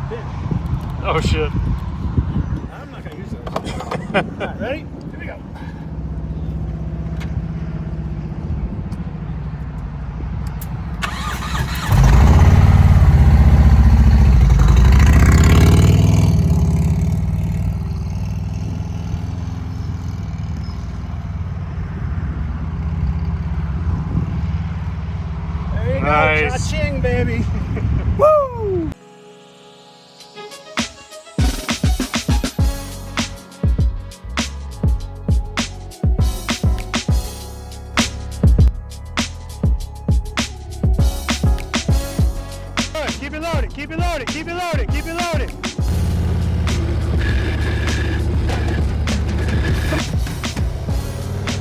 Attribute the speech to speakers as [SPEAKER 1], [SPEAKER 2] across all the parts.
[SPEAKER 1] pin.
[SPEAKER 2] Oh shit.
[SPEAKER 1] I'm not gonna use those. All right, ready? Here we go. There you go,
[SPEAKER 2] Nice.
[SPEAKER 1] cha-ching, baby. Woo!
[SPEAKER 2] Keep it loaded, keep it loaded, keep it loaded, keep it loaded.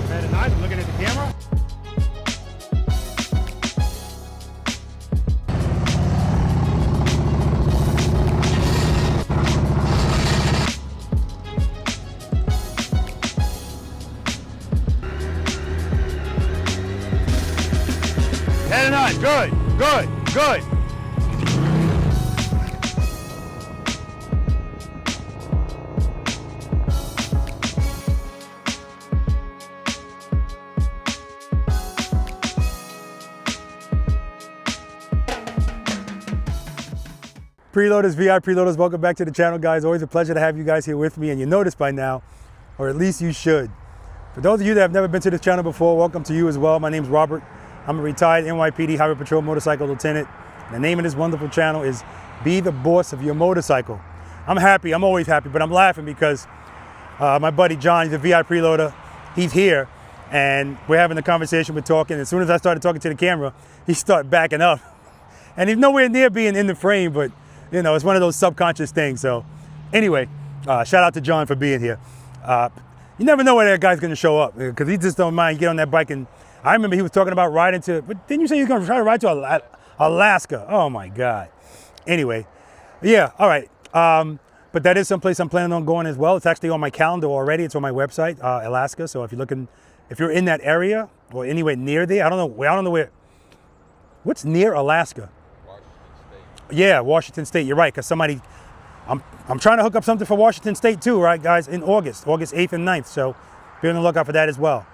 [SPEAKER 2] Very nice, I'm looking at the camera. Very nice, good, good, good.
[SPEAKER 3] Preloaders, V.I.Preloaders, welcome back to the channel, guys. Always a pleasure to have you guys here with me, and you notice by now, or at least you should. For those of you that have never been to this channel before, welcome to you as well. My name's Robert. I'm a retired NYPD Highway Patrol motorcycle lieutenant. The name of this wonderful channel is Be the Boss of Your Motorcycle. I'm happy, I'm always happy, but I'm laughing because my buddy John, he's a V.I.Preloader, he's here, and we're having a conversation, we're talking. As soon as I started talking to the camera, he started backing up. And he's nowhere near being in the frame, but you know, it's one of those subconscious things. So anyway, shout out to John for being here. You never know where that guy's gonna show up because he just don't mind get on that bike. And I remember he was talking about riding to, but didn't you say he was gonna try to ride to Alaska? Oh my God. Anyway, yeah, all right. But that is someplace I'm planning on going as well. It's actually on my calendar already. It's on my website, Alaska. So if you're looking, if you're in that area or anywhere near there, I don't know where, what's near Alaska? Yeah, Washington State. You're right, because somebody, I'm trying to hook up something for Washington State too, right, guys? In August 8th and 9th. So be on the lookout for that as well.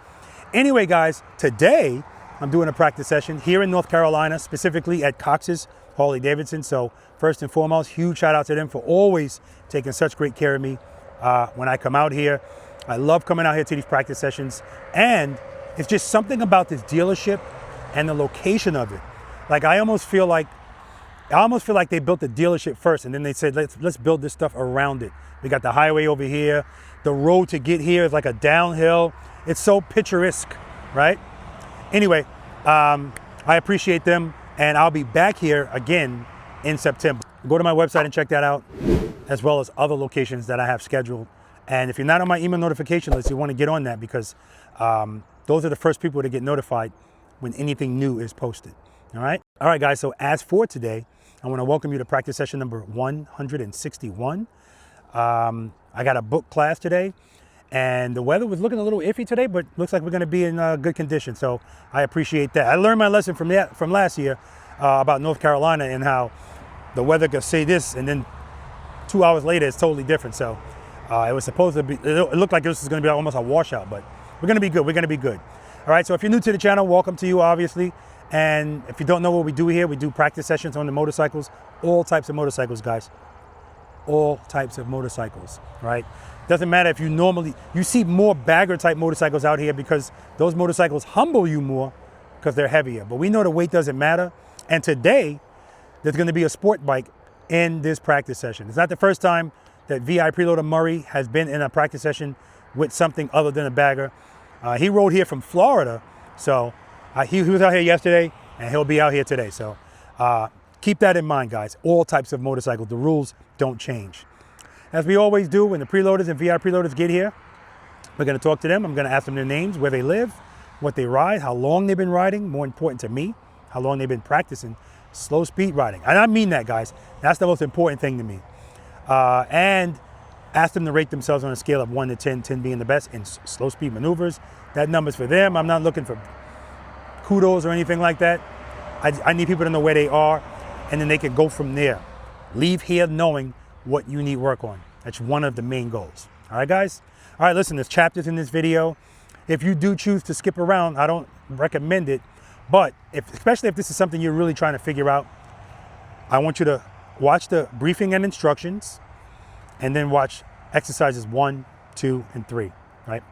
[SPEAKER 3] Anyway, guys, today I'm doing a practice session here in North Carolina, specifically at Cox's Harley-Davidson. So first and foremost, huge shout out to them for always taking such great care of me when I come out here. I love coming out here to these practice sessions, and it's just something about this dealership and the location of it. Like I almost feel like they built the dealership first, and then they said, let's build this stuff around it. We got the highway over here. The road to get here is like a downhill. It's so picturesque, right? Anyway, I appreciate them, and I'll be back here again in September. Go to my website and check that out, as well as other locations that I have scheduled. And if you're not on my email notification list, you want to get on that because those are the first people to get notified when anything new is posted. All right, guys, so as for today, I want to welcome you to practice session number 161. I got a book class today, and the weather was looking a little iffy today, but looks like we're going to be in good condition, so I appreciate that. I learned my lesson from last year about North Carolina and how the weather could say this, and then 2 hours later, it's totally different. So it was supposed to be, it looked like this was going to be almost a washout, but we're going to be good. We're going to be good. All right, so if you're new to the channel, welcome to you, obviously. And if you don't know what we do here, we do practice sessions on the motorcycles, all types of motorcycles, guys. All types of motorcycles, right? Doesn't matter if you see more bagger type motorcycles out here because those motorcycles humble you more because they're heavier. But we know the weight doesn't matter. And today, there's gonna be a sport bike in this practice session. It's not the first time that V.I.Preloader Murray has been in a practice session with something other than a bagger. He rode here from Florida, so he was out here yesterday, and he'll be out here today. So keep that in mind, guys. All types of motorcycles. The rules don't change. As we always do when the preloaders and V.I.Preloaders get here, we're going to talk to them. I'm going to ask them their names, where they live, what they ride, how long they've been riding. More important to me, how long they've been practicing slow speed riding. And I mean that, guys. That's the most important thing to me. And ask them to rate themselves on a scale of 1 to 10, 10 being the best in slow speed maneuvers. That number's for them. I'm not looking for kudos or anything like that. I need people to know where they are, and then they can go from there. leave here knowing what you need work on. That's one of the main goals. All right, guys? All right, listen, there's chapters in this video. If you do choose to skip around, I don't recommend it. But especially if this is something you're really trying to figure out, I want you to watch the briefing and instructions and then watch exercises 1, 2, and 3, right?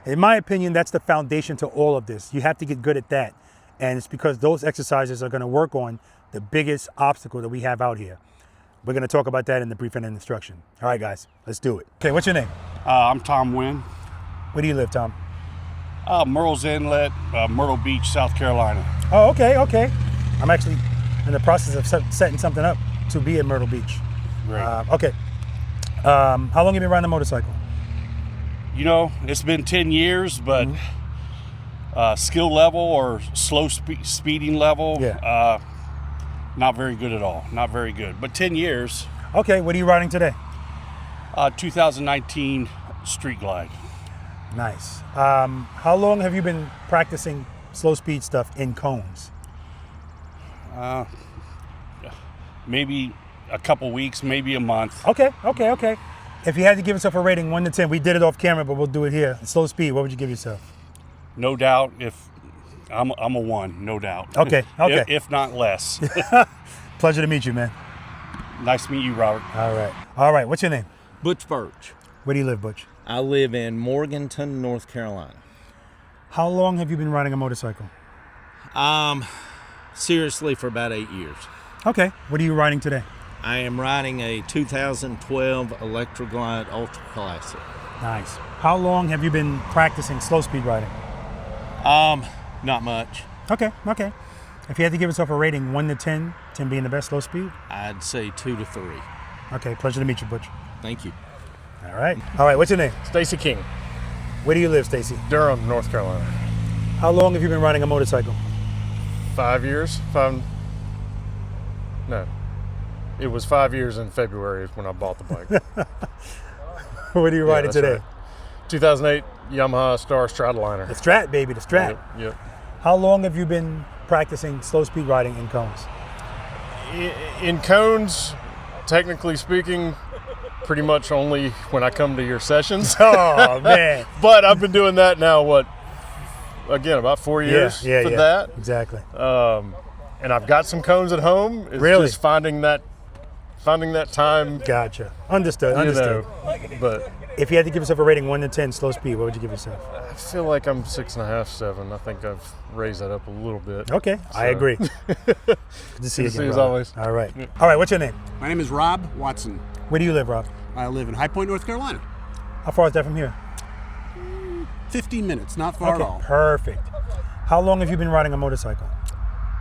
[SPEAKER 3] In my opinion, that's the foundation to all of this. You have to get good at that. And it's because those exercises are gonna work on the biggest obstacle that we have out here. We're gonna talk about that in the briefing and instruction. All right, guys, let's do it. Okay, what's your name?
[SPEAKER 2] I'm Tom Wynn.
[SPEAKER 3] Where do you live, Tom?
[SPEAKER 2] Myrtle's Inlet, Myrtle Beach, South Carolina.
[SPEAKER 3] Oh, okay. I'm actually in the process of setting something up to be at Myrtle Beach.
[SPEAKER 2] Great.
[SPEAKER 3] Okay. How long have you been riding a motorcycle?
[SPEAKER 2] You know, it's been 10 years, but skill level or slow speeding level, not very good at all. Not very good, but 10 years.
[SPEAKER 3] Okay, what are you riding today?
[SPEAKER 2] 2019 Street Glide.
[SPEAKER 3] Nice. How long have you been practicing slow speed stuff in cones?
[SPEAKER 2] Maybe a couple weeks, maybe a month.
[SPEAKER 3] Okay. If you had to give yourself a rating 1 to 10, we did it off camera, but we'll do it here. Slow speed, what would you give yourself?
[SPEAKER 2] No doubt, if I'm a 1, no doubt.
[SPEAKER 3] Okay.
[SPEAKER 2] if not less.
[SPEAKER 3] Pleasure to meet you, man.
[SPEAKER 2] Nice to meet you, Robert.
[SPEAKER 3] All right. What's your name?
[SPEAKER 4] Butch Birch.
[SPEAKER 3] Where do you live, Butch?
[SPEAKER 4] I live in Morganton, North Carolina.
[SPEAKER 3] How long have you been riding a motorcycle?
[SPEAKER 4] Seriously, for about 8 years.
[SPEAKER 3] Okay. What are you riding today?
[SPEAKER 4] I am riding a 2012 Electroglide Ultra Classic.
[SPEAKER 3] Nice. How long have you been practicing slow speed riding?
[SPEAKER 4] Not much.
[SPEAKER 3] Okay. If you had to give yourself a rating 1 to 10, 10 being the best slow speed?
[SPEAKER 4] I'd say 2 to 3.
[SPEAKER 3] Okay, pleasure to meet you, Butch.
[SPEAKER 4] Thank you.
[SPEAKER 3] All right, what's your name?
[SPEAKER 5] Stacy King,
[SPEAKER 3] Where do you live, Stacy?
[SPEAKER 5] Durham, North Carolina.
[SPEAKER 3] How long have you been riding a motorcycle?
[SPEAKER 5] 5 years. No, it was 5 years in February when I bought the bike.
[SPEAKER 3] What are you riding
[SPEAKER 5] that's
[SPEAKER 3] today?
[SPEAKER 5] right. 2008 Yamaha Star Stradaliner.
[SPEAKER 3] The Strat, baby, the Strat.
[SPEAKER 5] Yep.
[SPEAKER 3] How long have you been practicing slow speed riding in cones?
[SPEAKER 5] In cones, technically speaking, pretty much only when I come to your sessions.
[SPEAKER 3] Oh, man.
[SPEAKER 5] But I've been doing that now, about 4 years for that.
[SPEAKER 3] Exactly.
[SPEAKER 5] And I've got some cones at home. It's
[SPEAKER 3] Really?
[SPEAKER 5] just finding that time.
[SPEAKER 3] Gotcha. Understood.
[SPEAKER 5] You know, but
[SPEAKER 3] If you had to give yourself a rating 1 to 10 slow speed, what would you give yourself?
[SPEAKER 5] I feel like I'm 6.5, 7. I think I've raised that up a little bit.
[SPEAKER 3] Okay, I agree. Good to see you
[SPEAKER 5] Good to see
[SPEAKER 3] again,
[SPEAKER 5] you as
[SPEAKER 3] Rob.
[SPEAKER 5] always.
[SPEAKER 3] All right. All right, what's your name?
[SPEAKER 6] My name is Rob Watson.
[SPEAKER 3] Where do you live, Rob?
[SPEAKER 6] I live in High Point, North Carolina.
[SPEAKER 3] How far is that from here?
[SPEAKER 6] 15 minutes, not far at all.
[SPEAKER 3] Perfect. How long have you been riding a motorcycle?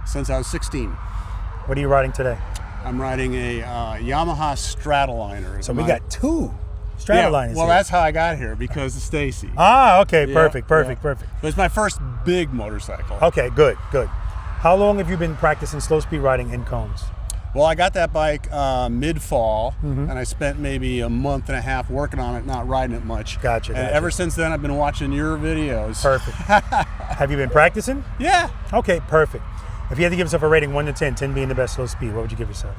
[SPEAKER 6] Since I was 16.
[SPEAKER 3] What are you riding today?
[SPEAKER 6] I'm riding a Yamaha Stradaliner.
[SPEAKER 3] So we got 2 Strataliners
[SPEAKER 6] well,
[SPEAKER 3] here.
[SPEAKER 6] that's how I got here, because of Stacy.
[SPEAKER 3] Ah, okay,
[SPEAKER 6] Yeah,
[SPEAKER 3] perfect.
[SPEAKER 6] But it's my first big motorcycle.
[SPEAKER 3] Okay, good. How long have you been practicing slow speed riding in cones?
[SPEAKER 6] Well, I got that bike mid-fall, and I spent maybe a month and a half working on it, not riding it much.
[SPEAKER 3] Gotcha.
[SPEAKER 6] And ever since then, I've been watching your videos.
[SPEAKER 3] Perfect. Have you been practicing?
[SPEAKER 6] Yeah.
[SPEAKER 3] Okay, perfect. If you had to give yourself a rating 1 to 10, 10 being the best slow speed, what would you give yourself?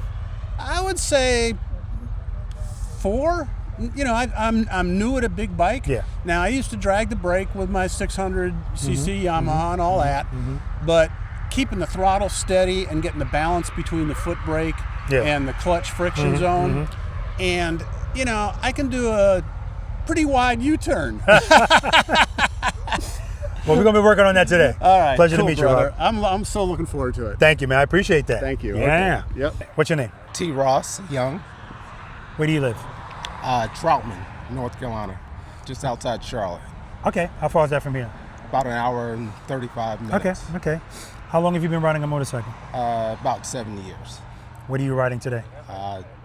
[SPEAKER 6] I would say 4. You know, I'm new at a big bike.
[SPEAKER 3] Yeah.
[SPEAKER 6] Now, I used to drag the brake with my 600cc Yamaha and all that, but keeping the throttle steady and getting the balance between the foot brake and the clutch friction zone, and you know, I can do a pretty wide U-turn.
[SPEAKER 3] Well, we're going to be working on that today.
[SPEAKER 6] All right.
[SPEAKER 3] Pleasure
[SPEAKER 6] cool,
[SPEAKER 3] to meet
[SPEAKER 6] brother.
[SPEAKER 3] you, Rob.
[SPEAKER 6] I'm so looking forward to it.
[SPEAKER 3] Thank you, man. I appreciate that.
[SPEAKER 6] Thank you.
[SPEAKER 3] Yeah.
[SPEAKER 6] Okay. Yep.
[SPEAKER 3] What's your name?
[SPEAKER 7] T. Ross Young,
[SPEAKER 3] Where do you live?
[SPEAKER 7] Troutman, North Carolina, just outside Charlotte.
[SPEAKER 3] Okay. How far is that from here?
[SPEAKER 7] About an hour and 35 minutes.
[SPEAKER 3] Okay. How long have you been riding a motorcycle?
[SPEAKER 7] About 7 years.
[SPEAKER 3] What are you riding today?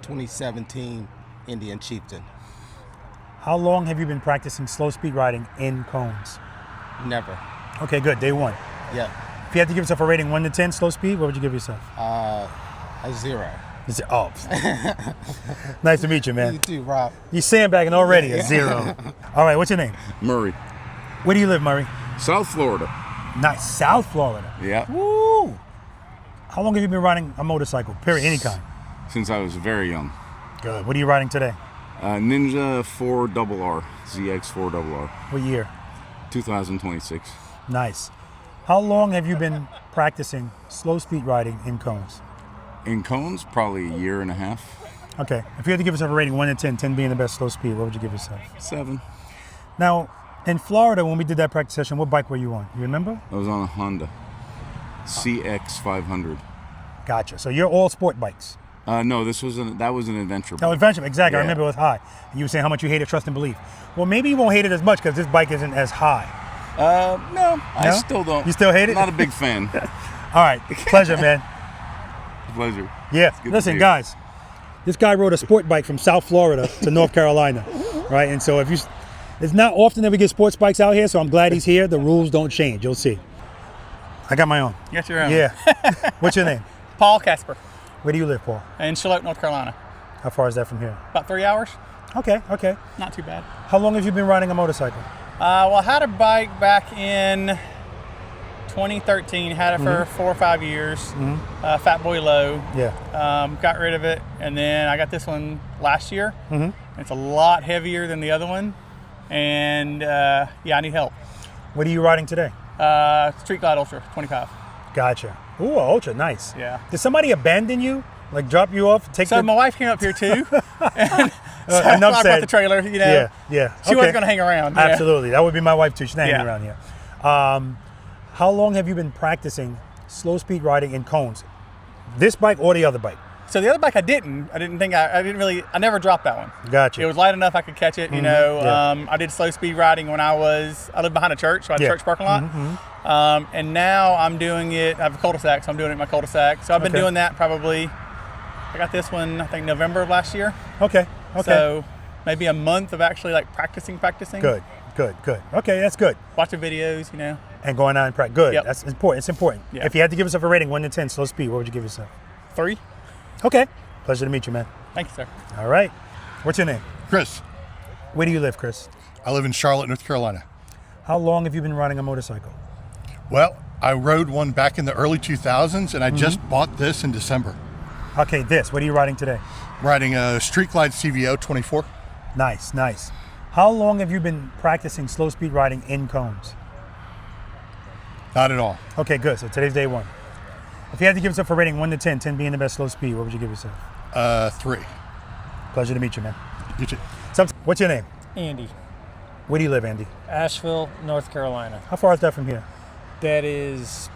[SPEAKER 7] 2017 Indian Chieftain.
[SPEAKER 3] How long have you been practicing slow speed riding in cones?
[SPEAKER 7] Never.
[SPEAKER 3] Okay, good. Day 1.
[SPEAKER 7] Yeah.
[SPEAKER 3] If you had to give yourself a rating 1 to 10 slow speed, what would you give yourself?
[SPEAKER 7] A 0.
[SPEAKER 3] Oh, nice to meet you,
[SPEAKER 7] You
[SPEAKER 3] man.
[SPEAKER 7] too, Rob.
[SPEAKER 3] You sandbagging already, a 0. All right, what's your name?
[SPEAKER 8] Murray,
[SPEAKER 3] Where do you live, Murray?
[SPEAKER 8] South Florida.
[SPEAKER 3] Nice, South Florida.
[SPEAKER 8] Yeah.
[SPEAKER 3] Woo! How long have you been riding a motorcycle? Period, any kind.
[SPEAKER 8] Since I was very young.
[SPEAKER 3] Good. What are you riding today?
[SPEAKER 8] Ninja 4RR, ZX 4RR.
[SPEAKER 3] What year?
[SPEAKER 8] 2026.
[SPEAKER 3] Nice. How long have you been practicing slow speed riding in cones?
[SPEAKER 8] In cones, probably a year and a half.
[SPEAKER 3] Okay. If you had to give yourself a rating 1 to 10, 10 being the best slow speed, what would you give yourself?
[SPEAKER 8] 7.
[SPEAKER 3] Now, in Florida, when we did that practice session, what bike were you on? You remember?
[SPEAKER 8] I was on a Honda CX 500.
[SPEAKER 3] Gotcha. So you're all sport bikes.
[SPEAKER 8] No, that was an adventure bike.
[SPEAKER 3] Oh, adventure, exactly.
[SPEAKER 8] Yeah.
[SPEAKER 3] I remember it was high. And you were saying how much you hated Trust and Belief. Well, maybe you won't hate it as much because this bike isn't as high.
[SPEAKER 8] No, I still don't.
[SPEAKER 3] You still hate it?
[SPEAKER 8] Not a big fan.
[SPEAKER 3] All right. Pleasure, man.
[SPEAKER 8] Pleasure.
[SPEAKER 3] Yeah.
[SPEAKER 8] good to
[SPEAKER 3] Listen,
[SPEAKER 8] see you.
[SPEAKER 3] guys, this guy rode a sport bike from South Florida to North Carolina, right? And so it's not often that we get sports bikes out here, so I'm glad he's here. The rules don't change. You'll see. I got my own.
[SPEAKER 1] You got your own.
[SPEAKER 3] Yeah. What's your name?
[SPEAKER 1] Paul Casper
[SPEAKER 3] Where do you live, Paul?
[SPEAKER 1] in Charlotte, North Carolina.
[SPEAKER 3] How far is that from here?
[SPEAKER 1] About 3 hours.
[SPEAKER 3] Okay, okay.
[SPEAKER 1] Not too bad.
[SPEAKER 3] How long have you been riding a motorcycle?
[SPEAKER 1] Well, I had a bike back in 2013. Had it for 4 or 5 years. Fat Boy Low.
[SPEAKER 3] Yeah.
[SPEAKER 1] Got rid of it, and then I got this one last year. It's a lot heavier than the other one, and yeah, I need help.
[SPEAKER 3] What are you riding today?
[SPEAKER 1] Street Glide Ultra 25.
[SPEAKER 3] Gotcha. Ooh, ultra, nice.
[SPEAKER 1] Yeah.
[SPEAKER 3] Did somebody abandon you? Like drop you off?
[SPEAKER 1] So my wife came up here too. And so
[SPEAKER 3] enough
[SPEAKER 1] I
[SPEAKER 3] said.
[SPEAKER 1] brought the trailer, you know.
[SPEAKER 3] Yeah, yeah.
[SPEAKER 1] She wasn't going to hang around. Yeah.
[SPEAKER 3] Absolutely. That would be my wife too. She's not hanging
[SPEAKER 1] Yeah.
[SPEAKER 3] around here. How long have you been practicing slow speed riding in cones? This bike or the other bike?
[SPEAKER 1] So the other bike I never dropped that one.
[SPEAKER 3] Gotcha.
[SPEAKER 1] It was light enough I could catch it, you know.
[SPEAKER 3] Yeah.
[SPEAKER 1] I did slow speed riding when I lived behind a church, so I had a
[SPEAKER 3] Yeah.
[SPEAKER 1] church parking lot. And now I'm doing it, I have a cul-de-sac, so I'm doing it in my cul-de-sac. So I've been
[SPEAKER 3] Okay.
[SPEAKER 1] doing that probably, I got this one, I think November of last year.
[SPEAKER 3] Okay, okay.
[SPEAKER 1] So maybe a month of actually like practicing.
[SPEAKER 3] Good, good, good. Okay, that's good.
[SPEAKER 1] Watching videos, you know.
[SPEAKER 3] And going on and practice. Good,
[SPEAKER 1] Yep.
[SPEAKER 3] that's important. It's important.
[SPEAKER 1] Yeah.
[SPEAKER 3] If you had to give yourself a rating 1 to 10, slow speed, what would you give yourself?
[SPEAKER 1] 3.
[SPEAKER 3] Okay. Pleasure to meet you, man.
[SPEAKER 1] Thank you, sir.
[SPEAKER 3] All right. What's your name?
[SPEAKER 9] Chris,
[SPEAKER 3] Where do you live, Chris?
[SPEAKER 9] I live in Charlotte, North Carolina.
[SPEAKER 3] How long have you been riding a motorcycle?
[SPEAKER 9] Well, I rode one back in the early 2000s, and I just bought this in December.
[SPEAKER 3] Okay, what are you riding today?
[SPEAKER 9] Riding a Street Glide CVO 24.
[SPEAKER 3] Nice, nice. How long have you been practicing slow speed riding in cones?
[SPEAKER 9] Not at all.
[SPEAKER 3] Okay, good. So today's day 1. If you had to give yourself a rating 1 to 10, 10 being the best slow speed, what would you give yourself?
[SPEAKER 9] 3.
[SPEAKER 3] Pleasure to meet you, man.
[SPEAKER 9] You too.
[SPEAKER 3] What's your name?
[SPEAKER 10] Andy,
[SPEAKER 3] Where do you live, Andy?
[SPEAKER 10] Asheville, North Carolina.
[SPEAKER 3] How far is that from here?
[SPEAKER 10] That is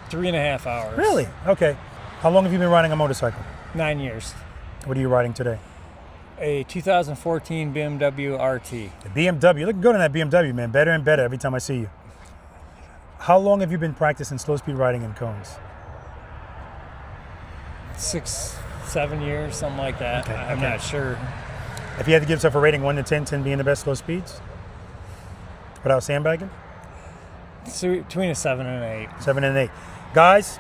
[SPEAKER 10] 3.5 hours.
[SPEAKER 3] Really? Okay. How long have you been riding a motorcycle?
[SPEAKER 10] 9 years.
[SPEAKER 3] What are you riding today?
[SPEAKER 10] A 2014 BMW RT.
[SPEAKER 3] The BMW. You're looking good on that BMW, man. Better and better every time I see you. How long have you been practicing slow speed riding in cones?
[SPEAKER 10] 6, 7 years, something like that.
[SPEAKER 3] Okay,
[SPEAKER 10] I'm
[SPEAKER 3] okay.
[SPEAKER 10] not sure.
[SPEAKER 3] If you had to give yourself a rating 1 to 10, 10 being the best slow speeds? Without sandbagging?
[SPEAKER 10] So between a 7 and an 8.
[SPEAKER 3] 7 and 8. Guys,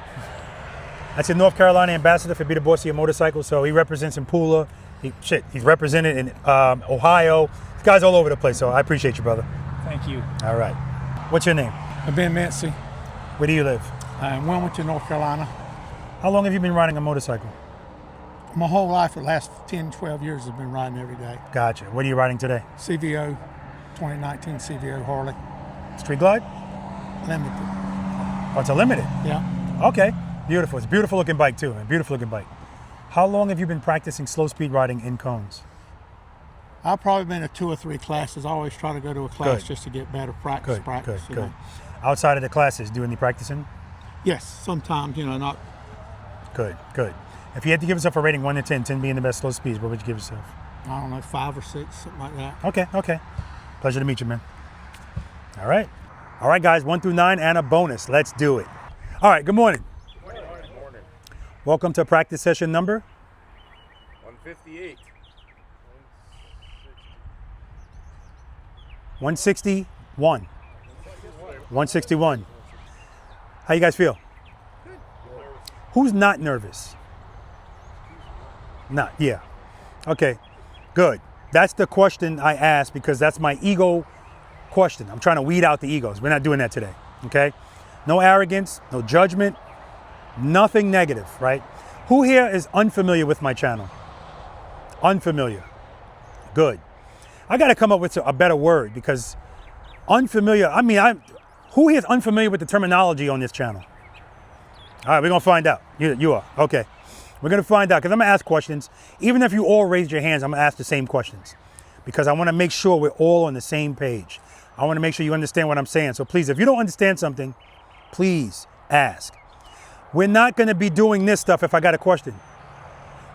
[SPEAKER 3] that's a North Carolina ambassador for Be the Boss of Your Motorcycle. So he represents in Pula. He's represented in Ohio. This guy's all over the place. So I appreciate you, brother.
[SPEAKER 10] Thank you.
[SPEAKER 3] All right. What's your name?
[SPEAKER 11] Ben Mancy.
[SPEAKER 3] Where do you live?
[SPEAKER 11] In Wilmington, North Carolina.
[SPEAKER 3] How long have you been riding a motorcycle?
[SPEAKER 11] My whole life, for the last 10, 12 years, I've been riding every day.
[SPEAKER 3] Gotcha. What are you riding today?
[SPEAKER 11] CVO, 2019 CVO Harley.
[SPEAKER 3] Street Glide?
[SPEAKER 11] Limited.
[SPEAKER 3] Oh, it's a limited?
[SPEAKER 11] Yeah.
[SPEAKER 3] Okay. Beautiful. It's a beautiful looking bike too, man. Beautiful looking bike. How long have you been practicing slow speed riding in cones?
[SPEAKER 11] I've probably been to 2 or 3 classes. I always try to go to a class
[SPEAKER 3] Good.
[SPEAKER 11] just to get better practice. you
[SPEAKER 3] Good.
[SPEAKER 11] know.
[SPEAKER 3] Outside of the classes, do any practicing?
[SPEAKER 11] Yes, sometimes, not.
[SPEAKER 3] Good. If you had to give yourself a rating 1 to 10, 10 being the best slow speeds, what would you give yourself?
[SPEAKER 11] I don't know, 5 or 6, something like that.
[SPEAKER 3] Okay. Pleasure to meet you, man. All right, guys, 1 through 9 and a bonus. Let's do it. All right, good morning.
[SPEAKER 12] Good morning.
[SPEAKER 3] Welcome to practice session number
[SPEAKER 12] 158.
[SPEAKER 3] 161. 161. How you guys feel?
[SPEAKER 12] Good.
[SPEAKER 3] Who's not nervous? Not, yeah. Okay, good. That's the question I asked because that's my ego question. I'm trying to weed out the egos. We're not doing that today, okay? No arrogance, no judgment, nothing negative, right? Who here is unfamiliar with my channel? Unfamiliar. Good. I got to come up with a better word because unfamiliar, I mean, who here is unfamiliar with the terminology on this channel? All right, we're going to find out. You are. Okay. We're going to find out because I'm going to ask questions. Even if you all raised your hands, I'm going to ask the same questions because I want to make sure we're all on the same page. I want to make sure you understand what I'm saying. So please, if you don't understand something, please ask. We're not going to be doing this stuff if I got a question.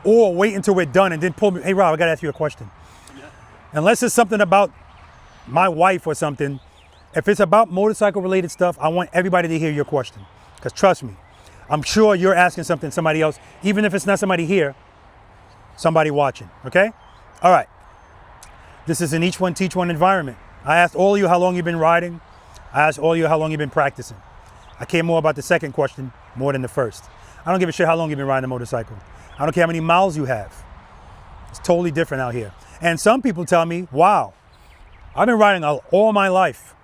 [SPEAKER 3] Or wait until we're done and then pull me, hey Rob, I got to ask you a question. Yeah. Unless it's something about my wife or something. If it's about motorcycle related stuff, I want everybody to hear your question. Because trust me, I'm sure you're asking something to somebody else, even if it's not somebody here, somebody watching, okay? All right. This is an each one, teach one environment. I asked all of you how long you've been riding. I asked all of you how long you've been practicing. I care more about the second question more than the first. I don't give a shit how long you've been riding a motorcycle. I don't care how many miles you have. It's totally different out here. And some people tell me, wow, I've been riding all my life.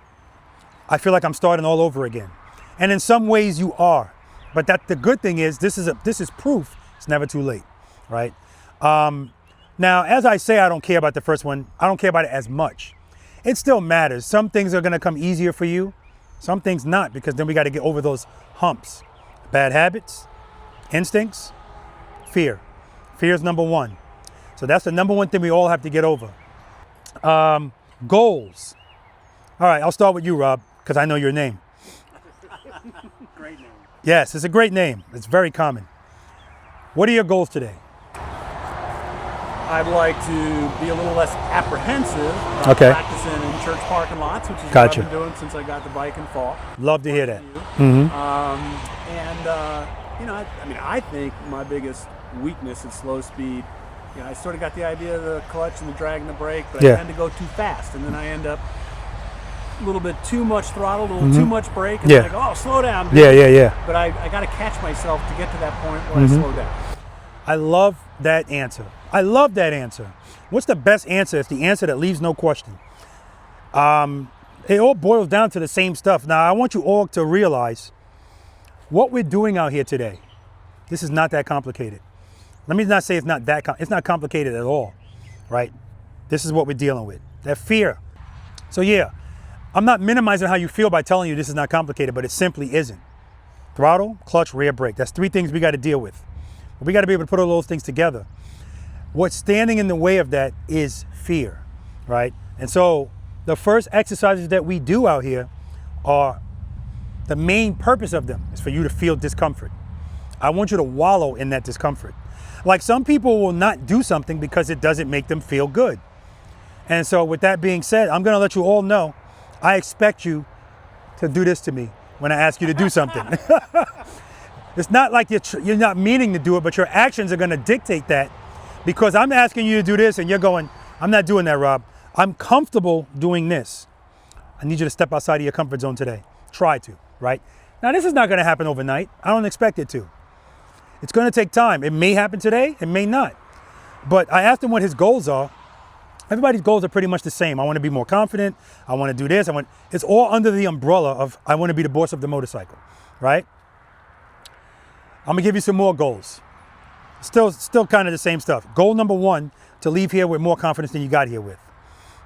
[SPEAKER 3] I feel like I'm starting all over again. And in some ways you are. But the good thing is this is proof it's never too late, right? Now, as I say, I don't care about the first one. I don't care about it as much. It still matters. Some things are gonna come easier for you. Some things not, because then we gotta get over those humps. Bad habits, instincts, fear. Fear is number one. So that's the number one thing we all have to get over. Goals. All right, I'll start with you, Rob, because I know your name.
[SPEAKER 6] Great name.
[SPEAKER 3] Yes, it's a great name. It's very common. What are your goals today?
[SPEAKER 6] I'd like to be a little less apprehensive about
[SPEAKER 3] Okay.
[SPEAKER 6] practicing in church parking lots, which is
[SPEAKER 3] Gotcha.
[SPEAKER 6] what I've been doing since I got the bike in fall.
[SPEAKER 3] Love to hear that.
[SPEAKER 6] And you know, I think my biggest weakness is slow speed. You know, I sort of got the idea of the clutch and the drag and the brake, but
[SPEAKER 3] Yeah.
[SPEAKER 6] I tend to go too fast, and then I end up a little bit too much throttle, a little too much brake, and
[SPEAKER 3] Yeah.
[SPEAKER 6] I go, oh, slow down, dude.
[SPEAKER 3] Yeah.
[SPEAKER 6] But I got to catch myself to get to that point where I slow down.
[SPEAKER 3] I love that answer. I love that answer. What's the best answer? It's the answer that leaves no question. It all boils down to the same stuff. Now, I want you all to realize what we're doing out here today. This is not that complicated. Let me not say it's not it's not complicated at all, right? This is what we're dealing with, that fear. So yeah, I'm not minimizing how you feel by telling you this is not complicated, but it simply isn't. Throttle, clutch, rear brake. That's three things we got to deal with. But we got to be able to put all those things together. What's standing in the way of that is fear, right? And so the first exercises that we do out here are, the main purpose of them is for you to feel discomfort. I want you to wallow in that discomfort. Like some people will not do something because it doesn't make them feel good. And so with that being said, I'm gonna let you all know, I expect you to do this to me when I ask you to do something. It's not like you're not meaning to do it, but your actions are gonna dictate that, because I'm asking you to do this and you're going, I'm not doing that, Rob. I'm comfortable doing this. I need you to step outside of your comfort zone today. Try to, right? Now this is not gonna happen overnight. I don't expect it to. It's gonna take time. It may happen today, it may not. But I asked him what his goals are. Everybody's goals are pretty much the same. I wanna be more confident. I wanna do this. It's all under the umbrella of I wanna be the boss of the motorcycle, right? I'm gonna give you some more goals. Still kind of the same stuff. Goal number one, to leave here with more confidence than you got here with.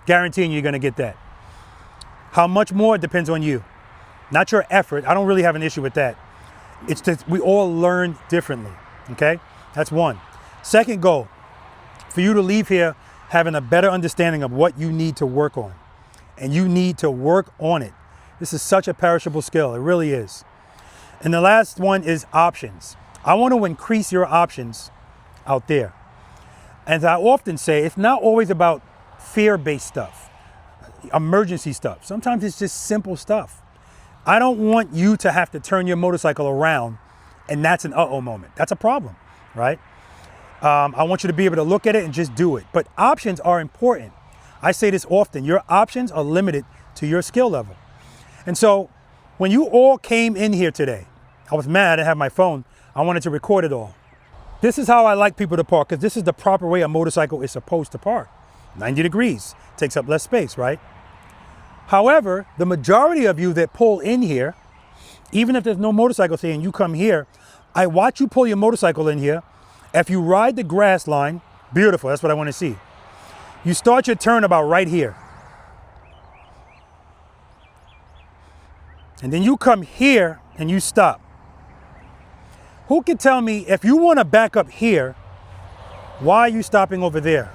[SPEAKER 3] Guaranteeing you're gonna get that. How much more depends on you. Not your effort. I don't really have an issue with that. It's just we all learn differently, okay? That's one. Second goal, for you to leave here having a better understanding of what you need to work on. And you need to work on it. This is such a perishable skill, it really is. And the last one is options. I want to increase your options out there. As I often say, it's not always about fear-based stuff, emergency stuff. Sometimes it's just simple stuff. I don't want you to have to turn your motorcycle around and that's an uh-oh moment. That's a problem, right? I want you to be able to look at it and just do it. But options are important. I say this often, your options are limited to your skill level. And so when you all came in here today, I was mad I didn't have my phone. I wanted to record it all. This is how I like people to park, because this is the proper way a motorcycle is supposed to park. 90 degrees, takes up less space, right? However, the majority of you that pull in here, even if there's no motorcycles here and you come here, I watch you pull your motorcycle in here If you ride the grass line, beautiful, that's what I want to see. You start your turn about right here. And then you come here and you stop. Who can tell me if you want to back up here, why are you stopping over there?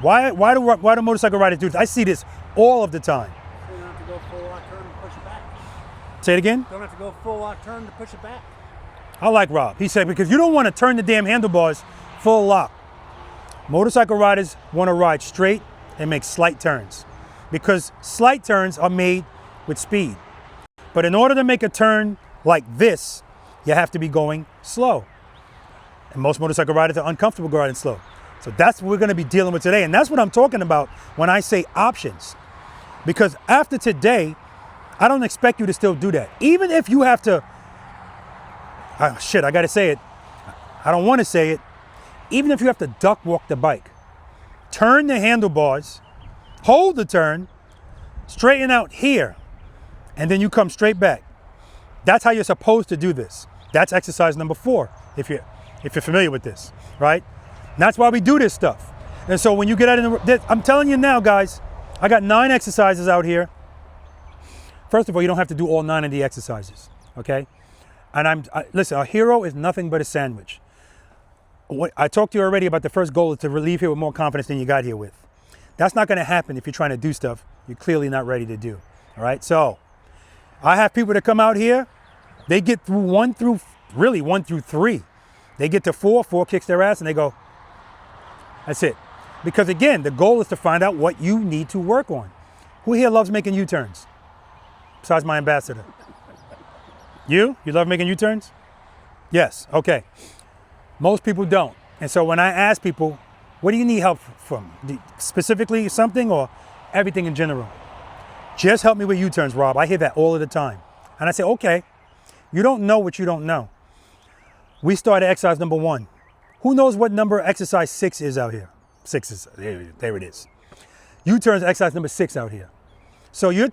[SPEAKER 3] Why do motorcycle riders do this? I see this all of the time.
[SPEAKER 6] So you don't have to go full lock turn to push it back.
[SPEAKER 3] Say it again?
[SPEAKER 6] Don't have to go full lock turn to push it back.
[SPEAKER 3] I like Rob. He said, because you don't want to turn the damn handlebars full lock. Motorcycle riders want to ride straight and make slight turns, because slight turns are made with speed. But in order to make a turn like this, you have to be going slow. And most motorcycle riders are uncomfortable riding slow. So that's what we're going to be dealing with today. And that's what I'm talking about when I say options. Because after today, I don't expect you to still do that. Even if you have to, oh shit, I got to say it. I don't want to say it. Even if you have to duck walk the bike, turn the handlebars, hold the turn, straighten out here, and then you come straight back. That's how you're supposed to do this. That's exercise number 4, if you're familiar with this, right? And that's why we do this stuff. And so when you get out in the, I'm telling you now, guys, I got 9 exercises out here. First of all, you don't have to do all 9 of the exercises, okay? And listen, a hero is nothing but a sandwich. I talked to you already about the first goal is to leave here with more confidence than you got here with. That's not going to happen if you're trying to do stuff you're clearly not ready to do, all right? So I have people that come out here, they get through 1 through 3. They get to 4 kicks their ass, and they go, that's it. Because again, the goal is to find out what you need to work on. Who here loves making U-turns? Besides my ambassador. You? You love making U-turns? Yes, okay. Most people don't. And so when I ask people, what do you need help from? Specifically something or everything in general? Just help me with U-turns, Rob. I hear that all of the time. And I say, okay, you don't know what you don't know. We start at exercise number 1. Who knows what number exercise 6 is out here? 6 is, there it is. U-turns exercise number 6 out here. So you're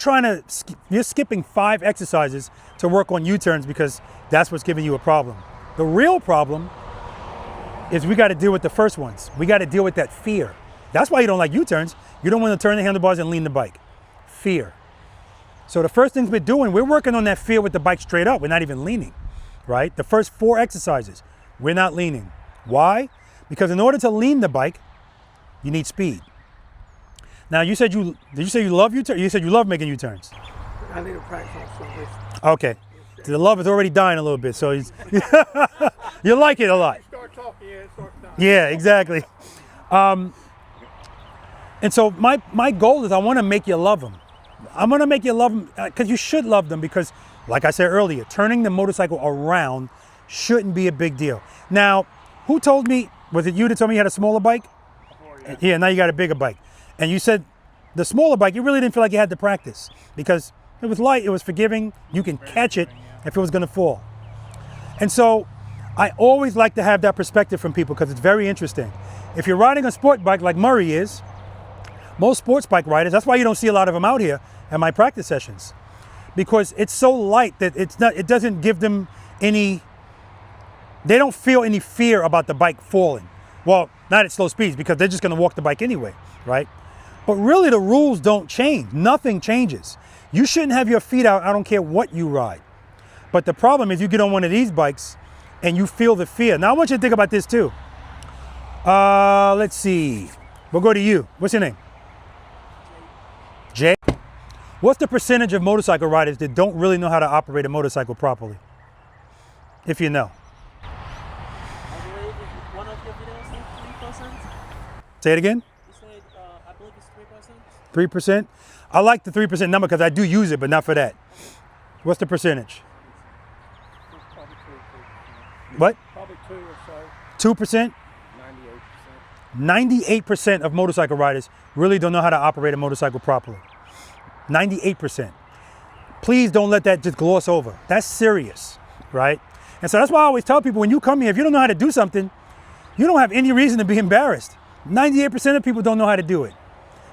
[SPEAKER 3] skipping 5 exercises to work on U-turns because that's what's giving you a problem. The real problem is we got to deal with the first ones. We got to deal with that fear. That's why you don't like U-turns. You don't want to turn the handlebars and lean the bike. Fear. So the first things we're doing, we're working on that fear with the bike straight up. We're not even leaning, right? The first 4 exercises, we're not leaning. Why? Because in order to lean the bike, you need speed. Now you said did you say you love U-turns? You said you love making U-turns.
[SPEAKER 11] I need to practice on this.
[SPEAKER 3] Okay. The love is already dying a little bit, so you like it a lot. Yeah, exactly. And so my goal is I want to make you love them. I'm going to make you love them because you should love them because, like I said earlier, turning the motorcycle around shouldn't be a big deal. Now, who told me, was it you that told me you had a smaller bike? Yeah, now you got a bigger bike. And you said the smaller bike, you really didn't feel like you had to practice because it was light, it was forgiving, you can catch it if it was going to fall. And so I always like to have that perspective from people because it's very interesting. If you're riding a sport bike like Murray is, most sports bike riders, that's why you don't see a lot of them out here at my practice sessions, because it's so light that it doesn't give them they don't feel any fear about the bike falling. Well, not at slow speeds because they're just going to walk the bike anyway, right? But really the rules don't change. Nothing changes. You shouldn't have your feet out, I don't care what you ride. But the problem is you get on one of these bikes and you feel the fear. Now I want you to think about this too. Let's see. We'll go to you. What's your name? Jay. What's the percentage of motorcycle riders that don't really know how to operate a motorcycle properly? If you know. Say it again?
[SPEAKER 13] You said, I believe it's
[SPEAKER 3] 3%?
[SPEAKER 13] 3%.
[SPEAKER 3] I like the 3% number because I do use it, but not for that. What's the percentage?
[SPEAKER 11] Probably 2
[SPEAKER 3] What?
[SPEAKER 11] Probably 2 or so.
[SPEAKER 3] 2%?
[SPEAKER 11] 98%.
[SPEAKER 3] 98% of motorcycle riders really don't know how to operate a motorcycle properly. 98%. Please don't let that just gloss over. That's serious, right? And so that's why I always tell people when you come here, if you don't know how to do something, you don't have any reason to be embarrassed. 98% of people don't know how to do it.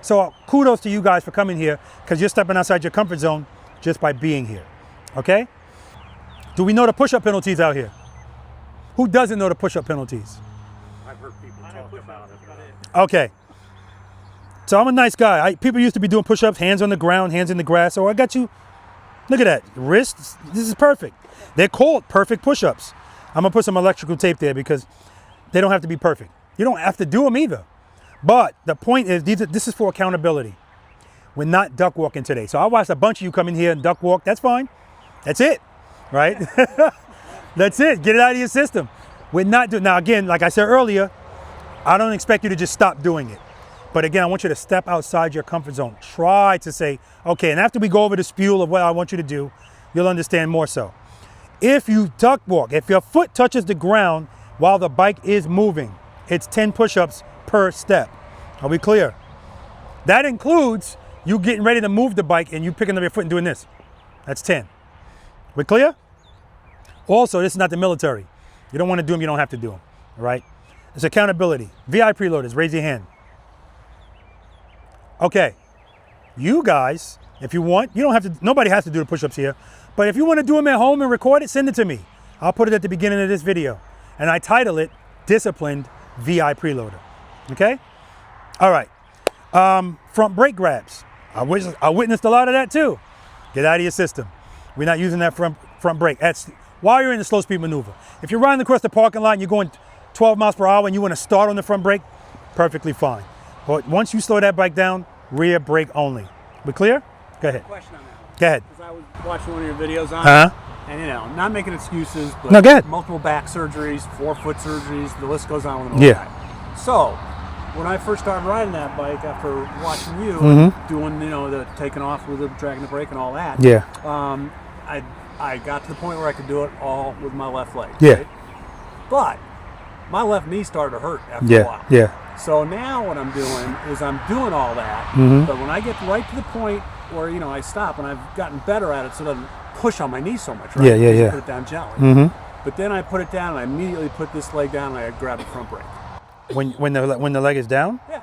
[SPEAKER 3] So kudos to you guys for coming here because you're stepping outside your comfort zone just by being here, okay? Do we know the push-up penalties out here? Who doesn't know the push-up penalties?
[SPEAKER 12] I've heard people talk about it.
[SPEAKER 3] Okay. So I'm a nice guy. People used to be doing push-ups, hands on the ground, hands in the grass. So I got you. Look at that. Wrists. This is perfect. They're called perfect push-ups. I'm going to put some electrical tape there because they don't have to be perfect. You don't have to do them either. But the point is, this is for accountability. We're not duck walking today. So I watched a bunch of you come in here and duck walk. That's fine. That's it. Right? That's it. Get it out of your system. We're not doing. Now, again, like I said earlier, I don't expect you to just stop doing it. But again, I want you to step outside your comfort zone. Try to say, okay, and after we go over the spiel of what I want you to do, you'll understand more so. If you duck walk, if your foot touches the ground while the bike is moving, it's 10 push-ups per step. Are we clear? That includes you getting ready to move the bike and you picking up your foot and doing this. That's 10. We clear? Also, this is not the military. You don't want to do them, you don't have to do them, all right? It's accountability. V.I.Preloaders, raise your hand. Okay, you guys, if you want, you don't have to, nobody has to do the push-ups here, but if you want to do them at home and record it, send it to me. I'll put it at the beginning of this video. And I title it, Disciplined V.I.Preloader, okay? All right, front brake grabs. I witnessed a lot of that too. Get out of your system. We're not using that front brake. That's while you're in the slow speed maneuver. If you're riding across the parking lot and you're going 12 miles per hour and you want to start on the front brake, perfectly fine. But once you slow that bike down, rear brake only. We clear? Go ahead.
[SPEAKER 6] Question on that.
[SPEAKER 3] Go ahead.
[SPEAKER 6] Because I was watching one of your videos on it, and you know, not making excuses, but
[SPEAKER 3] no, go ahead.
[SPEAKER 6] Multiple back surgeries, forefoot surgeries, the list goes on with all that. So, when I first started riding that bike after watching you and doing, you know, the taking off with the dragging the brake and all that, I got to the point where I could do it all with my left leg.
[SPEAKER 3] Yeah.
[SPEAKER 6] Right? But my left knee started to hurt after a while.
[SPEAKER 3] Yeah.
[SPEAKER 6] So now what I'm doing is I'm doing all that, but when I get right to the point where, you know, I stop and I've gotten better at it so it doesn't push on my knee so much, right?
[SPEAKER 3] Yeah.
[SPEAKER 6] Put it down gently. But then I put it down and I immediately put this leg down and I grab the front brake.
[SPEAKER 3] When the leg is down?
[SPEAKER 6] Yeah.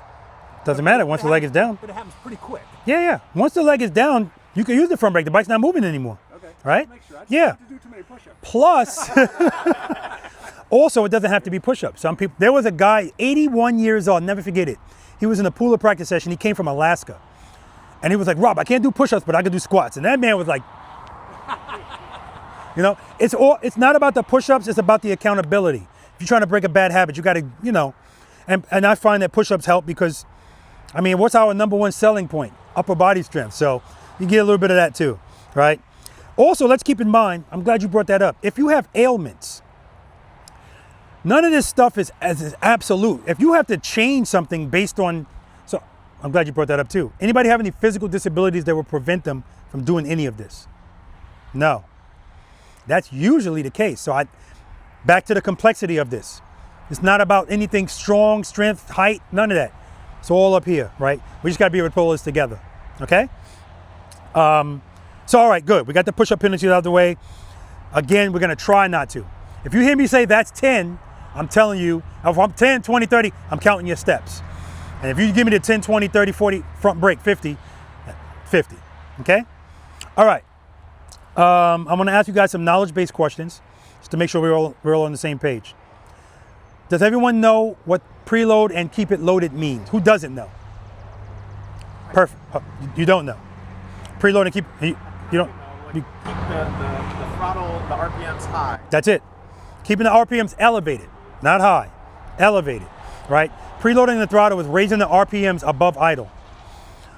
[SPEAKER 3] Doesn't matter once the leg is down.
[SPEAKER 6] But it happens pretty quick.
[SPEAKER 3] Yeah. Once the leg is down, you can use the front brake. The bike's not moving anymore.
[SPEAKER 6] Okay.
[SPEAKER 3] Right?
[SPEAKER 6] Make sure. I
[SPEAKER 3] Yeah.
[SPEAKER 6] have to do too many push-ups.
[SPEAKER 3] Plus, also, it doesn't have to be push-ups. Some people, there was a guy, 81 years old, never forget it. He was in a pool of practice session. He came from Alaska. And he was like, Rob, I can't do push-ups, but I can do squats. And that man was like, you know, it's not about the push-ups, it's about the accountability. If you're trying to break a bad habit, you got to, you know, and I find that push-ups help because, I mean, what's our #1 selling point? Upper body strength. So you get a little bit of that too, right? Also, let's keep in mind, I'm glad you brought that up. If you have ailments, none of this stuff is absolute. If you have to change something based on, so I'm glad you brought that up too. Anybody have any physical disabilities that will prevent them from doing any of this? No. That's usually the case. So back to the complexity of this. It's not about anything strong, strength, height, none of that. It's all up here, right? We just got to be able to pull this together, okay? So all right, good. We got the push-up penalties out of the way. Again, we're going to try not to. If you hear me say that's 10, I'm telling you, if I'm 10, 20, 30, I'm counting your steps. And if you give me the 10, 20, 30, 40, front brake, 50, 50, okay? All right. I'm going to ask you guys some knowledge-based questions just to make sure we're all on the same page. Does everyone know what preload and keep it loaded means? Who doesn't know? Perfect. You don't know. Preload and keep, you don't.
[SPEAKER 12] Keep the throttle, the RPMs high.
[SPEAKER 3] That's it. Keeping the RPMs elevated, not high, elevated, right? Preloading the throttle is raising the RPMs above idle.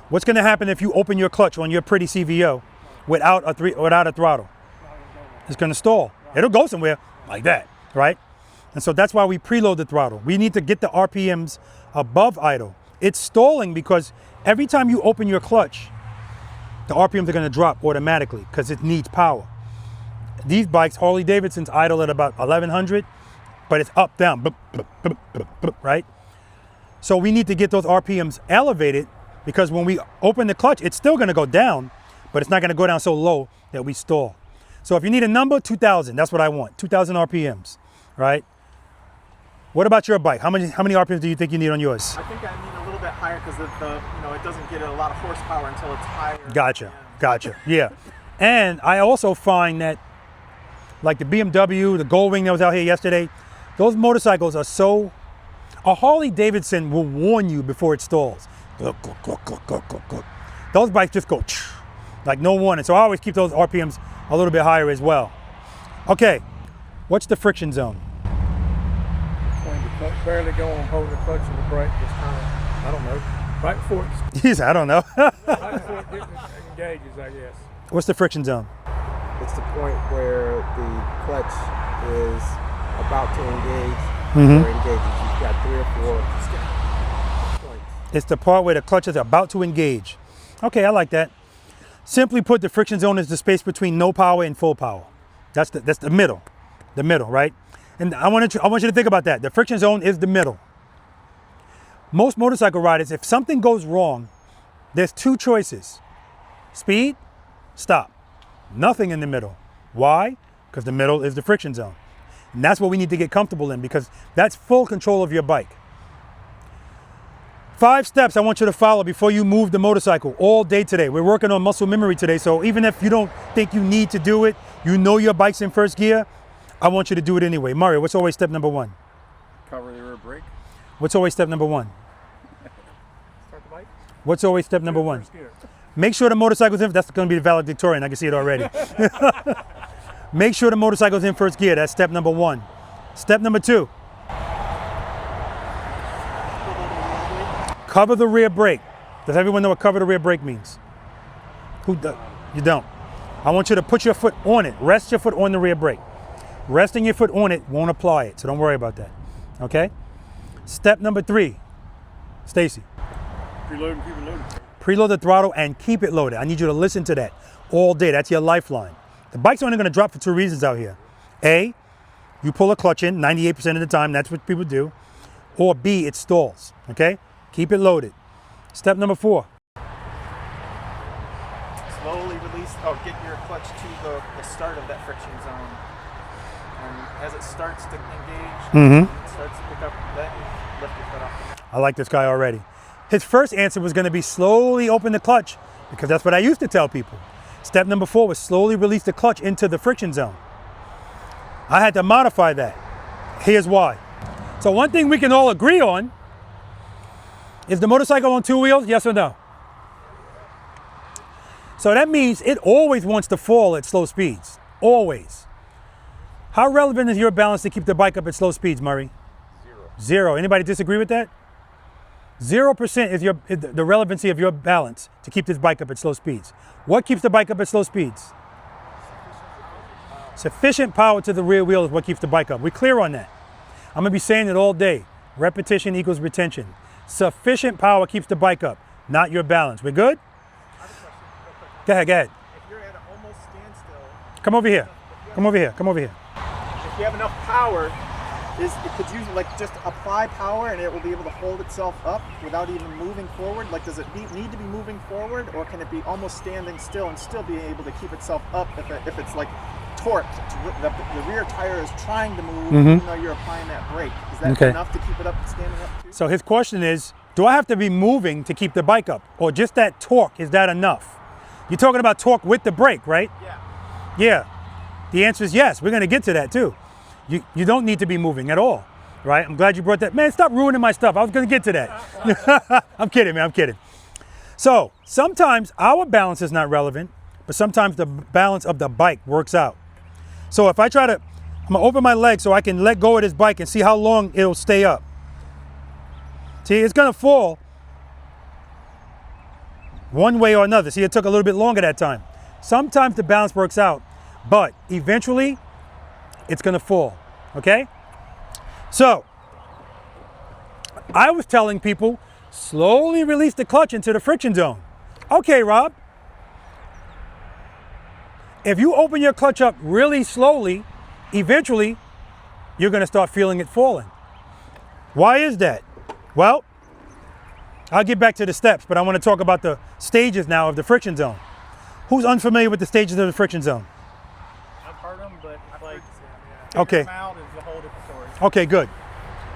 [SPEAKER 3] What's going to happen if you open your clutch on your pretty CVO without a throttle? It's going to stall. It'll go somewhere like that, right? And so that's why we preload the throttle. We need to get the RPMs above idle. It's stalling because every time you open your clutch, the RPMs are going to drop automatically because it needs power. These bikes, Harley-Davidson's idle at about 1100, but it's up, down, right? So we need to get those RPMs elevated because when we open the clutch, it's still going to go down, but it's not going to go down so low that we stall. So if you need a number, 2000, that's what I want, 2000 RPMs, right? What about your bike? How many RPMs do you think you need on yours?
[SPEAKER 12] I think I need a little bit higher because it doesn't get a lot of horsepower until it's higher.
[SPEAKER 3] Gotcha. Yeah. And I also find that like the BMW, the Goldwing that was out here yesterday, Those motorcycles are so, a Harley-Davidson will warn you before it stalls. Look, look, look, look, look, look, look. Those bikes just go like no warning. So I always keep those RPMs a little bit higher as well. Okay, what's the friction zone?
[SPEAKER 11] When the clutch barely going, hold the clutch and the brake just kind of, I don't know, right before it's
[SPEAKER 3] He said, I don't know.
[SPEAKER 11] right before it engages, I guess.
[SPEAKER 3] What's the friction zone?
[SPEAKER 14] It's the point where the clutch is about to engage
[SPEAKER 3] Mhm.
[SPEAKER 14] or engages. You've got 3 or 4 points.
[SPEAKER 3] It's the part where the clutch is about to engage. Okay, I like that. Simply put, the friction zone is the space between no power and full power. That's the middle, right? And I want you to think about that. The friction zone is the middle. Most motorcycle riders, if something goes wrong, there's 2 choices: speed, stop. Nothing in the middle. Why? Because the middle is the friction zone. And that's what we need to get comfortable in, because that's full control of your bike. 5 steps I want you to follow before you move the motorcycle all day today. We're working on muscle memory today, so even if you don't think you need to do it, you know your bike's in first gear, I want you to do it anyway. Mario, what's always step number 1?
[SPEAKER 15] Cover the rear brake.
[SPEAKER 3] What's always step number 1?
[SPEAKER 15] Start the bike.
[SPEAKER 3] What's always step number 1? Make sure the motorcycle's in. That's going to be the valedictorian. I can see it already. Make sure the motorcycle's in first gear. That's step number 1. Step number 2. Cover the rear brake. Does everyone know what cover the rear brake means? Who does? You don't. I want you to put your foot on it. Rest your foot on the rear brake. Resting your foot on it won't apply it, so don't worry about that. Okay? Step number 3. Stacy.
[SPEAKER 15] Preload and keep it loaded.
[SPEAKER 3] Preload the throttle and keep it loaded. I need you to listen to that all day. That's your lifeline. The bike's only going to drop for 2 reasons out here. A, you pull a clutch in 98% of the time. That's what people do. Or B, it stalls. Okay? Keep it loaded. Step number 4.
[SPEAKER 12] Slowly release, get your clutch to the start of that friction zone. And as it starts to engage, it starts to pick up, then you lift your foot off.
[SPEAKER 3] I like this guy already. His first answer was going to be slowly open the clutch, because that's what I used to tell people. Step number 4 was slowly release the clutch into the friction zone. I had to modify that. Here's why. So one thing we can all agree on, is the motorcycle on 2 wheels, yes or no? So that means it always wants to fall at slow speeds, always. How relevant is your balance to keep the bike up at slow speeds, Murray? 0. Anybody disagree with that? 0% is the relevancy of your balance to keep this bike up at slow speeds. What keeps the bike up at slow speeds? Sufficient power to the rear wheel is what keeps the bike up. We're clear on that. I'm gonna be saying it all day. Repetition equals retention. Sufficient power keeps the bike up, not your balance. We good? Go ahead, go ahead.
[SPEAKER 12] If you're at an almost standstill,
[SPEAKER 3] Come over here. Come over here. Come over here.
[SPEAKER 12] if you have enough power, could you just apply power and it will be able to hold itself up without even moving forward? Like, does it need to be moving forward, or can it be almost standing still and still be able to keep itself up if it's like torqued? The rear tire is trying to move even though you're applying that brake. Is that enough to keep it up and standing up too?
[SPEAKER 3] So his question is, do I have to be moving to keep the bike up, or just that torque, is that enough? You're talking about torque with the brake, right?
[SPEAKER 12] Yeah.
[SPEAKER 3] Yeah. The answer is yes. We're going to get to that too. You don't need to be moving at all, right? I'm glad you brought that. Man, stop ruining my stuff. I was going to get to that. I'm kidding, man. I'm kidding. So sometimes our balance is not relevant, but sometimes the balance of the bike works out. So if I'm going to open my leg so I can let go of this bike and see how long it'll stay up. See, it's going to fall one way or another. See, it took a little bit longer that time. Sometimes the balance works out, but eventually it's going to fall, okay? So I was telling people, slowly release the clutch into the friction zone. Okay, Rob. If you open your clutch up really slowly, eventually you're going to start feeling it falling. Why is that? Well, I'll get back to the steps, but I want to talk about the stages now of the friction zone. Who's unfamiliar with the stages of the friction zone?
[SPEAKER 13] I've heard them, but like,
[SPEAKER 3] Okay.
[SPEAKER 13] them out is a whole different story.
[SPEAKER 3] Okay, good.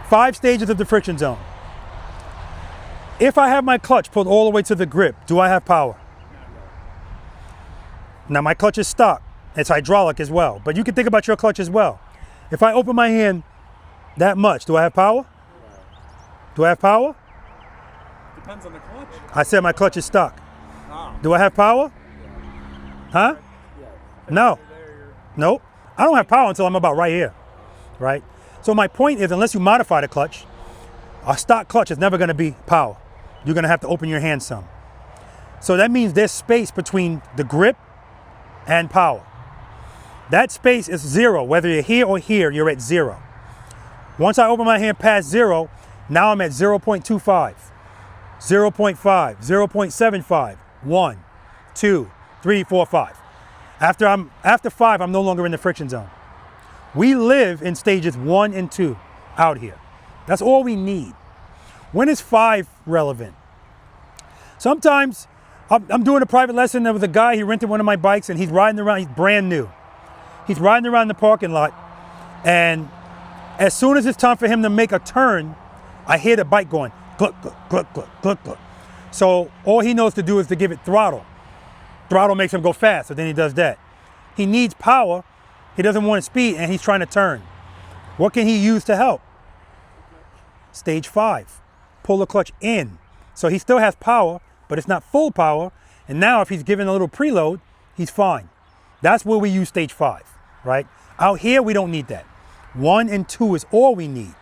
[SPEAKER 3] 5 stages of the friction zone. If I have my clutch pulled all the way to the grip, do I have power? Now my clutch is stock. It's hydraulic as well, but you can think about your clutch as well. If I open my hand That much. Do I have power? Do I have power?
[SPEAKER 15] Depends on the clutch.
[SPEAKER 3] I said my clutch is stock.
[SPEAKER 15] Ah.
[SPEAKER 3] Do I have power? Huh? No. Nope. I don't have power until I'm about right here, right? So my point is, unless you modify the clutch, a stock clutch is never going to be power. You're going to have to open your hand some. So that means there's space between the grip and power. That space is zero. Whether you're here or here, you're at zero. Once I open my hand past zero, now I'm at 0.25, 0.5, 0.75, 1, 2, 3, 4, 5. After 5, I'm no longer in the friction zone. We live in stages 1 and 2 out here. That's all we need. When is 5 relevant? Sometimes I'm doing a private lesson with a guy, he rented one of my bikes and he's riding around, he's brand new. He's riding around the parking lot, and as soon as it's time for him to make a turn, I hear the bike going, cluck, cluck, cluck, cluck, cluck, cluck. So all he knows to do is to give it throttle. Throttle makes him go fast, so then he does that. He needs power, he doesn't want speed, and he's trying to turn. What can he use to help? Stage 5, pull the clutch in. So he still has power, but it's not full power, and now if he's given a little preload, he's fine. That's where we use stage 5, right? Out here, we don't need that. 1 and 2 is all we need.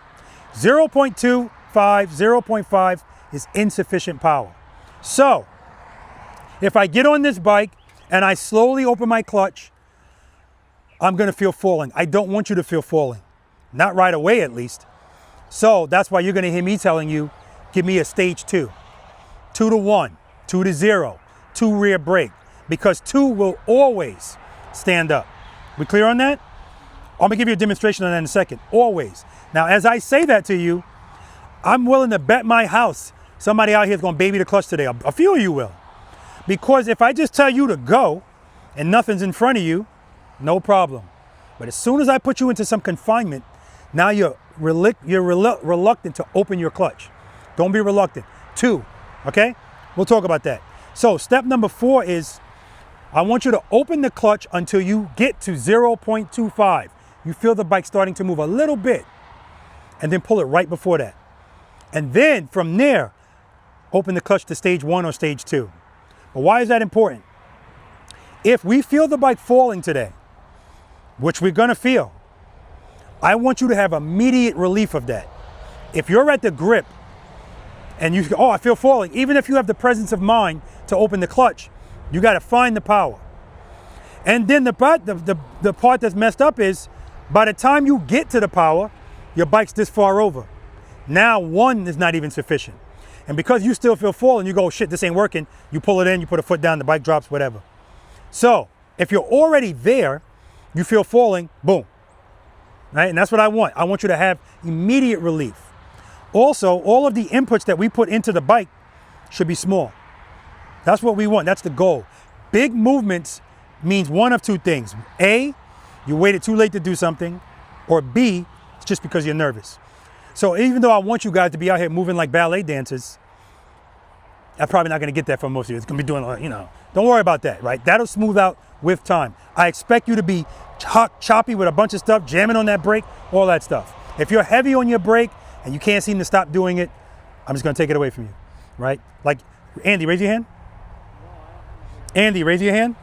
[SPEAKER 3] 0.25, 0.5 is insufficient power. So, if I get on this bike and I slowly open my clutch, I'm gonna feel falling. I don't want you to feel falling. Not right away, at least. So that's why you're gonna hear me telling you, give me a stage 2. 2 to 1, 2 to 0, 2 rear brake, because 2 will always stand up. We clear on that? I'm gonna give you a demonstration on that in a second, always. Now, as I say that to you, I'm willing to bet my house somebody out here is gonna baby the clutch today. A few of you will. Because if I just tell you to go and nothing's in front of you, no problem. But as soon as I put you into some confinement, now you're reluctant to open your clutch. Don't be reluctant. 2, okay? We'll talk about that. So step number 4 is, I want you to open the clutch until you get to 0.25. You feel the bike starting to move a little bit, and then pull it right before that. And then from there, open the clutch to stage 1 or stage 2. But why is that important? If we feel the bike falling today, which we're gonna feel, I want you to have immediate relief of that. If you're at the grip and you go, oh, I feel falling, even if you have the presence of mind to open the clutch, you gotta find the power. And then the part that's messed up is, by the time you get to the power, your bike's this far over. Now 1 is not even sufficient. And because you still feel falling, you go, shit, this ain't working. You pull it in, you put a foot down, the bike drops, whatever. So if you're already there, you feel falling, boom. Right? And that's what I want. I want you to have immediate relief. Also, all of the inputs that we put into the bike should be small. That's what we want. That's the goal. Big movements means one of 2 things. A, you waited too late to do something, or B, it's just because you're nervous. So even though I want you guys to be out here moving like ballet dancers, I'm probably not gonna get that from most of you. It's gonna be doing, don't worry about that, right? That'll smooth out with time. I expect you to be choppy with a bunch of stuff, jamming on that brake, all that stuff. If you're heavy on your brake and you can't seem to stop doing it, I'm just gonna take it away from you, right? Like, Andy, raise your hand. Andy, raise your hand.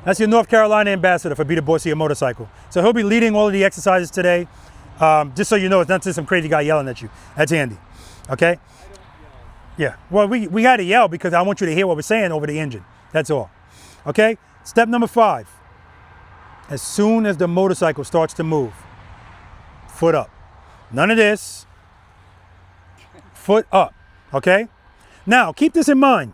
[SPEAKER 3] That's your North Carolina ambassador for Be the Boss of Your Motorcycle. So he'll be leading all of the exercises today. Just so you know, it's not just some crazy guy yelling at you. That's Andy, okay? Yeah, well, we had to yell because I want you to hear what we're saying over the engine. That's all, okay? Step number 5, as soon as the motorcycle starts to move, foot up. None of this, foot up, okay? Now, keep this in mind.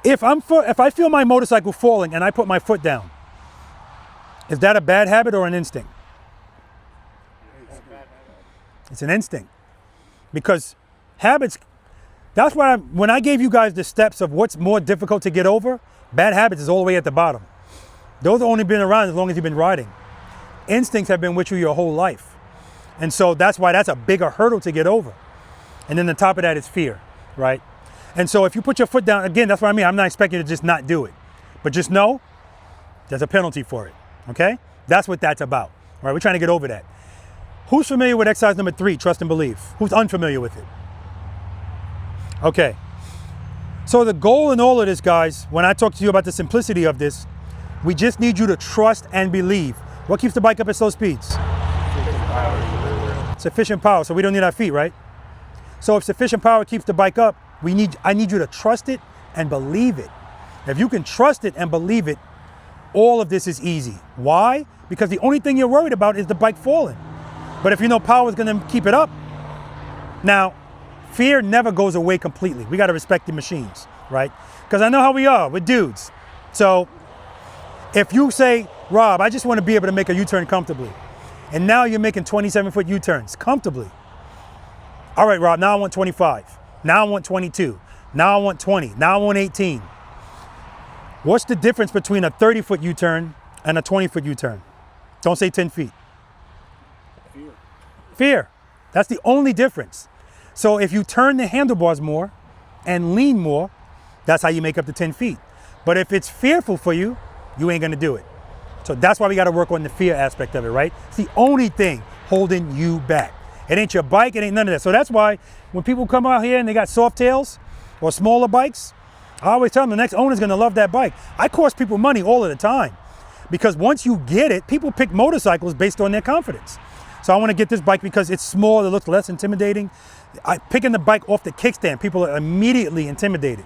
[SPEAKER 3] If I feel my motorcycle falling and I put my foot down, is that a bad habit or an instinct? It's an instinct. Because habits, that's why when I gave you guys the steps of what's more difficult to get over, bad habits is all the way at the bottom. Those have only been around as long as you've been riding. Instincts have been with you your whole life. And so that's why that's a bigger hurdle to get over. And then the top of that is fear, right? And so if you put your foot down, again, that's what I mean. I'm not expecting you to just not do it. But just know there's a penalty for it, okay? That's what that's about, all right? We're trying to get over that. Who's familiar with exercise number 3, trust and believe? Who's unfamiliar with it? Okay. So the goal in all of this, guys, when I talk to you about the simplicity of this, we just need you to trust and believe. What keeps the bike up at slow speeds? Sufficient power. So we don't need our feet, right? So if sufficient power keeps the bike up, I need you to trust it and believe it. If you can trust it and believe it, all of this is easy. Why? Because the only thing you're worried about is the bike falling. But if you know power is going to keep it up. Now, fear never goes away completely. We got to respect the machines, right? Because I know how we are with dudes. So if you say, Rob, I just want to be able to make a U-turn comfortably. And now you're making 27-foot U-turns comfortably. All right, Rob, now I want 25. Now I want 22. Now I want 20. Now I want 18. What's the difference between a 30-foot U-turn and a 20-foot U-turn? Don't say 10 feet.
[SPEAKER 15] Fear.
[SPEAKER 3] Fear. That's the only difference. So if you turn the handlebars more and lean more, that's how you make up the 10 feet. But if it's fearful for you, you ain't gonna do it. So that's why we gotta work on the fear aspect of it, right? It's the only thing holding you back. It ain't your bike, it ain't none of that. So that's why when people come out here and they got soft tails or smaller bikes, I always tell them the next owner's gonna love that bike. I cost people money all of the time because once you get it, people pick motorcycles based on their confidence. So I wanna get this bike because it's small, it looks less intimidating. Picking the bike off the kickstand, people are immediately intimidated.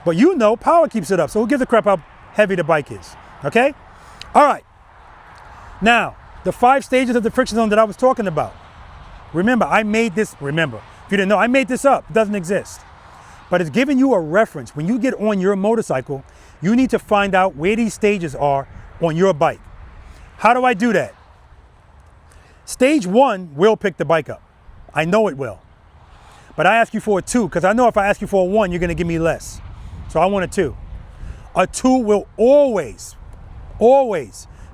[SPEAKER 3] But you know, power keeps it up. So who gives a crap how heavy the bike is, okay? All right, now, the 5 stages of the friction zone that I was talking about. Remember, if you didn't know, I made this up, it doesn't exist. But it's giving you a reference. When you get on your motorcycle, you need to find out where these stages are on your bike. How do I do that? Stage 1 will pick the bike up. I know it will. But I ask you for a 2, because I know if I ask you for a 1, you're gonna give me less. So I want a 2. A 2 will always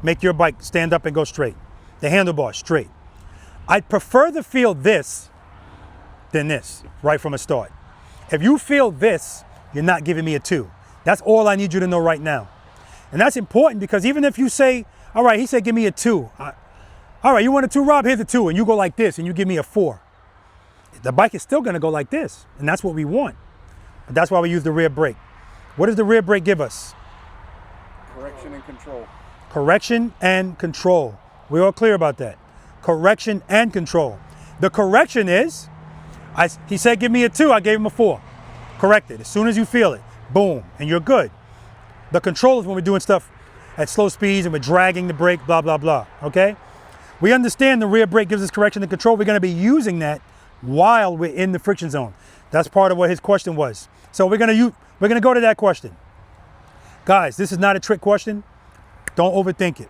[SPEAKER 3] make your bike stand up and go straight. The handlebar straight. I'd prefer to feel this than this right from the start. If you feel this, you're not giving me a 2. That's all I need you to know right now. And that's important because even if you say, all right, he said give me a 2. All right, you want a 2, Rob? Here's a 2. And you go like this and you give me a 4. The bike is still gonna go like this. And that's what we want. But that's why we use the rear brake. What does the rear brake give us?
[SPEAKER 15] Correction and control.
[SPEAKER 3] Correction and control. We're all clear about that. Correction and control. The correction is, he said give me a 2, I gave him a 4. Correct it. As soon as you feel it, boom, and you're good. The control is when we're doing stuff at slow speeds and we're dragging the brake, blah, blah, blah, okay? We understand the rear brake gives us correction and control. We're gonna be using that while we're in the friction zone. That's part of what his question was. So we're gonna go to that question. Guys, this is not a trick question. Don't overthink it.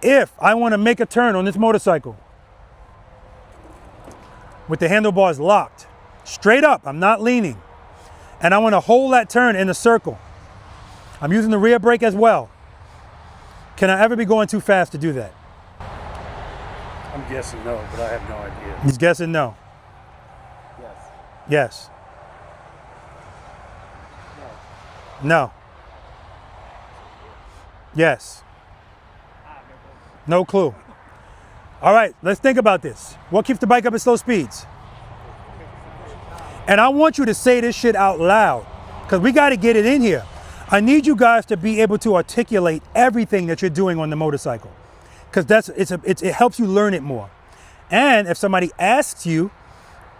[SPEAKER 3] If I want to make a turn on this motorcycle with the handlebars locked, straight up, I'm not leaning, and I want to hold that turn in a circle, I'm using the rear brake as well. Can I ever be going too fast to do that?
[SPEAKER 2] I'm guessing no, but I have no idea.
[SPEAKER 3] He's guessing no.
[SPEAKER 14] Yes.
[SPEAKER 3] Yes. No. Yes. No clue. All right, let's think about this. What keeps the bike up at slow speeds? And I want you to say this shit out loud because we got to get it in here. I need you guys to be able to articulate everything that you're doing on the motorcycle because it helps you learn it more. And if somebody asks you,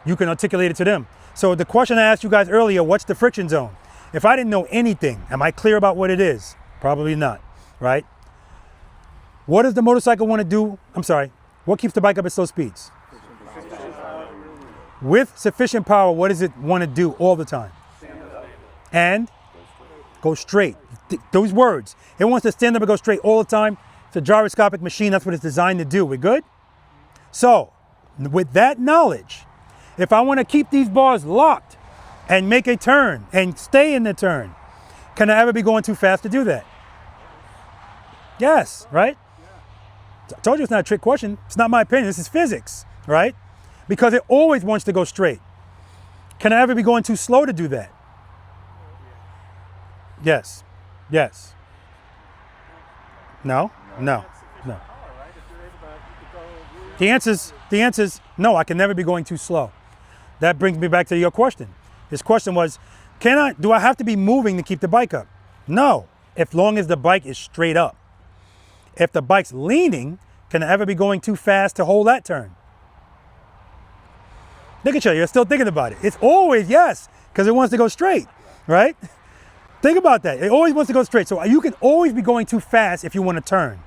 [SPEAKER 3] you can articulate it to them. So the question I asked you guys earlier, what's the friction zone? If I didn't know anything, am I clear about what it is? Probably not, right? What does the motorcycle want to do? I'm sorry, what keeps the bike up at slow speeds? With sufficient power, what does it want to do all the time? And go straight. Those words. It wants to stand up and go straight all the time. It's a gyroscopic machine. That's what it's designed to do. We good? So, with that knowledge, if I want to keep these bars locked and make a turn and stay in the turn, can I ever be going too fast to do that? Yes, right? I told you it's not a trick question. It's not my opinion. This is physics, right? Because it always wants to go straight. Can I ever be going too slow to do that? Yes. Yes. No? No. No. The answer's no, I can never be going too slow. That brings me back to your question. His question was, do I have to be moving to keep the bike up? No, as long as the bike is straight up. If the bike's leaning, can I ever be going too fast to hold that turn? Look at you, you're still thinking about it. It's always yes, because it wants to go straight, right? Think about that. It always wants to go straight. So you can always be going too fast if you want to turn.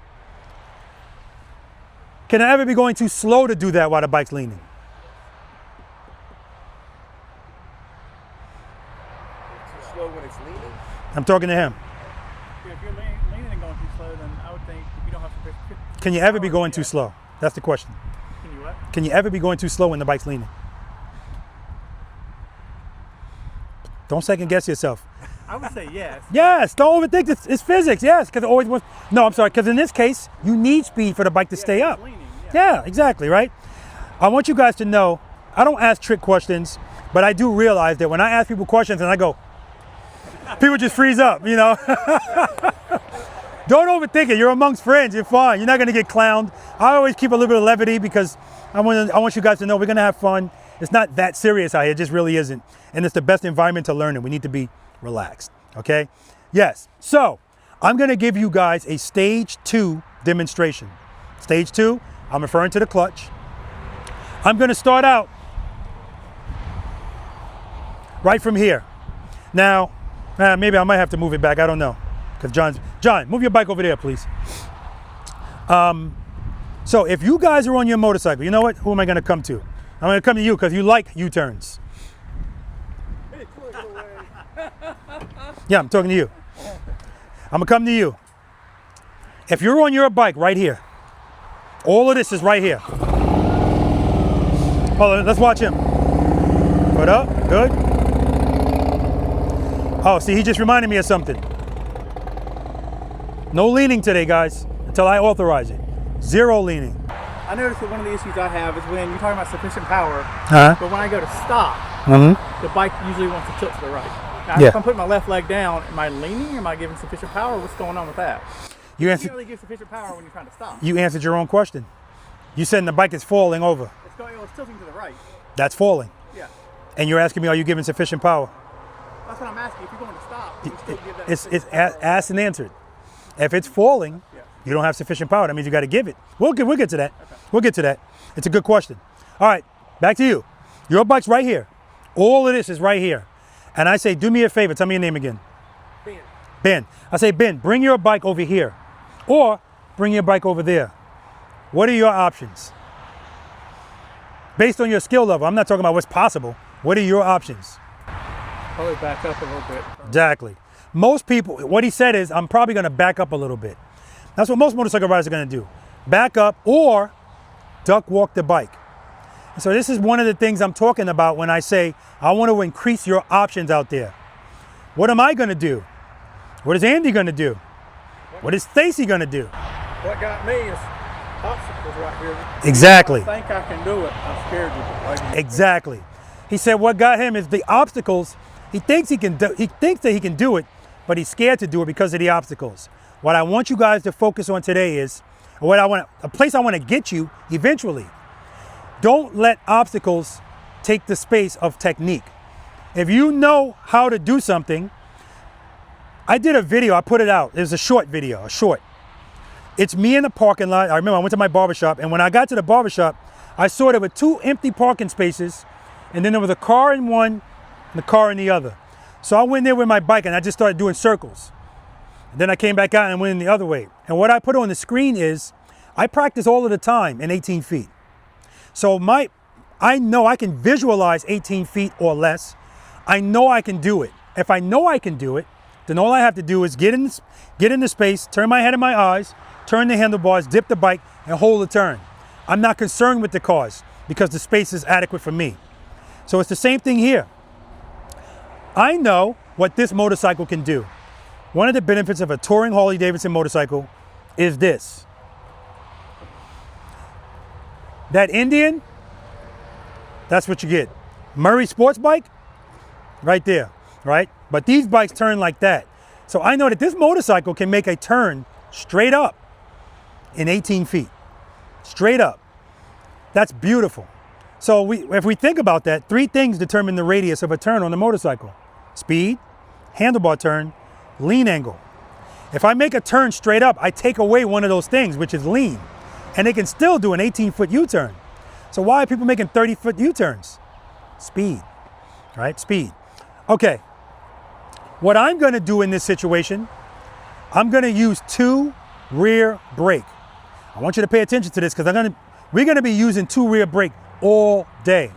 [SPEAKER 3] Can I ever be going too slow to do that while the bike's leaning?
[SPEAKER 14] Too slow when it's leaning?
[SPEAKER 3] I'm talking to him.
[SPEAKER 13] Yeah, if you're leaning and going too slow, then I would think you don't have to.
[SPEAKER 3] Can you ever be going too slow? That's the question.
[SPEAKER 13] Can you what?
[SPEAKER 3] Can you ever be going too slow when the bike's leaning? Don't second guess yourself.
[SPEAKER 13] I would say yes.
[SPEAKER 3] Yes, don't overthink this. It's physics, yes, because it always wants. No, I'm sorry, because in this case, you need speed for the bike to stay up.
[SPEAKER 13] Leaning,
[SPEAKER 3] yeah, exactly, right? I want you guys to know, I don't ask trick questions, but I do realize that when I ask people questions and I go, people just freeze up, you know? Don't overthink it. You're amongst friends. You're fine. You're not going to get clowned. I always keep a little bit of levity because I want you guys to know we're going to have fun. It's not that serious out here. It just really isn't. And it's the best environment to learn in. We need to be relaxed, okay? Yes. So I'm going to give you guys a stage 2 demonstration. Stage 2, I'm referring to the clutch. I'm going to start out right from here. Now, maybe I might have to move it back. I don't know. Because John, move your bike over there, please. So if you guys are on your motorcycle, you know what? Who am I going to come to? I'm going to come to you because you like U-turns. Yeah, I'm talking to you. I'm going to come to you. If you're on your bike right here, all of this is right here. Hold on, let's watch him. Put up, good. Oh, see, he just reminded me of something. No leaning today, guys, until I authorize it. 0 leaning.
[SPEAKER 13] I noticed that one of the issues I have is when you're talking about sufficient power, but when I go to stop, the bike usually wants to tilt to the right. Now, if I'm putting my left leg down, am I leaning? Am I giving sufficient power? What's going on with that? You can't really give sufficient power when you're trying to stop.
[SPEAKER 3] You answered your own question. You said the bike is falling over.
[SPEAKER 13] It's tilting to the right.
[SPEAKER 3] That's falling.
[SPEAKER 13] Yeah.
[SPEAKER 3] And you're asking me, are you giving sufficient power?
[SPEAKER 13] That's what I'm asking. If you're going to stop, you still give that
[SPEAKER 3] It's asked and answered. If it's falling, you don't have sufficient power. That means you got to give it. We'll get to that. Okay. We'll get to that. It's a good question. All right, back to you. Your bike's right here. All of this is right here. And I say, do me a favor. Tell me your name again.
[SPEAKER 13] Ben.
[SPEAKER 3] Ben. I say, Ben, bring your bike over here. Or bring your bike over there. What are your options? Based on your skill level. I'm not talking about what's possible. What are your options?
[SPEAKER 13] Probably back up a little bit.
[SPEAKER 3] Exactly. Most people, what he said is, I'm probably going to back up a little bit. That's what most motorcycle riders are going to do. Back up or duck walk the bike. So this is one of the things I'm talking about when I say I want to increase your options out there. What am I going to do? What is Andy going to do? What is Stacy going to do?
[SPEAKER 11] What got me is obstacles right here.
[SPEAKER 3] Exactly.
[SPEAKER 11] I think I can do it. I'm scared to.
[SPEAKER 3] Exactly. He said what got him is the obstacles. He thinks that he can do it, but he's scared to do it because of the obstacles. What I want you guys to focus on today is a place I want to get you eventually. Don't let obstacles take the space of technique. If you know how to do something, I did a video, I put it out. It was a short video, It's me in the parking lot. I remember I went to my barbershop, and when I got to the barbershop, I saw there were 2 empty parking spaces, and then there was a car in one and a car in the other. So I went there with my bike and I just started doing circles. And then I came back out and went in the other way. And what I put on the screen is, I practice all of the time in 18 feet. So I know I can visualize 18 feet or less. I know I can do it. If I know I can do it, then all I have to do is get into space, turn my head and my eyes, turn the handlebars, dip the bike, and hold the turn. I'm not concerned with the cars because the space is adequate for me. So it's the same thing here. I know what this motorcycle can do. One of the benefits of a touring Harley-Davidson motorcycle is this. That Indian, that's what you get. Murray sports bike, right there, right? But these bikes turn like that. So I know that this motorcycle can make a turn straight up in 18 feet, straight up. That's beautiful. So if we think about that, 3 things determine the radius of a turn on the motorcycle. Speed, handlebar turn, lean angle. If I make a turn straight up, I take away one of those things, which is lean. And they can still do an 18-foot U-turn. So why are people making 30-foot U-turns? Speed, right? Speed. Okay, what I'm gonna do in this situation, I'm gonna use 2 rear brake. I want you to pay attention to this because we're gonna be using 2 rear brake all day.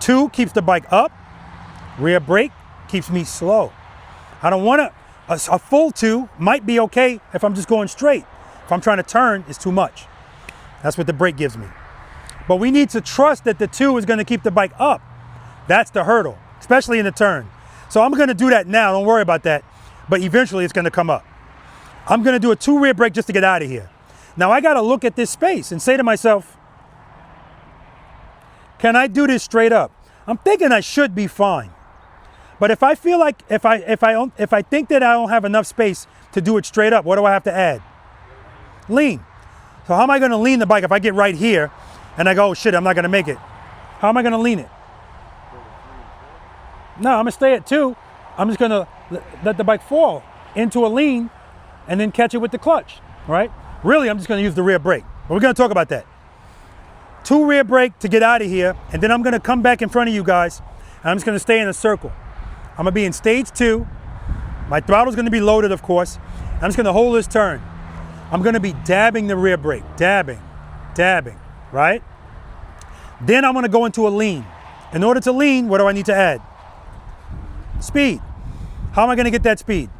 [SPEAKER 3] 2 keeps the bike up, rear brake keeps me slow. I don't want a full 2 might be okay if I'm just going straight. If I'm trying to turn, it's too much. That's what the brake gives me. But we need to trust that the 2 is gonna keep the bike up. That's the hurdle, especially in the turn. So I'm gonna do that now, don't worry about that. But eventually it's gonna come up. I'm gonna do a 2 rear brake just to get out of here. Now I gotta look at this space and say to myself, can I do this straight up? I'm thinking I should be fine. But if I feel like, if I think that I don't have enough space to do it straight up, what do I have to add? Lean. So how am I gonna lean the bike if I get right here and I go, oh shit, I'm not gonna make it? How am I gonna lean it? No, I'm gonna stay at 2. I'm just gonna let the bike fall into a lean and then catch it with the clutch, right? Really, I'm just gonna use the rear brake. But we're gonna talk about that. 2 rear brake to get out of here, and then I'm gonna come back in front of you guys, and I'm just gonna stay in a circle. I'm gonna be in stage 2. My throttle's gonna be loaded, of course. I'm just gonna hold this turn. I'm gonna be dabbing the rear brake, dabbing, right? Then I'm gonna go into a lean. In order to lean, what do I need to add? Speed. How am I gonna get that speed?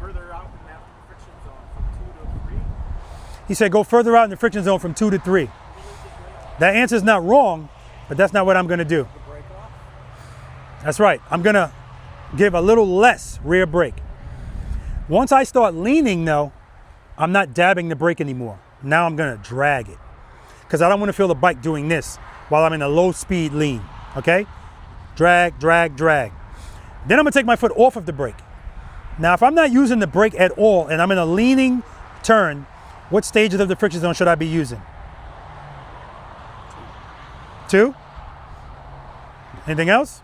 [SPEAKER 12] Further out in that friction zone from 2 to 3.
[SPEAKER 3] He said go further out in the friction zone from 2 to 3. That answer's not wrong, but that's not what I'm gonna do. That's right, I'm gonna give a little less rear brake. Once I start leaning though, I'm not dabbing the brake anymore. Now I'm gonna drag it because I don't wanna feel the bike doing this while I'm in a low speed lean, okay? Drag, drag, drag. Then I'm gonna take my foot off of the brake. Now, if I'm not using the brake at all and I'm in a leaning turn, what stages of the friction zone should I be using? 2? Anything else?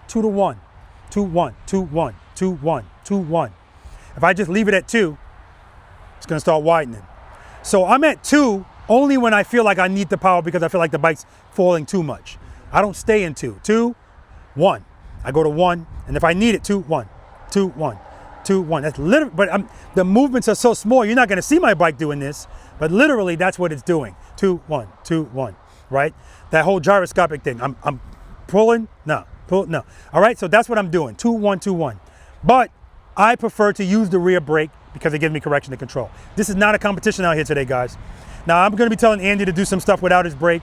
[SPEAKER 3] 2 to 1, 2, 1, 2, 1, 2, 1, 2, 1. If I just leave it at 2, it's gonna start widening. So I'm at 2 only when I feel like I need the power because I feel like the bike's falling too much. I don't stay in 2. 2, 1. I go to 1, and if I need it, 2, 1, 2, 1, 2, 1. That's literally, but the movements are so small, you're not gonna see my bike doing this, but literally that's what it's doing. 2, 1, 2, 1, right? That whole gyroscopic thing. I'm pulling, no, pull, no. All right, so that's what I'm doing, 2, 1, 2, 1. But I prefer to use the rear brake because it gives me correction and control. This is not a competition out here today, guys. Now I'm gonna be telling Andy to do some stuff without his brake,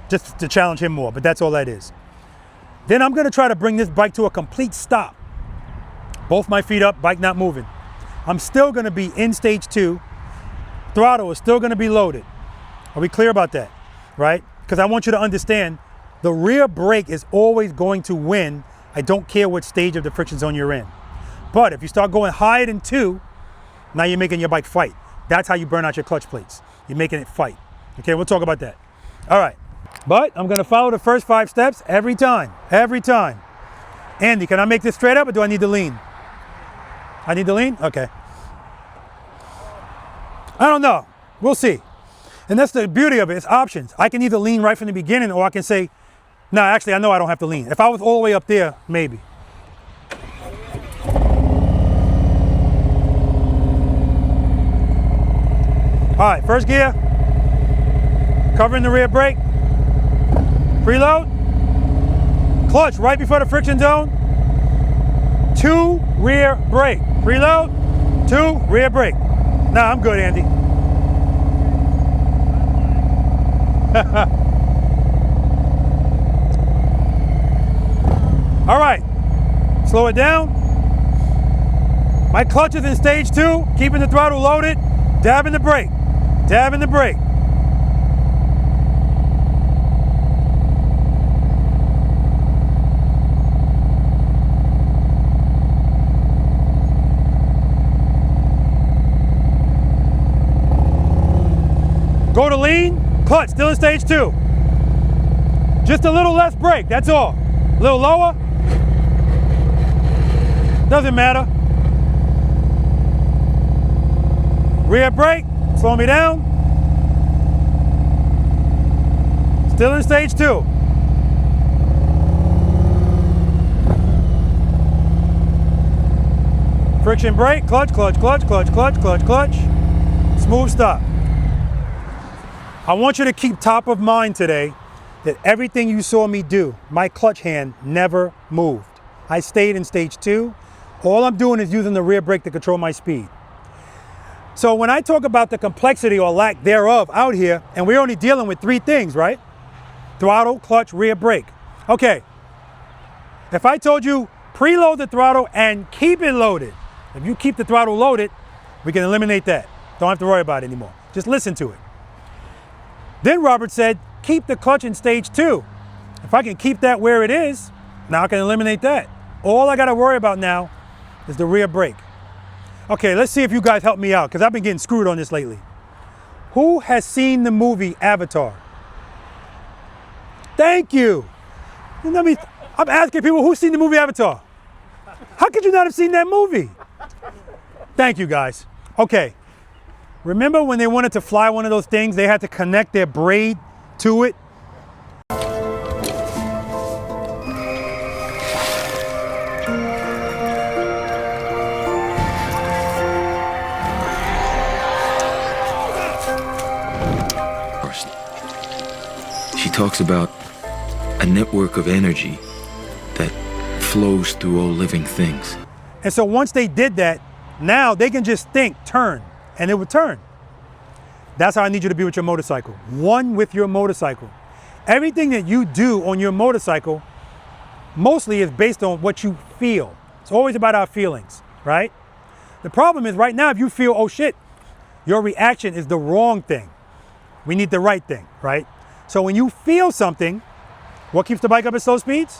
[SPEAKER 3] just to challenge him more, but that's all that is. Then I'm gonna try to bring this bike to a complete stop. Both my feet up, bike not moving. I'm still gonna be in stage 2. Throttle is still gonna be loaded. Are we clear about that, right? Because I want you to understand the rear brake is always going to win. I don't care what stage of the friction zone you're in. But if you start going higher than 2, now you're making your bike fight. That's how you burn out your clutch plates. You're making it fight. Okay, we'll talk about that. All right, but I'm gonna follow the first 5 steps every time, every time. Andy, can I make this straight up or do I need to lean? I need to lean? Okay. I don't know, we'll see. And that's the beauty of it, it's options. I can either lean right from the beginning or I can say, no, actually I know I don't have to lean. If I was all the way up there, maybe. All right, first gear, covering the rear brake, preload, clutch right before the friction zone, 2 rear brake, preload, 2 rear brake. Nah, I'm good, Andy. All right, slow it down. My clutch is in stage 2, keeping the throttle loaded, dabbing the brake. Dabbing the brake. Go to lean, clutch, still in stage 2. Just a little less brake, that's all. A little lower, doesn't matter. Rear brake, slow me down. Still in stage 2. Friction brake, clutch, clutch, clutch, clutch, clutch, clutch, clutch. Smooth stop. I want you to keep top of mind today that everything you saw me do, my clutch hand never moved. I stayed in stage 2. All I'm doing is using the rear brake to control my speed. So when I talk about the complexity or lack thereof out here, and we're only dealing with 3 things, right? Throttle, clutch, rear brake. Okay, if I told you preload the throttle and keep it loaded, if you keep the throttle loaded, we can eliminate that. Don't have to worry about it anymore. Just listen to it. Then Robert said, keep the clutch in stage 2. If I can keep that where it is, now I can eliminate that. All I gotta worry about now is the rear brake. Okay, let's see if you guys help me out, because I've been getting screwed on this lately. Who has seen the movie Avatar? Thank you. I'm asking people who's seen the movie Avatar. How could you not have seen that movie? Thank you, guys. Okay, remember when they wanted to fly one of those things, they had to connect their braid to it?
[SPEAKER 16] She talks about a network of energy that flows through all living things.
[SPEAKER 3] And so once they did that, now they can just think, turn, and it would turn. That's how I need you to be with your motorcycle. One with your motorcycle. Everything that you do on your motorcycle mostly is based on what you feel. It's always about our feelings, right? The problem is right now, if you feel, oh shit, your reaction is the wrong thing. We need the right thing, right? So when you feel something, what keeps the bike up at slow speeds?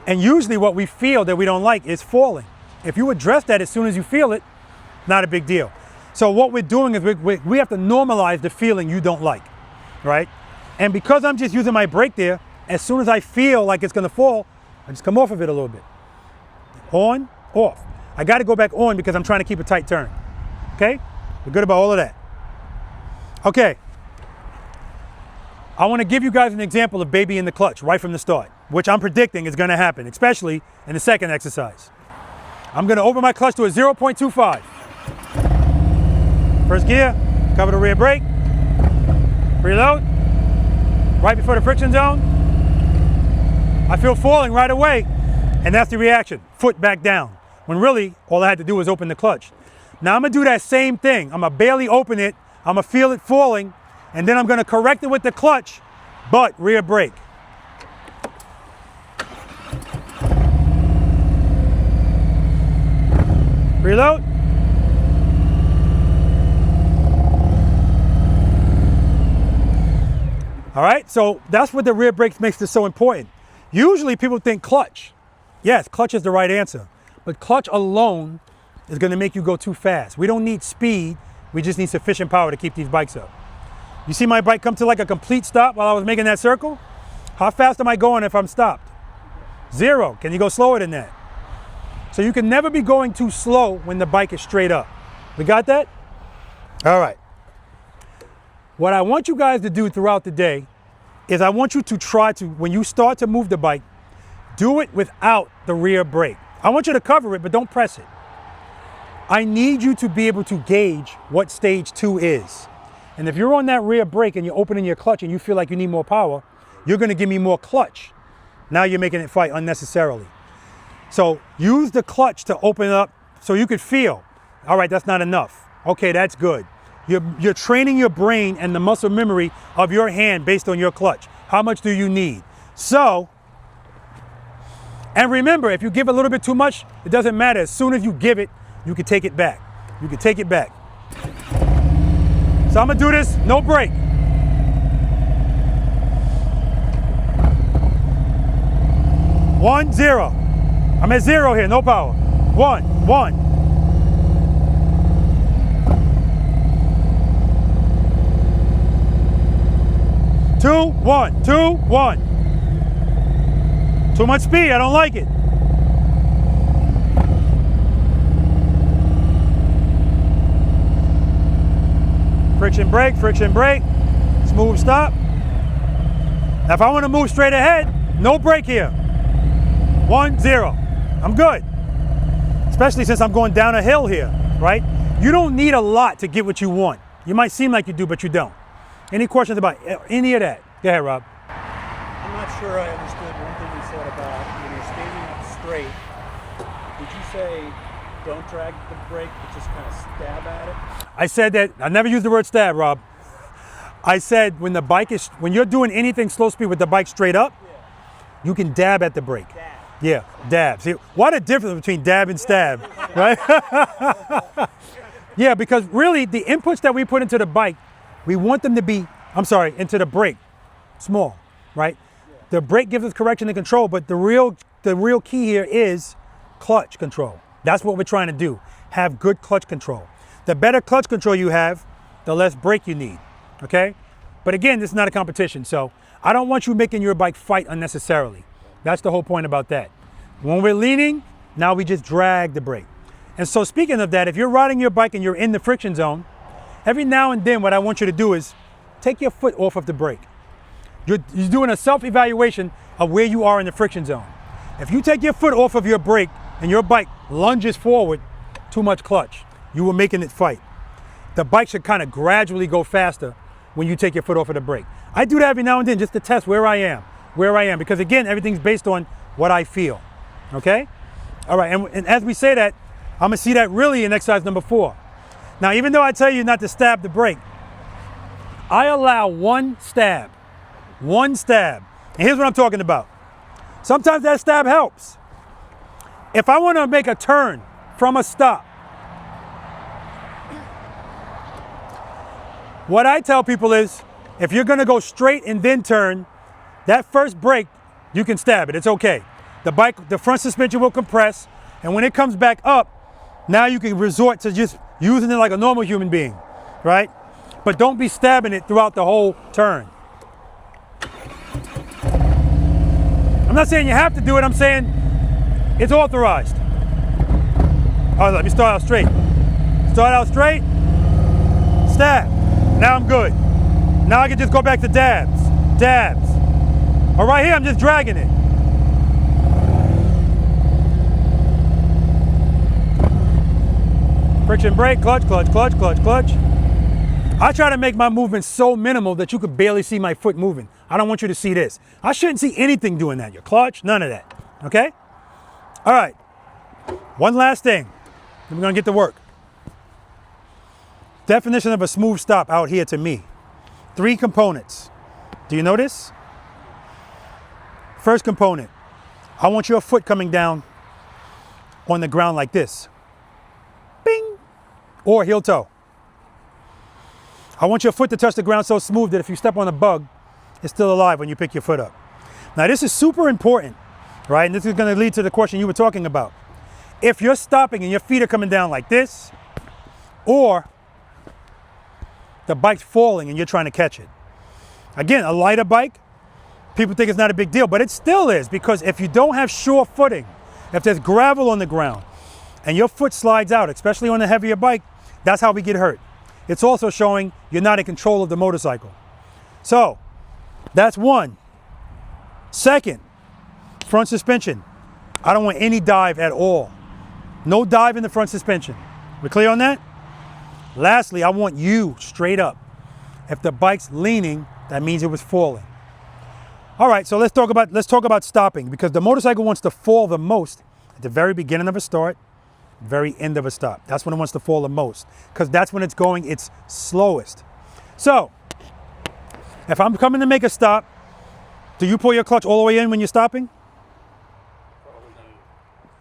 [SPEAKER 3] And usually what we feel that we don't like is falling. If you address that as soon as you feel it, not a big deal. So what we're doing is we have to normalize the feeling you don't like, right? And because I'm just using my brake there, as soon as I feel like it's gonna fall, I just come off of it a little bit. On, off. I gotta go back on because I'm trying to keep a tight turn, okay? We're good about all of that. Okay. I wanna give you guys an example of baby in the clutch right from the start, which I'm predicting is gonna happen, especially in the second exercise. I'm gonna open my clutch to a 0.25. First gear, cover the rear brake, preload, right before the friction zone. I feel falling right away, and that's the reaction, foot back down, when really all I had to do was open the clutch. Now I'm gonna do that same thing. I'm gonna barely open it, I'm gonna feel it falling, and then I'm gonna correct it with the clutch, but rear brake. Preload. All right, so that's what the rear brake makes this so important. Usually people think clutch. Yes, clutch is the right answer, but clutch alone is gonna make you go too fast. We don't need speed, we just need sufficient power to keep these bikes up. You see my bike come to like a complete stop while I was making that circle? How fast am I going if I'm stopped? 0, can you go slower than that? So you can never be going too slow when the bike is straight up. We got that? All right. What I want you guys to do throughout the day is I want you to try to, when you start to move the bike, do it without the rear brake. I want you to cover it, but don't press it. I need you to be able to gauge what stage 2 is. And if you're on that rear brake and you're opening your clutch and you feel like you need more power, you're gonna give me more clutch. Now you're making it fight unnecessarily. So use the clutch to open up so you could feel, all right, that's not enough. Okay, that's good. You're training your brain and the muscle memory of your hand based on your clutch. How much do you need? So, and remember, if you give a little bit too much, it doesn't matter. As soon as you give it, you can take it back. You can take it back. So I'm gonna do this, no brake. One, 0. I'm at 0 here, no power. 1, 1. 2, 1, 2, 1. Too much speed, I don't like it. Friction brake, smooth stop. Now if I want to move straight ahead, no brake here. 1, 0, I'm good. Especially since I'm going down a hill here, right? You don't need a lot to get what you want. You might seem like you do, but you don't. Any questions about any of that? Go ahead, Rob.
[SPEAKER 6] I'm not sure I understood one thing you said about when you're standing up straight. Did you say don't drag the brake, but just kind of stab at it?
[SPEAKER 3] I said that, I never used the word stab, Rob. I said when you're doing anything slow speed with the bike straight up, you can dab at the brake.
[SPEAKER 6] Dab.
[SPEAKER 3] Yeah, dab. See, what a difference between dab and stab, right? Yeah, because really the inputs that we put into the bike, we want them to be, into the brake, small, right? The brake gives us correction and control, but the real key here is clutch control. That's what we're trying to do, have good clutch control. The better clutch control you have, the less brake you need, okay? But again, this is not a competition, so I don't want you making your bike fight unnecessarily. That's the whole point about that. When we're leaning, now we just drag the brake. And so speaking of that, if you're riding your bike and you're in the friction zone, every now and then what I want you to do is take your foot off of the brake. You're doing a self-evaluation of where you are in the friction zone. If you take your foot off of your brake and your bike lunges forward, too much clutch, you were making it fight. The bike should kind of gradually go faster when you take your foot off of the brake. I do that every now and then just to test where I am, because again, everything's based on what I feel, okay? All right, and as we say that, I'm gonna see that really in exercise number 4. Now, even though I tell you not to stab the brake, I allow one stab. And here's what I'm talking about. Sometimes that stab helps. If I wanna make a turn from a stop, what I tell people is, if you're gonna go straight and then turn, that first brake, you can stab it, it's okay. The front suspension will compress, and when it comes back up, now you can resort to just using it like a normal human being, right? But don't be stabbing it throughout the whole turn. I'm not saying you have to do it, I'm saying it's authorized. All right, let me start out straight. Stab. Now I'm good. Now I can just go back to dabs. All right, here I'm just dragging it. Friction brake, clutch. I try to make my movement so minimal that you could barely see my foot moving. I don't want you to see this. I shouldn't see anything doing that. Your clutch, none of that, okay? All right, one last thing, then we're gonna get to work. Definition of a smooth stop out here to me. 3 components. Do you notice? First component, I want your foot coming down on the ground like this. Bing! Or heel toe. I want your foot to touch the ground so smooth that if you step on a bug, it's still alive when you pick your foot up. Now this is super important, right? And this is gonna lead to the question you were talking about. If you're stopping and your feet are coming down like this, or the bike's falling and you're trying to catch it. Again, a lighter bike, people think it's not a big deal, but it still is, because if you don't have sure footing, if there's gravel on the ground and your foot slides out, especially on a heavier bike, that's how we get hurt. It's also showing you're not in control of the motorcycle. So that's one. Second, front suspension. I don't want any dive at all. No dive in the front suspension. We clear on that? Lastly, I want you straight up. If the bike's leaning, that means it was falling. All right, so let's talk about stopping, because the motorcycle wants to fall the most at the very beginning of a start, very end of a stop. That's when it wants to fall the most, because that's when it's going its slowest. So, if I'm coming to make a stop, do you pull your clutch all the way in when you're stopping?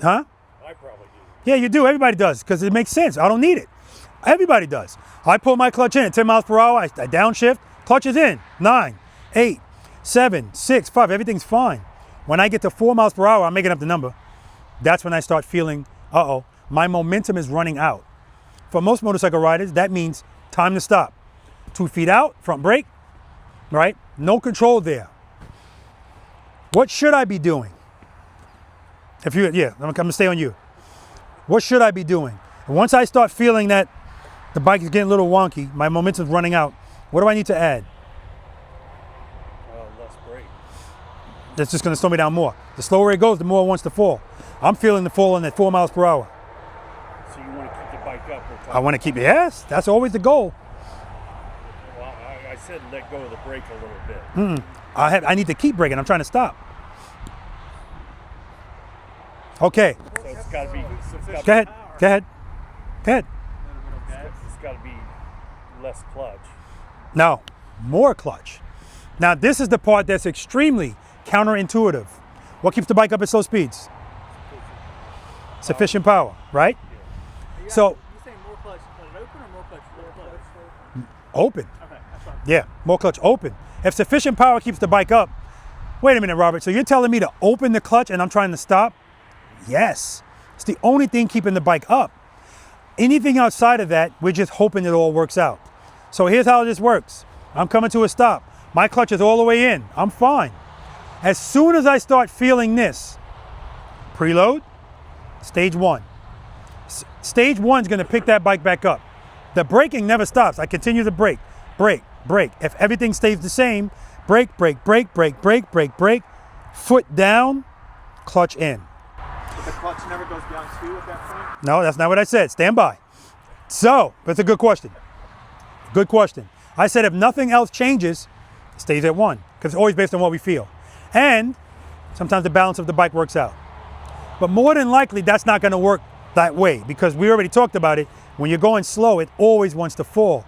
[SPEAKER 3] Huh?
[SPEAKER 2] I probably do.
[SPEAKER 3] Yeah, you do. Everybody does, because it makes sense. I don't need it. Everybody does. I pull my clutch in at 10 miles per hour. I downshift. Clutch is in. 9, 8, 7, 6, 5. Everything's fine. When I get to 4 miles per hour, I'm making up the number. That's when I start feeling, uh-oh, my momentum is running out. For most motorcycle riders, that means time to stop. 2 feet out, front brake, right? no control there. What should I be doing? If you, yeah, I'm gonna stay on you. What should I be doing? And once I start feeling that the bike is getting a little wonky, my momentum's running out, what do I need to add?
[SPEAKER 2] Less brake.
[SPEAKER 3] That's just gonna slow me down more. The slower it goes, the more it wants to fall. I'm feeling the falling at 4 miles per hour.
[SPEAKER 2] So you want to keep the bike up?
[SPEAKER 3] I want to keep it, yes, that's always the goal.
[SPEAKER 2] Well, I said let go of the brake a little bit.
[SPEAKER 3] I need to keep braking, I'm trying to stop. Okay.
[SPEAKER 2] So it's got to be.
[SPEAKER 3] Go ahead. Go ahead. Go ahead.
[SPEAKER 2] It's got to be less clutch.
[SPEAKER 3] No, more clutch. Now this is the part that's extremely counterintuitive. What keeps the bike up at slow speeds? Sufficient power, right? So.
[SPEAKER 13] You saying more clutch open or more clutch low clutch?
[SPEAKER 3] Open.
[SPEAKER 13] Okay, that's fine.
[SPEAKER 3] Yeah, more clutch open. If sufficient power keeps the bike up, wait a minute, Robert. So you're telling me to open the clutch and I'm trying to stop? Yes, it's the only thing keeping the bike up. Anything outside of that, we're just hoping it all works out. So here's how this works. I'm coming to a stop. My clutch is all the way in. I'm fine. As soon as I start feeling this, preload, stage one. Stage one's gonna pick that bike back up. The braking never stops. I continue to brake, brake, brake. If everything stays the same, brake, brake, brake, brake, brake, brake, brake, foot down, clutch in.
[SPEAKER 12] But the clutch never goes down 2 at that point?
[SPEAKER 3] No, that's not what I said. Stand by. So, that's a good question. Good question. I said if nothing else changes, it stays at 1, because it's always based on what we feel. And sometimes the balance of the bike works out. But more than likely, that's not going to work that way, because we already talked about it. When you're going slow, it always wants to fall.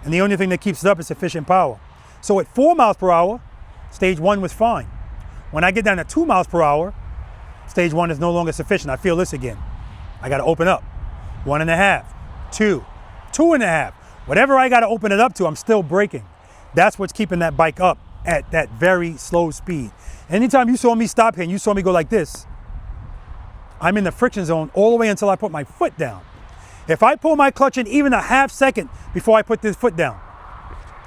[SPEAKER 3] And the only thing that keeps it up is sufficient power. So at 4 miles per hour, stage 1 was fine. When I get down to 2 miles per hour, stage 1 is no longer sufficient. I feel this again. I got to open up. 1.5, 2, 2.5. Whatever I got to open it up to, I'm still braking. That's what's keeping that bike up at that very slow speed. Anytime you saw me stop here and you saw me go like this, I'm in the friction zone all the way until I put my foot down. If I pull my clutch in even a half second before I put this foot down,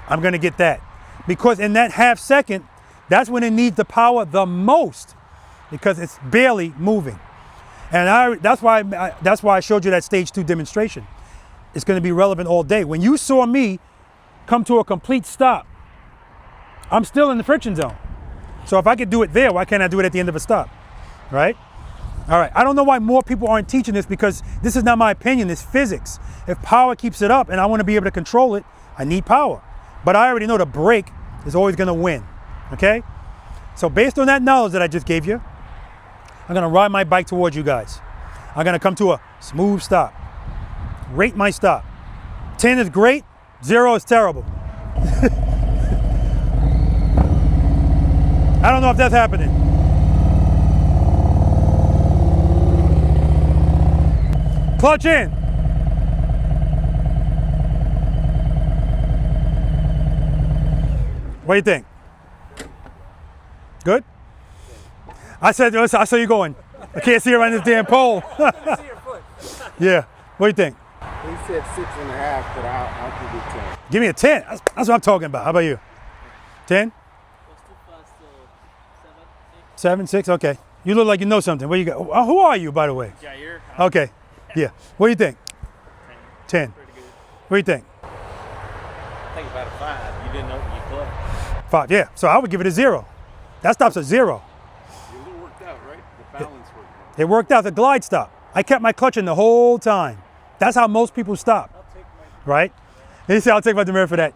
[SPEAKER 3] I'm going to get that. Because in that half second, that's when it needs the power the most, because it's barely moving. And that's why I showed you that stage 2 demonstration. It's going to be relevant all day. When you saw me come to a complete stop, I'm still in the friction zone. So if I could do it there, why can't I do it at the end of a stop, right? All right, I don't know why more people aren't teaching this, because this is not my opinion, it's physics. If power keeps it up and I want to be able to control it, I need power. But I already know the brake is always going to win, okay? So based on that knowledge that I just gave you, I'm going to ride my bike towards you guys. I'm going to come to a smooth stop. Rate my stop. 10 is great, 0 is terrible. I don't know if that's happening. Clutch in. What do you think? Good? I saw you going. I can't see around this damn pole. Yeah. What do you think?
[SPEAKER 14] He said 6.5, but I'll give you 10.
[SPEAKER 3] Give me a 10. That's what I'm talking about. How about you? 10? 7, 6. Okay. You look like you know something. Where you go? Who are you, by the way?
[SPEAKER 13] Jair.
[SPEAKER 3] Okay. Yeah. What do you think? 10.
[SPEAKER 13] Pretty good.
[SPEAKER 3] What do you think?
[SPEAKER 13] I think about a 5. You didn't open your clutch.
[SPEAKER 3] 5. Yeah. So I would give it a 0. That stops at 0.
[SPEAKER 8] It worked out, right? The balance worked out.
[SPEAKER 3] It worked out. The glide stop. I kept my clutch in the whole time. That's how most people stop. Right? And you say, I'll take my demerit for that.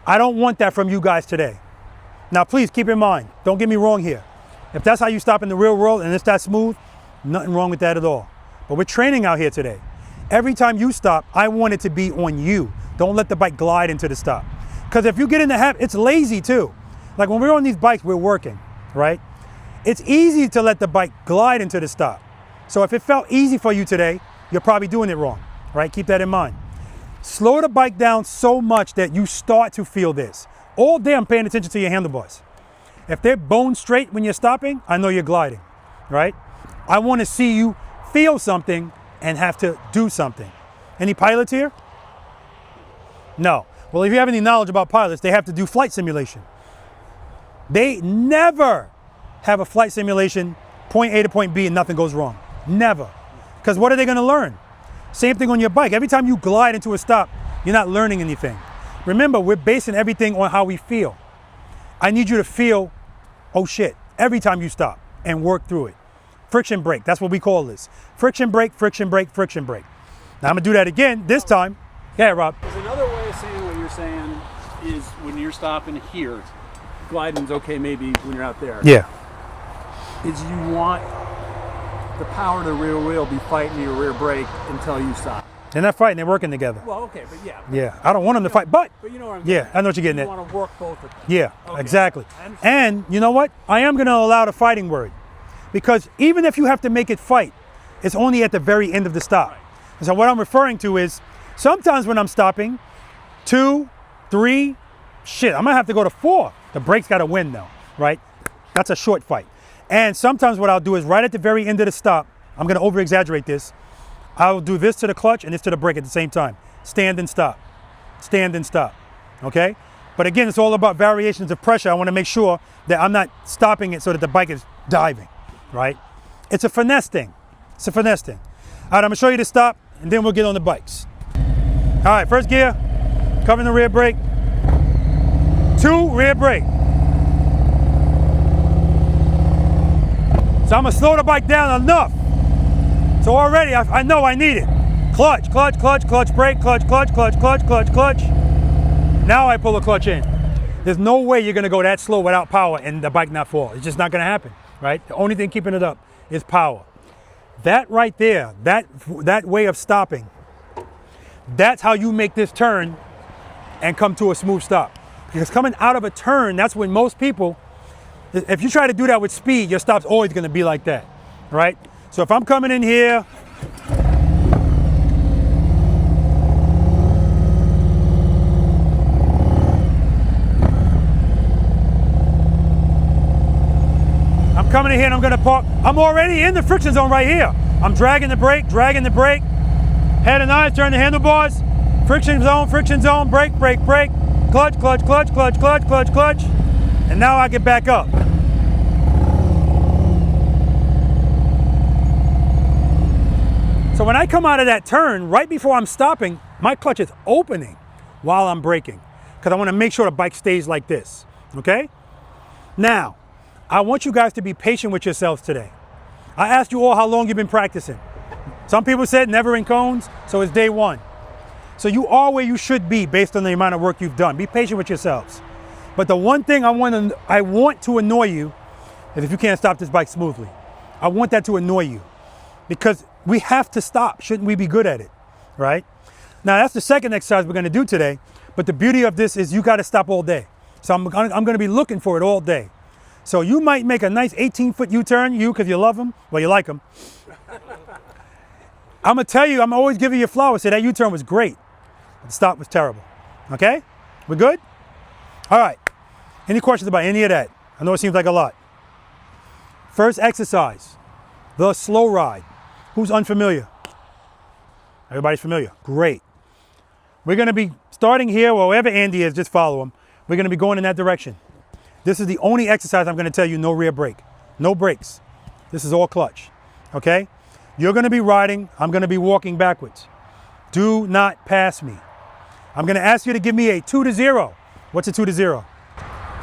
[SPEAKER 3] I don't want that from you guys today. Now, please keep in mind, don't get me wrong here. If that's how you stop in the real world and it's that smooth, nothing wrong with that at all. But we're training out here today. Every time you stop, I want it to be on you. Don't let the bike glide into the stop. Because if you get in the habit, it's lazy too. Like when we're on these bikes, we're working, right? It's easy to let the bike glide into the stop. So if it felt easy for you today, you're probably doing it wrong, right? Keep that in mind. Slow the bike down so much that you start to feel this. All day I'm paying attention to your handlebars. If they're bone straight when you're stopping, I know you're gliding, right? I want to see you feel something and have to do something. Any pilots here? No. Well, if you have any knowledge about pilots, they have to do flight simulation. They never have a flight simulation, point A to point B, and nothing goes wrong. Never. Because what are they going to learn? Same thing on your bike. Every time you glide into a stop, you're not learning anything. Remember, we're basing everything on how we feel. I need you to feel, oh shit, every time you stop and work through it. Friction brake, that's what we call this. Friction brake, friction brake, friction brake. Now I'm gonna do that again, this time. Yeah, Rob.
[SPEAKER 17] There's another way of saying what you're saying is when you're stopping here, gliding's okay maybe when you're out there.
[SPEAKER 3] Yeah.
[SPEAKER 17] Is you want the power of the rear wheel be fighting your rear brake until you stop.
[SPEAKER 3] They're not fighting, they're working together.
[SPEAKER 17] Well, okay, but yeah.
[SPEAKER 3] Yeah, I don't want them to fight, but
[SPEAKER 17] you know what I'm
[SPEAKER 3] yeah,
[SPEAKER 17] saying.
[SPEAKER 3] I know what you're getting
[SPEAKER 17] you
[SPEAKER 3] at.
[SPEAKER 17] You want to work both of them.
[SPEAKER 3] Yeah,
[SPEAKER 17] okay.
[SPEAKER 3] Exactly. And you know what? I am gonna allow the fighting word, because even if you have to make it fight, it's only at the very end of the stop. Right. And so what I'm referring to is, sometimes when I'm stopping, 2, 3, shit, I'm gonna have to go to 4. The brake's gotta win though, right? That's a short fight. And sometimes what I'll do is right at the very end of the stop, I'm gonna over exaggerate this, I'll do this to the clutch and this to the brake at the same time. Stand and stop, stand and stop, okay? But again, it's all about variations of pressure. I wanna make sure that I'm not stopping it so that the bike is diving, right? It's a finesse thing, it's a finesse thing. All right, I'm gonna show you the stop and then we'll get on the bikes. All right, first gear, covering the rear brake. 2, rear brake. So I'm gonna slow the bike down enough. So already I know I need it. Clutch, clutch, clutch, clutch, brake, clutch, clutch, clutch, clutch, clutch, clutch. Now I pull the clutch in. There's no way you're gonna go that slow without power and the bike not fall. It's just not gonna happen, right? The only thing keeping it up is power. That right there, that way of stopping, that's how you make this turn and come to a smooth stop. Because coming out of a turn, that's when most people, if you try to do that with speed, your stop's always gonna be like that, right? So if I'm coming in here, I'm coming in here and I'm gonna park. I'm already in the friction zone right here. I'm dragging the brake, head and eyes, turn the handlebars, friction zone, brake, brake, brake, clutch, clutch, clutch, clutch, clutch, clutch, clutch, and now I get back up. So when I come out of that turn, right before I'm stopping, my clutch is opening while I'm braking, because I want to make sure the bike stays like this, okay? Now, I want you guys to be patient with yourselves today. I asked you all how long you've been practicing. Some people said never in cones, so it's day 1. So you are where you should be based on the amount of work you've done. Be patient with yourselves. But the one thing I want to annoy you is if you can't stop this bike smoothly. I want that to annoy you, because we have to stop. Shouldn't we be good at it, right? Now that's the second exercise we're gonna do today, but the beauty of this is you gotta stop all day. So I'm gonna be looking for it all day. So you might make a nice 18-foot U-turn, because you love them, well, you like them. I'm gonna tell you, I'm always giving you flowers, say that U-turn was great, but the stop was terrible, okay? We good? All right, any questions about any of that? I know it seems like a lot. First exercise, the slow ride. Who's unfamiliar? Everybody's familiar, great. We're gonna be starting here, well, wherever Andy is, just follow him. We're gonna be going in that direction. This is the only exercise I'm gonna tell you, no rear brake, no brakes. This is all clutch, okay? You're gonna be riding, I'm gonna be walking backwards. Do not pass me. I'm gonna ask you to give me a 2 to 0. What's a 2 to 0?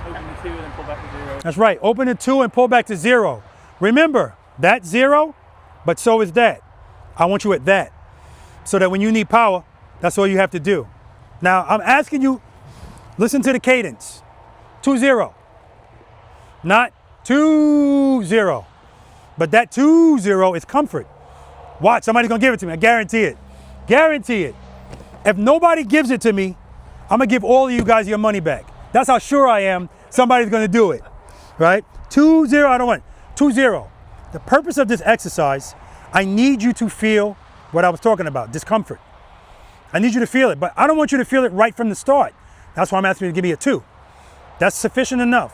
[SPEAKER 13] Open the 2 and then pull back to 0.
[SPEAKER 3] That's right, open the 2 and pull back to 0. Remember, that's 0, but so is that. I want you at that, so that when you need power, that's all you have to do. Now, I'm asking you, listen to the cadence. 2-0, not 2-0. But that 2-0 is comfort. Watch, somebody's gonna give it to me, I guarantee it. Guarantee it. If nobody gives it to me, I'm gonna give all of you guys your money back. That's how sure I am somebody's gonna do it, right? 2-0, I don't want it. 2-0. The purpose of this exercise, I need you to feel what I was talking about, discomfort. I need you to feel it, but I don't want you to feel it right from the start. That's why I'm asking you to give me a 2. That's sufficient enough.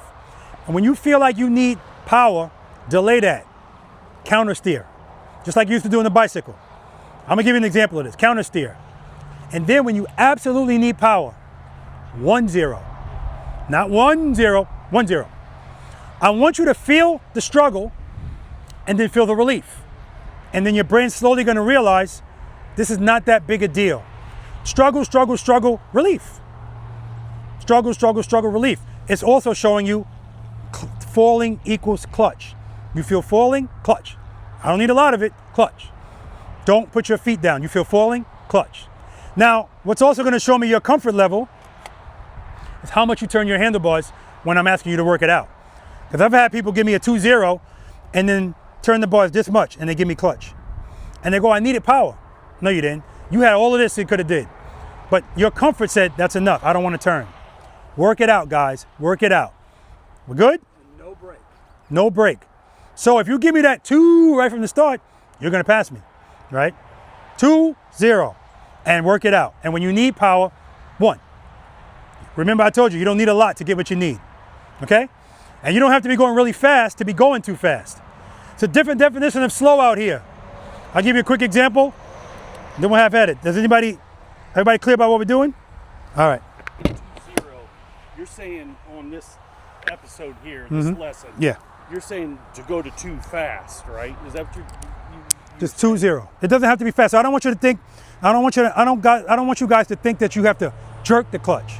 [SPEAKER 3] And when you feel like you need power, delay that. Counter steer, just like you used to do on the bicycle. I'm gonna give you an example of this, counter steer. And then when you absolutely need power, 1-0. Not 1-0, 1-0. I want you to feel the struggle and then feel the relief. And then your brain's slowly gonna realize this is not that big a deal. Struggle, struggle, struggle, relief. Struggle, struggle, struggle, relief. It's also showing you falling equals clutch. You feel falling, clutch. I don't need a lot of it, clutch. Don't put your feet down. You feel falling, clutch. Now, what's also gonna show me your comfort level is how much you turn your handlebars when I'm asking you to work it out. Because I've had people give me a 2-0 and then turn the bars this much and they give me clutch. And they go, I needed power. No, you didn't. You had all of this you could have did. But your comfort said, that's enough, I don't want to turn. Work it out, guys, work it out. We're good?
[SPEAKER 17] No break.
[SPEAKER 3] No break. So if you give me that 2 right from the start, you're gonna pass me, right? 2-0, and work it out. And when you need power, 1. Remember I told you, you don't need a lot to get what you need, okay? And you don't have to be going really fast to be going too fast. It's a different definition of slow out here. I'll give you a quick example, then we'll have at it. Does everybody clear about what we're doing? All right.
[SPEAKER 2] 2-0, you're saying on this episode here, this lesson,
[SPEAKER 3] yeah,
[SPEAKER 2] you're saying to go to 2 fast, right? Is that what you
[SPEAKER 3] just 2-0. It doesn't have to be fast. So I don't want you to think, I don't want you guys to think that you have to jerk the clutch.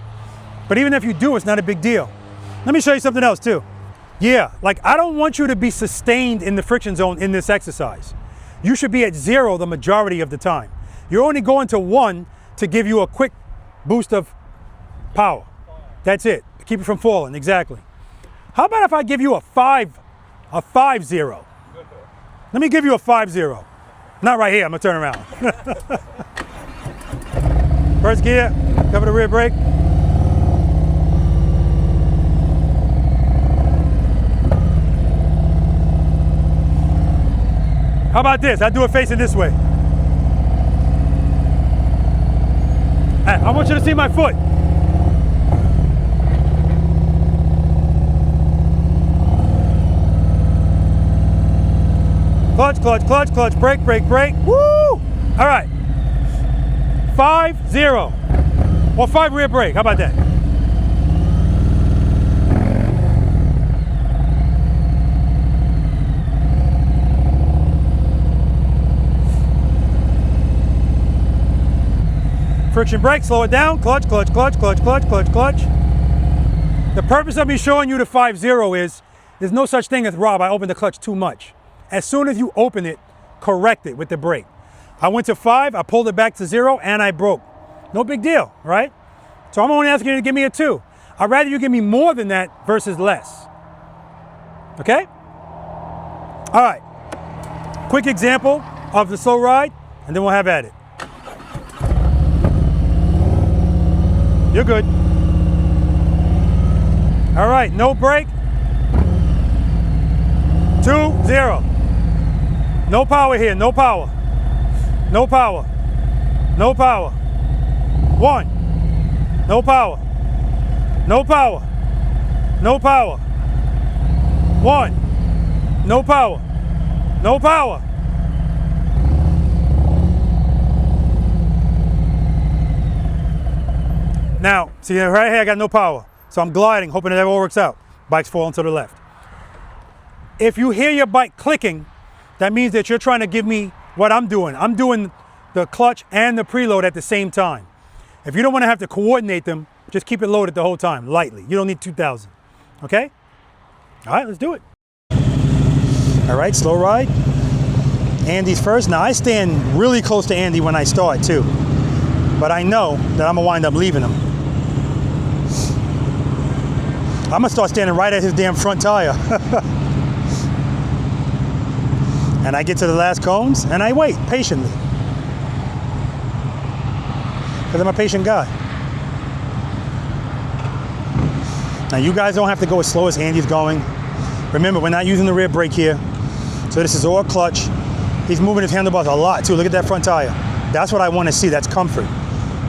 [SPEAKER 3] But even if you do, it's not a big deal. Let me show you something else too. Yeah, like I don't want you to be sustained in the friction zone in this exercise. You should be at 0 the majority of the time. You're only going to 1 to give you a quick boost of power. That's it. Keep it from falling, exactly. How about if I give you a 5-0? Let me give you a 5-0. Not right here, I'm gonna turn around. First gear, cover the rear brake. How about this? I do it facing this way. Hey, I want you to see my foot. Clutch, clutch, clutch, clutch, brake, brake, brake. Woo! All right. 5-0. Or 5 rear brake. How about that? Friction brake, slow it down. Clutch, clutch, clutch, clutch, clutch, clutch, clutch. The purpose of me showing you the 5-0 is there's no such thing as, Rob, I opened the clutch too much. As soon as you open it, correct it with the brake. I went to 5, I pulled it back to 0, and I broke. No big deal, right? So I'm only asking you to give me a 2. I'd rather you give me more than that versus less. Okay? All right. Quick example of the slow ride, and then we'll have at it. You're good. All right, no brake. 2-0. No power here, no power. No power. No power. 1. No power. No power. No power. 1. No power. No power. Now, see right here, I got no power. So I'm gliding, hoping that all works out. Bike's falling to the left. If you hear your bike clicking, that means that you're trying to give me what I'm doing. I'm doing the clutch and the preload at the same time. If you don't want to have to coordinate them, just keep it loaded the whole time, lightly. You don't need 2,000, okay? All right, let's do it. All right, slow ride. Andy's first. Now I stand really close to Andy when I start too, but I know that I'm gonna wind up leaving him. I'm gonna start standing right at his damn front tire. And I get to the last cones and I wait patiently. Because I'm a patient guy. Now you guys don't have to go as slow as Andy's going. Remember, we're not using the rear brake here. So this is all clutch. He's moving his handlebars a lot too. Look at that front tire. That's what I want to see, that's comfort.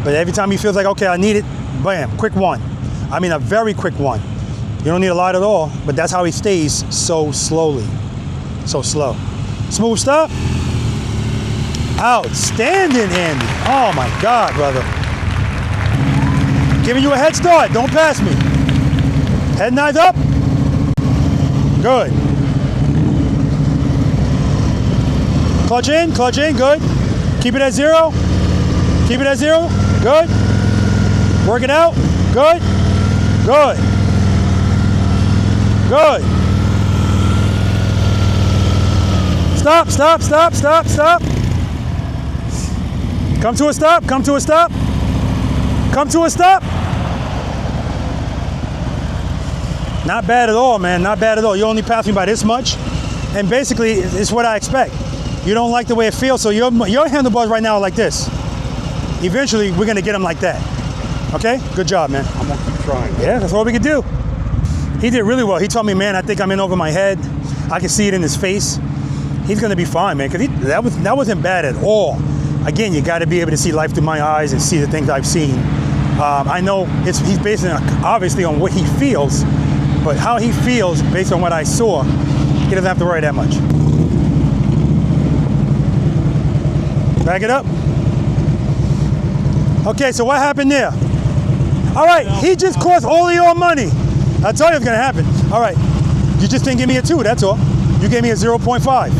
[SPEAKER 3] But every time he feels like, okay, I need it, bam, quick 1. I mean a very quick 1. You don't need a lot at all, but that's how he stays so slowly, so slow. Smooth stop. Outstanding, Andy. Oh my God, brother. Giving you a head start, don't pass me. Head knives up. Good. Clutch in, good. Keep it at 0. Keep it at 0. Good. Work it out. Good. Good. Good. Stop, stop, stop, stop, stop. Come to a stop, come to a stop. Come to a stop. Not bad at all, man, not bad at all. You only passed me by this much. And basically, it's what I expect. You don't like the way it feels, so your handlebars right now are like this. Eventually, we're gonna get them like that. Okay? Good job, man.
[SPEAKER 9] I'm gonna keep trying.
[SPEAKER 3] Yeah, that's all we can do. He did really well. He told me, man, I think I'm in over my head. I can see it in his face. He's gonna be fine, man, because that wasn't bad at all. Again, you gotta be able to see life through my eyes and see the things I've seen. I know he's basing it obviously on what he feels, but how he feels based on what I saw, he doesn't have to worry that much. Back it up. Okay, so what happened there? All right, he just cost all of your money. I told you it was gonna happen. All right, you just didn't give me a 2, that's all. You gave me a 0.5.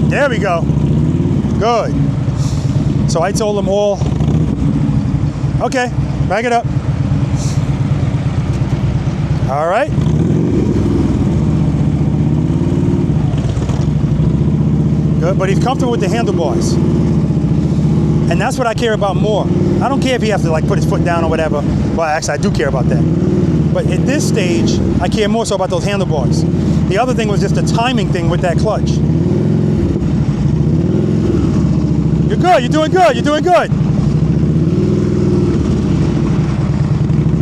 [SPEAKER 3] There we go. Good. So I told them all. Okay, back it up. All right. Good, but he's comfortable with the handlebars. And that's what I care about more. I don't care if he has to like put his foot down or whatever. Well, actually I do care about that. But at this stage, I care more so about those handlebars. The other thing was just the timing thing with that clutch. You're good, you're doing good, you're doing good.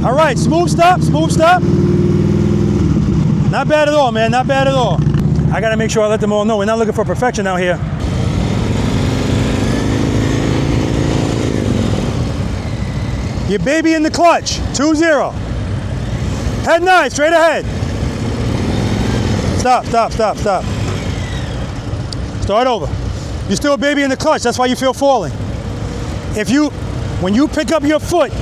[SPEAKER 3] All right, smooth stop, smooth stop. Not bad at all, man, not bad at all. I gotta make sure I let them all know we're not looking for perfection out here. Your baby in the clutch, 2-0. Head 9, straight ahead. Stop, stop, stop, stop. Start over. You're still a baby in the clutch, that's why you feel falling. When you pick up your foot,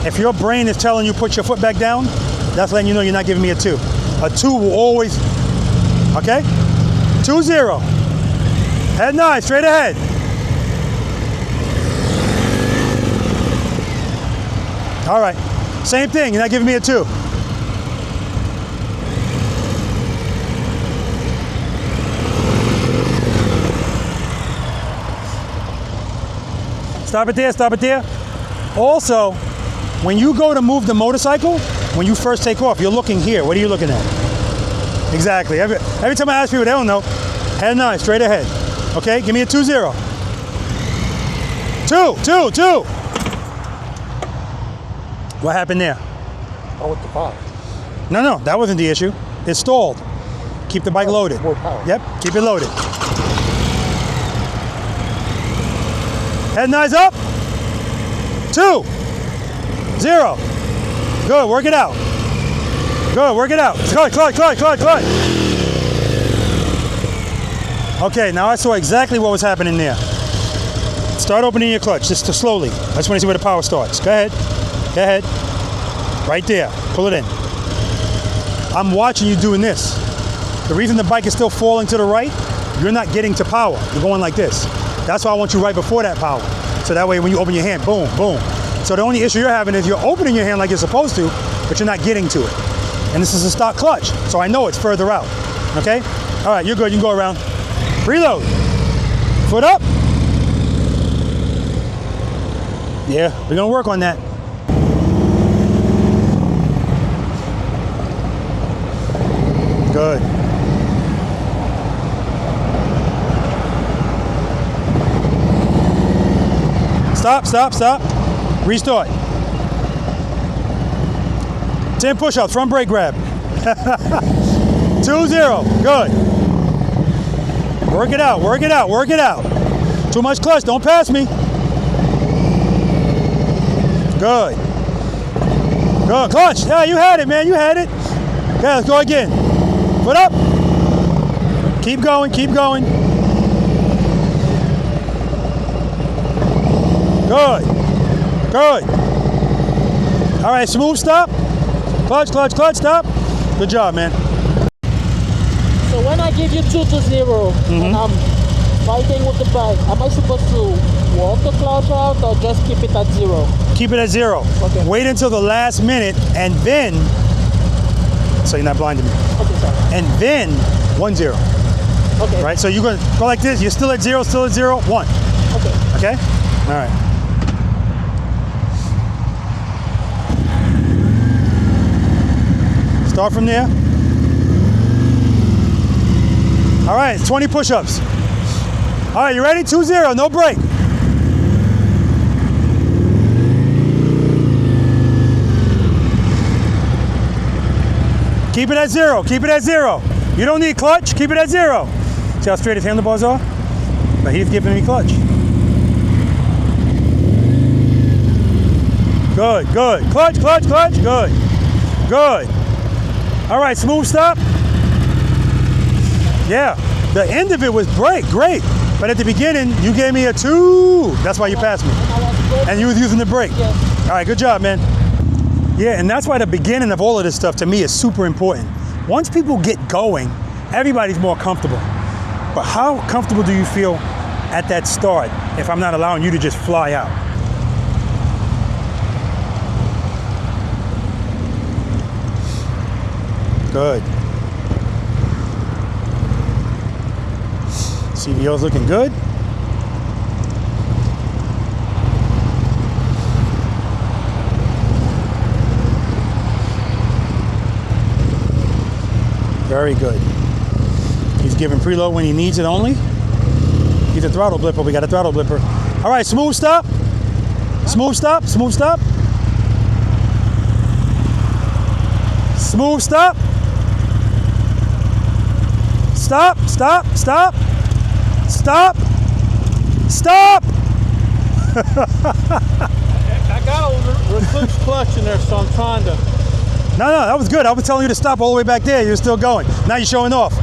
[SPEAKER 3] if your brain is telling you put your foot back down, that's letting you know you're not giving me a 2. A 2 will always, okay? 2-0. Head 9, straight ahead. All right, same thing, you're not giving me a 2. Stop it there, stop it there. Also, when you go to move the motorcycle, when you first take off, you're looking here. What are you looking at? Exactly. Every time I ask people, they don't know. Head 9, straight ahead. Okay, give me a 2-0. 2. What happened there?
[SPEAKER 9] Oh, with the 5.
[SPEAKER 3] No, that wasn't the issue. It stalled. Keep the bike loaded.
[SPEAKER 9] More power.
[SPEAKER 3] Yep, keep it loaded. Head 9's up. 2, 0. Good, work it out. Good, work it out. Clutch. Okay, now I saw exactly what was happening there. Start opening your clutch, just slowly. I just want to see where the power starts. Go ahead. Right there, pull it in. I'm watching you doing this. The reason the bike is still falling to the right, you're not getting to power. You're going like this. That's why I want you right before that power. So that way when you open your hand, boom, boom. So the only issue you're having is you're opening your hand like you're supposed to, but you're not getting to it. And this is a stock clutch, so I know it's further out, okay? All right, you're good, you can go around. Preload. Foot up. Yeah, we're gonna work on that. Good. Stop. Restart. 10 push-ups, front brake grab. 2-0, good. Work it out. Too much clutch, don't pass me. Good, clutch. Yeah, you had it, man, you had it. Okay, let's go again. Foot up. Keep going. Good. All right, smooth stop. Clutch, clutch, clutch, stop. Good job, man.
[SPEAKER 18] So when I give you 2 to 0 and I'm fighting with the bike, am I supposed to walk the clutch out or just keep it at 0?
[SPEAKER 3] Keep it at 0.
[SPEAKER 18] Okay.
[SPEAKER 3] Wait until the last minute and then, so you're not blinding me.
[SPEAKER 18] Okay, sorry.
[SPEAKER 3] And then 1-0.
[SPEAKER 18] Okay.
[SPEAKER 3] Right, so you're gonna go like this, you're still at 0, 1.
[SPEAKER 18] Okay.
[SPEAKER 3] Okay? All right. Start from there. All right, 20 push-ups. All right, you ready? 2-0, no break. Keep it at 0, keep it at 0. You don't need clutch, keep it at 0. See how straight his handlebars are? But he's giving me clutch. Good, good. Clutch, clutch, clutch, good. Good. All right, smooth stop. Yeah, the end of it was great. But at the beginning, you gave me a 2. That's why you passed me. And you was using the brake.
[SPEAKER 18] Yes.
[SPEAKER 3] All right, good job, man. Yeah, and that's why the beginning of all of this stuff to me is super important. Once people get going, everybody's more comfortable. But how comfortable do you feel at that start if I'm not allowing you to just fly out? Good. CVO's looking good. Very good. He's giving preload when he needs it only. He's a throttle blipper. We got a throttle blipper. All right, smooth stop. Smooth stop. Smooth stop. Smooth stop. Stop. Stop. Stop. Stop. Stop.
[SPEAKER 6] I got a reduced clutch in there, so I'm trying to.
[SPEAKER 3] No, that was good. I was telling you to stop all the way back there. You're still going. Now you're showing off.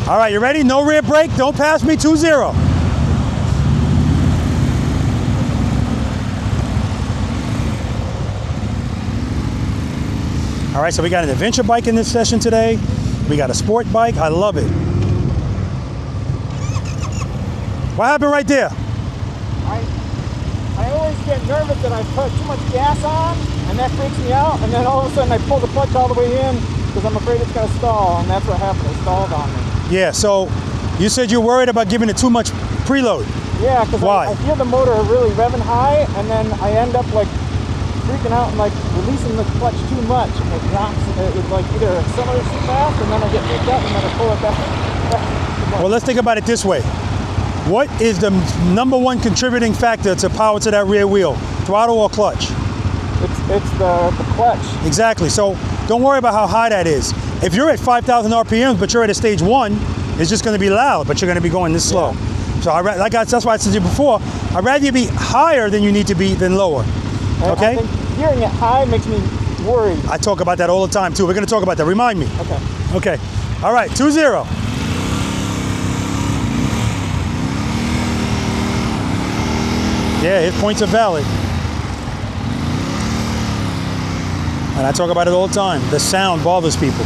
[SPEAKER 3] All right, you ready? No rear brake. Don't pass me. 2-0. All right, so we got an adventure bike in this session today. We got a sport bike. I love it. What happened right there?
[SPEAKER 18] I always get nervous that I put too much gas on, and that freaks me out, and then all of a sudden I pull the clutch all the way in because I'm afraid it's going to stall, and that's what happened. It stalled on me.
[SPEAKER 3] Yeah, so you said you're worried about giving it too much preload.
[SPEAKER 18] Yeah, because I feel the motor really revving high, and then I end up like freaking out and like releasing the clutch too much. It drops, it like either accelerates too fast, and then I get freaked out, and then I pull it back.
[SPEAKER 3] Well, let's think about it this way. What is the #1 contributing factor to power to that rear wheel? Throttle or clutch?
[SPEAKER 18] It's the clutch.
[SPEAKER 3] Exactly. So don't worry about how high that is. If you're at 5,000 RPMs, but you're at a stage 1, it's just going to be loud, but you're going to be going this slow. So that's why I said to you before, I'd rather you be higher than you need to be than lower. Okay?
[SPEAKER 18] I think hearing it high makes me worried.
[SPEAKER 3] I talk about that all the time too. We're going to talk about that. Remind me.
[SPEAKER 18] Okay.
[SPEAKER 3] Okay. All right. 2-0. Yeah, his points are valid. And I talk about it all the time. The sound bothers people.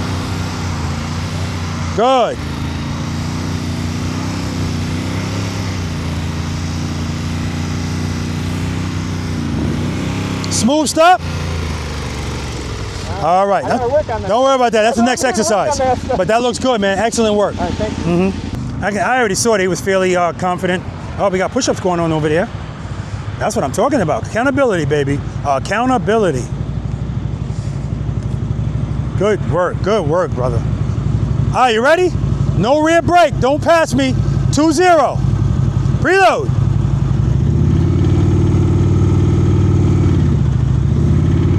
[SPEAKER 3] Good. Smooth stop. All right. Don't worry about that. That's the next exercise. But that looks good, man. Excellent work.
[SPEAKER 18] All right, thank you.
[SPEAKER 3] I already saw that he was fairly confident. Oh, we got push-ups going on over there. That's what I'm talking about. Accountability, baby. Accountability. Good work, brother. All right, you ready? No rear brake. Don't pass me. 2-0. Preload.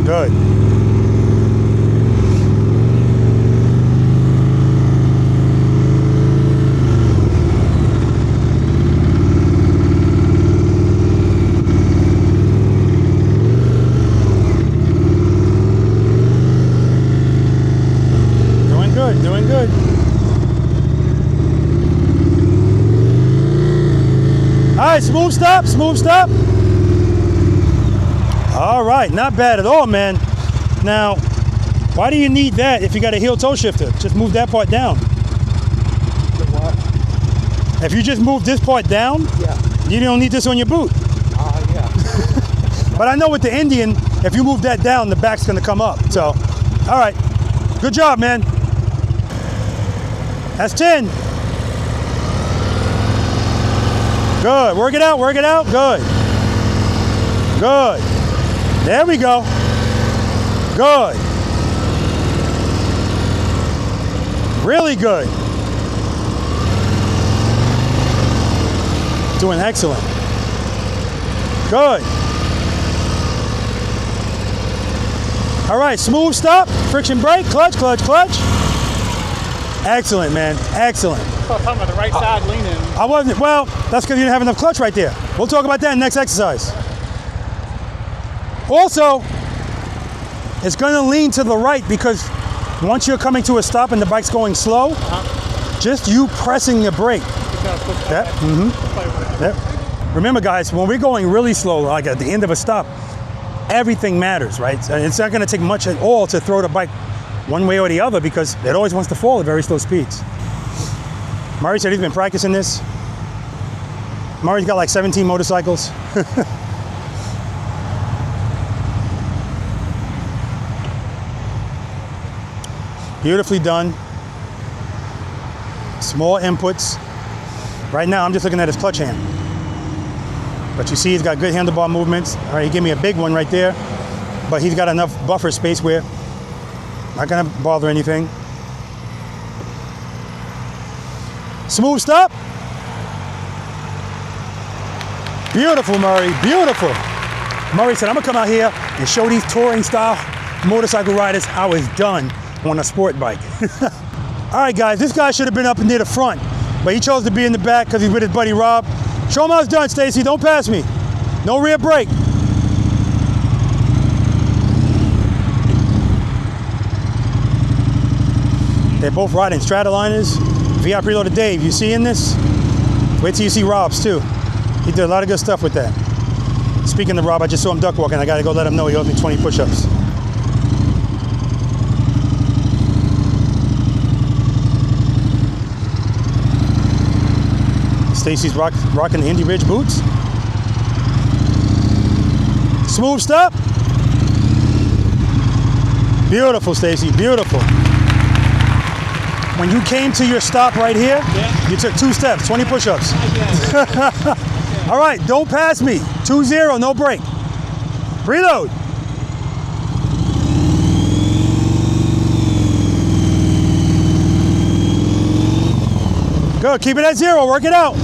[SPEAKER 3] Good. Doing good. All right, smooth Smooth stop, smooth stop. All right, not bad at all, man. Now, why do you need that if you got a heel toe shifter? Just move that part down.
[SPEAKER 14] The what?
[SPEAKER 3] If you just move this part down,
[SPEAKER 14] yeah,
[SPEAKER 3] you don't need this on your boot.
[SPEAKER 14] Yeah.
[SPEAKER 3] But I know with the Indian, if you move that down, the back's gonna come up. So, all right, good job, man. That's 10. Good, work it out, good. Good. There we go. Good. Really good. Doing excellent. Good. All right, smooth stop, friction brake, clutch, clutch, clutch. Excellent, man, excellent.
[SPEAKER 13] So I'm talking about the right side leaning.
[SPEAKER 3] I wasn't, well, that's because you didn't have enough clutch right there. We'll talk about that in the next exercise. Also, it's gonna lean to the right because once you're coming to a stop and the bike's going slow, just you pressing the brake. Yep. Yep. Remember guys, when we're going really slow, like at the end of a stop, everything matters, right? So it's not gonna take much at all to throw the bike one way or the other because it always wants to fall at very slow speeds. Murray said he's been practicing this. Murray's got like 17 motorcycles. Beautifully done. Small inputs. Right now, I'm just looking at his clutch hand. But you see he's got good handlebar movements. All right, he gave me a big one right there, but he's got enough buffer space where not gonna bother anything. Smooth stop. Beautiful, Murray, beautiful. Murray said, I'm gonna come out here and show these touring style motorcycle riders how it's done on a sport bike. All right, guys, this guy should have been up near the front, but he chose to be in the back because he's with his buddy Rob. Show him how it's done, Stacy, don't pass me. No rear brake. They're both riding Strataliners. V.I.Preloader Dave, you seeing this? Wait till you see Rob's too. He did a lot of good stuff with that. Speaking of Rob, I just saw him duck walking. I gotta go let him know he owes me 20 push-ups. Stacy's rocking the Indy Ridge boots. Smooth stop. Beautiful, Stacy, beautiful. When you came to your stop right here, you took 2 steps, 20 push-ups. All right, don't pass me. 2-0, no break. Preload. Good, keep it at 0, work it out.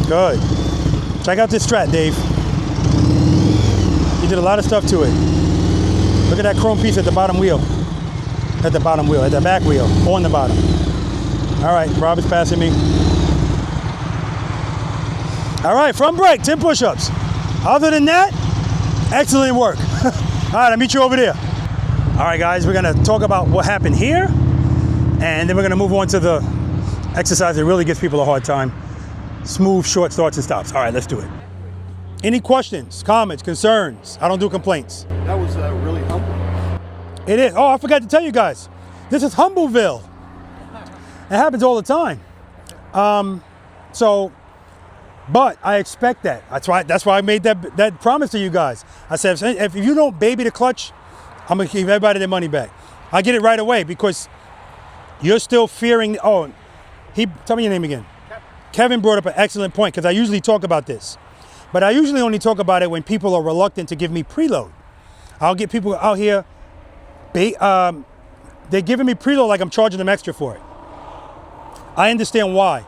[SPEAKER 3] Good. Check out this Strat, Dave. He did a lot of stuff to it. Look at that chrome piece at the bottom wheel. At the bottom wheel, at the back wheel, on the bottom. All right, Rob is passing me. All right, front brake, 10 push-ups. Other than that, excellent work. All right, I'll meet you over there. All right, guys, we're gonna talk about what happened here, and then we're gonna move on to the exercise that really gives people a hard time. Smooth, short starts and stops. All right, let's do it. Any questions, comments, concerns? I don't do complaints.
[SPEAKER 15] That was really humble.
[SPEAKER 3] It is. Oh, I forgot to tell you guys. This is Humbleville. It happens all the time. But I expect that. That's why I made that promise to you guys. I said, if you don't baby the clutch, I'm gonna give everybody their money back. I get it right away because you're still fearing. Oh, tell me your name again. Kevin brought up an excellent point because I usually talk about this. But I usually only talk about it when people are reluctant to give me preload. I'll get people out here, they're giving me preload like I'm charging them extra for it. I understand why.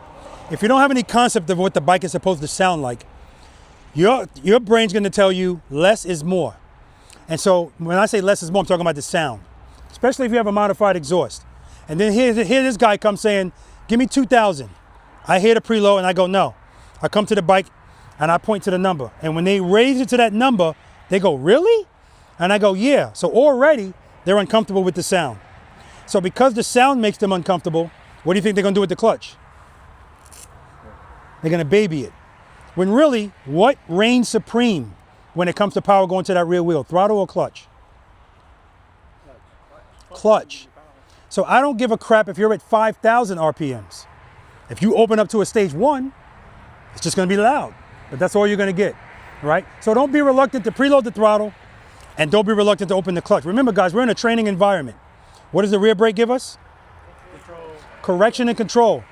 [SPEAKER 3] If you don't have any concept of what the bike is supposed to sound like, your brain's gonna tell you less is more. And so when I say less is more, I'm talking about the sound, especially if you have a modified exhaust. And then here this guy comes saying, give me 2,000. I hear the preload and I go, no. I come to the bike and I point to the number. And when they raise it to that number, they go, really? And I go, yeah. So already they're uncomfortable with the sound. So because the sound makes them uncomfortable, what do you think they're gonna do with the clutch? They're gonna baby it. When really, what reigns supreme when it comes to power going to that rear wheel? Throttle or clutch? Clutch. So I don't give a crap if you're at 5,000 RPMs. If you open up to a stage 1, it's just gonna be loud, but that's all you're gonna get, right? So don't be reluctant to preload the throttle and don't be reluctant to open the clutch. Remember guys, we're in a training environment. What does the rear brake give us? Control. Correction and control.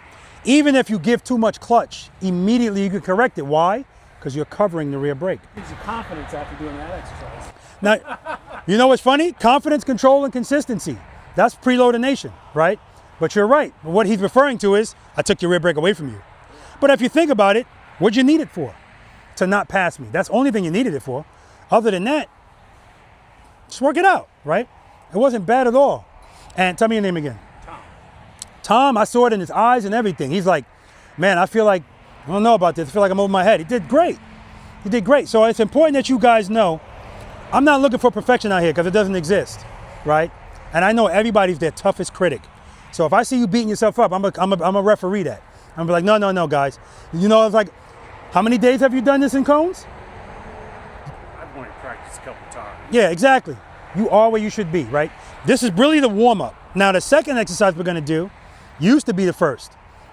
[SPEAKER 3] Even if you give too much clutch, immediately you can correct it. Why? Because you're covering the rear brake.
[SPEAKER 17] Gives you confidence after doing that exercise.
[SPEAKER 3] Now, you know what's funny? Confidence, control, and consistency. That's preloader nation, right? But you're right. What he's referring to is, I took your rear brake away from you. But if you think about it, what'd you need it for? To not pass me. That's the only thing you needed it for. Other than that, just work it out, right? It wasn't bad at all. And tell me your name again. Tom, I saw it in his eyes and everything. He's like, man, I feel like, I don't know about this. I feel like I'm over my head. He did great. He did great. So it's important that you guys know, I'm not looking for perfection out here because it doesn't exist, right? And I know everybody's their toughest critic. So if I see you beating yourself up, I'm a referee that. I'm like, no, guys. You know, it's like, how many days have you done this in cones?
[SPEAKER 17] I've only practiced a couple times.
[SPEAKER 3] Yeah, exactly. You are where you should be, right? This is really the warm-up. Now, the second exercise we're gonna do used to be the first.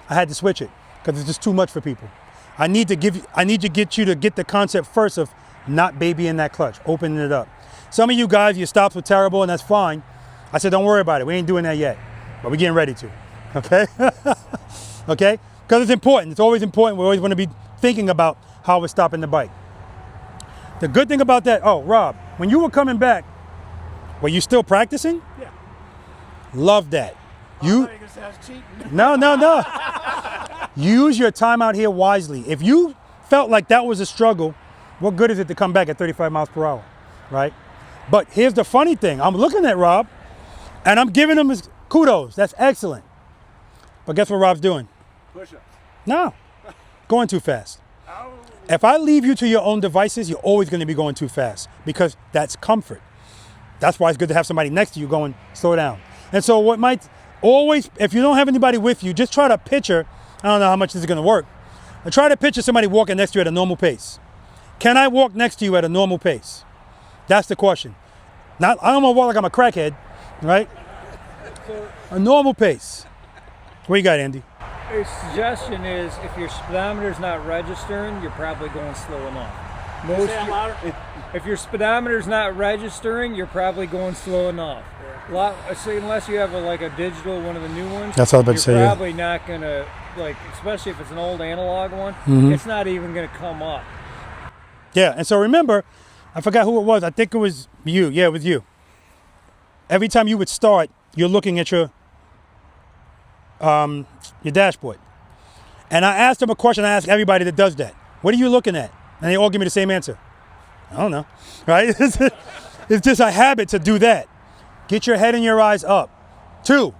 [SPEAKER 3] I had to switch it because it's just too much for people. I need to get you to get the concept first of not babying that clutch, opening it up. Some of you guys, your stops were terrible and that's fine. I said, don't worry about it. We ain't doing that yet, but we're getting ready to, okay? Okay? Because it's important. It's always important. We always want to be thinking about how we're stopping the bike. The good thing about that, oh, Rob, when you were coming back, were you still practicing?
[SPEAKER 17] Yeah.
[SPEAKER 3] Love that.
[SPEAKER 17] You say I was cheating.
[SPEAKER 3] No. Use your time out here wisely. If you felt like that was a struggle, what good is it to come back at 35 miles per hour, right? But here's the funny thing. I'm looking at Rob, and I'm giving him his kudos. That's excellent. But guess what Rob's doing?
[SPEAKER 17] Push-ups.
[SPEAKER 3] No, going too fast. If I leave you to your own devices, you're always going to be going too fast because that's comfort. That's why it's good to have somebody next to you going, slow down. And so what might always, if you don't have anybody with you, just try to picture, I don't know how much this is going to work, but try to picture somebody walking next to you at a normal pace. Can I walk next to you at a normal pace? That's the question. Not, I don't want to walk like I'm a crackhead, right? A normal pace. What you got, Andy?
[SPEAKER 10] A suggestion is if your speedometer's not registering, you're probably going slow enough. If your speedometer's not registering, you're probably going slow enough. Unless you have a digital, one of the new ones,
[SPEAKER 3] that's all I'm about to say.
[SPEAKER 10] You're probably not gonna, especially if it's an old analog one, it's not even gonna come up.
[SPEAKER 3] Yeah, and so remember, I forgot who it was. I think it was you. Yeah, it was you. Every time you would start, you're looking at your dashboard. And I asked him a question I ask everybody that does that. What are you looking at? And they all give me the same answer. I don't know, right? It's just a habit to do that. Get your head and your eyes up. 2,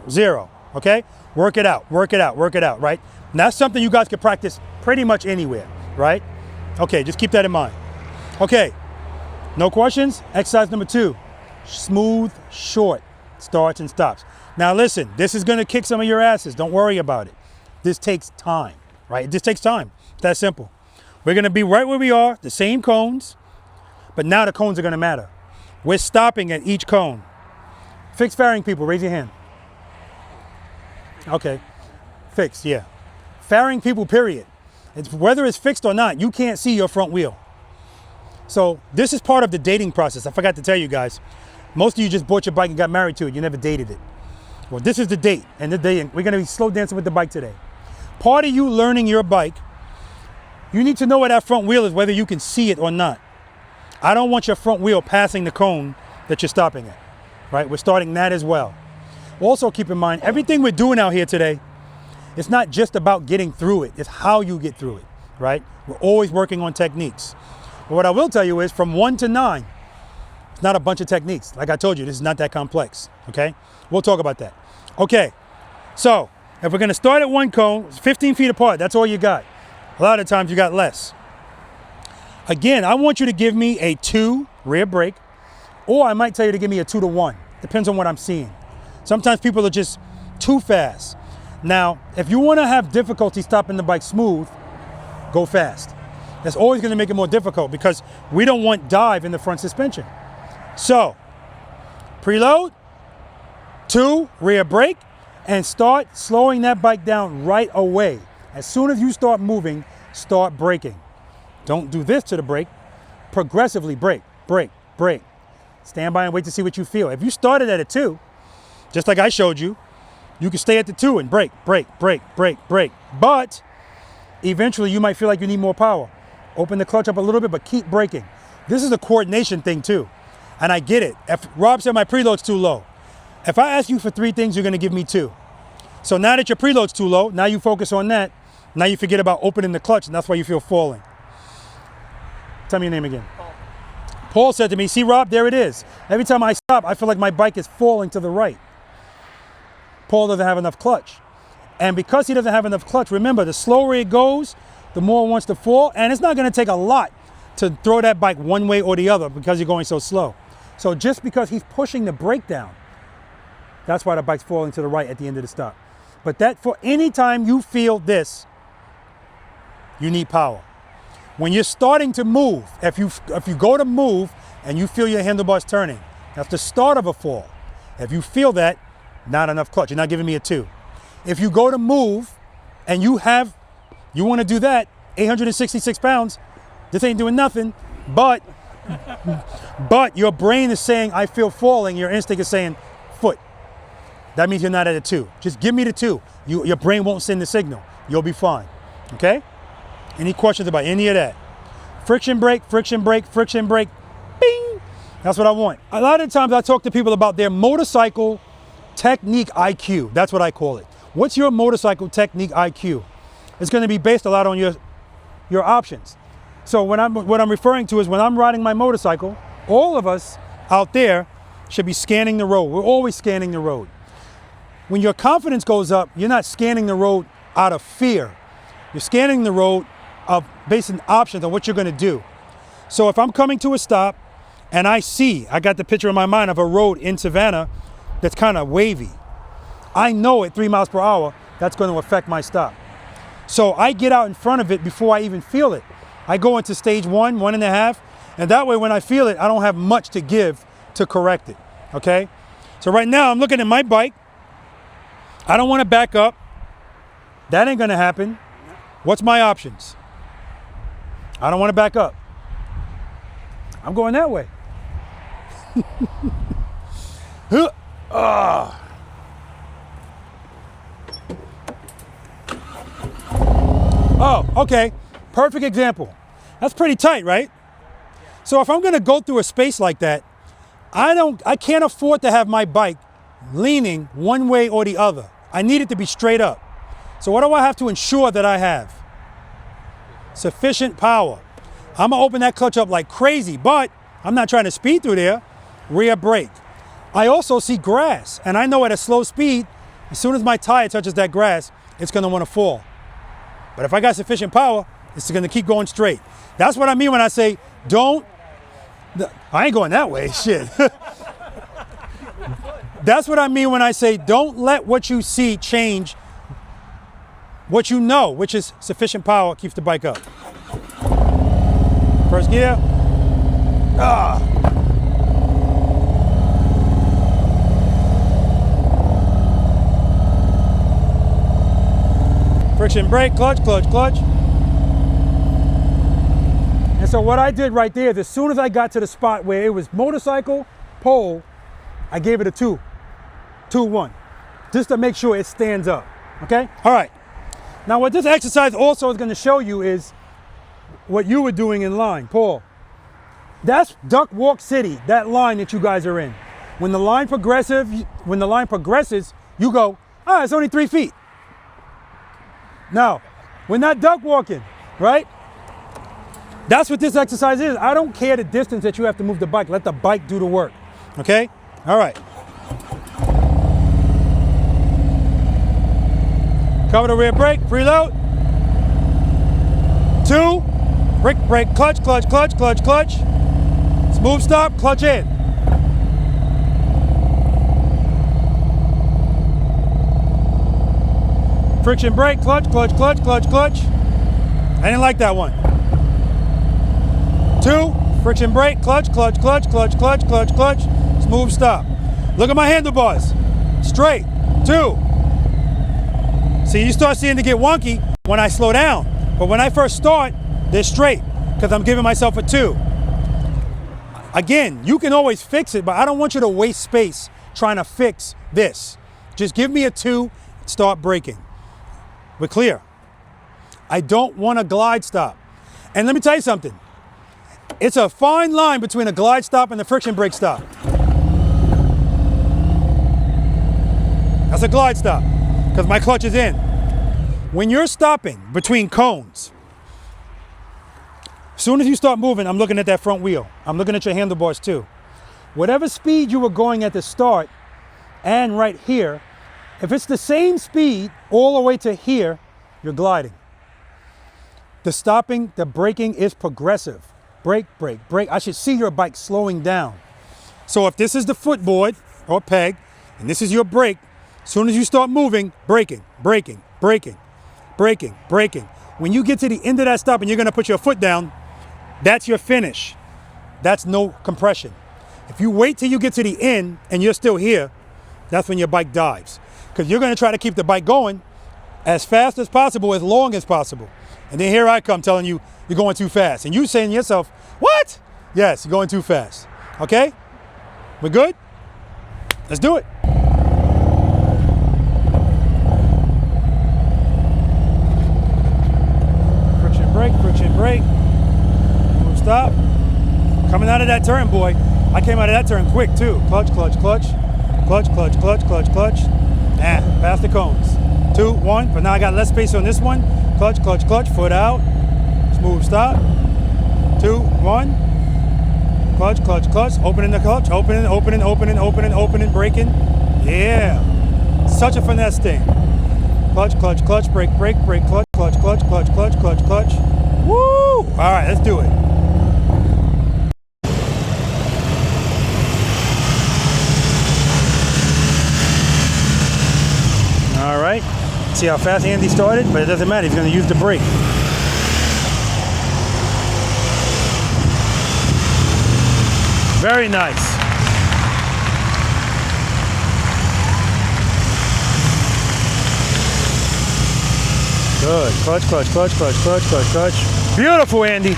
[SPEAKER 3] 0, okay? Work it out, right? And that's something you guys can practice pretty much anywhere, right? Okay, just keep that in mind. Okay, no questions? Exercise number 2, smooth, short starts and stops. Now listen, this is gonna kick some of your asses. Don't worry about it. This takes time, right? It just takes time. It's that simple. We're gonna be right where we are, the same cones, but now the cones are gonna matter. We're stopping at each cone. Fixed fairing people, raise your hand. Okay, fixed, yeah. Fairing people, period. Whether it's fixed or not, you can't see your front wheel. So this is part of the dating process. I forgot to tell you guys. Most of you just bought your bike and got married to it. You never dated it. Well, this is the date, and we're gonna be slow dancing with the bike today. Part of you learning your bike, you need to know where that front wheel is, whether you can see it or not. I don't want your front wheel passing the cone that you're stopping at, right? We're starting that as well. Also keep in mind, everything we're doing out here today, it's not just about getting through it, it's how you get through it, right? We're always working on techniques. But what I will tell you is from 1 to 9, it's not a bunch of techniques. Like I told you, this is not that complex, okay? We'll talk about that. Okay, so if we're gonna start at one cone, it's 15 feet apart, that's all you got. A lot of times you got less. Again, I want you to give me a 2 rear brake, or I might tell you to give me a 2 to 1. Depends on what I'm seeing. Sometimes people are just too fast. Now, if you want to have difficulty stopping the bike smooth, go fast. That's always going to make it more difficult because we don't want dive in the front suspension. So, preload, 2, rear brake, and start slowing that bike down right away. As soon as you start moving, start braking. Don't do this to the brake. Progressively brake, brake, brake. Stand by and wait to see what you feel. If you started at a 2, just like I showed you, you can stay at the 2 and brake, brake, brake, brake, brake. But eventually you might feel like you need more power. Open the clutch up a little bit, but keep braking. This is a coordination thing too. And I get it. If Rob said my preload's too low. If I ask you for 3 things, you're gonna give me 2. So now that your preload's too low, now you focus on that. Now you forget about opening the clutch, and that's why you feel falling. Tell me your name again. Paul said to me, see Rob, there it is. Every time I stop, I feel like my bike is falling to the right. Paul doesn't have enough clutch. And because he doesn't have enough clutch, remember, the slower it goes, the more it wants to fall. And it's not gonna take a lot to throw that bike one way or the other because you're going so slow. So just because he's pushing the brake down, that's why the bike's falling to the right at the end of the stop. But that, for any time you feel this, you need power. When you're starting to move, if you go to move and you feel your handlebars turning, that's the start of a fall. If you feel that, not enough clutch. You're not giving me a 2. If you go to move and you want to do that, 866 pounds, this ain't doing nothing, but your brain is saying, I feel falling. Your instinct is saying, foot. That means you're not at a 2. Just give me the 2. Your brain won't send the signal. You'll be fine, okay? Any questions about any of that? Friction brake, friction brake, friction brake, bing. That's what I want. A lot of times I talk to people about their motorcycle technique IQ. That's what I call it. What's your motorcycle technique IQ? It's going to be based a lot on your options. So what I'm referring to is when I'm riding my motorcycle, all of us out there should be scanning the road. We're always scanning the road. When your confidence goes up, you're not scanning the road out of fear. You're scanning the road of based on options on what you're going to do. So if I'm coming to a stop and I got the picture in my mind of a road in Savannah that's kind of wavy. I know at 3 miles per hour, that's going to affect my stop. So I get out in front of it before I even feel it. I go into stage 1, 1.5, and that way when I feel it, I don't have much to give to correct it, okay? So right now I'm looking at my bike. I don't want to back up. That ain't going to happen. What's my options? I don't want to back up. I'm going that way. Oh, okay. Perfect example. That's pretty tight, right? So if I'm going to go through a space like that, I can't afford to have my bike leaning one way or the other. I need it to be straight up. So what do I have to ensure that I have? Sufficient power. I'm gonna open that clutch up like crazy, but I'm not trying to speed through there. Rear brake. I also see grass, and I know at a slow speed, as soon as my tire touches that grass, it's gonna wanna fall. But if I got sufficient power, it's gonna keep going straight. That's what I mean when I say, I ain't going that way, shit. That's what I mean when I say, don't let what you see change what you know, which is sufficient power keeps the bike up. First gear. Friction brake, clutch, clutch, clutch. And so what I did right there is as soon as I got to the spot where it was motorcycle, pole, I gave it a 2, 2-1, just to make sure it stands up, okay? All right. Now what this exercise also is going to show you is what you were doing in line, Paul. That's duck walk city, that line that you guys are in. When the line progresses, you go, it's only 3 feet. No, we're not duck walking, right? That's what this exercise is. I don't care the distance that you have to move the bike. Let the bike do the work, okay? All right. Cover the rear brake, preload. 2, brake, brake, clutch, clutch, clutch, clutch, clutch. Smooth stop, clutch in. Friction brake, clutch, clutch, clutch, clutch, clutch. I didn't like that one. 2, friction brake, clutch, clutch, clutch, clutch, clutch, clutch, clutch. Smooth stop. Look at my handlebars. Straight. 2. See, you start seeing it get wonky when I slow down. But when I first start, they're straight because I'm giving myself a 2. Again, you can always fix it, but I don't want you to waste space trying to fix this. Just give me a 2, start braking. We're clear. I don't want a glide stop. And let me tell you something. It's a fine line between a glide stop and a friction brake stop. That's a glide stop because my clutch is in. When you're stopping between cones, as soon as you start moving, I'm looking at that front wheel. I'm looking at your handlebars too. Whatever speed you were going at the start and right here, if it's the same speed all the way to here, you're gliding. The stopping, the braking is progressive. Brake, brake, brake. I should see your bike slowing down. So if this is the footboard or peg, and this is your brake, as soon as you start moving, braking, braking, braking, braking, braking. When you get to the end of that stop and you're gonna put your foot down, that's your finish. That's no compression. If you wait till you get to the end and you're still here, that's when your bike dives. Because you're gonna try to keep the bike going as fast as possible, as long as possible. And then here I come telling you, you're going too fast. And you saying to yourself, what? Yes, you're going too fast. Okay? We're good? Let's do it. Friction brake, friction brake. Move, stop. Coming out of that turn, boy. I came out of that turn quick too. Clutch, clutch, clutch. Clutch, clutch, clutch, clutch, clutch. Past the cones. 2, 1, but now I got less space on this one. Clutch, clutch, clutch, foot out. Smooth stop. 2, 1. Clutch, clutch, clutch. Opening the clutch. Opening, opening, opening, opening, opening, braking. Yeah. Such a finesse thing. Clutch, clutch, clutch, brake, brake, brake, clutch, clutch, clutch, clutch, clutch, clutch, clutch. Woo! All right, let's do it. All right. See how fast Andy started? But it doesn't matter. He's going to use the brake. Very nice. Good. Clutch, clutch, clutch, clutch, clutch, clutch, clutch. Beautiful, Andy.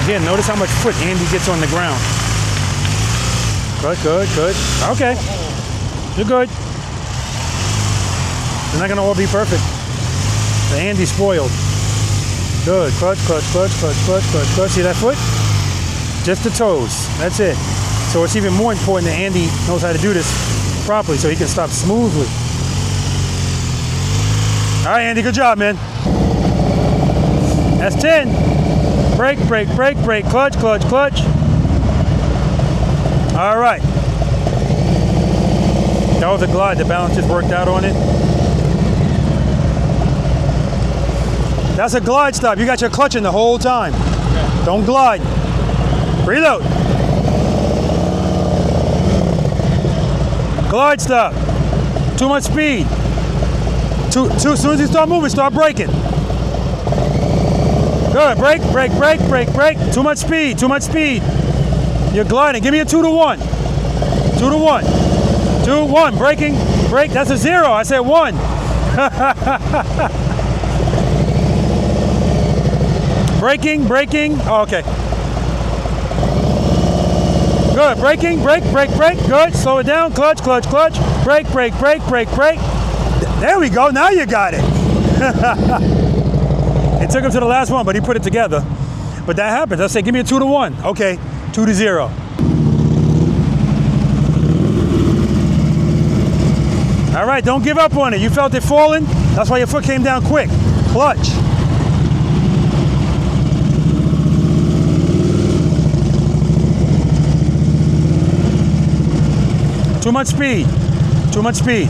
[SPEAKER 3] Again, notice how much foot Andy gets on the ground. Good, good, good. Okay. You're good. They're not going to all be perfect. The Andy's spoiled. Good. Clutch, clutch, clutch, clutch, clutch, clutch, clutch. See that foot? Just the toes. That's it. So it's even more important that Andy knows how to do this properly so he can stop smoothly. All right, Andy, good job, man. That's 10. Brake, brake, brake, brake, clutch, clutch, clutch. All right. That was a glide. The balance just worked out on it. That's a glide stop. You got your clutch in the whole time. Okay. Don't glide. Preload. Glide stop. Too much speed. As soon as you start moving, start braking. Good. Brake, brake, brake, brake, brake. Too much speed. Too much speed. You're gliding. Give me a 2 to 1. 2 to 1. 2, 1. Braking. Brake. That's a 0. I said 1. Braking, braking. Oh, okay. Good. Braking, brake, brake, brake. Good. Slow it down. Clutch, clutch, clutch. Brake, brake, brake, brake, brake. There we go. Now you got it. It took him to the last one, but he put it together. But that happens. I say, give me a 2 to 1. Okay. 2 to 0. All right. Don't give up on it. You felt it falling. That's why your foot came down quick. Clutch. Too much speed. Too much speed.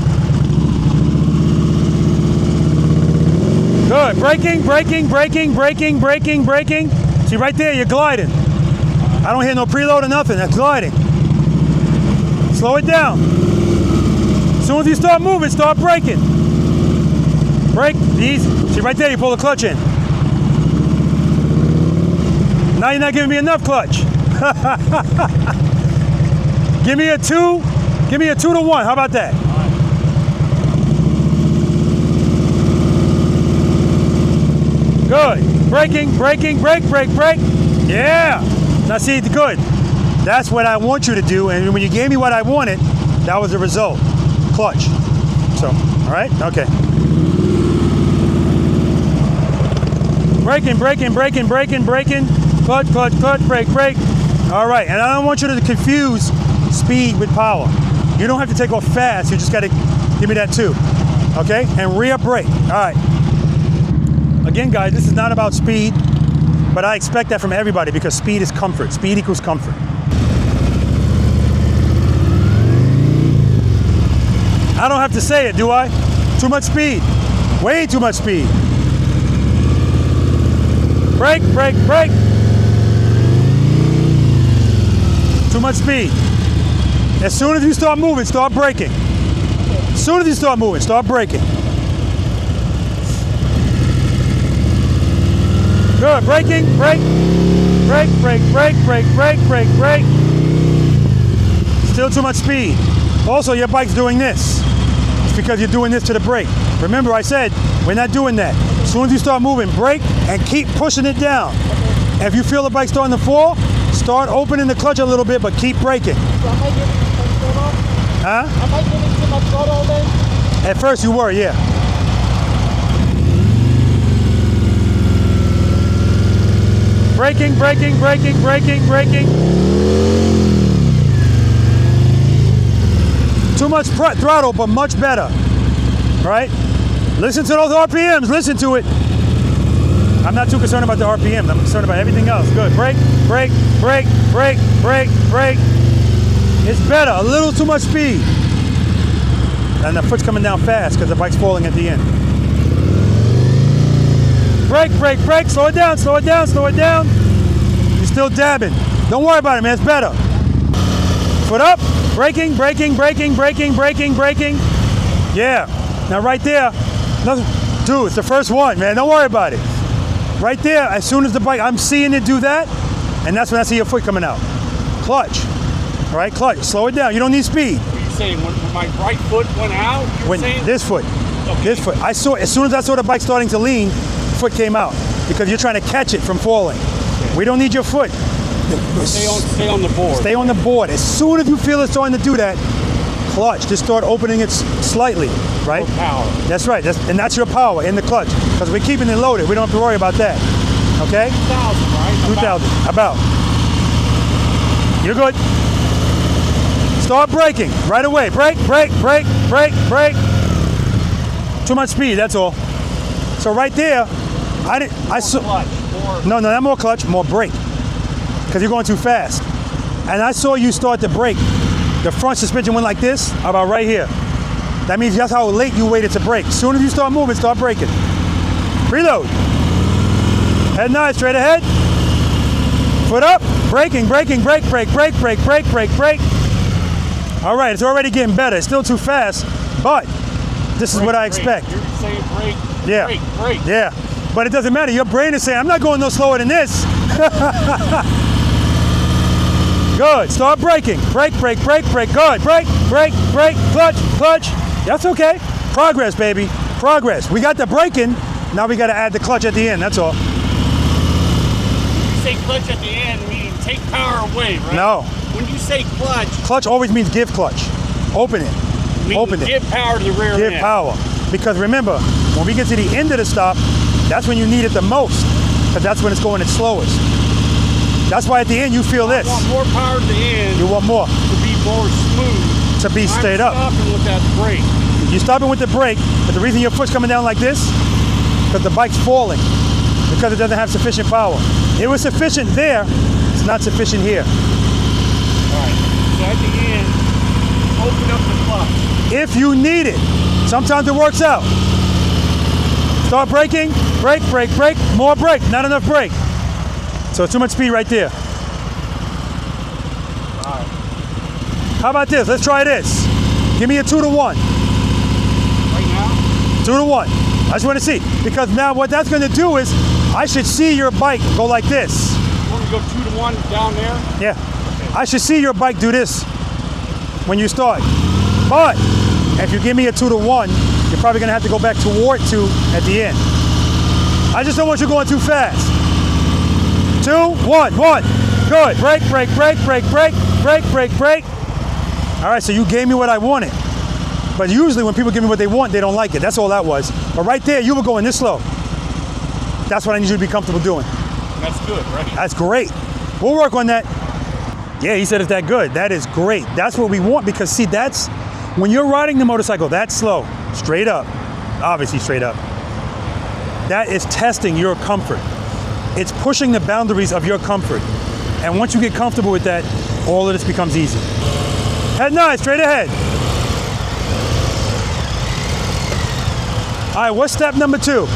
[SPEAKER 3] Good. Braking, braking, braking, braking, braking, braking. See right there, you're gliding. I don't hear no preload or nothing. That's gliding. Slow it down. As soon as you start moving, start braking. Brake, easy. See right there, you pull the clutch in. Now you're not giving me enough clutch. Give me a 2 to 1, how about that? Good, braking, brake. Yeah, now see, good. That's what I want you to do, and when you gave me what I wanted, that was the result, clutch. So, all right, okay. Braking, clutch, brake. All right, and I don't want you to confuse speed with power. You don't have to take off fast, you just gotta give me that too, okay? And rear brake, all right. Again, guys, this is not about speed, but I expect that from everybody because speed is comfort. Speed equals comfort. I don't have to say it, do I? Too much speed, way too much speed. Brake. Too much speed. As soon as you start moving, start braking. As soon as you start moving, start braking. Good, braking, brake. Still too much speed. Also, your bike's doing this. It's because you're doing this to the brake. Remember, I said, we're not doing that. As soon as you start moving, brake and keep pushing it down. And if you feel the bike starting to fall, start opening the clutch a little bit, but keep braking.
[SPEAKER 18] So am I giving too much throttle?
[SPEAKER 3] Huh?
[SPEAKER 18] Am I giving too much throttle then?
[SPEAKER 3] At first you were, yeah. Braking. Too much throttle, but much better, right? Listen to those RPMs, listen to it. I'm not too concerned about the RPMs, I'm concerned about everything else. Good, brake. It's better, a little too much speed. And the foot's coming down fast because the bike's falling at the end. Brake, slow it down. You're still dabbing. Don't worry about it, man, it's better. Foot up, braking. Yeah, now right there, dude, it's the first one, man, don't worry about it. Right there, as soon as the bike, I'm seeing it do that, and that's when I see your foot coming out. Clutch, all right, clutch, slow it down, you don't need speed.
[SPEAKER 2] What are you saying, when my right foot went out, you're saying?
[SPEAKER 3] This foot, this foot. I saw, as soon as I saw the bike starting to lean, the foot came out, because you're trying to catch it from falling. Okay. We don't need your foot.
[SPEAKER 2] Stay on the board.
[SPEAKER 3] Stay on the board. As soon as you feel it starting to do that, clutch, just start opening it slightly, right?
[SPEAKER 2] More power.
[SPEAKER 3] That's right, and that's your power in the clutch, because we're keeping it loaded. We don't have to worry about that, okay?
[SPEAKER 2] 2,000, right?
[SPEAKER 3] 2,000, about. You're good. Start braking right away. Brake. Too much speed, that's all. So right there, no, not more clutch, more brake, because you're going too fast. And I saw you start to brake. The front suspension went like this, about right here. That means that's how late you waited to brake. As soon as you start moving, start braking. Preload. Head nod, straight ahead. Foot up, braking, brake. All right, it's already getting better. It's still too fast, but this is what I expect.
[SPEAKER 2] You're saying brake,
[SPEAKER 3] yeah.
[SPEAKER 2] brake.
[SPEAKER 3] Yeah, but it doesn't matter. Your brain is saying, I'm not going no slower than this. Good, start braking. Brake. Good, brake, clutch. That's okay. Progress, baby, progress. We got the braking, now we got to add the clutch at the end, that's all.
[SPEAKER 2] You say clutch at the end, meaning take power away, right?
[SPEAKER 3] No.
[SPEAKER 2] When you say clutch.
[SPEAKER 3] Clutch always means give clutch. Open it.
[SPEAKER 2] Give power to the rear end.
[SPEAKER 3] Give power. Because remember, when we get to the end of the stop, that's when you need it the most, because that's when it's going its slowest. That's why at the end you feel this.
[SPEAKER 2] I want more power at the end.
[SPEAKER 3] You want more.
[SPEAKER 2] To be more smooth.
[SPEAKER 3] To be stayed up.
[SPEAKER 2] I'm stopping with that brake.
[SPEAKER 3] You're stopping with the brake, but the reason your foot's coming down like this, because the bike's falling, because it doesn't have sufficient power. It was sufficient there, it's not sufficient here.
[SPEAKER 2] All right, so at the end, open up the clutch.
[SPEAKER 3] If you need it, sometimes it works out. Start braking, brake, more brake, not enough brake. So too much speed right there.
[SPEAKER 2] All right.
[SPEAKER 3] How about this? Let's try this. Give me a 2 to 1.
[SPEAKER 17] Right now?
[SPEAKER 3] 2 to 1. I just want to see. Because now what that's going to do is, I should see your bike go like this.
[SPEAKER 17] You want to go 2 to 1 down there?
[SPEAKER 3] Yeah. I should see your bike do this when you start. But if you give me a 2 to 1, you're probably going to have to go back toward 2 at the end. I just don't want you going too fast. 2, 1, 1. Good. Break, break, break, break, break, break, break, break. All right, so you gave me what I wanted. But usually when people give me what they want, they don't like it. That's all that was. But right there, you were going this slow. That's what I need you to be comfortable doing.
[SPEAKER 17] That's good, right?
[SPEAKER 3] That's great. We'll work on that. Yeah, he said it's that good. That is great. That's what we want, because see, that's when you're riding the motorcycle that slow, straight up, obviously straight up, that is testing your comfort. It's pushing the boundaries of your comfort. And once you get comfortable with that, all of this becomes easy. Head 9, straight ahead. All right, what's step number 2?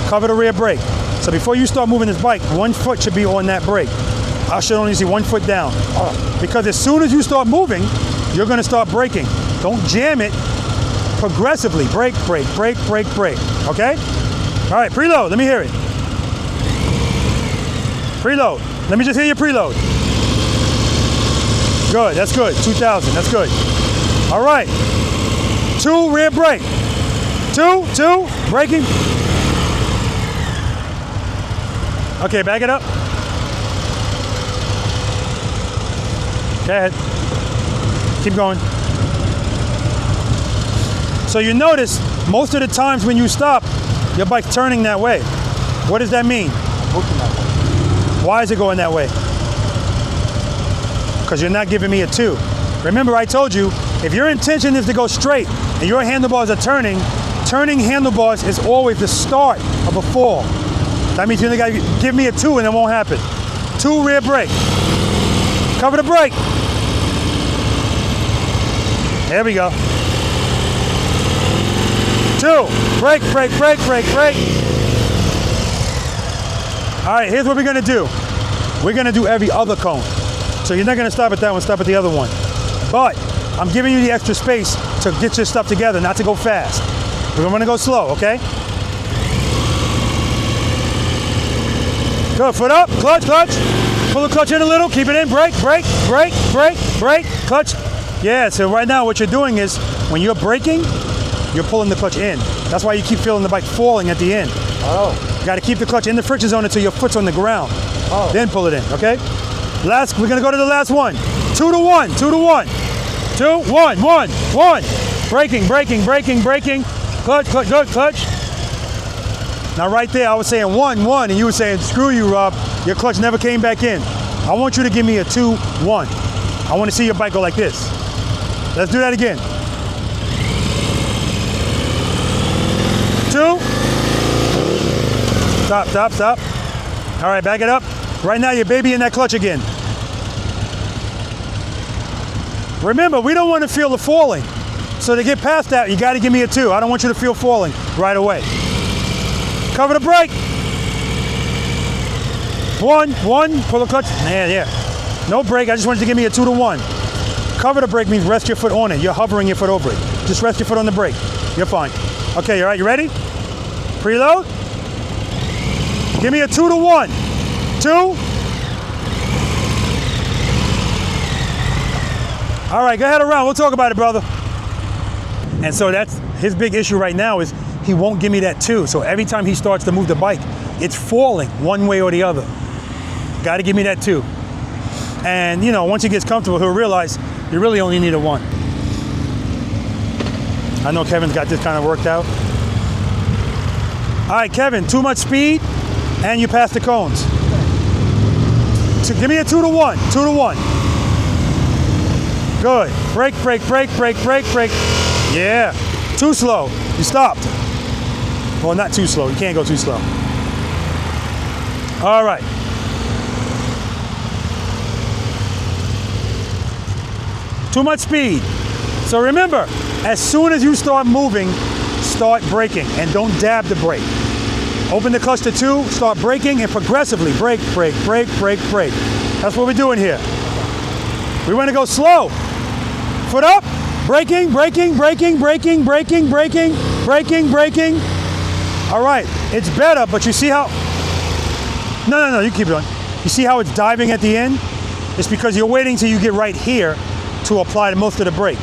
[SPEAKER 3] Cover the rear brake. So before you start moving this bike, 1 foot should be on that brake. I should only see 1 foot down. Because as soon as you start moving, you're gonna start braking. Don't jam it. Progressively, brake, brake, brake, brake, brake, okay? All right, preload, let me hear it. Preload, let me just hear your preload. Good, that's good, 2,000, that's good. All right, 2 rear brake. 2, braking. Okay, back it up. Go ahead. Keep going. So you notice most of the times when you stop, your bike's turning that way. What does that mean? Why is it going that way? Because you're not giving me a 2. Remember, I told you, if your intention is to go straight and your handlebars are turning handlebars is always the start of a fall. That means you're gonna give me a 2 and it won't happen. 2 rear brake. Cover the brake. There we go. 2, brake, brake, brake, brake, brake. All right, here's what we're gonna do. We're gonna do every other cone. So you're not gonna stop at that one, stop at the other one. But I'm giving you the extra space to get your stuff together, not to go fast. We're gonna go slow, okay? Good, foot up, clutch, clutch. Pull the clutch in a little, keep it in, brake, brake, brake, brake, brake, clutch. Yeah, so right now what you're doing is, when you're braking, you're pulling the clutch in. That's why you keep feeling the bike falling at the end. Oh. You gotta keep the clutch in the friction zone until your foot's on the ground. Oh. Then pull it in, okay? We're gonna go to the last one. 2 to 1, 2 to 1. 2, 1, 1, 1. Braking, braking, braking, braking. Clutch, clutch, good, clutch. Now right there, I was saying 1, 1, and you were saying, screw you, Rob. Your clutch never came back in. I want you to give me a 2, 1. I want to see your bike go like this. Let's do that again. 2. Stop, stop, stop. All right, back it up. Right now, you're babying that clutch again. Remember, we don't want to feel the falling. So to get past that, you got to give me a 2. I don't want you to feel falling right away. Cover the brake. 1, 1, pull the clutch. Yeah. No brake, I just wanted you to give me a 2 to 1. Cover the brake means rest your foot on it. You're hovering your foot over it. Just rest your foot on the brake. You're fine. Okay, all right, you ready? Preload. Give me a 2 to 1. 2. All right, go ahead around. We'll talk about it, brother. And so that's his big issue right now is he won't give me that 2. So every time he starts to move the bike, it's falling one way or the other. Got to give me that 2. And you know, once he gets comfortable, he'll realize you really only need a 1. I know Kevin's got this kind of worked out. All right, Kevin, too much speed and you pass the cones. So give me a 2 to 1, 2 to 1. Good. Brake, brake, brake, brake, brake, brake. Yeah. Too slow. You stopped. Well, not too slow. You can't go too slow. All right. Too much speed. So remember, as soon as you start moving, start braking and don't dab the brake. Open the clutch to 2, start braking and progressively brake, brake, brake, brake, brake. That's what we're doing here. We want to go slow. Foot up. Braking, braking, braking, braking, braking, braking, braking, braking. All right, it's better, but you see how, no, you keep going. You see how it's diving at the end? It's because you're waiting till you get right here to apply most of the brake.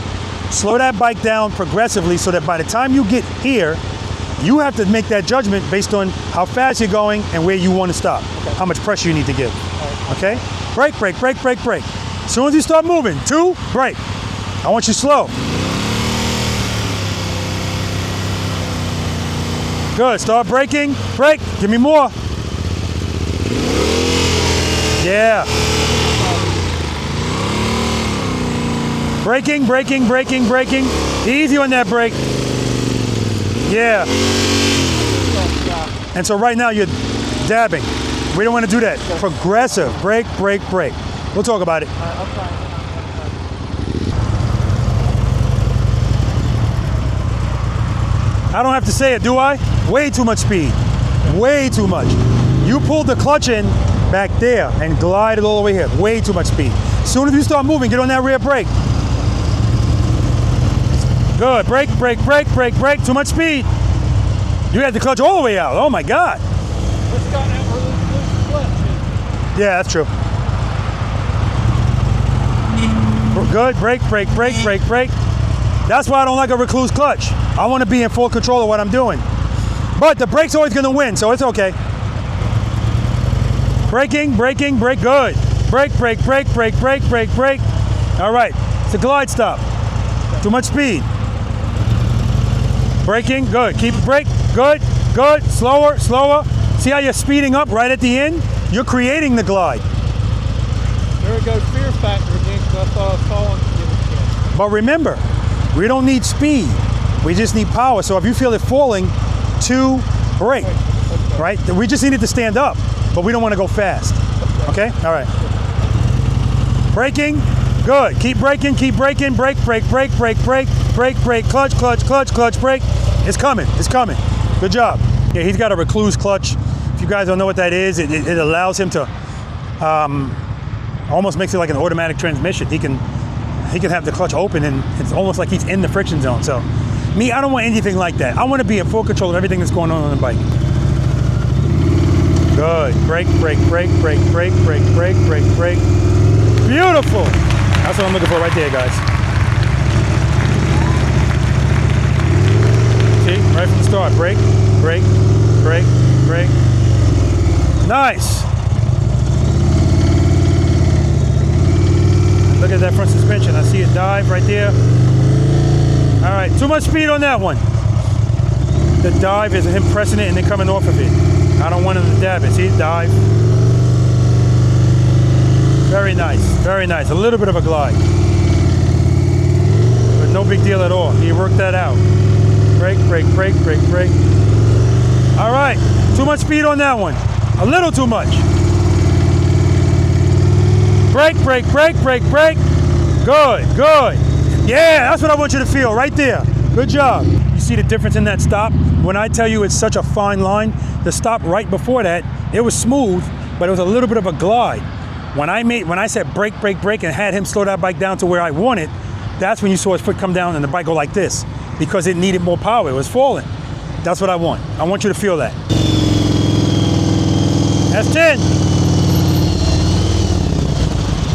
[SPEAKER 3] Slow that bike down progressively so that by the time you get here, you have to make that judgment based on how fast you're going and where you want to stop, how much pressure you need to give, okay? Brake, brake, brake, brake, brake. As soon as you start moving, 2, brake. I want you slow. Good, start braking, brake, give me more. Yeah. Braking, braking, braking, braking. Easy on that brake. Yeah. And so right now you're dabbing. We don't want to do that. Progressive, brake, brake, brake. We'll talk about it. I don't have to say it, do I? Way too much speed. Way too much. You pulled the clutch in back there and glided all the way here. Way too much speed. As soon as you start moving, get on that rear brake. Good. Brake, brake, brake, brake, brake. Too much speed. You had the clutch all the way out. Oh my God. Yeah, that's true. Good. Brake, brake, brake, brake, brake. That's why I don't like a recluse clutch. I want to be in full control of what I'm doing. But the brake's always going to win, so it's okay. Braking, braking, brake, good. Brake, brake, brake, brake, brake, brake, brake. All right, it's a glide stop. Too much speed. Braking, good. Keep brake, good, good. Slower, slower. See how you're speeding up right at the end? You're creating the glide.
[SPEAKER 10] There it goes, fear factor again, because I thought I was falling to give it a chance.
[SPEAKER 3] But remember, we don't need speed. We just need power. So if you feel it falling, to brake, right? We just need it to stand up, but we don't want to go fast. Okay? All right. Braking, good. Keep braking, brake, brake, brake, brake, brake, brake, brake, clutch, clutch, clutch, clutch, brake. It's coming, it's coming. Good job. Yeah, he's got a recluse clutch. If you guys don't know what that is, it allows him to, almost makes it like an automatic transmission. He can have the clutch open and it's almost like he's in the friction zone. So me, I don't want anything like that. I want to be in full control of everything that's going on the bike. Good. Brake, brake, brake, brake, brake, brake, brake, brake, brake. Beautiful. That's what I'm looking for right there, guys. See, right from the start. Brake, brake, brake, brake. Nice. Look at that front suspension. I see it dive right there. All right, too much speed on that one. The dive is him pressing it and then coming off of it. I don't want him to dab it. See, dive. Very nice, very nice. A little bit of a glide. But no big deal at all. He worked that out. Brake, brake, brake, brake, brake. All right, too much speed on that one. A little too much. Brake, brake, brake, brake, brake. Good, good. Yeah, that's what I want you to feel right there. Good job. You see the difference in that stop? When I tell you it's such a fine line, the stop right before that, it was smooth, but it was a little bit of a glide. When I said brake, brake, brake and had him slow that bike down to where I wanted, that's when you saw his foot come down and the bike go like this because it needed more power. It was falling. That's what I want. I want you to feel that. That's 10.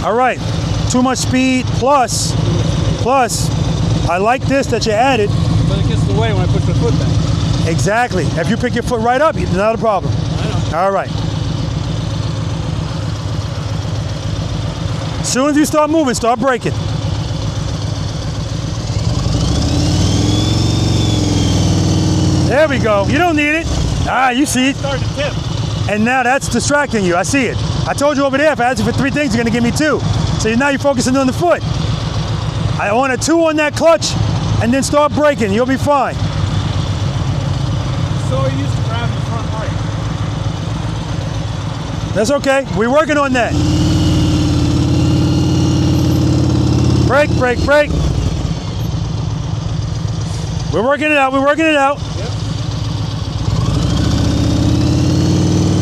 [SPEAKER 3] All right, too much speed plus, I like this that you added.
[SPEAKER 10] But it gets in the way when I put the foot down.
[SPEAKER 3] Exactly. If you pick your foot right up, it's not a problem.
[SPEAKER 10] I know.
[SPEAKER 3] All right. As soon as you start moving, start braking. There we go. You don't need it. Ah, you see it.
[SPEAKER 10] Starting to tip.
[SPEAKER 3] And now that's distracting you. I see it. I told you over there, if I asked you for 3 things, you're going to give me 2. So now you're focusing on the foot. I want a 2 on that clutch, and then start braking. You'll be fine.
[SPEAKER 10] So used to grabbing the front brake.
[SPEAKER 3] That's okay. We're working on that. Brake, brake, brake. We're working it out. We're working it out.
[SPEAKER 10] Yep.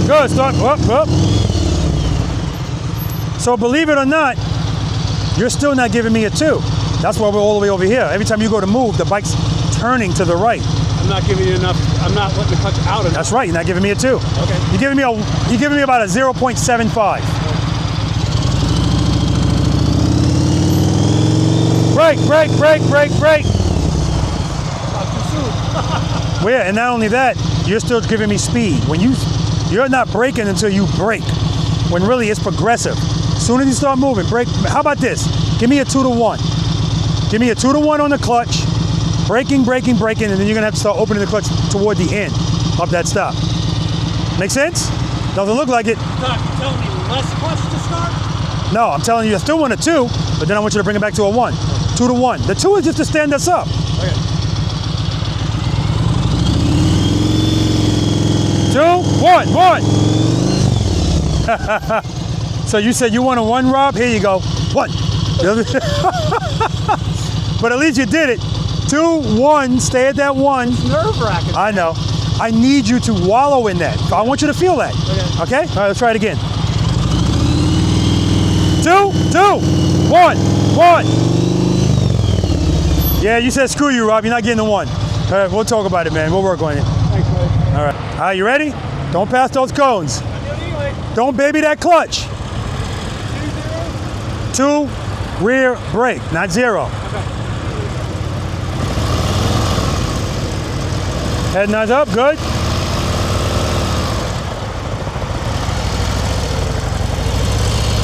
[SPEAKER 3] Good. Start. Up, up. So believe it or not, you're still not giving me a 2. That's why we're all the way over here. Every time you go to move, the bike's turning to the right.
[SPEAKER 17] I'm not giving you enough. I'm not letting the clutch out enough.
[SPEAKER 3] That's right. You're not giving me a 2.
[SPEAKER 17] Okay.
[SPEAKER 3] You're giving me about a 0.75. Brake, brake, brake, brake, brake. Well, yeah, and not only that, you're still giving me speed. When you're not braking until you brake. When really it's progressive. As soon as you start moving, brake. How about this? Give me a 2 to 1. Give me a 2 to 1 on the clutch. Braking, braking, braking, and then you're gonna have to start opening the clutch toward the end of that stop. Make sense? Doesn't look like it.
[SPEAKER 17] Doc, you telling me less clutch to start?
[SPEAKER 3] No, I'm telling you, I still want a 2, but then I want you to bring it back to a 1. 2 to 1. The 2 is just to stand us up.
[SPEAKER 17] Okay.
[SPEAKER 3] 2, 1, 1. So you said you want a 1, Rob? Here you go. 1. But at least you did it. 2, 1, stay at that 1.
[SPEAKER 13] It's nerve-wracking.
[SPEAKER 3] I know. I need you to wallow in that. I want you to feel that. Okay? All right, let's try it again. 2, 2, 1, 1. Yeah, you said screw you, Rob. You're not getting the 1. All right, we'll talk about it, man. We'll work on it.
[SPEAKER 13] Thanks, buddy.
[SPEAKER 3] All right. All right, you ready? Don't pass those cones. Don't baby that clutch. 2, rear brake, not 0.
[SPEAKER 13] Okay.
[SPEAKER 3] Head nose up, good.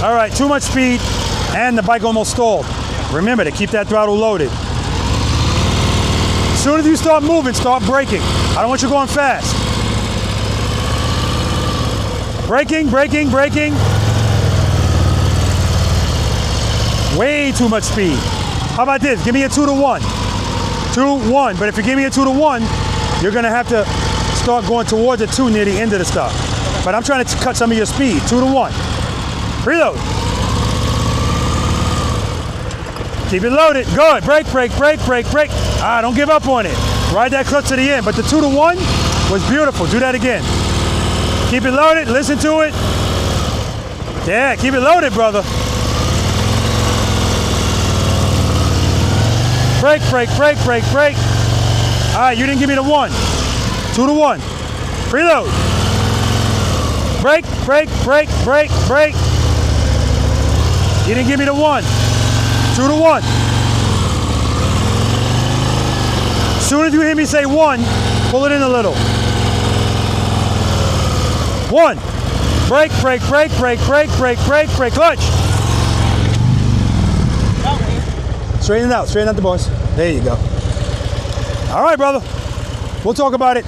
[SPEAKER 3] All right, too much speed, and the bike almost stalled. Remember to keep that throttle loaded. As soon as you start moving, start braking. I don't want you going fast. Braking, braking, braking. Way too much speed. How about this? Give me a 2 to 1. 2, 1. But if you give me a 2 to 1, you're gonna have to start going towards a 2 near the end of the stop. But I'm trying to cut some of your speed. 2 to 1. Preload. Keep it loaded. Good. Brake, brake, brake, brake, brake. Ah, don't give up on it. Ride that clutch to the end. But the 2 to 1 was beautiful. Do that again. Keep it loaded. Listen to it. Yeah, keep it loaded, brother. Brake, brake, brake, brake, brake. All right, you didn't give me the 1. 2 to 1. Preload. Brake, brake, brake, brake, brake. You didn't give me the 1. 2 to 1. As soon as you hear me say 1, pull it in a little. 1. Brake, brake, brake, brake, brake, brake, brake, brake, clutch. Straighten it out the boys. There you go. All right, brother. We'll talk about it.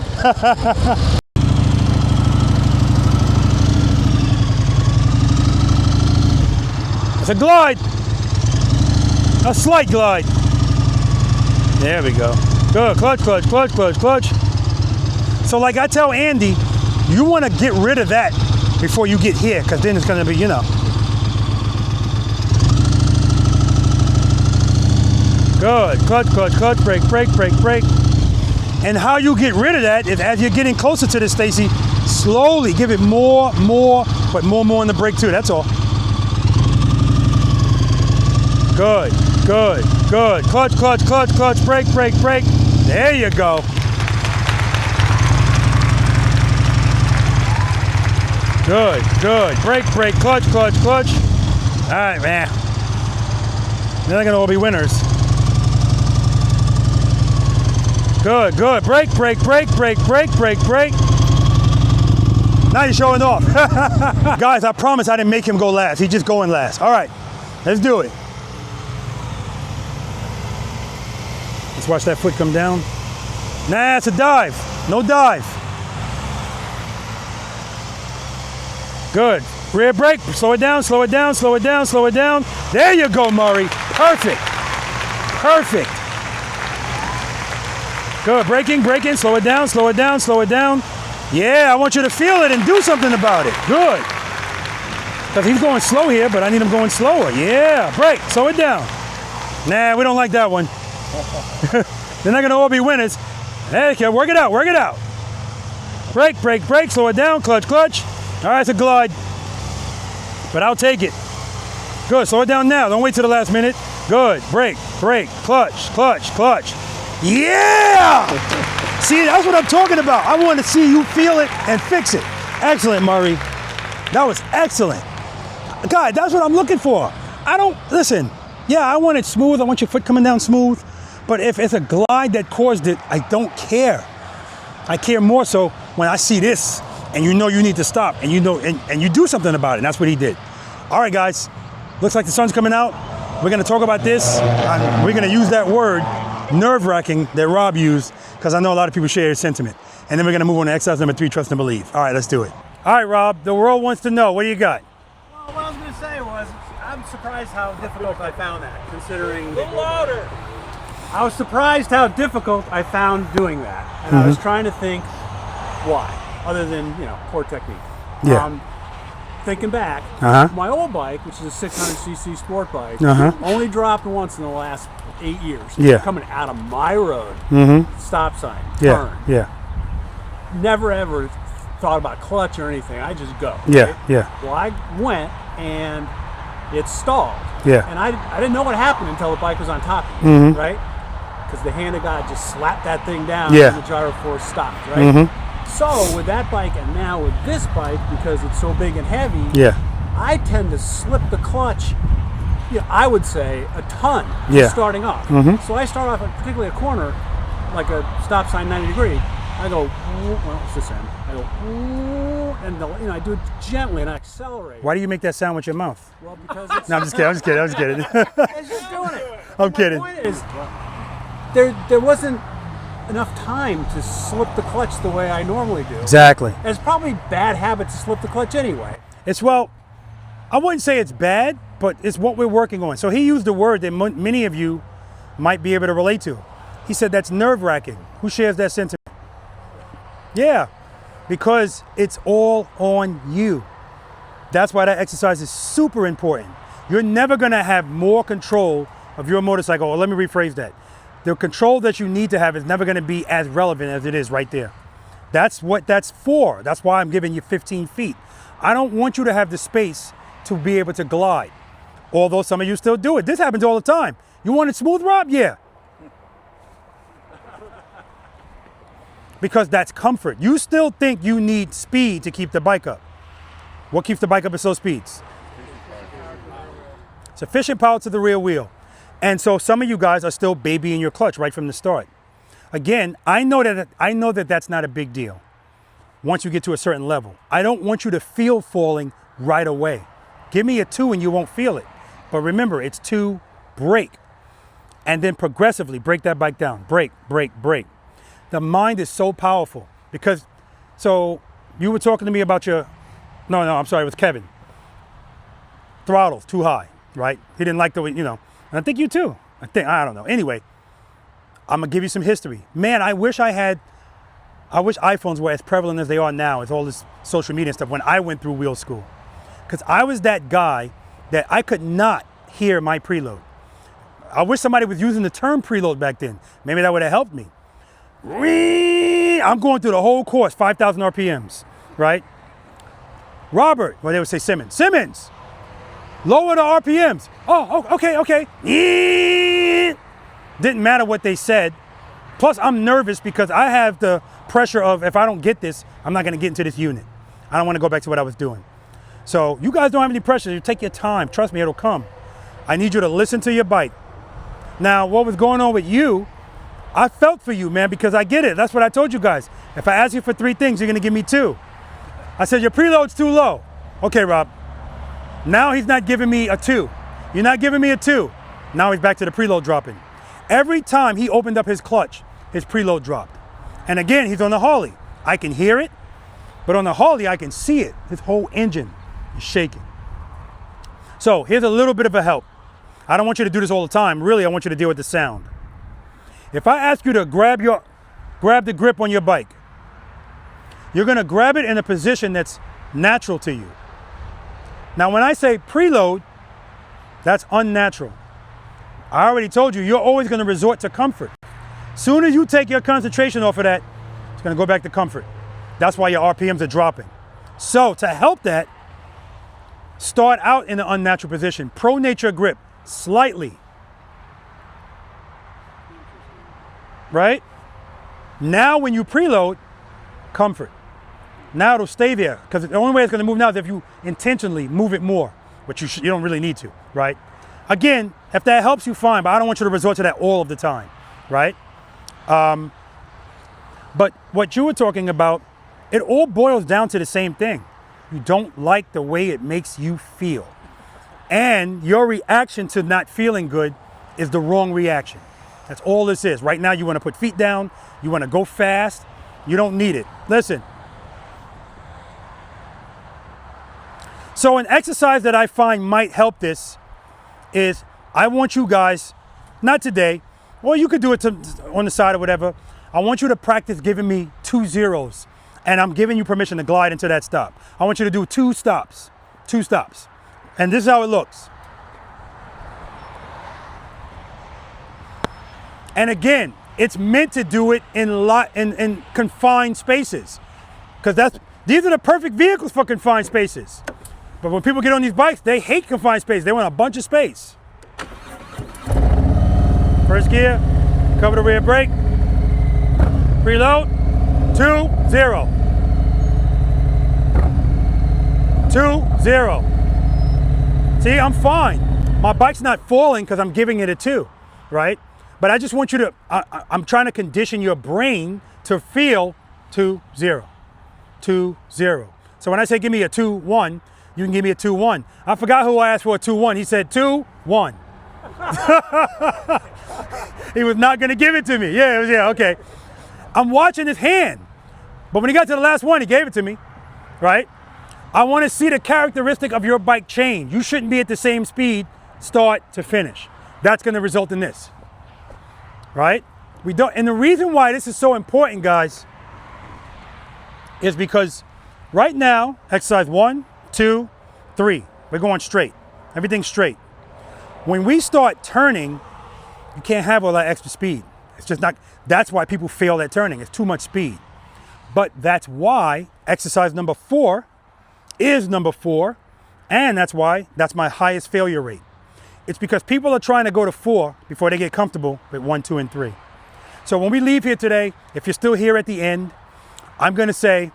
[SPEAKER 3] It's a glide. A slight glide. There we go. Good. Clutch, clutch, clutch, clutch, clutch. So like I tell Andy, you want to get rid of that before you get here, because then it's going to be, you know. Good. Clutch, clutch, clutch, brake, brake, brake, brake. And how you get rid of that is as you're getting closer to this, Stacy, slowly give it more, but more in the brake too. That's all. Good, good, good. Clutch, clutch, clutch, clutch, brake, brake, brake. There you go. Good, good. Brake, brake, clutch, clutch, clutch. All right, man. They're not gonna all be winners. Good, good. Brake, brake, brake, brake, brake, brake, brake. Now you're showing off. Guys, I promise I didn't make him go last. He's just going last. All right, let's do it. Let's watch that foot come down. Nah, it's a dive. No dive. Good. Rear brake. Slow it down, slow it down, slow it down, slow it down. There you go, Murray. Perfect. Perfect. Good. Braking, braking. Slow it down, slow it down, slow it down. Yeah, I want you to feel it and do something about it. Good. Because he's going slow here, but I need him going slower. Yeah. Brake. Slow it down. Nah, we don't like that one. They're not going to all be winners. Hey, okay, work it out, work it out. Brake, brake, brake. Slow it down. Clutch, clutch. All right, it's a glide. But I'll take it. Good. Slow it down now. Don't wait till the last minute. Good. Brake, brake, clutch, clutch, clutch. Yeah! See, that's what I'm talking about. I want to see you feel it and fix it. Excellent, Murray. That was excellent. God, that's what I'm looking for. Listen, yeah, I want it smooth. I want your foot coming down smooth. But if it's a glide that caused it, I don't care. I care more so when I see this and you know you need to stop and you know, and you do something about it. And that's what he did. All right, guys, looks like the sun's coming out. We're gonna talk about this. We're gonna use that word, nerve-wracking, that Rob used, because I know a lot of people share his sentiment. And then we're gonna move on to exercise number 3, trust and believe. All right, let's do it. All right, Rob, the world wants to know, what do you got?
[SPEAKER 17] Well, what I was gonna say was, I'm surprised how difficult I found that, considering... A little louder! I was surprised how difficult I found doing that. And I was trying to think why, other than, you know, poor technique.
[SPEAKER 3] Yeah.
[SPEAKER 17] Thinking back, my old bike, which is a 600cc sport bike, only dropped once in the last 8 years.
[SPEAKER 3] Yeah.
[SPEAKER 17] Coming out of my road, stop sign,
[SPEAKER 3] Yeah,
[SPEAKER 17] turn.
[SPEAKER 3] yeah.
[SPEAKER 17] Never ever thought about clutch or anything. I just go.
[SPEAKER 3] Yeah,
[SPEAKER 17] right?
[SPEAKER 3] yeah.
[SPEAKER 17] Well, I went and it stalled.
[SPEAKER 3] Yeah.
[SPEAKER 17] And I didn't know what happened until the bike was on top of me, right? Because the hand of God just slapped that thing down and the gyro force stopped, right? So with that bike and now with this bike, because it's so big and heavy, I tend to slip the clutch, you know, I would say a ton starting off. So I start off at particularly a corner, like a stop sign 90 degree. I go, well, it's this end. I go, and you know, I do it gently and I accelerate.
[SPEAKER 3] Why do you make that sound with your mouth?
[SPEAKER 17] Well, because it's...
[SPEAKER 3] No, I'm just kidding, I'm just kidding, I'm just kidding.
[SPEAKER 17] It's just doing it.
[SPEAKER 3] I'm kidding.
[SPEAKER 17] My point is, there wasn't enough time to slip the clutch the way I normally do.
[SPEAKER 3] Exactly.
[SPEAKER 17] And it's probably bad habit to slip the clutch anyway.
[SPEAKER 3] It's, well, I wouldn't say it's bad, but it's what we're working on. So he used a word that many of you might be able to relate to. He said that's nerve-wracking. Who shares that sentiment? Yeah, because it's all on you. That's why that exercise is super important. You're never gonna have more control of your motorcycle, or let me rephrase that. The control that you need to have is never gonna be as relevant as it is right there. That's what that's for. That's why I'm giving you 15 feet. I don't want you to have the space to be able to glide, although some of you still do it. This happens all the time. You want it smooth, Rob? Yeah. Because that's comfort. You still think you need speed to keep the bike up. What keeps the bike up is slow speeds. Sufficient power to the rear wheel. And so some of you guys are still babying your clutch right from the start. Again, I know that that's not a big deal once you get to a certain level. I don't want you to feel falling right away. Give me a 2 and you won't feel it. But remember, it's 2, brake. And then progressively break that bike down. Brake, brake, brake. The mind is so powerful because, so you were talking to me about your, I'm sorry, it was Kevin. Throttle's too high, right? He didn't like the way, you know, and I think you too. I don't know. Anyway, I'm gonna give you some history. Man, I wish iPhones were as prevalent as they are now with all this social media stuff when I went through wheel school. Because I was that guy that I could not hear my preload. I wish somebody was using the term preload back then. Maybe that would have helped me. I'm going through the whole course, 5,000 RPMs, right? Robert, well, they would say Simmons, lower the RPMs. Oh, okay. Didn't matter what they said. Plus, I'm nervous because I have the pressure of if I don't get this, I'm not gonna get into this unit. I don't wanna go back to what I was doing. So you guys don't have any pressure. You take your time. Trust me, it'll come. I need you to listen to your bike. Now, what was going on with you, I felt for you, man, because I get it. That's what I told you guys. If I ask you for 3 things, you're gonna give me 2. I said, your preload's too low. Okay, Rob. Now he's not giving me a 2. You're not giving me a 2. Now he's back to the preload dropping. Every time he opened up his clutch, his preload dropped. And again, he's on the Harley. I can hear it, but on the Harley, I can see it. His whole engine is shaking. So here's a little bit of a help. I don't want you to do this all the time. Really, I want you to deal with the sound. If I ask you to grab the grip on your bike, you're gonna grab it in a position that's natural to you. Now, when I say preload, that's unnatural. I already told you, you're always gonna resort to comfort. Soon as you take your concentration off of that, it's gonna go back to comfort. That's why your RPMs are dropping. So to help that, start out in an unnatural position. Pro nature grip, slightly. right? Now when you preload, comfort. Now it'll stay there, because the only way it's going to move now is if you intentionally move it more, which you don't really need to, right? Again, if that helps you, fine, but I don't want you to resort to that all of the time, right? But what you were talking about, it all boils down to the same thing. You don't like the way it makes you feel. And your reaction to not feeling good is the wrong reaction. That's all this is. Right now, you want to put feet down. You want to go fast. You don't need it. Listen. So an exercise that I find might help this is I want you guys, not today, or you could do it on the side or whatever. I want you to practice giving me 2 zeros. And I'm giving you permission to glide into that stop. I want you to do 2 stops. 2 stops. And this is how it looks. And again, it's meant to do it in confined spaces. Because these are the perfect vehicles for confined spaces. But when people get on these bikes, they hate confined space. They want a bunch of space. First gear, cover the rear brake. Preload, 2, 0. 2, 0. See, I'm fine. My bike's not falling because I'm giving it a 2, right? But I just want you to, I'm trying to condition your brain to feel 2, 0. 2, 0. So when I say give me a 2, 1, you can give me a 2, 1. I forgot who I asked for a 2, 1. He said 2, 1. He was not going to give it to me. Yeah, okay. I'm watching his hand. But when he got to the last one, he gave it to me, right? I want to see the characteristic of your bike change. You shouldn't be at the same speed, start to finish. That's going to result in this, right? And the reason why this is so important, guys, is because right now, exercise 1, 2, 3, we're going straight. Everything's straight. When we start turning, you can't have all that extra speed. It's just not, that's why people fail at turning. It's too much speed. But that's why exercise number 4 is number 4. And that's why that's my highest failure rate. It's because people are trying to go to 4 before they get comfortable with 1, 2, and 3. So when we leave here today, if you're still here at the end, I'm going to say,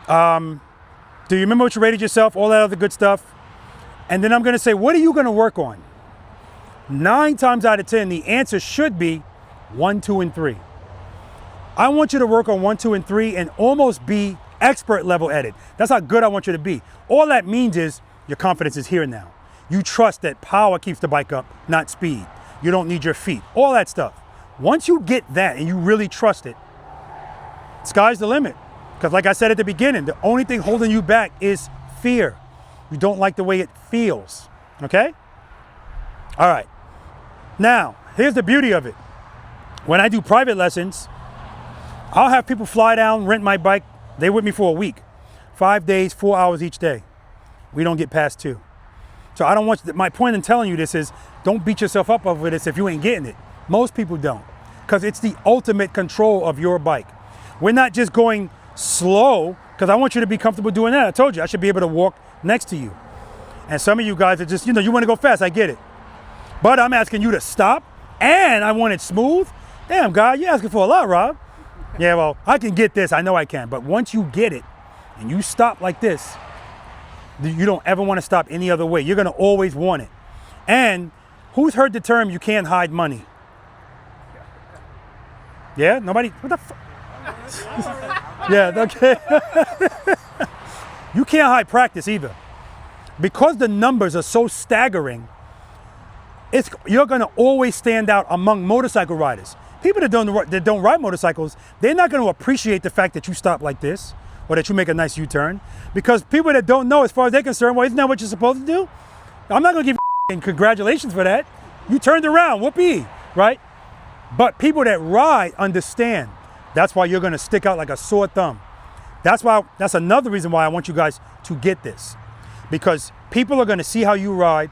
[SPEAKER 3] do you remember what you rated yourself? All that other good stuff. And then I'm going to say, what are you going to work on? 9 times out of 10, the answer should be 1, 2, and 3. I want you to work on 1, 2, and 3 and almost be expert level at it. That's how good I want you to be. All that means is your confidence is here now. You trust that power keeps the bike up, not speed. You don't need your feet, all that stuff. Once you get that and you really trust it, sky's the limit. Because like I said at the beginning, the only thing holding you back is fear. You don't like the way it feels, okay? All right. Now, here's the beauty of it. When I do private lessons, I'll have people fly down, rent my bike. They're with me for a week. 5 days, 4 hours each day. We don't get past 2. So I don't want you, my point in telling you this is don't beat yourself up over this if you ain't getting it. Most people don't, because it's the ultimate control of your bike. We're not just going slow, because I want you to be comfortable doing that. I told you I should be able to walk next to you. And some of you guys are just, you want to go fast, I get it. But I'm asking you to stop, and I want it smooth. Damn, God, you're asking for a lot, Rob. Yeah, well, I can get this, I know I can. But once you get it, and you stop like this, you don't ever want to stop any other way. You're going to always want it. And who's heard the term, you can't hide money? Yeah, nobody? What the fuck? Yeah, okay. You can't hide practice either. Because the numbers are so staggering, you're going to always stand out among motorcycle riders. People that don't ride motorcycles, they're not going to appreciate the fact that you stop like this or that you make a nice U-turn. Because people that don't know, as far as they're concerned, well, isn't that what you're supposed to do? I'm not going to give you congratulations for that. You turned around, whoopee, right? But people that ride understand. That's why you're going to stick out like a sore thumb. That's another reason why I want you guys to get this. Because people are going to see how you ride,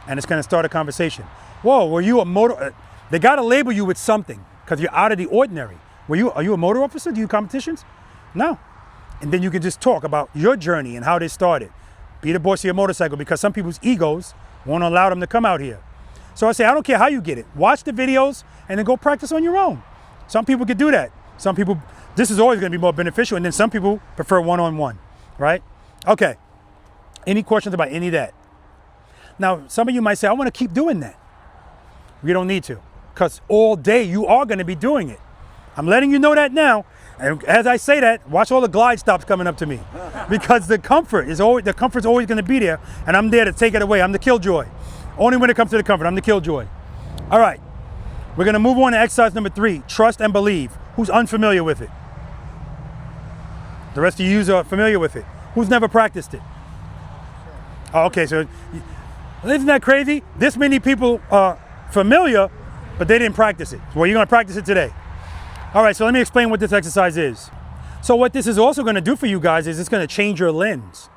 [SPEAKER 3] and it's going to start a conversation. Whoa, were you a motor? They got to label you with something because you're out of the ordinary. Are you a motor officer? Do you competitions? No. And then you can just talk about your journey and how this started. Be the boss of your motorcycle, because some people's egos won't allow them to come out here. So I say, I don't care how you get it. Watch the videos and then go practice on your own. Some people could do that. Some people, this is always gonna be more beneficial, and then some people prefer one-on-one, right? Okay, any questions about any of that? Now, some of you might say, I wanna keep doing that. You don't need to, because all day you are gonna be doing it. I'm letting you know that now. And as I say that, watch all the glide stops coming up to me, because the comfort's always gonna be there, and I'm there to take it away. I'm the killjoy. Only when it comes to the comfort, I'm the killjoy. All right, we're gonna move on to exercise number 3, trust and believe. Who's unfamiliar with it? The rest of you are familiar with it. Who's never practiced it? Oh, okay, so isn't that crazy? This many people are familiar, but they didn't practice it. Well, you're gonna practice it today. All right, so let me explain what this exercise is. So what this is also gonna do for you guys is it's gonna change your lens.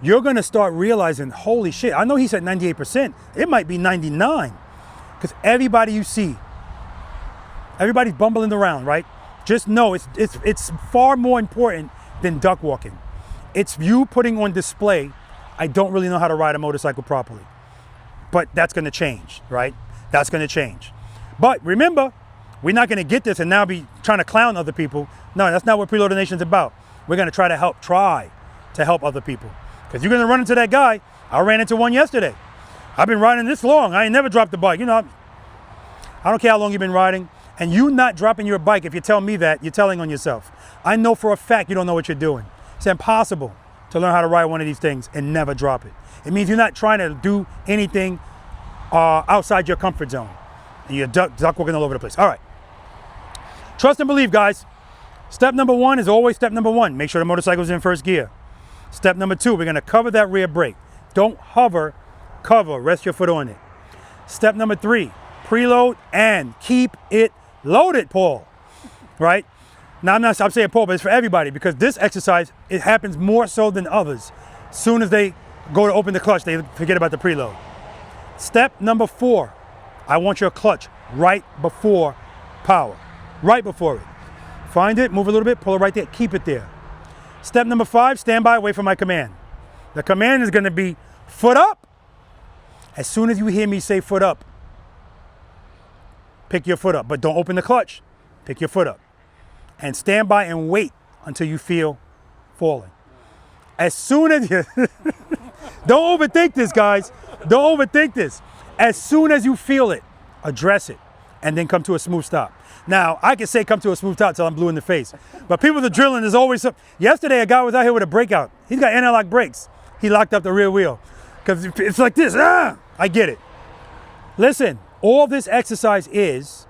[SPEAKER 3] You're gonna start realizing, holy shit, I know he said 98%, it might be 99. Because everybody you see, everybody's bumbling around, right? Just know it's far more important than duck walking. It's you putting on display, I don't really know how to ride a motorcycle properly. But that's gonna change, right? That's gonna change. But remember, we're not gonna get this and now be trying to clown other people. No, that's not what Preloader Nation's about. We're gonna try to help other people. Because you're gonna run into that guy. I ran into one yesterday. I've been riding this long. I ain't never dropped the bike. You know, I don't care how long you've been riding. And you not dropping your bike, if you tell me that, you're telling on yourself. I know for a fact you don't know what you're doing. It's impossible to learn how to ride one of these things and never drop it. It means you're not trying to do anything outside your comfort zone. And you're duck walking all over the place. All right. Trust and believe, guys. Step number 1 is always step number 1. Make sure the motorcycle's in first gear. Step number 2, we're gonna cover that rear brake. Don't hover, cover, rest your foot on it. Step number 3, preload and keep it loaded, Paul, right? Now, I'm saying Paul, but it's for everybody, because this exercise, it happens more so than others. As soon as they go to open the clutch, they forget about the preload. Step number 4, I want your clutch right before power, right before it. Find it, move a little bit, pull it right there, keep it there. Step number 5, stand by, wait for my command. The command is gonna be foot up. As soon as you hear me say foot up, pick your foot up, but don't open the clutch. Pick your foot up. And stand by and wait until you feel falling. As soon as you, don't overthink this, guys. Don't overthink this. As soon as you feel it, address it, and then come to a smooth stop. Now, I can say come to a smooth stop till I'm blue in the face. But people that are drilling, there's always some. Yesterday, a guy was out here with a breakout. He's got anti-lock brakes. He locked up the rear wheel. Because it's like this, I get it. Listen, all this exercise is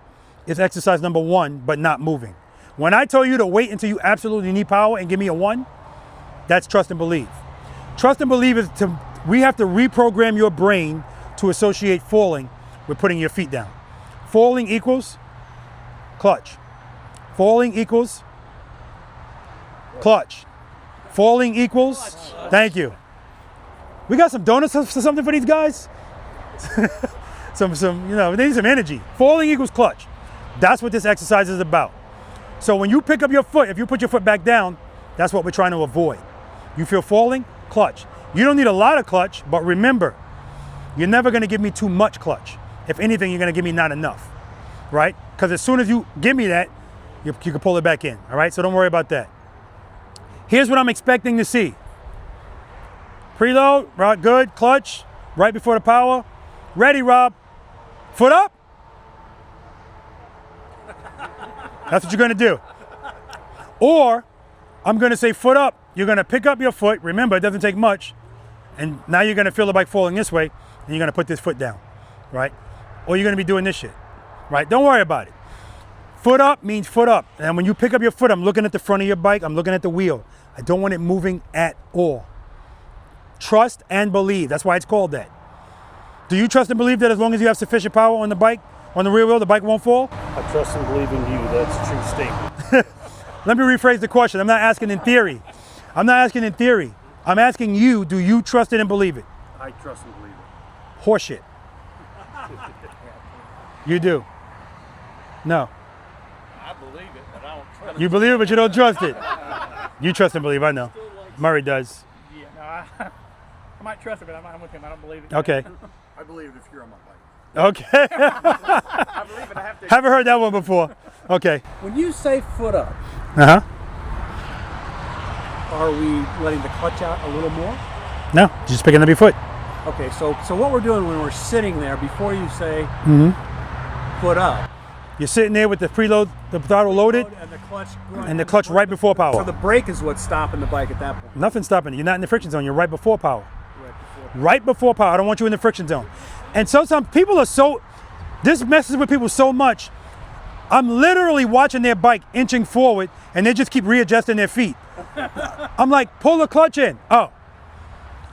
[SPEAKER 3] exercise number 1, but not moving. When I tell you to wait until you absolutely need power and give me a 1, that's trust and believe. Trust and believe is we have to reprogram your brain to associate falling with putting your feet down. Falling equals clutch. Falling equals clutch. Falling equals, thank you. We got some donuts or something for these guys? some, you know, they need some energy. Falling equals clutch. That's what this exercise is about. So when you pick up your foot, if you put your foot back down, that's what we're trying to avoid. You feel falling, clutch. You don't need a lot of clutch, but remember, you're never gonna give me too much clutch. If anything, you're gonna give me not enough, right? Because as soon as you give me that, you can pull it back in, all right? So don't worry about that. Here's what I'm expecting to see. Preload, right, good, clutch, right before the power. Ready, Rob. Foot up. That's what you're gonna do. Or, I'm gonna say foot up. You're gonna pick up your foot. Remember, it doesn't take much. And now you're gonna feel the bike falling this way, and you're gonna put this foot down, right? Or you're gonna be doing this shit, right? Don't worry about it. Foot up means foot up. And when you pick up your foot, I'm looking at the front of your bike, I'm looking at the wheel. I don't want it moving at all. Trust and believe, that's why it's called that. Do you trust and believe that as long as you have sufficient power on the bike, on the rear wheel, the bike won't fall?
[SPEAKER 2] I trust and believe in you, that's a true statement.
[SPEAKER 3] Let me rephrase the question. I'm not asking in theory. I'm not asking in theory. I'm asking you, do you trust it and believe it?
[SPEAKER 2] I trust and believe it.
[SPEAKER 3] Horseshit. You do? No.
[SPEAKER 13] I believe it, but I don't trust it.
[SPEAKER 3] You believe it, but you don't trust it. You trust and believe, I know. Murray does.
[SPEAKER 13] Yeah, no, I might trust it, but I'm with him. I don't believe it.
[SPEAKER 3] Okay.
[SPEAKER 15] I believe it if you're on my bike.
[SPEAKER 3] Okay. Haven't heard that one before. Okay.
[SPEAKER 17] When you say foot up,
[SPEAKER 3] Uh-huh.
[SPEAKER 17] are we letting the clutch out a little more?
[SPEAKER 3] No, just picking up your foot.
[SPEAKER 17] Okay, so what we're doing when we're sitting there, before you say foot up.
[SPEAKER 3] You're sitting there with the preload, the throttle loaded,
[SPEAKER 17] and the clutch
[SPEAKER 3] right before power.
[SPEAKER 17] So the brake is what's stopping the bike at that point.
[SPEAKER 3] Nothing's stopping you. You're not in the friction zone. You're right before power. Right before power. I don't want you in the friction zone. And sometimes people are so, this messes with people so much. I'm literally watching their bike inching forward and they just keep readjusting their feet. I'm like, pull the clutch in. Oh,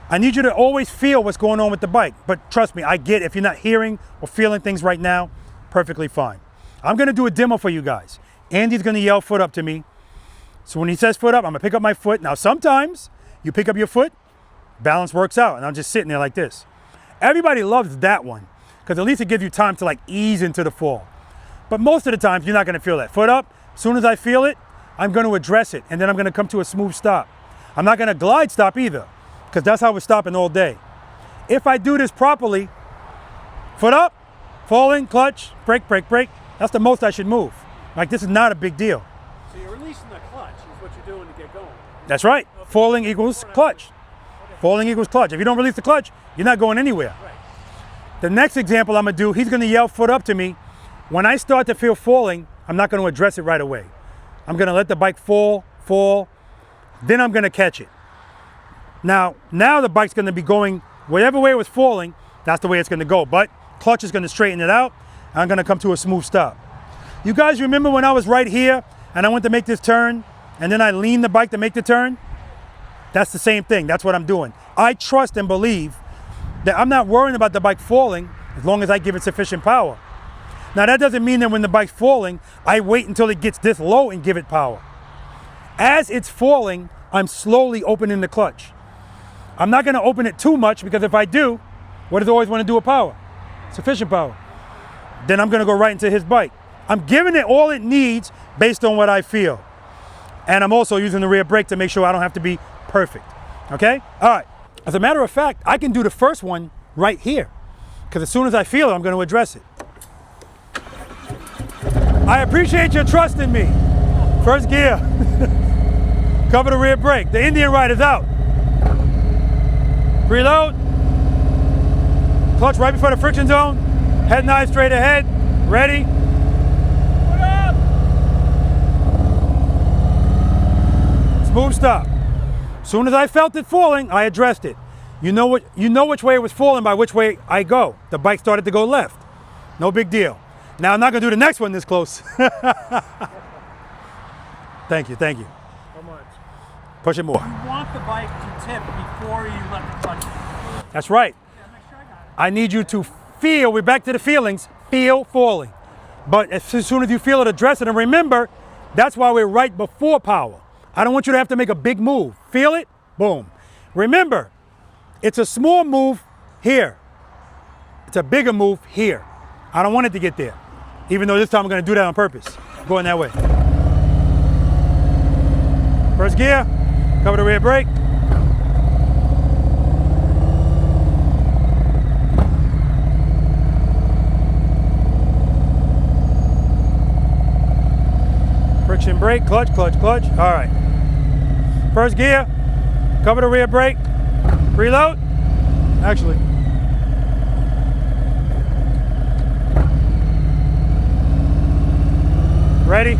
[SPEAKER 3] I need you to always feel what's going on with the bike. But trust me, I get if you're not hearing or feeling things right now, perfectly fine. I'm gonna do a demo for you guys. Andy's gonna yell foot up to me. So when he says foot up, I'm gonna pick up my foot. Now sometimes you pick up your foot, balance works out, and I'm just sitting there like this. Everybody loves that one, because at least it gives you time to like ease into the fall. But most of the times you're not gonna feel that. Foot up, as soon as I feel it, I'm gonna address it, and then I'm gonna come to a smooth stop. I'm not gonna glide stop either, because that's how we're stopping all day. If I do this properly, foot up, falling, clutch, brake, brake, brake, that's the most I should move. Like, this is not a big deal.
[SPEAKER 17] So you're releasing the clutch is what you're doing to get going.
[SPEAKER 3] That's right. Falling equals clutch. Falling equals clutch. If you don't release the clutch, you're not going anywhere. The next example I'm gonna do, he's gonna yell foot up to me. When I start to feel falling, I'm not gonna address it right away. I'm gonna let the bike fall, then I'm gonna catch it. Now the bike's gonna be going whatever way it was falling, that's the way it's gonna go. But clutch is gonna straighten it out, and I'm gonna come to a smooth stop. You guys remember when I was right here and I went to make this turn and then I leaned the bike to make the turn? That's the same thing. That's what I'm doing. I trust and believe that I'm not worrying about the bike falling as long as I give it sufficient power. Now that doesn't mean that when the bike's falling, I wait until it gets this low and give it power. As it's falling, I'm slowly opening the clutch. I'm not gonna open it too much, because if I do, what does it always wanna do with power? Sufficient power. Then I'm gonna go right into his bike. I'm giving it all it needs based on what I feel. And I'm also using the rear brake to make sure I don't have to be perfect, okay? All right, as a matter of fact, I can do the first one right here, because as soon as I feel it, I'm gonna address it. I appreciate your trust in me. First gear. Cover the rear brake. The Indian ride is out. Preload. Clutch right before the friction zone. Head nine straight ahead. Ready. Smooth stop. As soon as I felt it falling, I addressed it. You know which way it was falling by which way I go. The bike started to go left. No big deal. Now I'm not gonna do the next one this close. Thank you, thank you.
[SPEAKER 17] How much?
[SPEAKER 3] Push it more.
[SPEAKER 17] You want the bike to tip before you let the clutch in.
[SPEAKER 3] That's right. I need you to feel, we're back to the feelings, feel falling. But as soon as you feel it, address it. And remember, that's why we're right before power. I don't want you to have to make a big move. Feel it, boom. Remember, it's a small move here. It's a bigger move here. I don't want it to get there. Even though this time I'm gonna do that on purpose. Going that way. First gear, cover the rear brake. Friction brake, clutch, clutch, clutch. All right. First gear, cover the rear brake. Preload. Actually. Ready?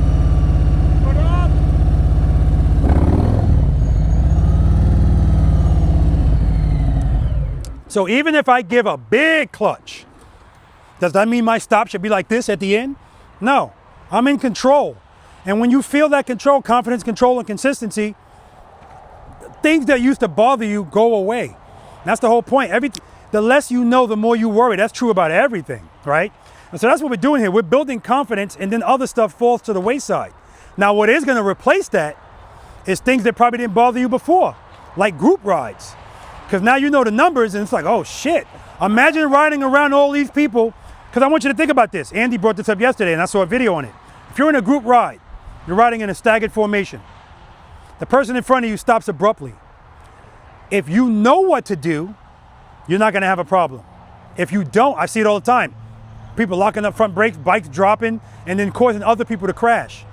[SPEAKER 3] Put up. So even if I give a big clutch, does that mean my stop should be like this at the end? No, I'm in control. And when you feel that control, confidence, control, and consistency, things that used to bother you go away. That's the whole point. The less you know, the more you worry. That's true about everything, right? And so that's what we're doing here. We're building confidence, and then other stuff falls to the wayside. Now, what is gonna replace that is things that probably didn't bother you before, like group rides. Because now you know the numbers, and it's like, oh shit. Imagine riding around all these people, because I want you to think about this. Andy brought this up yesterday, and I saw a video on it. If you're in a group ride, you're riding in a staggered formation. The person in front of you stops abruptly. If you know what to do, you're not gonna have a problem. If you don't, I see it all the time. people locking up front brakes, bikes dropping, and then causing other people to crash.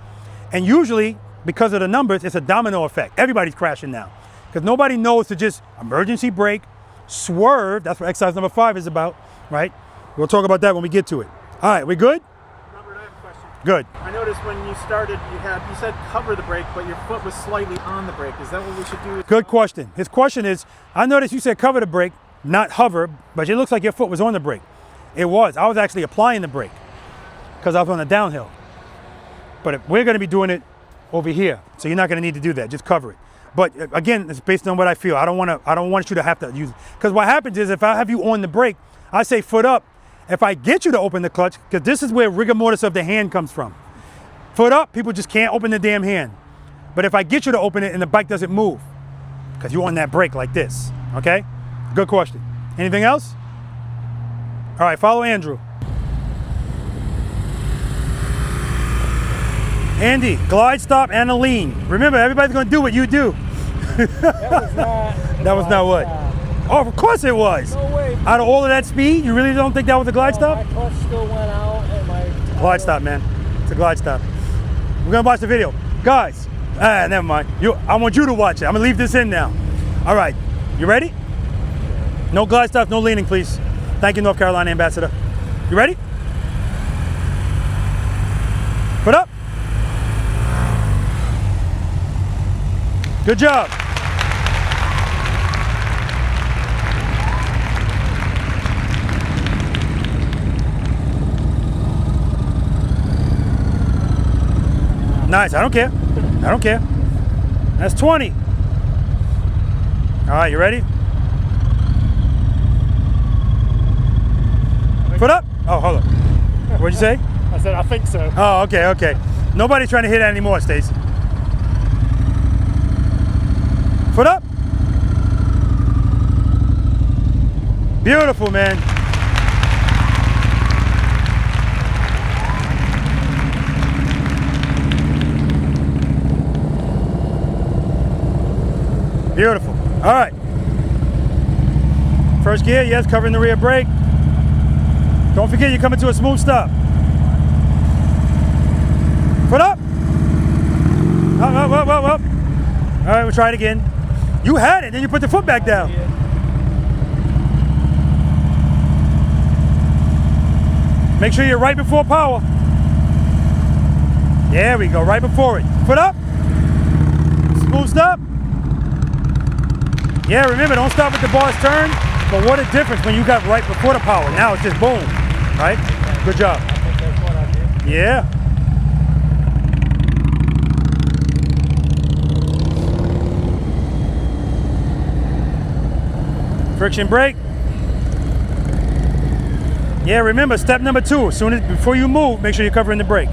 [SPEAKER 3] And usually, because of the numbers, it's a domino effect. Everybody's crashing now. Because nobody knows to just emergency brake, swerve. That's what exercise number 5 is about, right? We'll talk about that when we get to it. All right, we good?
[SPEAKER 13] Robert, I have a question.
[SPEAKER 3] Good.
[SPEAKER 13] I noticed when you started, you said cover the brake, but your foot was slightly on the brake. Is that what we should do?
[SPEAKER 3] Good question. His question is, I noticed you said cover the brake, not hover, but it looks like your foot was on the brake. It was. I was actually applying the brake because I was on a downhill. But we're going to be doing it over here, so you're not going to need to do that. Just cover it. But again, it's based on what I feel. I don't want you to have to use it. Because what happens is if I have you on the brake, I say foot up. If I get you to open the clutch, because this is where rigor mortis of the hand comes from. Foot up, people just can't open the damn hand. But if I get you to open it and the bike doesn't move, because you're on that brake like this, okay? Good question. Anything else? All right, follow Andrew. Andy, glide, stop, and a lean. Remember, everybody's gonna do what you do. That was not what? Oh, of course it was.
[SPEAKER 10] No way.
[SPEAKER 3] Out of all of that speed, you really don't think that was a glide stop?
[SPEAKER 10] My clutch still went out and my...
[SPEAKER 3] Glide stop, man. It's a glide stop. We're gonna watch the video. Guys, never mind. I want you to watch it. I'm gonna leave this in now. All right, you ready? No glide stops, no leaning, please. Thank you, North Carolina Ambassador. You ready? Put up. Good job. Nice, I don't care. I don't care. That's 20. All right, you ready? Foot up. Oh, hold on. What'd you say?
[SPEAKER 13] I said, I think so.
[SPEAKER 3] Oh, okay, okay. Nobody's trying to hit it anymore, Stacy. Foot up. Beautiful, man. Beautiful. All right. First gear, yes, covering the rear brake. Don't forget you're coming to a smooth stop. Foot up. Up, up, up, up, up. All right, we'll try it again. You had it, then you put the foot back down. Make sure you're right before power. There we go, right before it. Foot up. Smooth stop. Yeah, remember, don't stop at the bars turn. But what a difference when you got right before the power. Now it's just boom, right? Good job. Yeah. Friction brake. Yeah, remember, step number 2. Before you move, make sure you're covering the brake.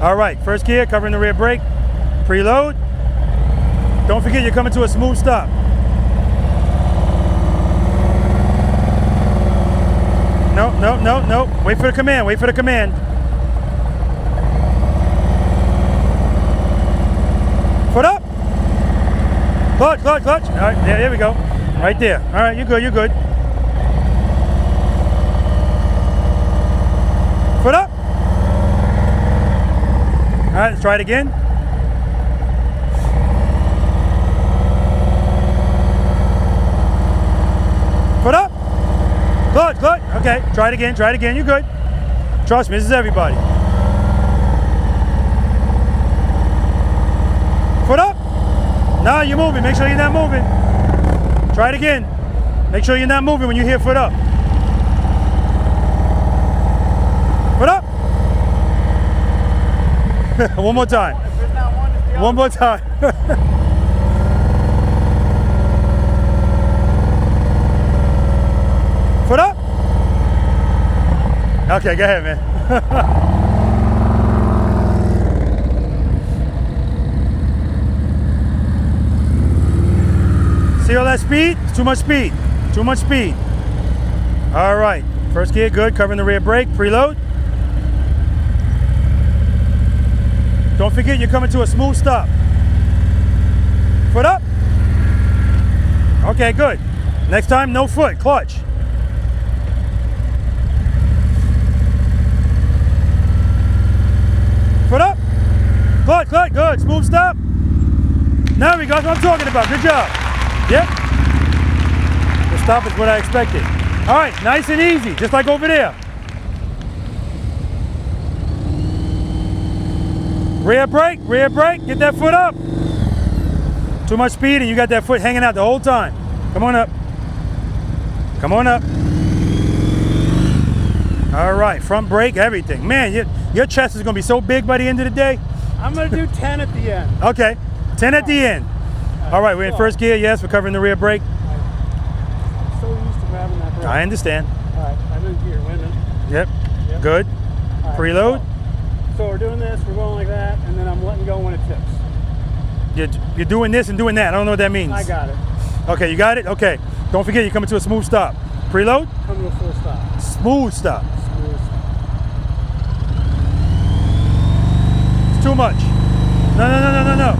[SPEAKER 3] All right, first gear, covering the rear brake. Preload. Don't forget you're coming to a smooth stop. No, no, no, no. Wait for the command, wait for the command. Foot up. Clutch, clutch, clutch. All right, there we go. Right there. All right, you're good, you're good. Foot up. All right, let's try it again. Foot up. Clutch, clutch. Okay, try it again, you're good. Trust me, this is everybody. Foot up. No, you're moving, make sure you're not moving. Try it again. Make sure you're not moving when you hear foot up. Foot up. One more time. One more time. Foot up. Okay, go ahead, man. See all that speed? It's too much speed. Too much speed. All right. First gear, good. Covering the rear brake. Preload. Don't forget you're coming to a smooth stop. Foot up. Okay, good. Next time, no foot. Clutch. good. Smooth stop. Now we go. That's what I'm talking about. Good job. Yep. The stop is what I expected. All right, nice and easy, just like over there. Rear brake, get that foot up. Too much speed and you got that foot hanging out the whole time. Come on up. Come on up. All right, front brake, everything. Man, your chest is gonna be so big by the end of the day.
[SPEAKER 17] I'm gonna do 10 at the end.
[SPEAKER 3] Okay, 10 at the end. All right, we're in first gear, yes, we're covering the rear brake.
[SPEAKER 17] I'm so used to grabbing that brake.
[SPEAKER 3] I understand.
[SPEAKER 17] All right, I'm in gear, winning.
[SPEAKER 3] Yep, good.
[SPEAKER 17] Right,
[SPEAKER 3] Preload.
[SPEAKER 17] So we're doing this, we're going like that, and then I'm letting go when it tips.
[SPEAKER 3] You're doing this and doing that. I don't know what that means.
[SPEAKER 17] I got it.
[SPEAKER 3] Okay, you got it? Okay. Don't forget, you're coming to a smooth stop. Preload.
[SPEAKER 17] Come to a full stop.
[SPEAKER 3] Smooth stop.
[SPEAKER 17] Smooth stop.
[SPEAKER 3] It's too much. No.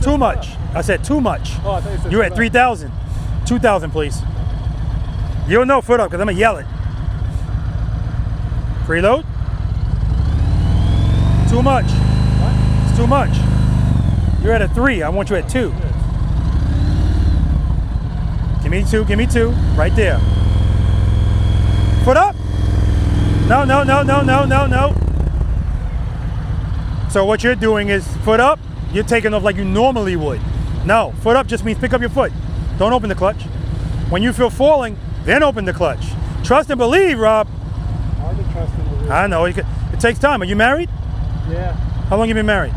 [SPEAKER 3] Too much. I said too much.
[SPEAKER 17] Oh, I thought you said
[SPEAKER 3] You're at 3,000. 2,000, please. You'll know foot up because I'm going to yell it. Preload. Too much. What? It's too much. You're at a 3. I want you at 2. Give me 2. Give me 2. Right there. Foot up. No. So what you're doing is foot up. You're taking off like you normally would. No, foot up just means pick up your foot. Don't open the clutch. When you feel falling, then open the clutch. Trust and believe, Rob.
[SPEAKER 17] Hard to trust and believe.
[SPEAKER 3] I know. It takes time. Are you married?
[SPEAKER 17] Yeah.
[SPEAKER 3] How long have you been married?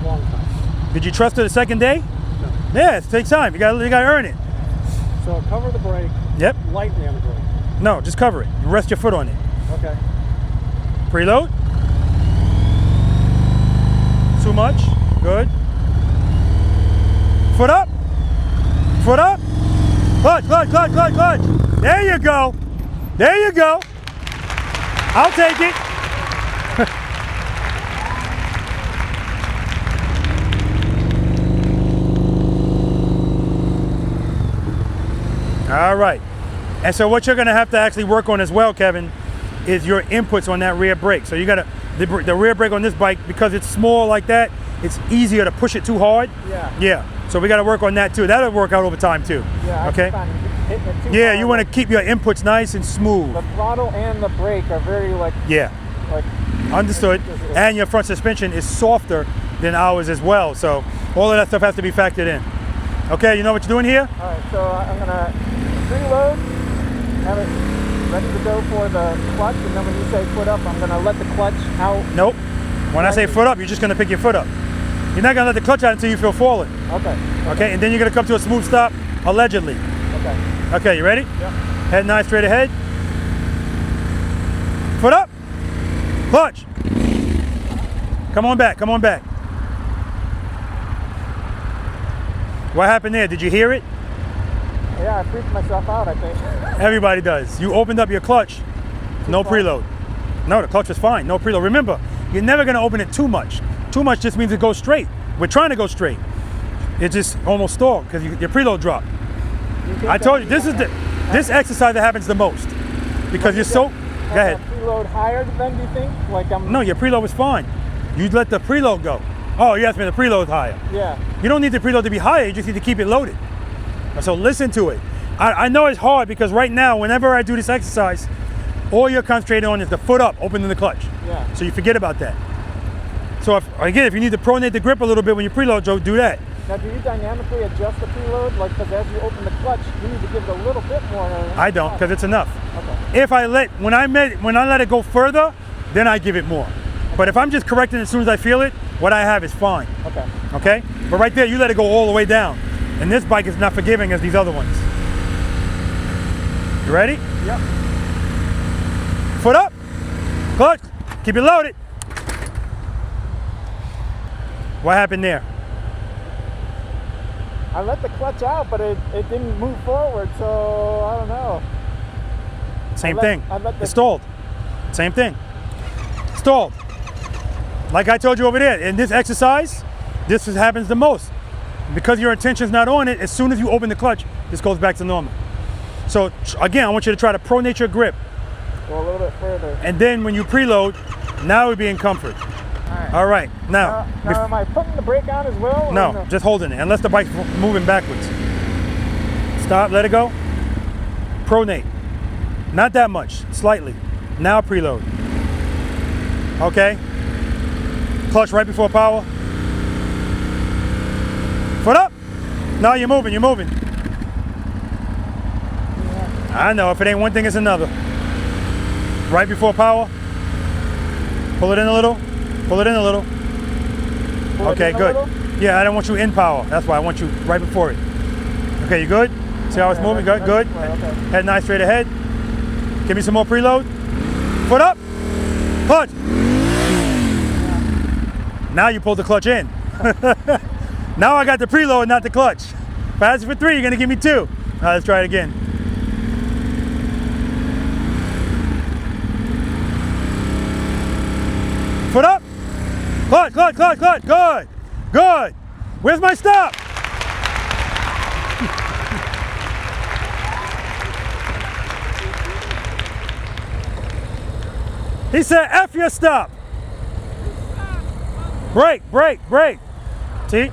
[SPEAKER 17] Long time.
[SPEAKER 3] Did you trust her the second day?
[SPEAKER 17] No.
[SPEAKER 3] Yeah, it takes time. You gotta earn it.
[SPEAKER 17] So cover the brake.
[SPEAKER 3] Yep.
[SPEAKER 17] Lightly on the brake.
[SPEAKER 3] No, just cover it. Rest your foot on it.
[SPEAKER 17] Okay.
[SPEAKER 3] Preload. Too much. Good. Foot up. Foot up. Clutch. There you go. There you go. I'll take it. All right. And so what you're going to have to actually work on as well, Kevin, is your inputs on that rear brake. So you got to, the rear brake on this bike, because it's small like that, it's easier to push it too hard. Yeah. So we got to work on that too. That'll work out over time too.
[SPEAKER 18] Yeah.
[SPEAKER 3] Okay. Yeah, you want to keep your inputs nice and smooth.
[SPEAKER 18] The throttle and the brake are very like.
[SPEAKER 3] Yeah.
[SPEAKER 18] Like.
[SPEAKER 3] Understood. And your front suspension is softer than ours as well. So all of that stuff has to be factored in. Okay, you know what you're doing here?
[SPEAKER 18] All right. So I'm gonna preload, have it ready to go for the clutch, and then when you say foot up, I'm gonna let the clutch out.
[SPEAKER 3] Nope. When I say foot up, you're just gonna pick your foot up. You're not gonna let the clutch out until you feel falling. Okay, and then you're gonna come to a smooth stop, allegedly. Okay, you ready?
[SPEAKER 18] Yep.
[SPEAKER 3] Head 9 straight ahead. Foot up. Clutch. Come on back. What happened there? Did you hear it?
[SPEAKER 18] Yeah, I freaked myself out, I think.
[SPEAKER 3] Everybody does. You opened up your clutch. No preload. No, the clutch was fine. No preload. Remember, you're never going to open it too much. Too much just means it goes straight. We're trying to go straight. It just almost stalled because your preload dropped. I told you, this exercise that happens the most because you're so. Go ahead.
[SPEAKER 18] Preload higher then, do you think?
[SPEAKER 3] No, your preload was fine. You let the preload go. Oh, you asked me the preload higher.
[SPEAKER 18] Yeah.
[SPEAKER 3] You don't need the preload to be higher. You just need to keep it loaded. So listen to it. I know it's hard because right now, whenever I do this exercise, all you're concentrating on is the foot up, opening the clutch.
[SPEAKER 18] Yeah.
[SPEAKER 3] So you forget about that. So if you need to pronate the grip a little bit when you preload, Joe, do that.
[SPEAKER 18] Now, do you dynamically adjust the preload? Like, because as you open the clutch, you need to give it a little bit more.
[SPEAKER 3] I don't, because it's enough.
[SPEAKER 18] Okay.
[SPEAKER 3] If when I let it go further, then I give it more. But if I'm just correcting as soon as I feel it, what I have is fine. Okay? But right there, you let it go all the way down. And this bike is not forgiving as these other ones. You ready?
[SPEAKER 18] Yep.
[SPEAKER 3] Foot up. Clutch. Keep it loaded. What happened there?
[SPEAKER 18] I let the clutch out, but it didn't move forward, so I don't know.
[SPEAKER 3] Same thing. It stalled. Same thing. Stalled. Like I told you over there, in this exercise, this happens the most. Because your attention's not on it, as soon as you open the clutch, this goes back to normal. So again, I want you to try to pronate your grip.
[SPEAKER 18] Go a little bit further.
[SPEAKER 3] And then when you preload, now we'll be in comfort.
[SPEAKER 18] All right.
[SPEAKER 3] All right, now.
[SPEAKER 18] Now am I putting the brake on as well? Or
[SPEAKER 3] No, just holding it, unless the bike's moving backwards. Stop, let it go. Pronate. Not that much, slightly. Now preload. Okay. Clutch right before power. Foot up. No, you're moving, you're moving. I know, if it ain't one thing, it's another. Right before power. Pull it in a little. Pull it in a little. Okay, good. Yeah, I don't want you in power. That's why I want you right before it. Okay, you good? See how it's moving? Good, good. Head nice straight ahead. Give me some more preload. Foot up. Clutch. Now you pulled the clutch in. Now I got the preload, not the clutch. If I ask you for 3, you're gonna give me 2. All right, let's try it again. Foot up. Clutch, clutch, clutch, clutch. Good, good. Where's my stop? He said, F your stop. Brake, brake, brake. See?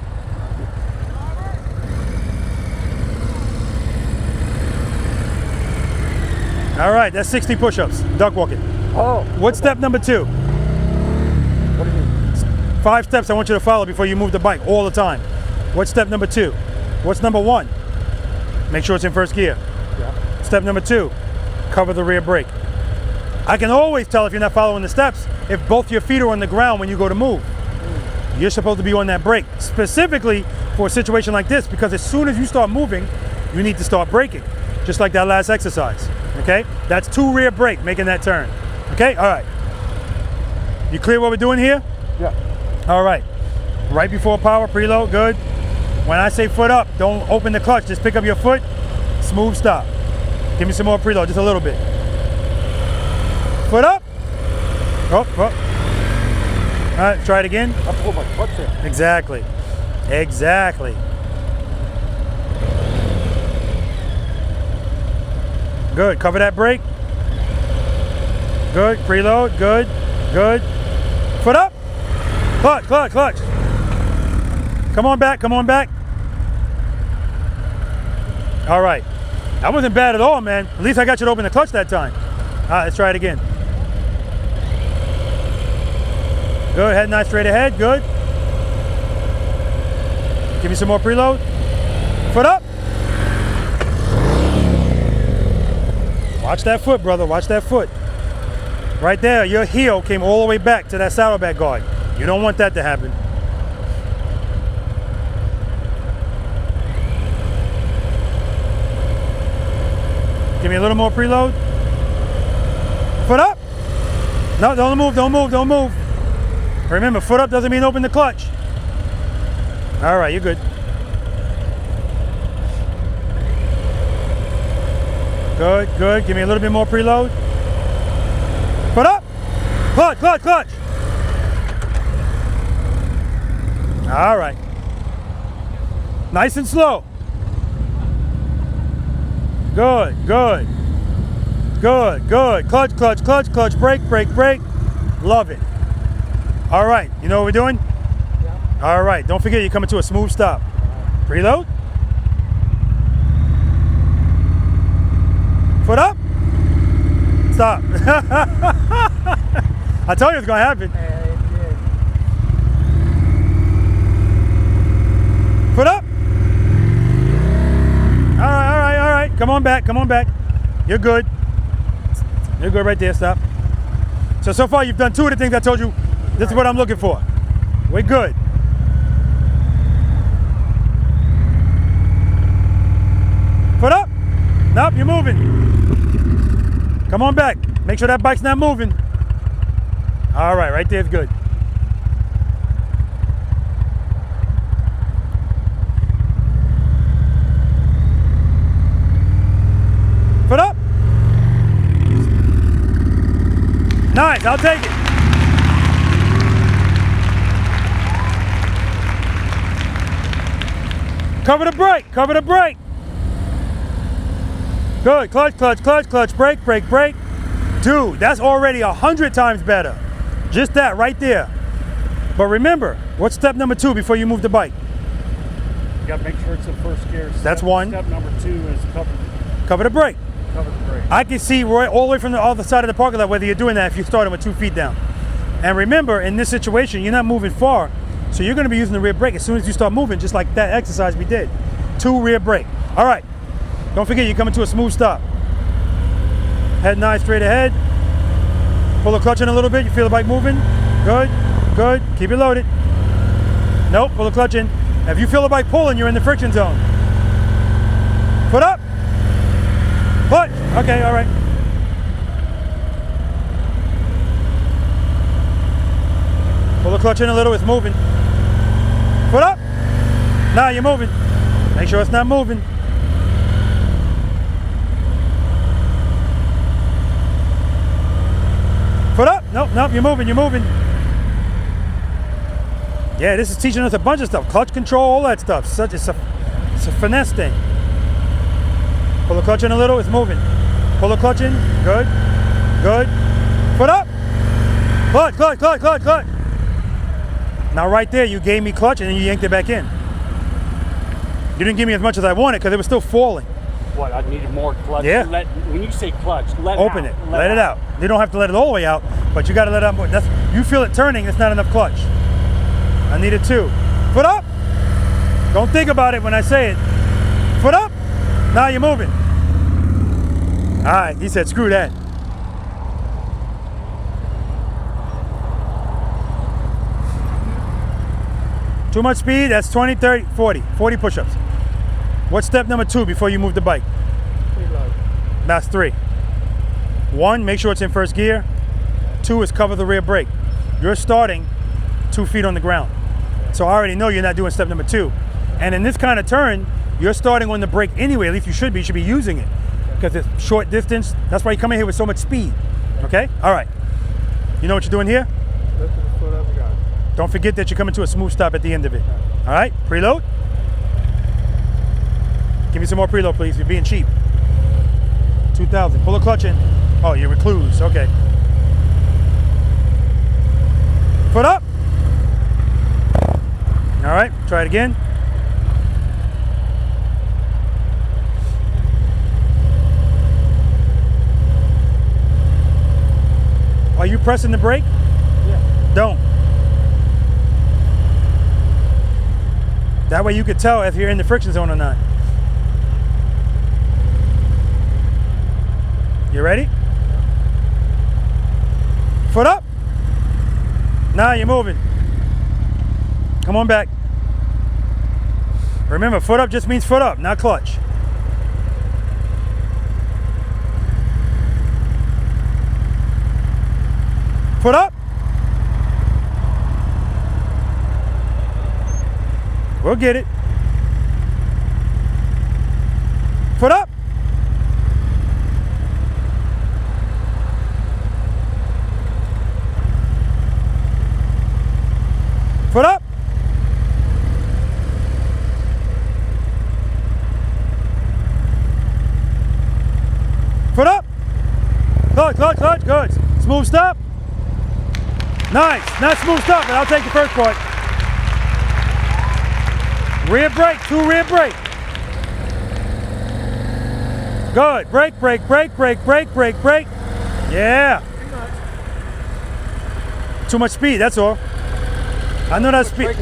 [SPEAKER 3] All right, that's 60 push-ups, duck walking.
[SPEAKER 18] Oh.
[SPEAKER 3] What's step number 2?
[SPEAKER 18] What do you mean?
[SPEAKER 3] 5 steps I want you to follow before you move the bike all the time. What's step number 2? What's number 1? Make sure it's in first gear.
[SPEAKER 18] Yeah.
[SPEAKER 3] Step number 2, cover the rear brake. I can always tell if you're not following the steps if both your feet are on the ground when you go to move. You're supposed to be on that brake, specifically for a situation like this, because as soon as you start moving, you need to start braking, just like that last exercise, okay? That's 2 rear brake making that turn, okay? All right. You clear what we're doing here?
[SPEAKER 18] Yeah.
[SPEAKER 3] All right. Right before power, preload, good. When I say foot up, don't open the clutch, just pick up your foot, smooth stop. Give me some more preload, just a little bit. Foot up. Oh, oh. All right, try it again.
[SPEAKER 18] I pulled my clutch in.
[SPEAKER 3] Exactly. Exactly. Good. Cover that brake. Good. Preload. Good. Good. Foot up. Clutch, clutch, clutch. Come on back. Come on back. All right. That wasn't bad at all, man. At least I got you to open the clutch that time. All right, let's try it again. Good, head nice straight ahead, good. Give me some more preload. Foot up. Watch that foot, brother, watch that foot. Right there, your heel came all the way back to that saddlebag guard. You don't want that to happen. Give me a little more preload. Foot up. No, don't move, don't move, don't move. Remember, foot up doesn't mean open the clutch. All right, you're good. Good, good. Give me a little bit more preload. Foot up. Clutch, clutch, clutch. All right. Nice and slow. Good, good. Good, good. Clutch, clutch, clutch, clutch, brake, brake, brake. Love it. All right, you know what we're doing? Yeah. All right, don't forget you're coming to a smooth stop. Preload. Foot up. Stop. I told you it's gonna happen. Foot up. All right, all right, all right. Come on back, come on back. You're good. You're good right there, stop. So far you've done 2 of the things I told you. This is what I'm looking for. We're good. Foot up. Nope, you're moving. Come on back. Make sure that bike's not moving. All right, right there's good. Foot up. Nice, I'll take it. Cover the brake, cover the brake. Good, clutch, clutch, clutch, clutch, brake, brake, brake. Dude, that's already 100 times better. Just that right there. But remember, what's step number 2 before you move the bike?
[SPEAKER 2] You got to make sure it's in first gear.
[SPEAKER 3] That's one.
[SPEAKER 2] Step number 2 is
[SPEAKER 3] Cover the brake.
[SPEAKER 2] Cover the brake.
[SPEAKER 3] I can see right all the way from the other side of the parking lot whether you're doing that if you're starting with 2 feet down. And remember, in this situation, you're not moving far, so you're going to be using the rear brake as soon as you start moving, just like that exercise we did. 2 rear brake. All right. Don't forget, you're coming to a smooth stop. Head 9 straight ahead. Pull the clutch in a little bit. You feel the bike moving? Good. Good. Keep it loaded. Nope. Pull the clutch in. If you feel the bike pulling, you're in the friction zone. Foot up. Clutch. Okay, all right. Pull the clutch in a little. It's moving. Foot up. Now you're moving. Make sure it's not moving. Foot up. Nope, nope, you're moving, you're moving. Yeah, this is teaching us a bunch of stuff. Clutch control, all that stuff. It's a finesse thing. Pull the clutch in a little, it's moving. Pull the clutch in, good, good. Foot up. Clutch, clutch, clutch, clutch, clutch. Now right there, you gave me clutch and then you yanked it back in. You didn't give me as much as I wanted because it was still falling.
[SPEAKER 2] What, I needed more clutch?
[SPEAKER 3] Yeah.
[SPEAKER 2] When you say clutch, let
[SPEAKER 3] Open
[SPEAKER 2] it out.
[SPEAKER 3] it. Let it out. You don't have to let it all the way out, but you got to let it out more. You feel it turning, it's not enough clutch. I needed 2. Foot up. Don't think about it when I say it. Foot up. Now you're moving. All right, he said, screw that. Too much speed, that's 20, 30, 40. 40 push-ups. What's step number 2 before you move the bike?
[SPEAKER 18] Preload.
[SPEAKER 3] That's 3. 1, make sure it's in first gear. 2 is cover the rear brake. You're starting 2 feet on the ground. So I already know you're not doing step number 2. And in this kind of turn, you're starting on the brake anyway. At least you should be using it because it's short distance. That's why you come in here with so much speed. Okay? All right. You know what you're doing here?
[SPEAKER 18] Lift the foot up, got it.
[SPEAKER 3] Don't forget that you're coming to a smooth stop at the end of it. All right? Preload. Give me some more preload, please. You're being cheap. 2,000. Pull the clutch in. Oh, you're recluse. Okay. Foot up. All right. Try it again. Are you pressing the brake?
[SPEAKER 18] Yeah.
[SPEAKER 3] Don't. That way you could tell if you're in the friction zone or not. You ready? Foot up. Now you're moving. Come on back. Remember, foot up just means foot up, not clutch. Foot up. We'll get it. Foot up. Foot up. Foot up. Clutch, clutch, clutch, good. Smooth stop. Nice. Not smooth stop, but I'll take the first part. Rear brake, 2 rear brake. Good. Brake, brake, brake, brake, brake, brake, brake. Yeah. Too much speed, that's all. I know that speed.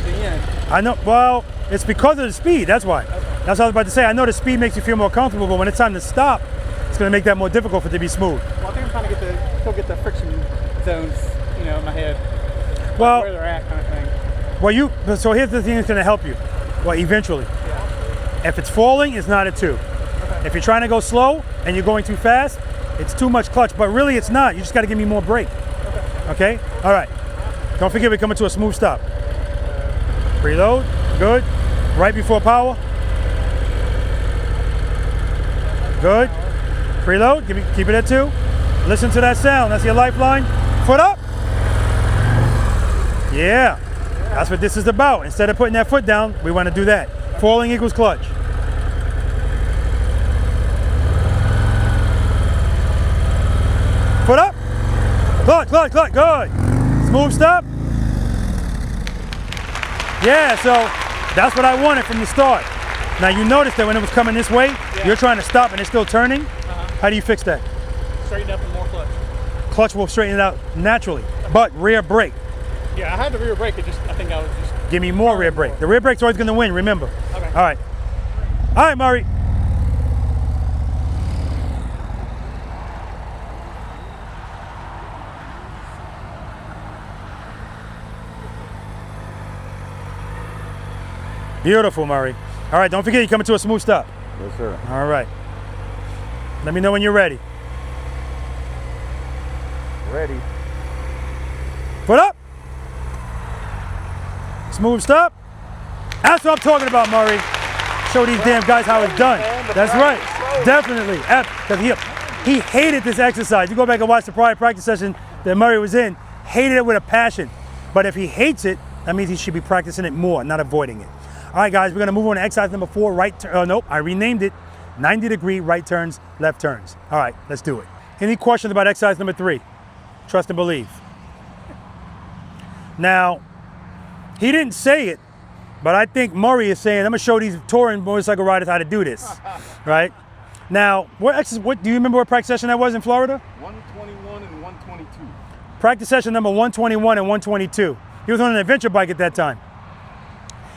[SPEAKER 3] I know, well, it's because of the speed, that's why. That's what I was about to say. I know the speed makes you feel more comfortable, but when it's time to stop, it's going to make that more difficult for it to be smooth.
[SPEAKER 13] Well, I think I'm trying to still get the friction zones, in my head.
[SPEAKER 3] Well,
[SPEAKER 13] where they're at, kind of thing.
[SPEAKER 3] Well, so here's the thing that's going to help you. Well, eventually.
[SPEAKER 13] Yeah.
[SPEAKER 3] If it's falling, it's not a 2. Okay. If you're trying to go slow and you're going too fast, it's too much clutch. But really, it's not. You just got to give me more brake. Okay? All right. Don't forget, we're coming to a smooth stop. Preload. Good. Right before power. Good. Preload. Keep it at 2. Listen to that sound. That's your lifeline. Foot up. Yeah. That's what this is about. Instead of putting that foot down, we want to do that. Falling equals clutch. Foot up. Clutch, clutch, clutch. Good. Smooth stop. Yeah, so that's what I wanted from the start. Now you notice that when it was coming this way, you're trying to stop and it's still turning. How do you fix that?
[SPEAKER 13] Straighten up and more clutch.
[SPEAKER 3] Clutch will straighten it out naturally, but rear brake.
[SPEAKER 13] Yeah, I had the rear brake. I think I was just.
[SPEAKER 3] Give me more rear brake. The rear brake's always going to win, remember.
[SPEAKER 13] Okay.
[SPEAKER 3] All right. All right, Murray. Beautiful, Murray. All right, don't forget you're coming to a smooth stop.
[SPEAKER 19] Yes, sir.
[SPEAKER 3] All right. Let me know when you're ready.
[SPEAKER 19] Ready.
[SPEAKER 3] Foot up. Smooth stop. That's what I'm talking about, Murray. Show these damn guys how it's done. That's right. Definitely. Because he hated this exercise. You go back and watch the prior practice session that Murray was in. Hated it with a passion. But if he hates it, that means he should be practicing it more, not avoiding it. All right, guys, we're going to move on to exercise number 4, right turn. Nope, I renamed it. 90-degree right turns, left turns. All right, let's do it. Any questions about exercise number 3? Trust and believe. Now, he didn't say it, but I think Murray is saying, I'm going to show these touring motorcycle riders how to do this, right? Now, what do you remember what practice session that was in Florida?
[SPEAKER 19] 121 and 122.
[SPEAKER 3] Practice session number 121 and 122. He was on an adventure bike at that time.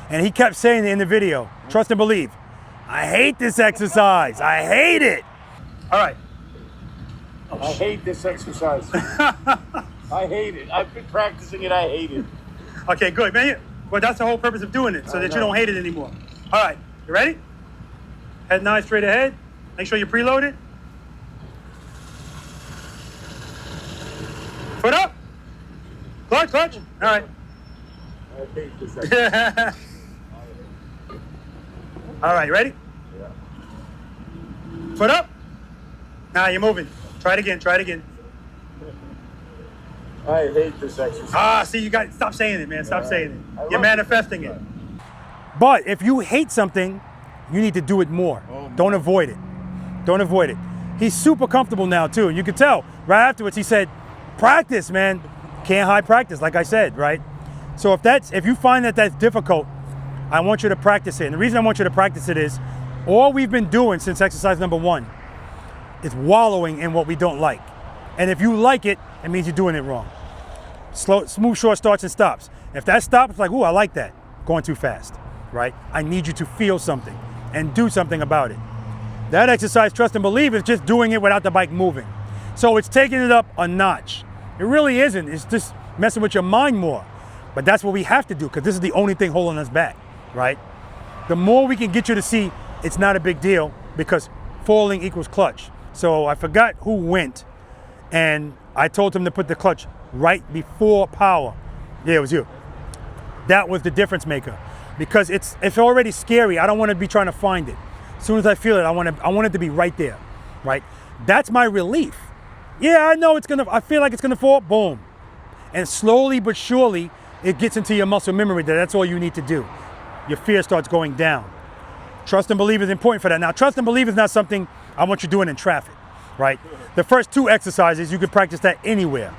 [SPEAKER 3] And he kept saying it in the video, trust and believe. I hate this exercise. I hate it. All right.
[SPEAKER 19] I hate this exercise. I hate it. I've been practicing it. I hate it.
[SPEAKER 3] Okay, good, man. Well, that's the whole purpose of doing it, so that you don't hate it anymore. All right, you ready? Head 9 straight ahead. Make sure you're preloaded. Foot up. Clutch, clutch. All right.
[SPEAKER 19] I hate this exercise.
[SPEAKER 3] All right, you ready?
[SPEAKER 19] Yeah.
[SPEAKER 3] Foot up. Now you're moving. Try it again, try it again.
[SPEAKER 19] I hate this exercise.
[SPEAKER 3] Ah, see, you got, stop saying it, man. Stop saying it. You're manifesting it. But if you hate something, you need to do it more. Don't avoid it. Don't avoid it. He's super comfortable now, too. You could tell right afterwards, he said, practice, man. Can't hide practice, like I said, right? So if you find that that's difficult, I want you to practice it. And the reason I want you to practice it is all we've been doing since exercise number 1 is wallowing in what we don't like. And if you like it, it means you're doing it wrong. Smooth, short starts and stops. If that stops, it's like, ooh, I like that. Going too fast, right? I need you to feel something and do something about it. That exercise, trust and believe, is just doing it without the bike moving. So it's taking it up a notch. It really isn't. It's just messing with your mind more. But that's what we have to do, because this is the only thing holding us back, right? The more we can get you to see it's not a big deal, because falling equals clutch. So I forgot who went, and I told him to put the clutch right before power. Yeah, it was you. That was the difference maker, because it's already scary. I don't want to be trying to find it. As soon as I feel it, I want it to be right there, right? That's my relief. Yeah, I know I feel like it's gonna fall, boom. And slowly but surely, it gets into your muscle memory that that's all you need to do. Your fear starts going down. Trust and believe is important for that. Now, trust and believe is not something I want you doing in traffic, right? The first 2 exercises, you could practice that anywhere.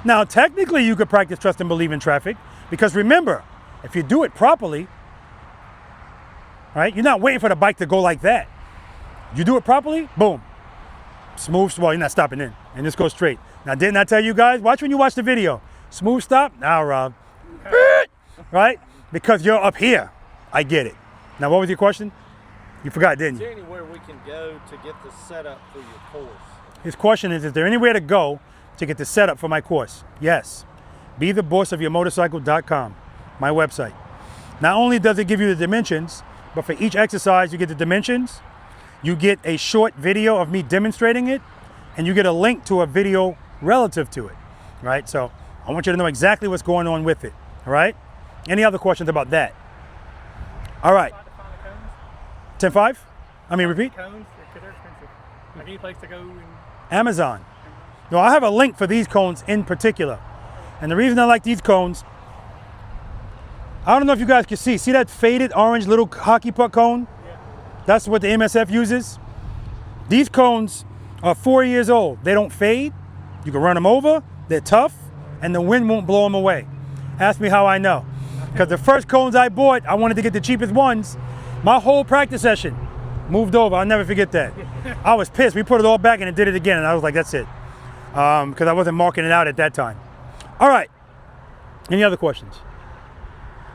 [SPEAKER 3] Now, technically, you could practice trust and believe in traffic, because remember, if you do it properly, right, you're not waiting for the bike to go like that. You do it properly, boom. Smooth, well, you're not stopping in, and just go straight. Now, didn't I tell you guys? Watch when you watch the video. Smooth stop, now Rob. Right? Because you're up here. I get it. Now, what was your question? You forgot, didn't
[SPEAKER 4] Is
[SPEAKER 3] you?
[SPEAKER 4] there anywhere we can go to get the setup for your course?
[SPEAKER 3] His question is there anywhere to go to get the setup for my course? Yes. BeTheBossOfYourMotorcycle.com, my website. Not only does it give you the dimensions, but for each exercise, you get the dimensions, you get a short video of me demonstrating it, and you get a link to a video relative to it, right? So I want you to know exactly what's going on with it, all right? Any other questions about that? All right. 10.5? I mean, repeat?
[SPEAKER 13] Cones, they're expensive. Like any place to go and
[SPEAKER 3] Amazon. No, I have a link for these cones in particular. And the reason I like these cones, I don't know if you guys can see that faded orange little hockey puck cone? Yeah. That's what the MSF uses. These cones are 4 years old. They don't fade. You can run them over. They're tough, and the wind won't blow them away. Ask me how I know. Because the first cones I bought, I wanted to get the cheapest ones. My whole practice session moved over. I'll never forget that. I was pissed. We put it all back and it did it again. And I was like, that's it. Because I wasn't marking it out at that time. All right. Any other questions?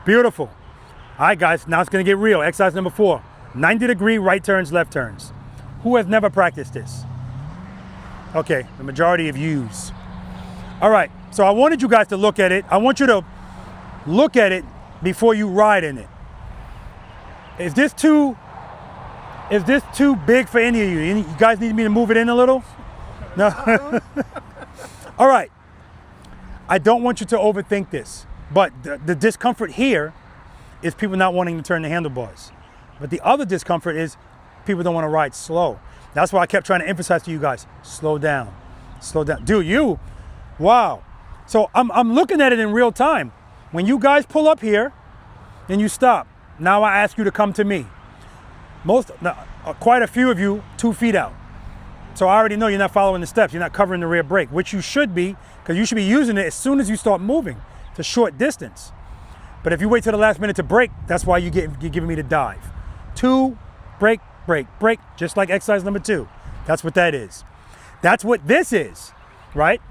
[SPEAKER 3] Beautiful. All right, guys. Now it's going to get real. Exercise number 4. 90-degree right turns, left turns. Who has never practiced this? Okay, the majority of yous. All right, so I wanted you guys to look at it. I want you to look at it before you ride in it. Is this too big for any of you? You guys need me to move it in a little? No? All right. I don't want you to overthink this, but the discomfort here is people not wanting to turn the handlebars. But the other discomfort is people don't want to ride slow. That's why I kept trying to emphasize to you guys, slow down, slow down. Dude, wow. So I'm looking at it in real time. When you guys pull up here and you stop, now I ask you to come to me. Quite a few of you, 2 feet out. So I already know you're not following the steps. You're not covering the rear brake, which you should be, because you should be using it as soon as you start moving. It's a short distance. But if you wait till the last minute to brake, that's why you're giving me the dive. 2, brake, brake, brake, just like exercise number 2. That's what that is. That's what this is, right?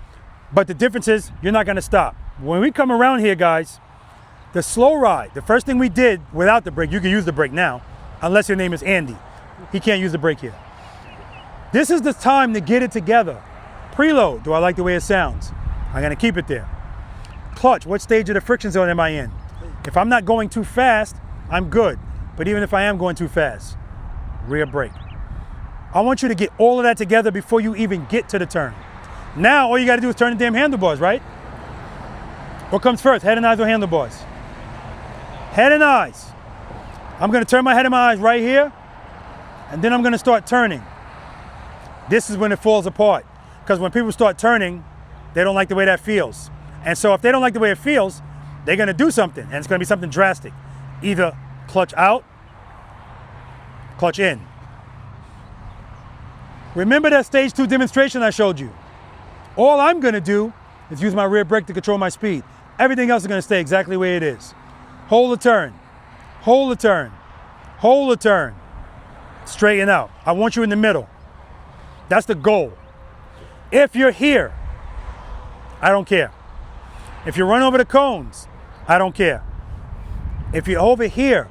[SPEAKER 3] But the difference is you're not gonna stop. When we come around here, guys, the slow ride, the first thing we did without the brake, you can use the brake now, unless your name is Andy. He can't use the brake here. This is the time to get it together. Preload, do I like the way it sounds? I'm gonna keep it there. Clutch, what stage of the friction zone am I in? If I'm not going too fast, I'm good. But even if I am going too fast, rear brake. I want you to get all of that together before you even get to the turn. Now, all you gotta do is turn the damn handlebars, right? What comes first, head and eyes or handlebars? Head and eyes. I'm gonna turn my head and my eyes right here, and then I'm gonna start turning. This is when it falls apart. Because when people start turning, they don't like the way that feels. And so if they don't like the way it feels, they're gonna do something, and it's gonna be something drastic. Either clutch out, clutch in. Remember that stage 2 demonstration I showed you? All I'm gonna do is use my rear brake to control my speed. Everything else is gonna stay exactly the way it is. Hold the turn, hold the turn, hold the turn. Straighten out. I want you in the middle. That's the goal. If you're here, I don't care. If you run over the cones, I don't care. If you're over here,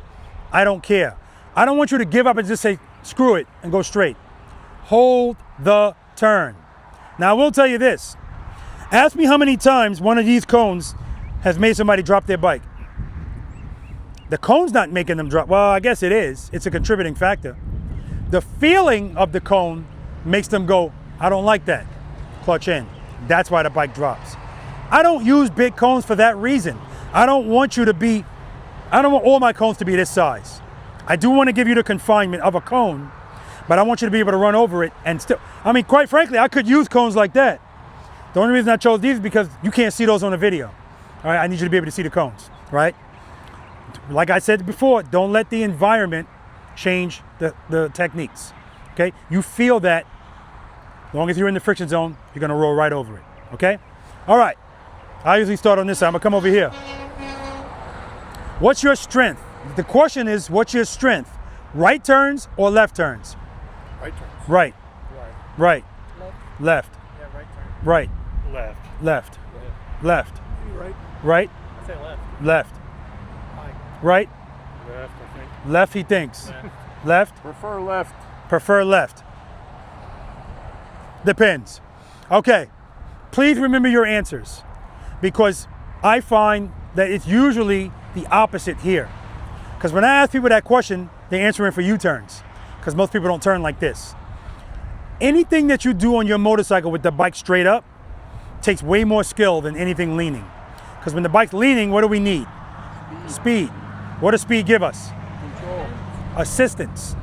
[SPEAKER 3] I don't care. I don't want you to give up and just say, screw it, and go straight. Hold the turn. Now, I will tell you this. Ask me how many times one of these cones has made somebody drop their bike. The cone's not making them drop. Well, I guess it is. It's a contributing factor. The feeling of the cone makes them go, I don't like that. Clutch in. That's why the bike drops. I don't use big cones for that reason. I don't want all my cones to be this size. I do want to give you the confinement of a cone, but I want you to be able to run over it and still, I mean, quite frankly, I could use cones like that. The only reason I chose these is because you can't see those on the video. All right, I need you to be able to see the cones, right? Like I said before, don't let the environment change the techniques, okay? You feel that, as long as you're in the friction zone, you're gonna roll right over it, okay? All right, I usually start on this side. I'm gonna come over here. What's your strength? The question is, what's your strength? Right turns or left turns?
[SPEAKER 11] Right turns.
[SPEAKER 3] Right.
[SPEAKER 11] Right.
[SPEAKER 3] Right. Left.
[SPEAKER 11] Yeah, right turn.
[SPEAKER 3] Right.
[SPEAKER 11] Left.
[SPEAKER 3] Left. Left.
[SPEAKER 11] Right.
[SPEAKER 3] Right.
[SPEAKER 11] I say left.
[SPEAKER 3] Left.
[SPEAKER 11] Right.
[SPEAKER 3] Right.
[SPEAKER 11] Left, I think.
[SPEAKER 3] Left, he thinks. Left.
[SPEAKER 19] Prefer left.
[SPEAKER 3] Prefer left. Depends. Okay. Please remember your answers, because I find that it's usually the opposite here. Because when I ask people that question, they're answering for U-turns, because most people don't turn like this. Anything that you do on your motorcycle with the bike straight up takes way more skill than anything leaning. Because when the bike's leaning, what do we need? Speed. What does speed give us?
[SPEAKER 11] Control.
[SPEAKER 3] Assistance.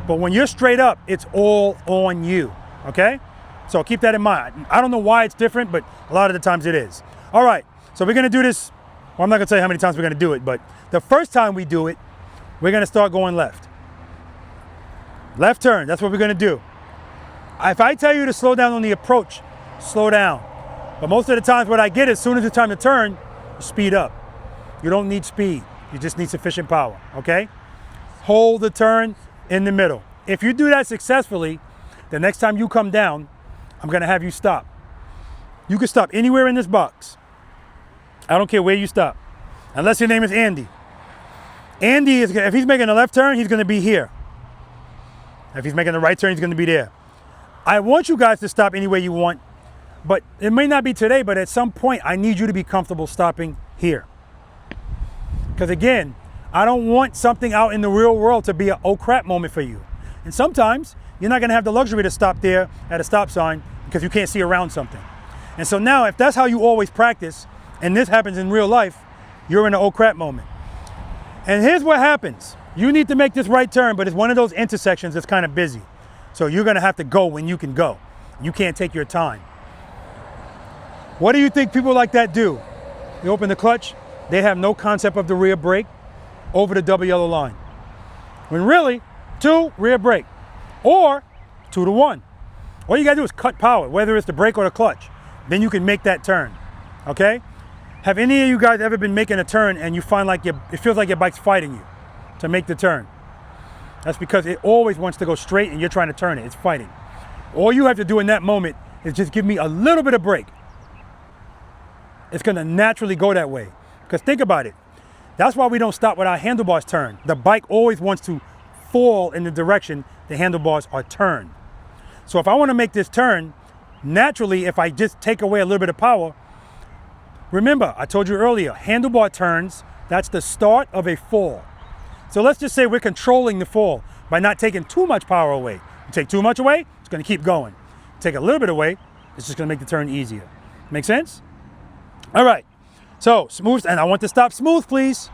[SPEAKER 3] But when you're straight up, it's all on you, okay? So keep that in mind. I don't know why it's different, but a lot of the times it is. All right, so we're gonna do this. Well, I'm not gonna tell you how many times we're gonna do it, but the first time we do it, we're gonna start going left. Left turn, that's what we're gonna do. If I tell you to slow down on the approach, slow down. But most of the times what I get is, as soon as it's time to turn, speed up. You don't need speed. You just need sufficient power, okay? Hold the turn in the middle. If you do that successfully, the next time you come down, I'm gonna have you stop. You can stop anywhere in this box. I don't care where you stop, unless your name is Andy. Andy, if he's making a left turn, he's gonna be here. If he's making the right turn, he's gonna be there. I want you guys to stop anywhere you want, but it may not be today, but at some point, I need you to be comfortable stopping here. Because again, I don't want something out in the real world to be an oh crap moment for you. And sometimes, you're not gonna have the luxury to stop there at a stop sign because you can't see around something. And so now, if that's how you always practice, and this happens in real life, you're in an oh crap moment. And here's what happens. You need to make this right turn, but it's one of those intersections that's kind of busy. So you're gonna have to go when you can go. You can't take your time. What do you think people like that do? You open the clutch, they have no concept of the rear brake over the double yellow line. When really, 2, rear brake, or 2 to 1. All you gotta do is cut power, whether it's the brake or the clutch. Then you can make that turn, okay? Have any of you guys ever been making a turn and you find like it feels like your bike's fighting you to make the turn? That's because it always wants to go straight and you're trying to turn it, it's fighting. All you have to do in that moment is just give me a little bit of brake. It's gonna naturally go that way. Because think about it, that's why we don't stop when our handlebars turn. The bike always wants to fall in the direction the handlebars are turned. So if I wanna make this turn, naturally, if I just take away a little bit of power, remember, I told you earlier, handlebar turns, that's the start of a fall. So let's just say we're controlling the fall by not taking too much power away. You take too much away, it's gonna keep going. Take a little bit away, it's just gonna make the turn easier. Make sense? All right, so smooth, and I want to stop smooth, please.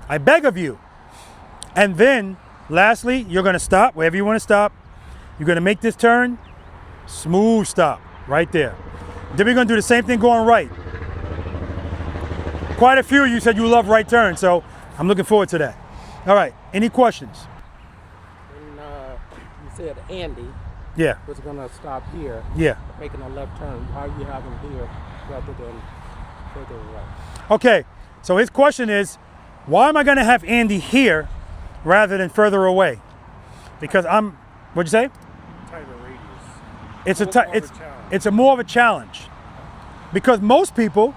[SPEAKER 3] I beg of you. And then, lastly, you're gonna stop, wherever you wanna stop. You're gonna make this turn, smooth stop, right there. Then we're gonna do the same thing going right. Quite a few of you said you love right turns, so I'm looking forward to that. All right, any questions?
[SPEAKER 14] When you said Andy was going to stop here, making a left turn, why you have him here rather than further right?
[SPEAKER 3] Okay, so his question is, why am I gonna have Andy here rather than further away? Because what'd you say?
[SPEAKER 11] Tighter radius.
[SPEAKER 3] It's a more of a challenge. Because most people,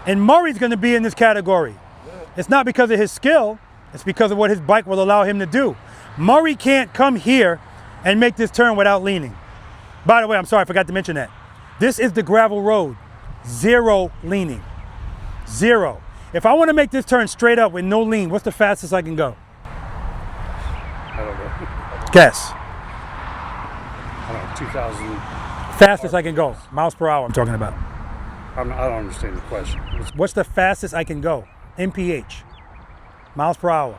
[SPEAKER 3] and Murray's gonna be in this category. It's not because of his skill, it's because of what his bike will allow him to do. Murray can't come here and make this turn without leaning. By the way, I'm sorry, I forgot to mention that. This is the gravel road. 0 leaning. 0. If I want to make this turn straight up with no lean, what's the fastest I can go?
[SPEAKER 2] I don't know.
[SPEAKER 3] Guess.
[SPEAKER 2] I don't know, 2,000.
[SPEAKER 3] Fastest I can go. Miles per hour I'm talking about.
[SPEAKER 2] I don't understand the question.
[SPEAKER 3] What's the fastest I can go? MPH. Miles per hour.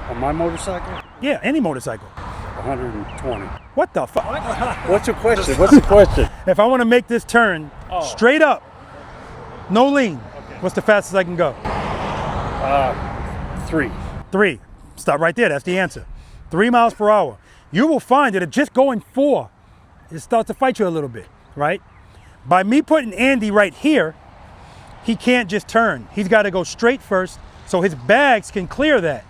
[SPEAKER 2] On my motorcycle?
[SPEAKER 3] Yeah, any motorcycle.
[SPEAKER 2] 120.
[SPEAKER 3] What the fuck?
[SPEAKER 2] What's your question? What's the question?
[SPEAKER 3] If I want to make this turn straight up, no lean, what's the fastest I can go?
[SPEAKER 2] 3.
[SPEAKER 3] 3. Stop right there. That's the answer. 3 miles per hour. You will find that if just going 4, it starts to fight you a little bit, right? By me putting Andy right here, he can't just turn. He's got to go straight first so his bags can clear that,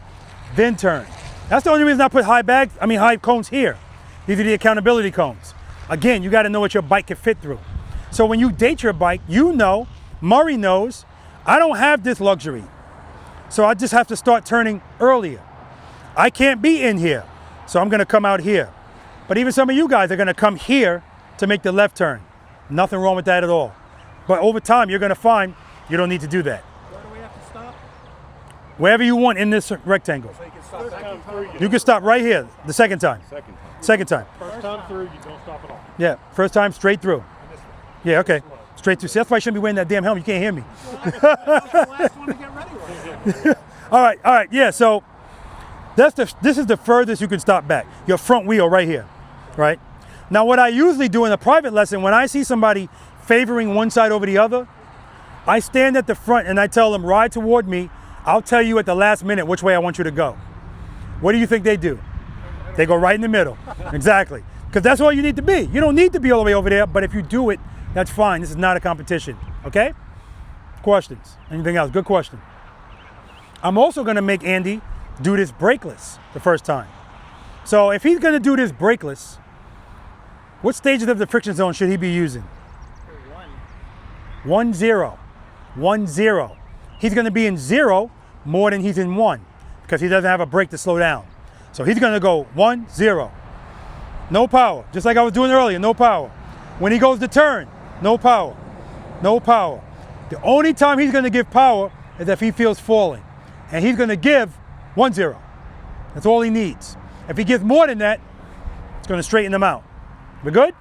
[SPEAKER 3] then turn. That's the only reason I put high cones here. These are the accountability cones. Again, you got to know what your bike can fit through. So when you date your bike, you know, Murray knows, I don't have this luxury. So I just have to start turning earlier. I can't be in here, so I'm gonna come out here. But even some of you guys are gonna come here to make the left turn. Nothing wrong with that at all. But over time, you're gonna find you don't need to do that.
[SPEAKER 13] Where do we have to stop?
[SPEAKER 3] Wherever you want in this rectangle.
[SPEAKER 13] So you can stop back
[SPEAKER 3] You can stop right here, the second time. Second time.
[SPEAKER 11] First time through, you don't stop at all.
[SPEAKER 3] Yeah, first time straight through. Yeah, okay. Straight through. See, that's why I shouldn't be wearing that damn helmet. You can't hear me. All right, yeah, so this is the furthest you can stop back. Your front wheel right here, right? Now what I usually do in a private lesson, when I see somebody favoring one side over the other, I stand at the front and I tell them, ride toward me. I'll tell you at the last minute which way I want you to go. What do you think they do? They go right in the middle. Exactly. Because that's all you need to be. You don't need to be all the way over there, but if you do it, that's fine. This is not a competition, okay? Questions? Anything else? Good question. I'm also gonna make Andy do this brakeless the first time. So if he's gonna do this brakeless, what stages of the friction zone should he be using? 1, 0. 1, 0. He's gonna be in 0 more than he's in 1 because he doesn't have a brake to slow down. So he's gonna go 1, 0. No power, just like I was doing earlier, no power. When he goes to turn, no power, no power. The only time he's gonna give power is if he feels falling. And he's gonna give 1, 0. That's all he needs. If he gives more than that, it's gonna straighten him out. We good?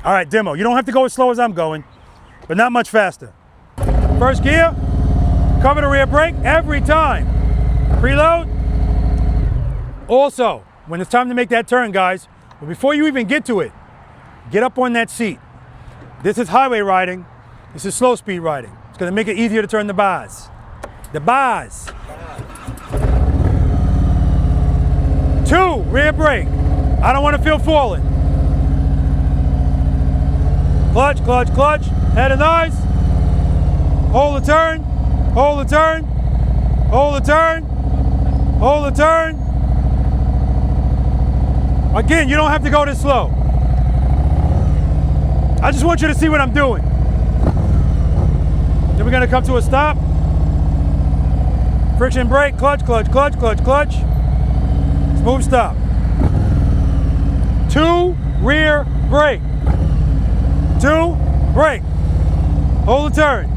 [SPEAKER 3] All right, demo. You don't have to go as slow as I'm going, but not much faster. First gear, cover the rear brake every time. Preload. Also, when it's time to make that turn, guys, but before you even get to it, get up on that seat. This is highway riding. This is slow speed riding. It's gonna make it easier to turn the bars. The bars. 2, rear brake. I don't want to feel falling. Clutch, clutch, clutch. Head and eyes. Hold the turn. Hold the turn. Hold the turn. Hold the turn. Again, you don't have to go this slow. I just want you to see what I'm doing. Then we're going to come to a stop. Friction brake, clutch, clutch, clutch, clutch, clutch. Smooth stop. 2, rear brake. 2, brake. Hold the turn.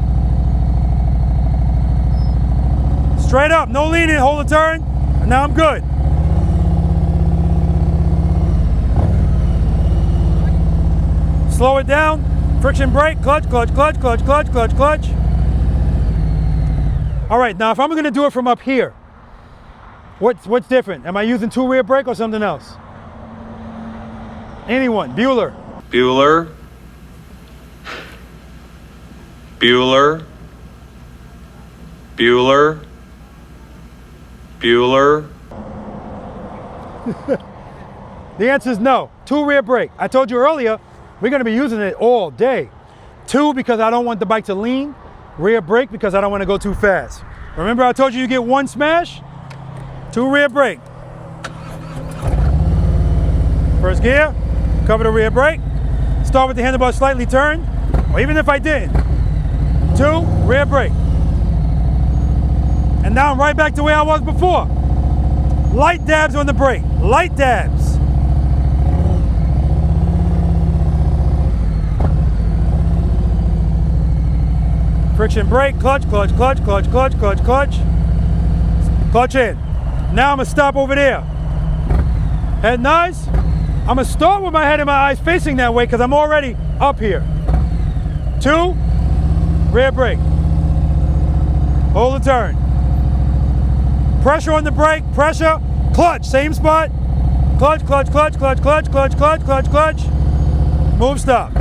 [SPEAKER 3] Straight up, no leaning, hold the turn. And now I'm good. Slow it down. Friction brake, clutch, clutch, clutch, clutch, clutch, clutch, clutch. All right, now if I'm gonna do it from up here, what's different? Am I using 2 rear brake or something else? Anyone? Bueller.
[SPEAKER 20] Bueller. Bueller. Bueller. Bueller.
[SPEAKER 3] The answer is no. 2 rear brake. I told you earlier, we're gonna be using it all day. 2, because I don't want the bike to lean. Rear brake, because I don't want to go too fast. Remember I told you you get 1 smash? 2 rear brake. First gear, cover the rear brake. Start with the handlebar slightly turned, or even if I didn't. 2, rear brake. And now I'm right back to where I was before. Light dabs on the brake, light dabs. Friction brake, clutch, clutch, clutch, clutch, clutch, clutch, clutch. Clutch in. Now I'm gonna stop over there. Head and eyes. I'm gonna start with my head and my eyes facing that way because I'm already up here. 2, rear brake. Hold the turn. Pressure on the brake, pressure, clutch, same spot. Clutch, clutch, clutch, clutch, clutch, clutch, clutch, clutch, clutch. Move, stop.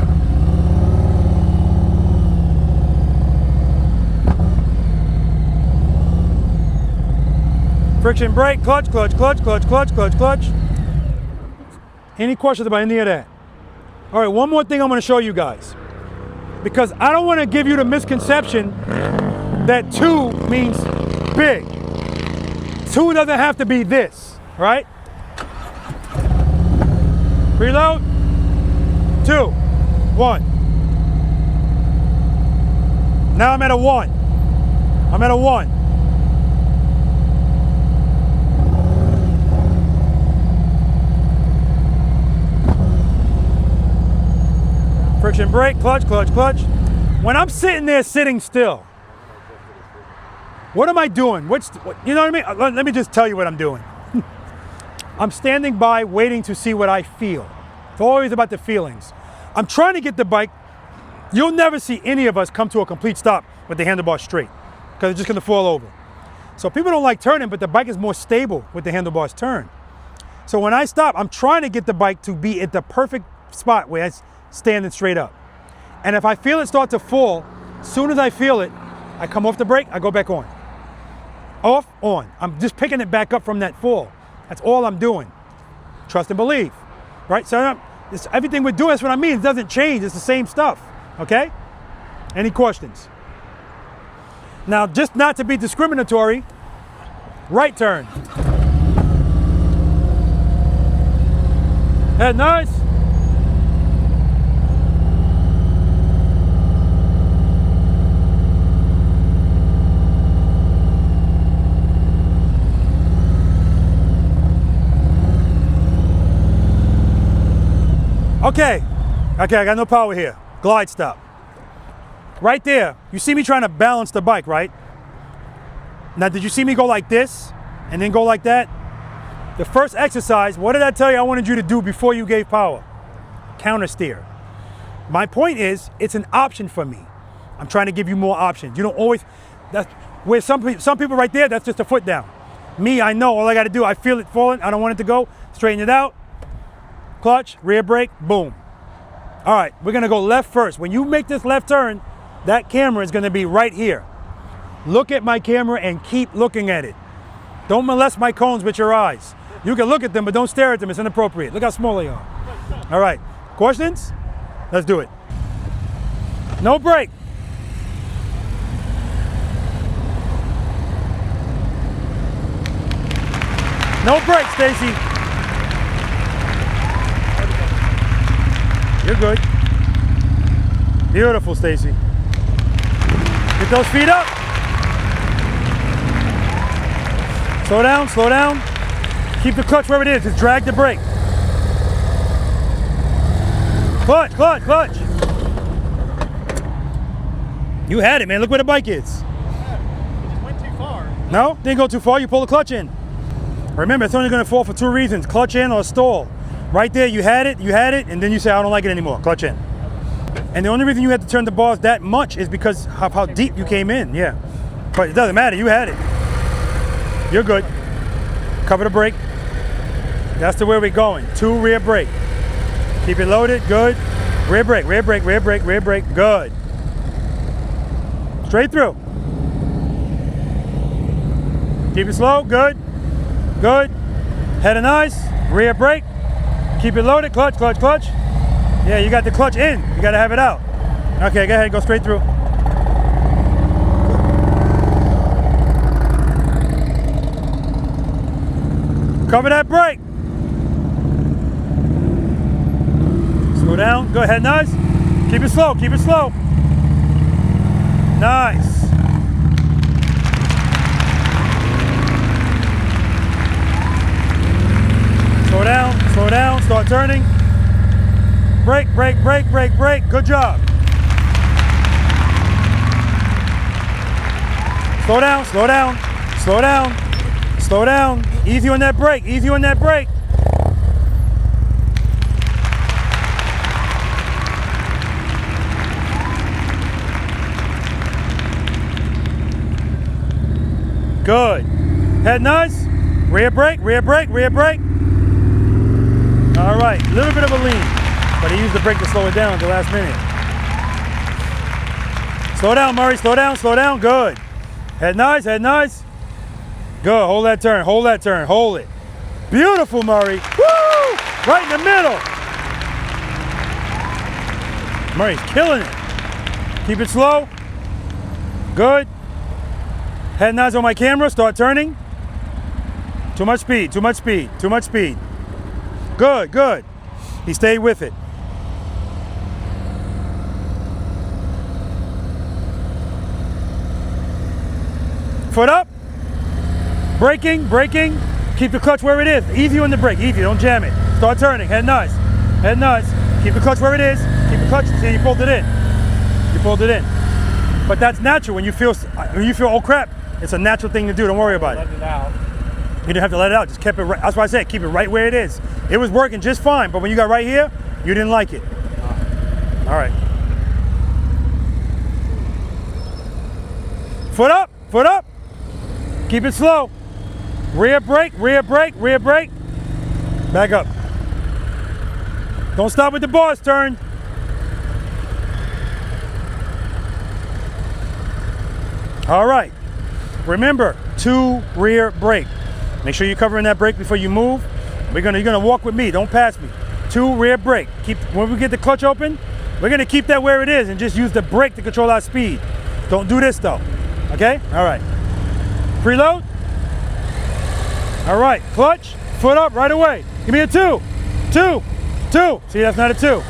[SPEAKER 3] Friction brake, clutch, clutch, clutch, clutch, clutch, clutch, clutch. Any questions about any of that? All right, one more thing I'm gonna show you guys. Because I don't wanna give you the misconception that 2 means big. 2 doesn't have to be this, right? Preload, 2, 1. Now I'm at a 1. I'm at a 1. Friction brake, clutch, clutch, clutch. When I'm sitting there sitting still, what am I doing? You know what I mean? Let me just tell you what I'm doing. I'm standing by waiting to see what I feel. It's always about the feelings. I'm trying to get the bike. You'll never see any of us come to a complete stop with the handlebar straight because it's just gonna fall over. So people don't like turning, but the bike is more stable with the handlebars turned. So when I stop, I'm trying to get the bike to be at the perfect spot where it's standing straight up. And if I feel it start to fall, as soon as I feel it, I come off the brake, I go back on. Off, on. I'm just picking it back up from that fall. That's all I'm doing. Trust and believe, right? So everything we're doing, that's what I mean. It doesn't change, it's the same stuff, okay? Any questions? Now, just not to be discriminatory, Right turn. Head nice. Okay, I got no power here. Glide stop. Right there, you see me trying to balance the bike, right? Now, did you see me go like this and then go like that? The first exercise, what did I tell you I wanted you to do before you gave power? Counter steer. My point is, it's an option for me. I'm trying to give you more options. You don't always, that's where some people right there, that's just a foot down. Me, I know, all I gotta do, I feel it falling, I don't want it to go, straighten it out, clutch, rear brake, boom. All right, we're gonna go left first. When you make this left turn, that camera is gonna be right here. Look at my camera and keep looking at it. Don't molest my cones with your eyes. You can look at them, but don't stare at them, it's inappropriate. Look how small they are. All right, questions? Let's do it. No brake. No brake, Stacy. You're good. Beautiful, Stacy. Get those feet up. Slow down, slow down. Keep the clutch where it is. Just drag the brake. Clutch, clutch, clutch. You had it, man. Look where the bike is.
[SPEAKER 12] It just went too far.
[SPEAKER 3] No, didn't go too far. You pull the clutch in. Remember, it's only going to fall for two reasons: clutch in or stall. Right there, you had it, and then you say, I don't like it anymore. Clutch in. And the only reason you had to turn the bars that much is because of how deep you came in. Yeah, but it doesn't matter. You had it. You're good. Cover the brake. That's the way we're going. 2 rear brake. Keep it loaded. Good. Rear brake, rear brake, rear brake, rear brake. Good. Straight through. Keep it slow. Good. Good. Head and eyes. Rear brake. Keep it loaded. Clutch, clutch, clutch. Yeah, you got the clutch in. You got to have it out. Okay, go ahead. Go straight through. Cover that brake. Slow down. Go ahead, nice. Keep it slow. Keep it slow. Nice. Slow down. Slow down. Start turning. Brake, brake, brake, brake, brake. Good job. Slow down. Slow down. Slow down. Slow down. Easy on that brake. Easy on that brake. Good. Head nice. Rear brake, rear brake, rear brake. All right. A little bit of a lean, but he used the brake to slow it down at the last minute. Slow down, Murray. Slow down, slow down. Good. Head nice, head nice. Good, hold that turn, hold that turn, hold it. Beautiful, Murray. Woo! Right in the middle. Murray's killing it. Keep it slow. Good. Head nice on my camera, start turning. Too much speed, too much speed, too much speed. Good, good. He stayed with it. Foot up. Braking, braking. Keep the clutch where it is. Easy on the brake, easy, don't jam it. Start turning, head nice. Head nice. Keep the clutch where it is. Keep the clutch, see, you pulled it in. You pulled it in. But that's natural when you feel, oh crap, it's a natural thing to do, don't worry about it.
[SPEAKER 11] Let it out.
[SPEAKER 3] You didn't have to let it out, just kept it right. That's why I said, keep it right where it is. It was working just fine, but when you got right here, you didn't like it. All right. Foot up, foot up. Keep it slow. Rear brake, rear brake, rear brake. Back up. Don't stop with the bars turned. All right. Remember, 2 rear brake. Make sure you're covering that brake before you move. You're gonna walk with me. Don't pass me. 2 rear brake. When we get the clutch open, we're gonna keep that where it is and just use the brake to control our speed. Don't do this though. Okay? All right. Preload. All right, clutch, foot up right away. Give me a 2, 2, 2. See, that's not a 2.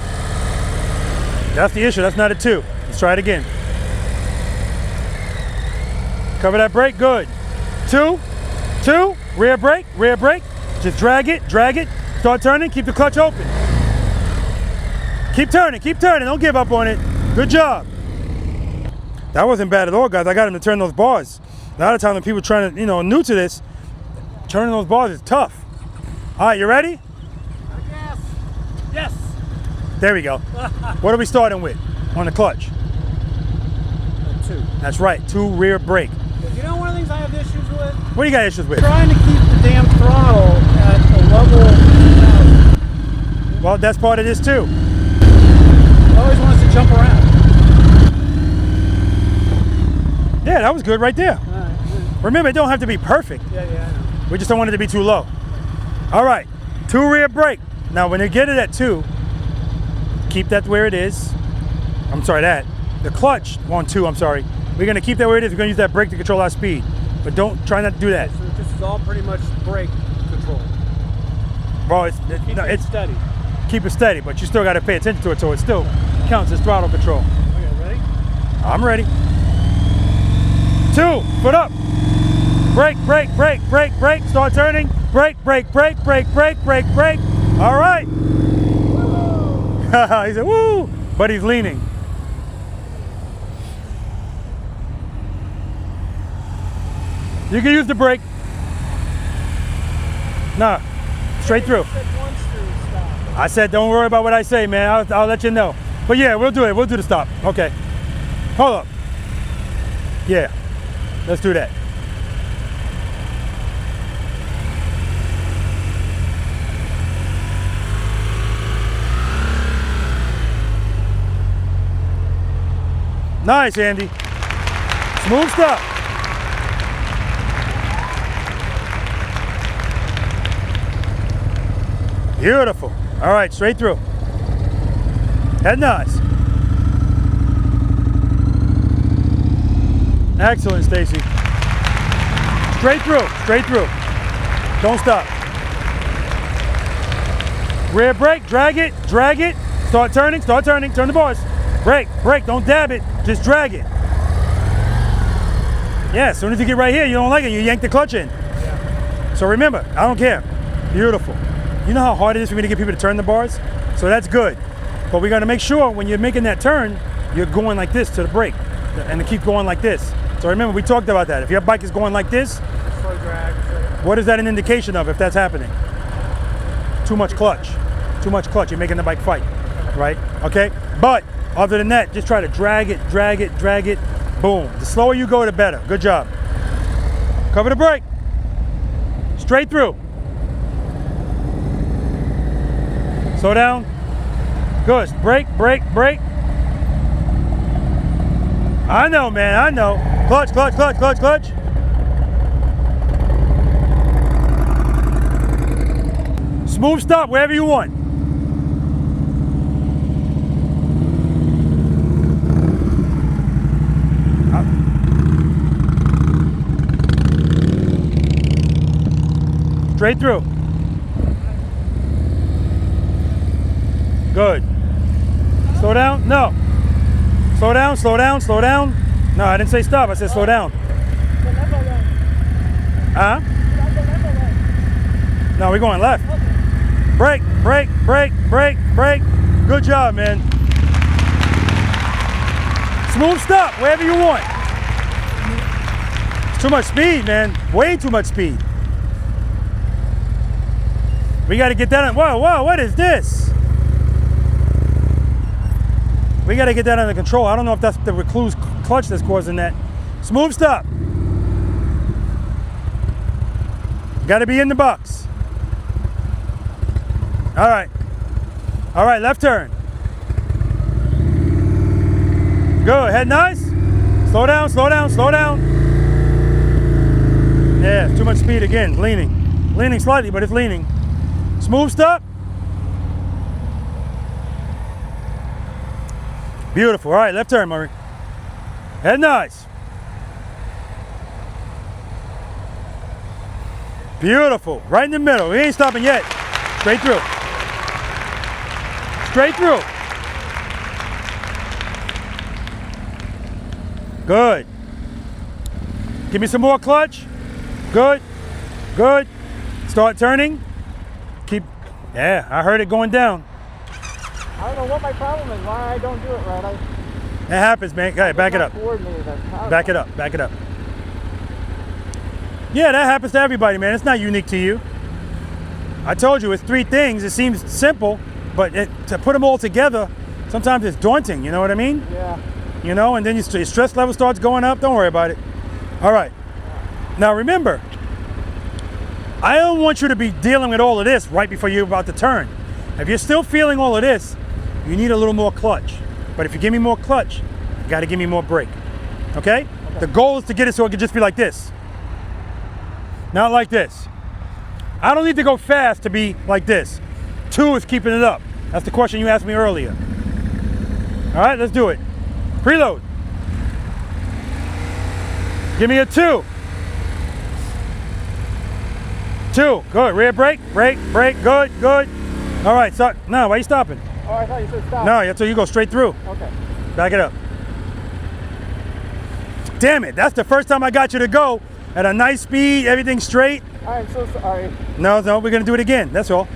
[SPEAKER 3] That's the issue, that's not a 2. Let's try it again. Cover that brake, good. 2, 2, rear brake, rear brake. Just drag it, start turning, keep the clutch open. Keep turning, don't give up on it. Good job. That wasn't bad at all, guys. I got him to turn those bars. A lot of times when people trying to, new to this, turning those bars is tough. All right, you ready?
[SPEAKER 17] Yes. Yes.
[SPEAKER 3] There we go. What are we starting with on the clutch?
[SPEAKER 17] 2.
[SPEAKER 3] That's right, 2 rear brake.
[SPEAKER 17] You know one of the things I have issues with?
[SPEAKER 3] What do you got issues with?
[SPEAKER 17] Trying to keep the damn throttle at a level 2000.
[SPEAKER 3] Well, that's part of this too.
[SPEAKER 17] It always wants to jump around.
[SPEAKER 3] Yeah, that was good right there. Remember, it don't have to be perfect.
[SPEAKER 17] Yeah, I know.
[SPEAKER 3] We just don't want it to be too low. All right, 2 rear brake. Now, when you get it at 2, keep that where it is. I'm sorry, the clutch on 2, I'm sorry. We're gonna keep that where it is. We're gonna use that brake to control our speed. But try not to do that.
[SPEAKER 17] So this is all pretty much brake control.
[SPEAKER 3] Bro,
[SPEAKER 17] it's steady.
[SPEAKER 3] Keep it steady, but you still gotta pay attention to it so it still counts as throttle control.
[SPEAKER 17] Okay, ready?
[SPEAKER 3] I'm ready. 2, foot up. Brake, brake, brake, brake, brake. Start turning. Brake, brake, brake, brake, brake, brake, brake. All right. He said, woo, but he's leaning. You can use the brake. Nah, straight through. I said, don't worry about what I say, man. I'll let you know. But yeah, we'll do it. We'll do the stop. Okay. Hold up. Yeah, let's do that. Nice, Andy. Smooth stop. Beautiful. All right, straight through. Head nice. Excellent, Stacy. Straight through, straight through. Don't stop. Rear brake, drag it, drag it. Start turning, turn the bars. Brake, brake, don't dab it, just drag it. Yeah, as soon as you get right here, you don't like it, you yank the clutch in. Yeah. So remember, I don't care. Beautiful. You know how hard it is for me to get people to turn the bars? So that's good. But we gotta make sure when you're making that turn, you're going like this to the brake and to keep going like this. So remember, we talked about that. If your bike is going like this,
[SPEAKER 17] slow drag.
[SPEAKER 3] What is that an indication of if that's happening? Too much clutch. Too much clutch, you're making the bike fight, right? Okay, but other than that, just try to drag it, drag it, drag it, boom. The slower you go, the better. Good job. Cover the brake. Straight through. Slow down. Good. Brake, brake, brake. I know, man, I know. Clutch, clutch, clutch, clutch, clutch. Smooth stop wherever you want. Straight through. Good. Slow down? No. Slow down, slow down, slow down. No, I didn't say stop, I said slow down. Huh? No, we're going left. Brake, brake, brake, brake, brake. Good job, man. Smooth stop, wherever you want. It's too much speed, man. Way too much speed. We got to get that on. Whoa, whoa, what is this? We got to get that under control. I don't know if that's the recluse clutch that's causing that. Smooth stop. Got to be in the box. All right. All right, left turn. Good, head nice. Slow down, slow down, slow down. Yeah, too much speed again, leaning. Leaning slightly, but it's leaning. Smooth stop. Beautiful. All right, left turn, Murray. Head nice. Beautiful. Right in the middle. We ain't stopping yet. Straight through. Straight through. Good. Give me some more clutch. Good. Good. Start turning. Keep. Yeah, I heard it going down.
[SPEAKER 18] I don't know what my problem is, why I don't do it right.
[SPEAKER 3] It happens, man. Go ahead, back it up. Back it up. Back it up. Yeah, that happens to everybody, man. It's not unique to you. I told you, it's 3 things. It seems simple, but to put them all together, sometimes it's daunting. You know what I mean?
[SPEAKER 18] Yeah.
[SPEAKER 3] You know, and then your stress level starts going up. Don't worry about it. All right. Now remember, I don't want you to be dealing with all of this right before you're about to turn. If you're still feeling all of this, you need a little more clutch. But if you give me more clutch, you got to give me more brake. Okay? The goal is to get it so it can just be like this. Not like this. I don't need to go fast to be like this. 2 is keeping it up. That's the question you asked me earlier. All right, let's do it. Preload. Give me a 2. 2. Good. Rear brake. Brake. Brake. Good. Good. All right. So, no, why are you stopping?
[SPEAKER 18] Oh, I thought you said stop.
[SPEAKER 3] No, so you go straight through.
[SPEAKER 18] Okay.
[SPEAKER 3] Back it up. Damn it. That's the first time I got you to go at a nice speed, everything straight.
[SPEAKER 18] I'm so sorry.
[SPEAKER 3] No, we're going to do it again. That's all.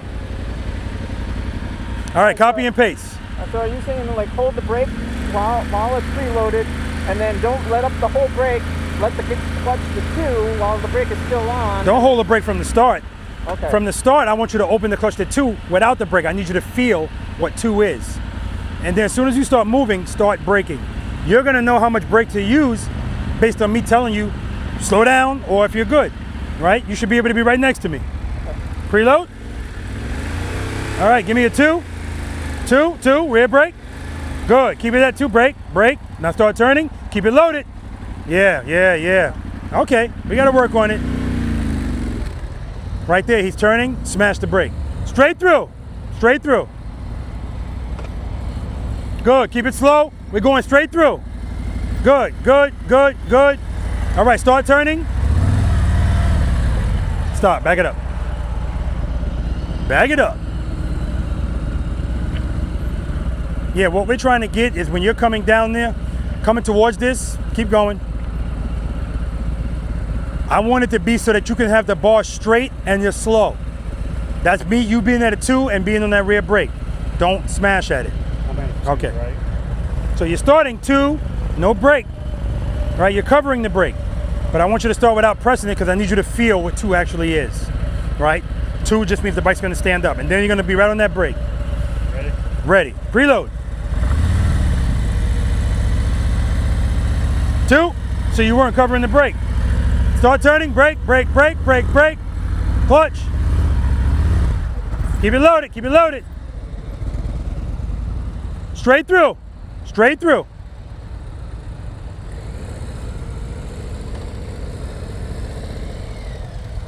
[SPEAKER 3] All right, copy and paste.
[SPEAKER 18] So are you saying to like hold the brake while it's preloaded, and then don't let up the whole brake, let the clutch to 2 while the brake is still on?
[SPEAKER 3] Don't hold the brake from the start.
[SPEAKER 18] Okay.
[SPEAKER 3] From the start, I want you to open the clutch to 2 without the brake. I need you to feel what 2 is. And then as soon as you start moving, start braking. You're going to know how much brake to use based on me telling you slow down or if you're good, right? You should be able to be right next to me. Okay. Preload. All right, give me a 2. 2, rear brake. Good, keep it at 2, brake. Now start turning, keep it loaded. Yeah. Okay, we gotta work on it. Right there, he's turning, smash the brake. Straight through. Good, keep it slow. We're going straight through. Good. All right, start turning. Stop, back it up. Yeah, what we're trying to get is when you're coming down there, coming towards this, keep going. I want it to be so that you can have the bar straight and you're slow. That's me, you being at a 2 and being on that rear brake. Don't smash at it. Okay. Right? So you're starting 2, no brake. Right, you're covering the brake. But I want you to start without pressing it because I need you to feel what 2 actually is. Right? 2 just means the bike's gonna stand up. And then you're gonna be right on that brake. Ready. Preload. 2, so you weren't covering the brake. Start turning, brake. Clutch. Keep it loaded. Straight through.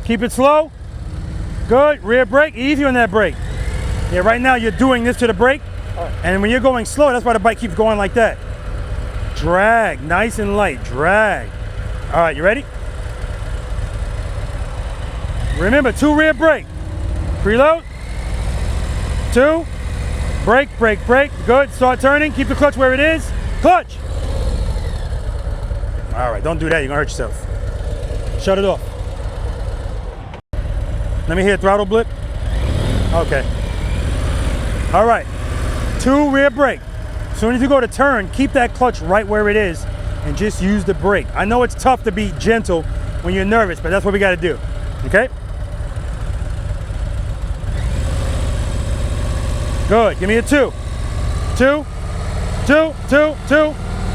[SPEAKER 3] Keep it slow. Good, rear brake, easy on that brake. Yeah, right now you're doing this to the brake, and when you're going slow, that's why the bike keeps going like that. Drag, nice and light, drag. All right, you ready? Remember, 2 rear brake. Preload. 2, brake. Good, start turning, keep the clutch where it is. Clutch. All right, don't do that, you're gonna hurt yourself. Shut it off. Let me hear throttle blip. Okay. All right, 2 rear brake. As soon as you go to turn, keep that clutch right where it is and just use the brake. I know it's tough to be gentle when you're nervous, but that's what we gotta do, okay? Good, give me a 2. 2.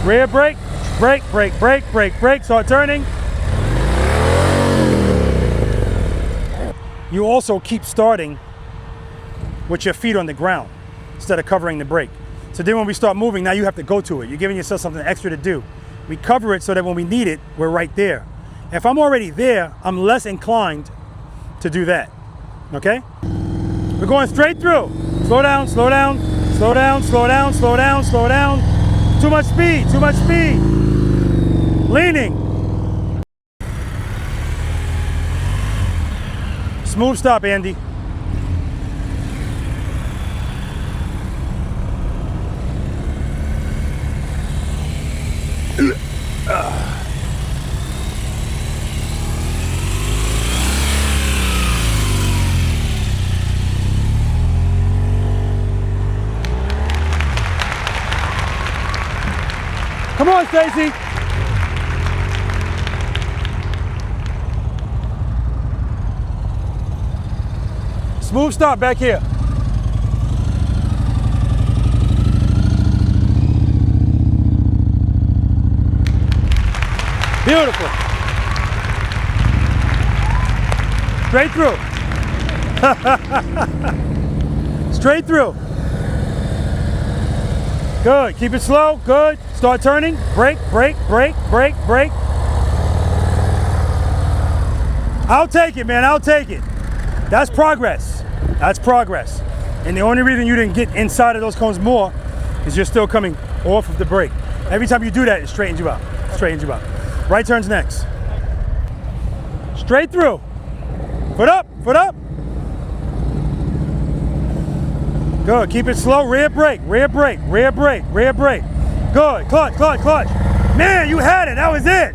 [SPEAKER 3] Rear brake, brake, start turning. You also keep starting with your feet on the ground instead of covering the brake. So then when we start moving, now you have to go to it. You're giving yourself something extra to do. We cover it so that when we need it, we're right there. If I'm already there, I'm less inclined to do that, okay? We're going straight through. Slow down. Too much speed. Leaning. smooth stop, Andy. Come on, Stacy. Smooth stop back here. Beautiful. Straight through. Straight through. Good. Keep it slow. Good. Start turning. Brake, brake, brake, brake, brake. I'll take it, man. I'll take it. That's progress. That's progress. And the only reason you didn't get inside of those cones more is you're still coming off of the brake. Every time you do that, it straightens you out. Straightens you out. Right turns next. Straight through. Foot up, foot up. Good, keep it slow. Rear brake, rear brake, rear brake, rear brake. Good, clutch, clutch, clutch. Man, you had it, that was it.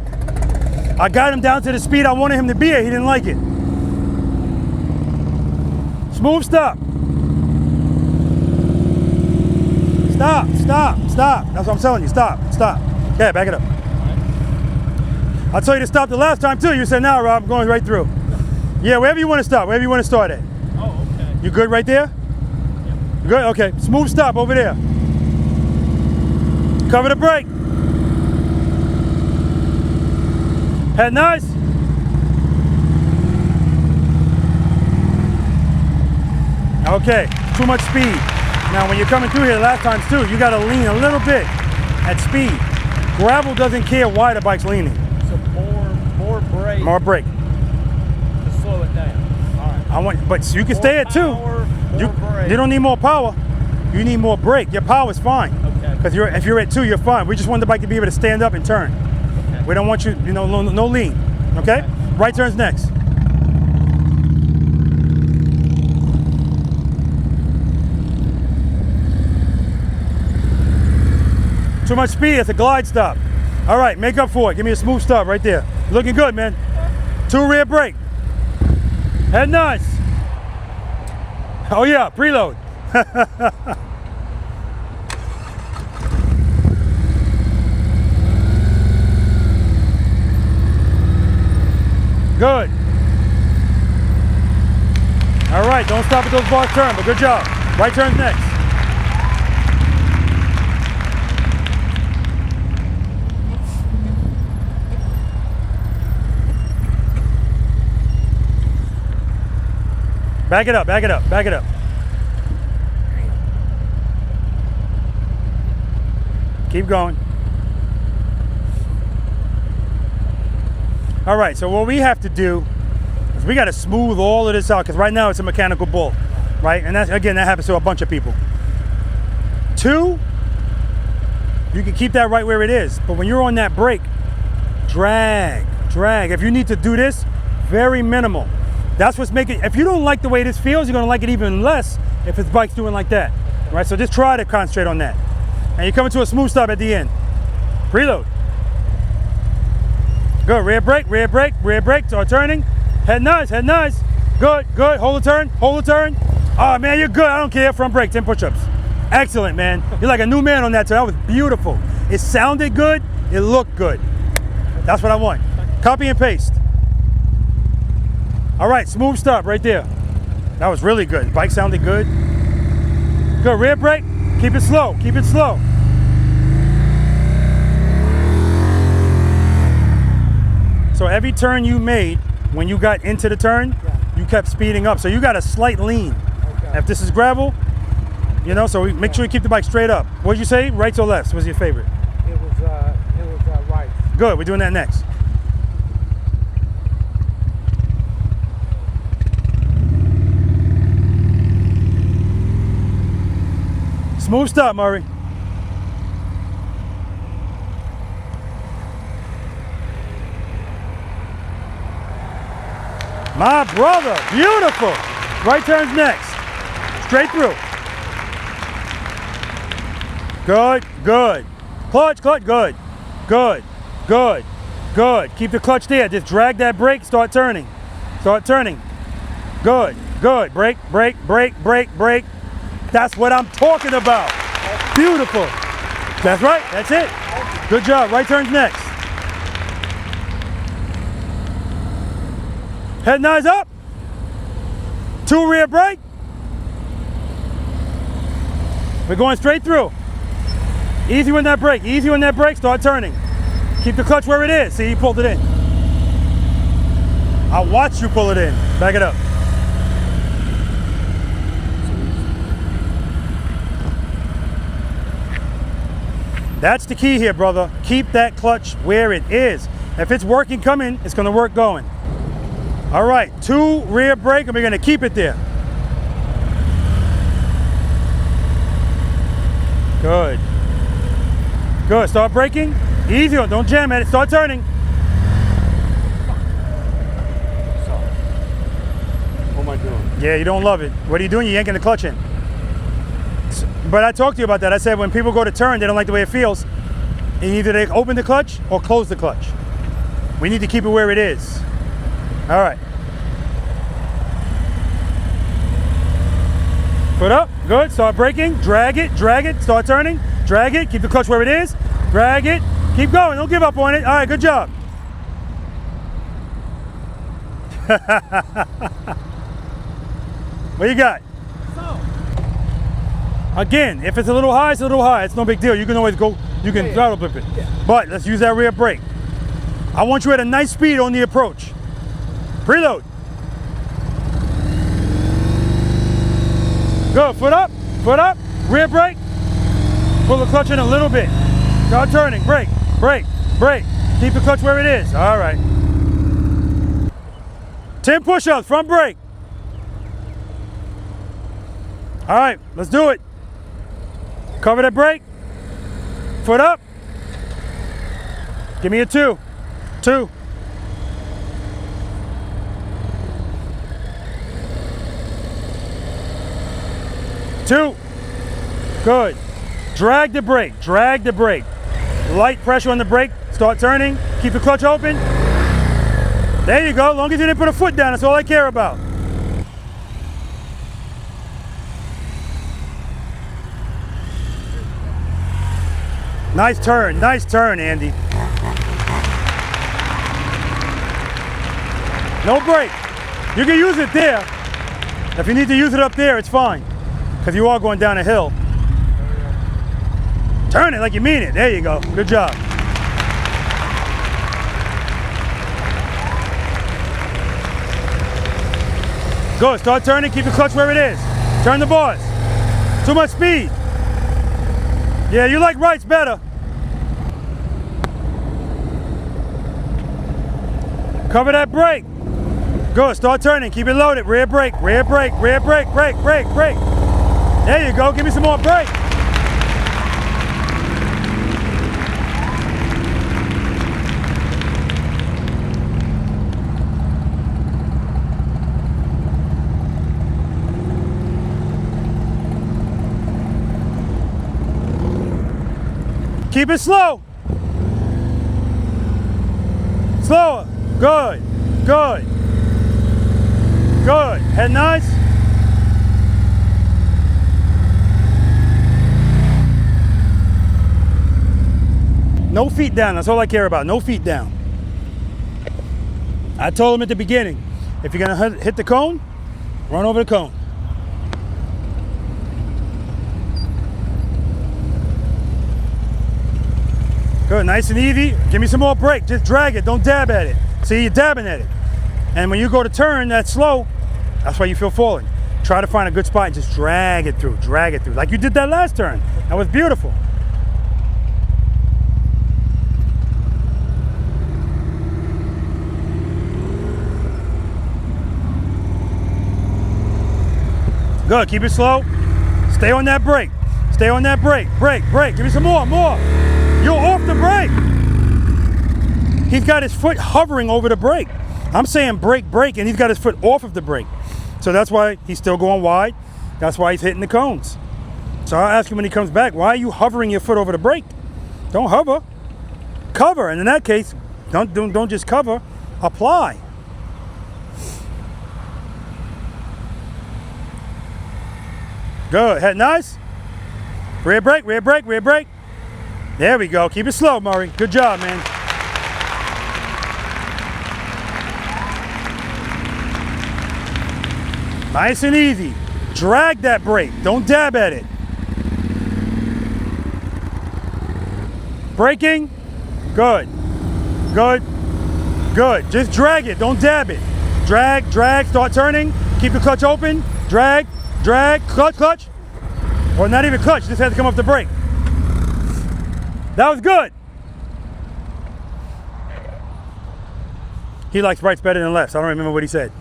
[SPEAKER 3] I got him down to the speed I wanted him to be at. He didn't like it. Smooth stop. Stop, stop, stop. That's what I'm telling you, stop, stop. Yeah, back it up. I told you to stop the last time too. You said, "No, Rob, I'm going right through." Yeah, wherever you want to stop, wherever you want to start at.
[SPEAKER 10] Oh, okay.
[SPEAKER 3] You good right there? Yeah. Good, okay. Smooth stop over there. Cover the brake. Head nice. Okay, too much speed. Now when you're coming through here the last times too, you gotta lean a little bit at speed. Gravel doesn't care why the bike's leaning.
[SPEAKER 10] So more brake.
[SPEAKER 3] More brake.
[SPEAKER 10] To slow it down. All right.
[SPEAKER 3] But you can stay at 2. You don't need more power. You need more brake. Your power's fine. Okay. Because if you're at 2, you're fine. We just want the bike to be able to stand up and turn. Okay. We don't want you, no lean. Okay? Right turns next. Too much speed, it's a glide stop. All right, make up for it. Give me a smooth stop right there. Looking good, man. 2 rear brake. Head nice. Oh yeah, preload. Good. All right, don't stop at those bars turn, but good job. Right turns next. Back it up, back it up, back it up. Keep going. All right, so what we have to do is we got to smooth all of this out because right now it's a mechanical bull, right? And that's, again, that happens to a bunch of people. 2, you can keep that right where it is, but when you're on that brake, drag, drag. If you need to do this, very minimal. That's what's making, if you don't like the way this feels, you're gonna like it even less if this bike's doing like that, right? So just try to concentrate on that. And you're coming to a smooth stop at the end. Preload. Good, rear brake, rear brake, rear brake, start turning. Head nice, head nice. Good, good, hold the turn, hold the turn. Oh man, you're good, I don't care, front brake, 10 push-ups. Excellent, man. You're like a new man on that turn, that was beautiful. It sounded good, it looked good. That's what I want. Copy and paste. All right, smooth stop right there. That was really good. The bike sounded good. Good, rear brake. Keep it slow, keep it slow. So every turn you made, when you got into the turn, you kept speeding up. So you got a slight lean. Okay. If this is gravel, so make sure you keep the bike straight up. What did you say, rights or lefts? What's your favorite?
[SPEAKER 14] It was right.
[SPEAKER 3] Good, we're doing that next. Smooth stop, Murray. My brother, beautiful. Right turns next. Straight through. Good, good. Clutch, clutch, good. Good, good, good. Keep the clutch there. Just drag that brake, start turning. Start turning. Good, good. Brake, brake, brake, brake, brake. That's what I'm talking about. Beautiful. That's right, that's it. Good job, right turns next. Head and eyes up. 2 rear brake. We're going straight through. Easy on that brake, easy on that brake, start turning. Keep the clutch where it is. See, you pulled it in. I'll watch you pull it in. Back it up. That's the key here, brother. Keep that clutch where it is. If it's working coming, it's gonna work going. All right, 2 rear brake, and we're gonna keep it there. Good. Good, start braking. Easy on, don't jam at it, start turning.
[SPEAKER 9] What am I doing?
[SPEAKER 3] Yeah, you don't love it. What are you doing? You're yanking the clutch in. But I talked to you about that. I said when people go to turn, they don't like the way it feels. And either they open the clutch or close the clutch. We need to keep it where it is. All right. Foot up, good, start braking, drag it, start turning, drag it, keep the clutch where it is, drag it, keep going, don't give up on it. All right, good job. What you got? Again, if it's a little high, it's a little high. It's no big deal. You can always go, you can throttle flip it. Yeah. But let's use that rear brake. I want you at a nice speed on the approach. Preload. Good, foot up, rear brake. Pull the clutch in a little bit. Start turning, brake, brake, brake. Keep the clutch where it is. All right. 10 push-ups, front brake. All right, let's do it. Cover that brake. Foot up. Give me a 2. 2. Good. Drag the brake, drag the brake. Light pressure on the brake, start turning, keep the clutch open. There you go, as long as you didn't put a foot down, that's all I care about. Nice turn, Andy. No brake. You can use it there. If you need to use it up there, it's fine. Because you are going down a hill. Turn it like you mean it. There you go. Good job. Good. Start turning. Keep the clutch where it is. Turn the bars. Too much speed. Yeah, you like rights better. Cover that brake. Good. Start turning. Keep it loaded. Rear brake. Rear brake. Rear brake. Brake. Brake. Brake. There you go. Give me some more brake. Keep it slow. Slower. Good. Good. Good. Head nice. No feet down. That's all I care about. No feet down. I told him at the beginning, if you're going to hit the cone, run over the cone. Good, nice and easy. Give me some more brake. Just drag it. Don't dab at it. See, you're dabbing at it. And when you go to turn that slow, that's why you feel falling. Try to find a good spot and just drag it through. Drag it through. Like you did that last turn. That was beautiful. Good. Keep it slow. Stay on that brake. Stay on that brake. Brake, brake. Give me some more, more. You're off the brake. He's got his foot hovering over the brake. I'm saying brake, and he's got his foot off of the brake. So that's why he's still going wide. That's why he's hitting the cones. So I'll ask him when he comes back, why are you hovering your foot over the brake? Don't hover. Cover, and in that case, don't just cover, apply. Good, head nice. Rear brake, rear brake, rear brake. There we go, keep it slow, Murray. Good job, man. Nice and easy. Drag that brake, don't dab at it. Braking, good, good, good. Just drag it, don't dab it. Drag, drag, start turning. Keep the clutch open, drag, drag, clutch, clutch. Or not even clutch, just had to come off the brake. That was good. He likes rights better than lefts. I don't remember what he said.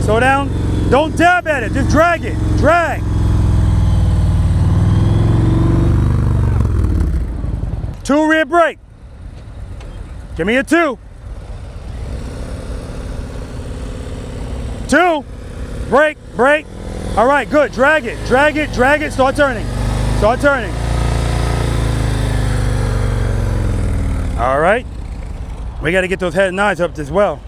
[SPEAKER 3] Slow down. Don't dab at it. Just drag it. Drag. Two rear brake. Give me a 2. 2. Brake. Brake. All right, good. Drag it. Drag it. Drag it. Start turning. Start turning. All right. We got to get those head and eyes up as well.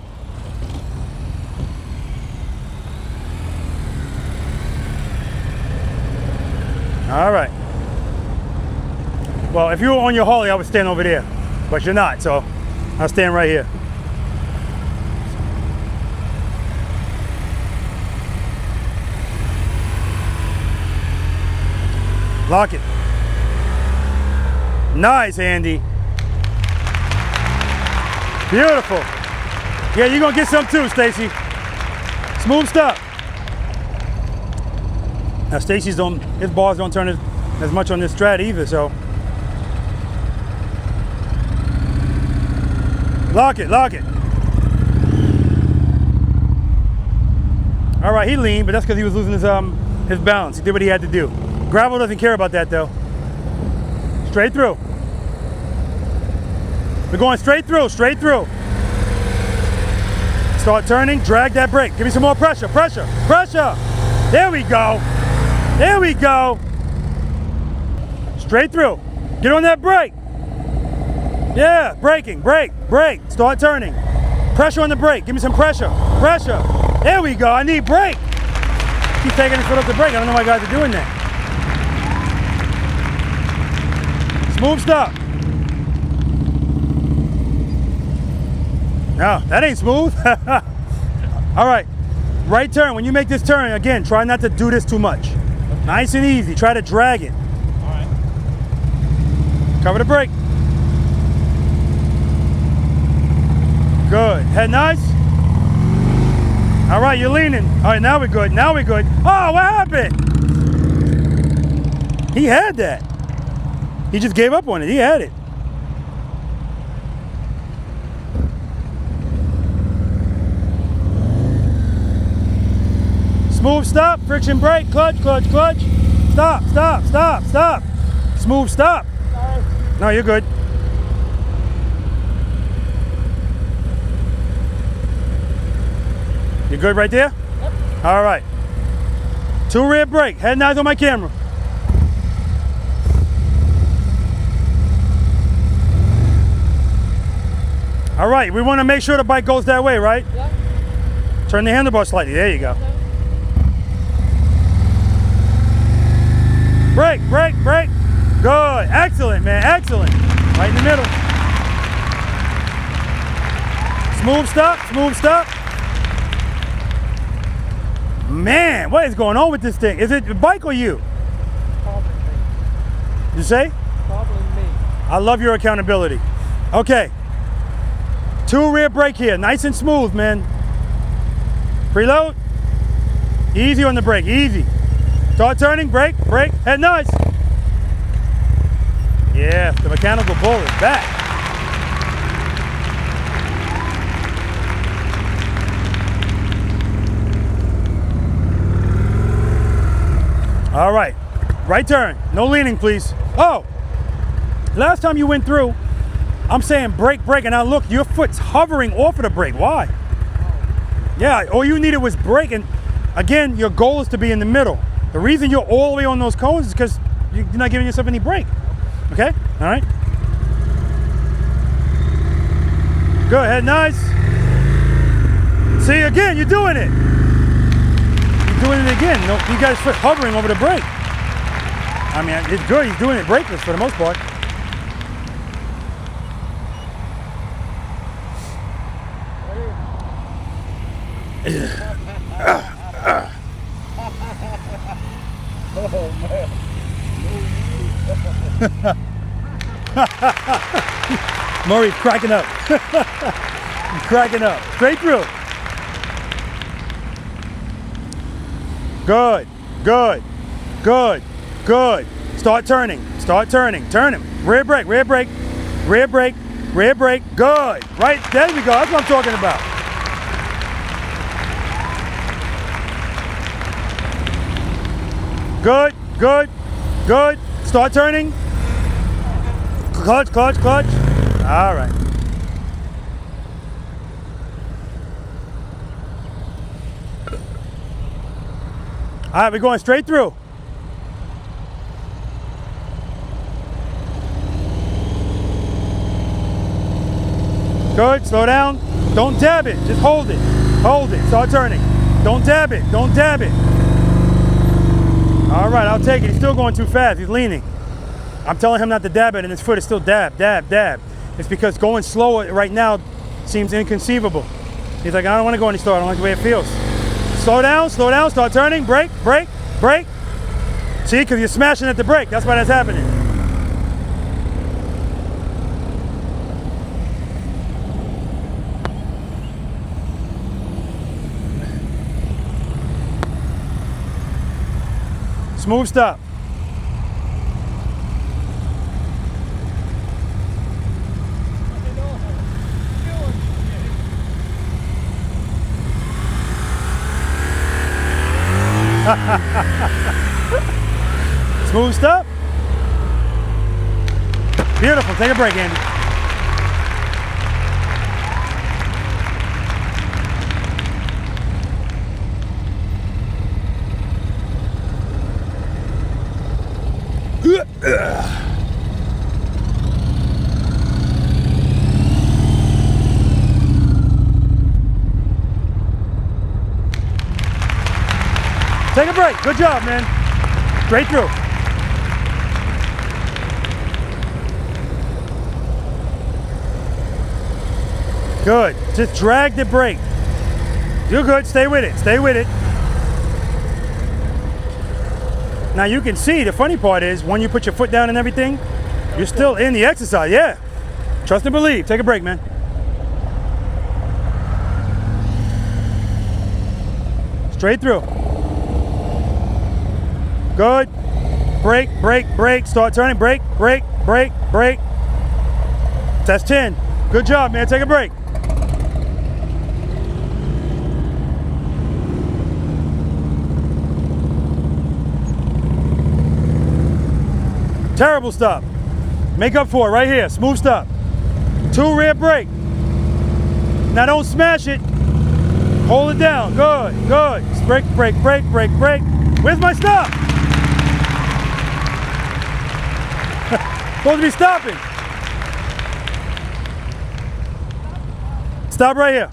[SPEAKER 3] All right. Well, if you were on your Harley, I would stand over there, but you're not, so I'll stand right here. Lock it. Nice, Andy. Beautiful. Yeah, you're gonna get some too, Stacy. Smooth stop. Now Stacy's his bars don't turn as much on this Strat either, so. Lock it, lock it. All right, he leaned, but that's because he was losing his balance. He did what he had to do. Gravel doesn't care about that though. Straight through. We're going straight through, straight through. Start turning, drag that brake. Give me some more pressure, pressure, pressure. There we go. There we go. Straight through. Get on that brake. Yeah, braking, brake, brake. Start turning. Pressure on the brake. Give me some pressure, pressure. There we go. I need brake. Keep taking his foot off the brake. I don't know why guys are doing that. Smooth stop. No, that ain't smooth. All right, right turn. When you make this turn, again, try not to do this too much. Nice and easy. Try to drag it.
[SPEAKER 13] All right.
[SPEAKER 3] Cover the brake. Good. Head nice. All right, you're leaning. All right, now we're good. Now we're good. Oh, what happened? He had that. He just gave up on it. He had it. Smooth stop, friction brake, clutch, clutch, clutch. Stop, stop, stop, stop. Smooth stop.
[SPEAKER 13] Sorry.
[SPEAKER 3] No, you're good. You good right there?
[SPEAKER 13] Yep.
[SPEAKER 3] All right. 2 rear brake, head and eyes on my camera. All right, we want to make sure the bike goes that way, right?
[SPEAKER 13] Yep.
[SPEAKER 3] Turn the handlebar slightly, there you go.
[SPEAKER 13] Okay.
[SPEAKER 3] Brake, brake, brake. Good, excellent, man, excellent. Right in the middle. Smooth stop, smooth stop. Man, what is going on with this thing? Is it the bike or you?
[SPEAKER 13] Probably me.
[SPEAKER 3] You say?
[SPEAKER 13] Probably me.
[SPEAKER 3] I love your accountability. Okay. 2 rear brake here, nice and smooth, man. Preload. Easy on the brake, easy. Start turning, brake, brake, head nice. Yeah, the mechanical bull is back. All right, right turn, no leaning please. Oh, Last time you went through, I'm saying brake, brake, and now look, your foot's hovering off of the brake. Why? Yeah, all you needed was brake, and again, your goal is to be in the middle. The reason you're all the way on those cones is because you're not giving yourself any brake. Okay? All right. Good, head nice. See, again, you're doing it. You're doing it again. No, you got his foot hovering over the brake. I mean, it's good. He's doing it brakeless for the most part.
[SPEAKER 11] Oh, man.
[SPEAKER 3] Murray's cracking up. He's cracking up. Straight through. Good, good, good, good. Start turning, start turning. Turn him. Rear brake, rear brake, rear brake, rear brake. Good. Right, there we go. That's what I'm talking about. Good, good, good. Start turning. Clutch, clutch, clutch. All right. All right, we're going straight through. Good, slow down. Don't dab it, just hold it. Hold it, start turning. Don't dab it, don't dab it. All right, I'll take it. He's still going too fast, he's leaning. I'm telling him not to dab it and his foot is still dab, dab, dab. It's because going slower right now seems inconceivable. He's like, I don't want to go any slower, I don't like the way it feels. Slow down, start turning, brake, brake, brake. See, because you're smashing at the brake, that's why that's happening. Smooth stop. Smooth stop. Beautiful. Take a break, Andy. Take a break. Good job, man. Straight through. Good. Just drag the brake. You're good. Stay with it. Stay with it. Now you can see the funny part is when you put your foot down and everything, you're still in the exercise. Yeah. Trust and believe. Take a break, man. Straight through. Good. Brake, brake, brake. Start turning. Brake, brake, brake, brake. That's 10. Good job, man. Take a break. Terrible stop. Make up for it right here. Smooth stop. 2 rear brake. Now don't smash it. Hold it down. Good, good. Brake, brake, brake, brake, brake. Where's my stop? Supposed to be stopping. Stop right here.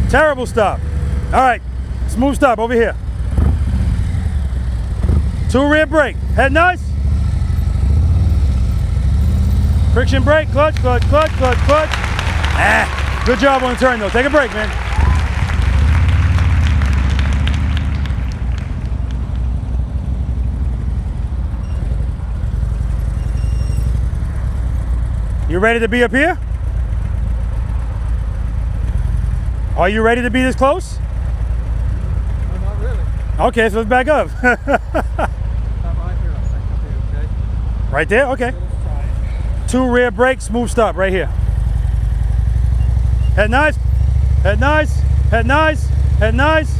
[SPEAKER 3] Terrible stop. All right, smooth stop over here. 2 rear brake. Head nice. Friction brake, clutch, clutch, clutch, clutch, clutch. Ah, good job on the turn though. Take a break, man. You ready to be up here? Are you ready to be this close?
[SPEAKER 11] No, not really.
[SPEAKER 3] Okay, so let's back up. Right there? Okay. 2 rear brake, smooth stop right here. Head nice, head nice, head nice, head nice.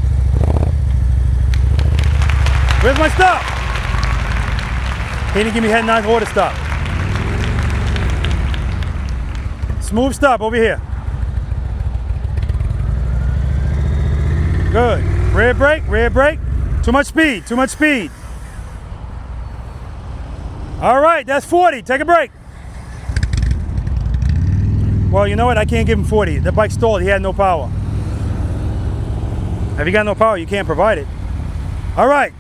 [SPEAKER 3] Where's my stop? He didn't give me head nine or to stop. Smooth stop over here. Good. Rear brake, rear brake. Too much speed, too much speed. All right, that's 40. Take a break. Well, you know what? I can't give him 40. The bike stalled. He had no power. If you got no power, you can't provide it. All right.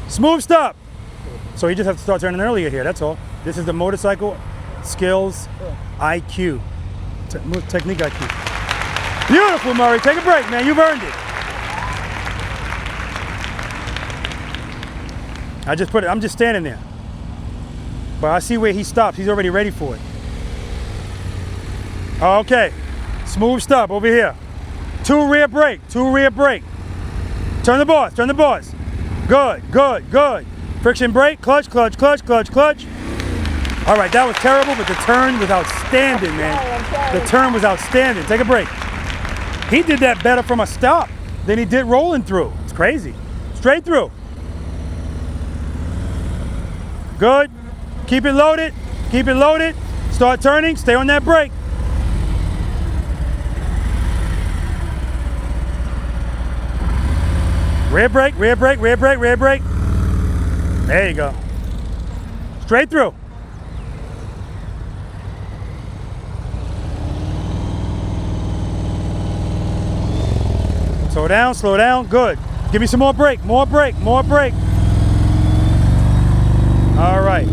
[SPEAKER 3] Smooth stop. So you just have to start turning earlier here, that's all. This is the motorcycle skills IQ. Technique IQ. Beautiful, Murray. Take a break, man. You've earned it. I'm just standing there. But I see where he stops. He's already ready for it. Okay. Smooth stop over here. 2 rear brake. 2 rear brake. Turn the bars. Turn the bars. Good, good, good. Friction brake. Clutch, clutch, clutch, clutch, clutch. All right, that was terrible, but the turn was outstanding, man. The turn was outstanding. Take a break. He did that better from a stop than he did rolling through. It's crazy. Straight through. Good. Keep it loaded. Keep it loaded. Start turning. Stay on that brake. Rear brake, rear brake, rear brake, rear brake. There you go. Straight through. Slow down, slow down. Good. Give me some more brake, more brake, more brake. All right.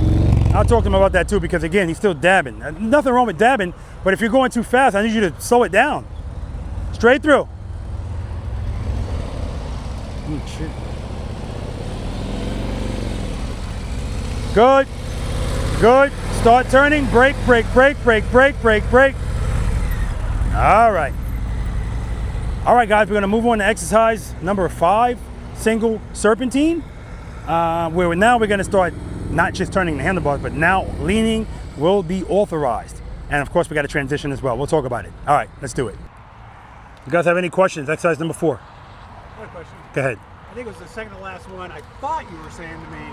[SPEAKER 3] I'll talk to him about that too because again, he's still dabbing. Nothing wrong with dabbing, but if you're going too fast, I need you to slow it down. Straight through. Shit. Good. Good. Start turning. Brake, brake, brake, brake, brake, brake, brake. All right. All right, guys, we're going to move on to exercise number 5, single serpentine. Where now we're going to start not just turning the handlebars, but now leaning will be authorized. And of course, we got to transition as well. We'll talk about it. All right, let's do it. You guys have any questions? Exercise number 4.
[SPEAKER 17] I have a question.
[SPEAKER 3] Go ahead.
[SPEAKER 17] I think it was the second to last one. I thought you were saying to me,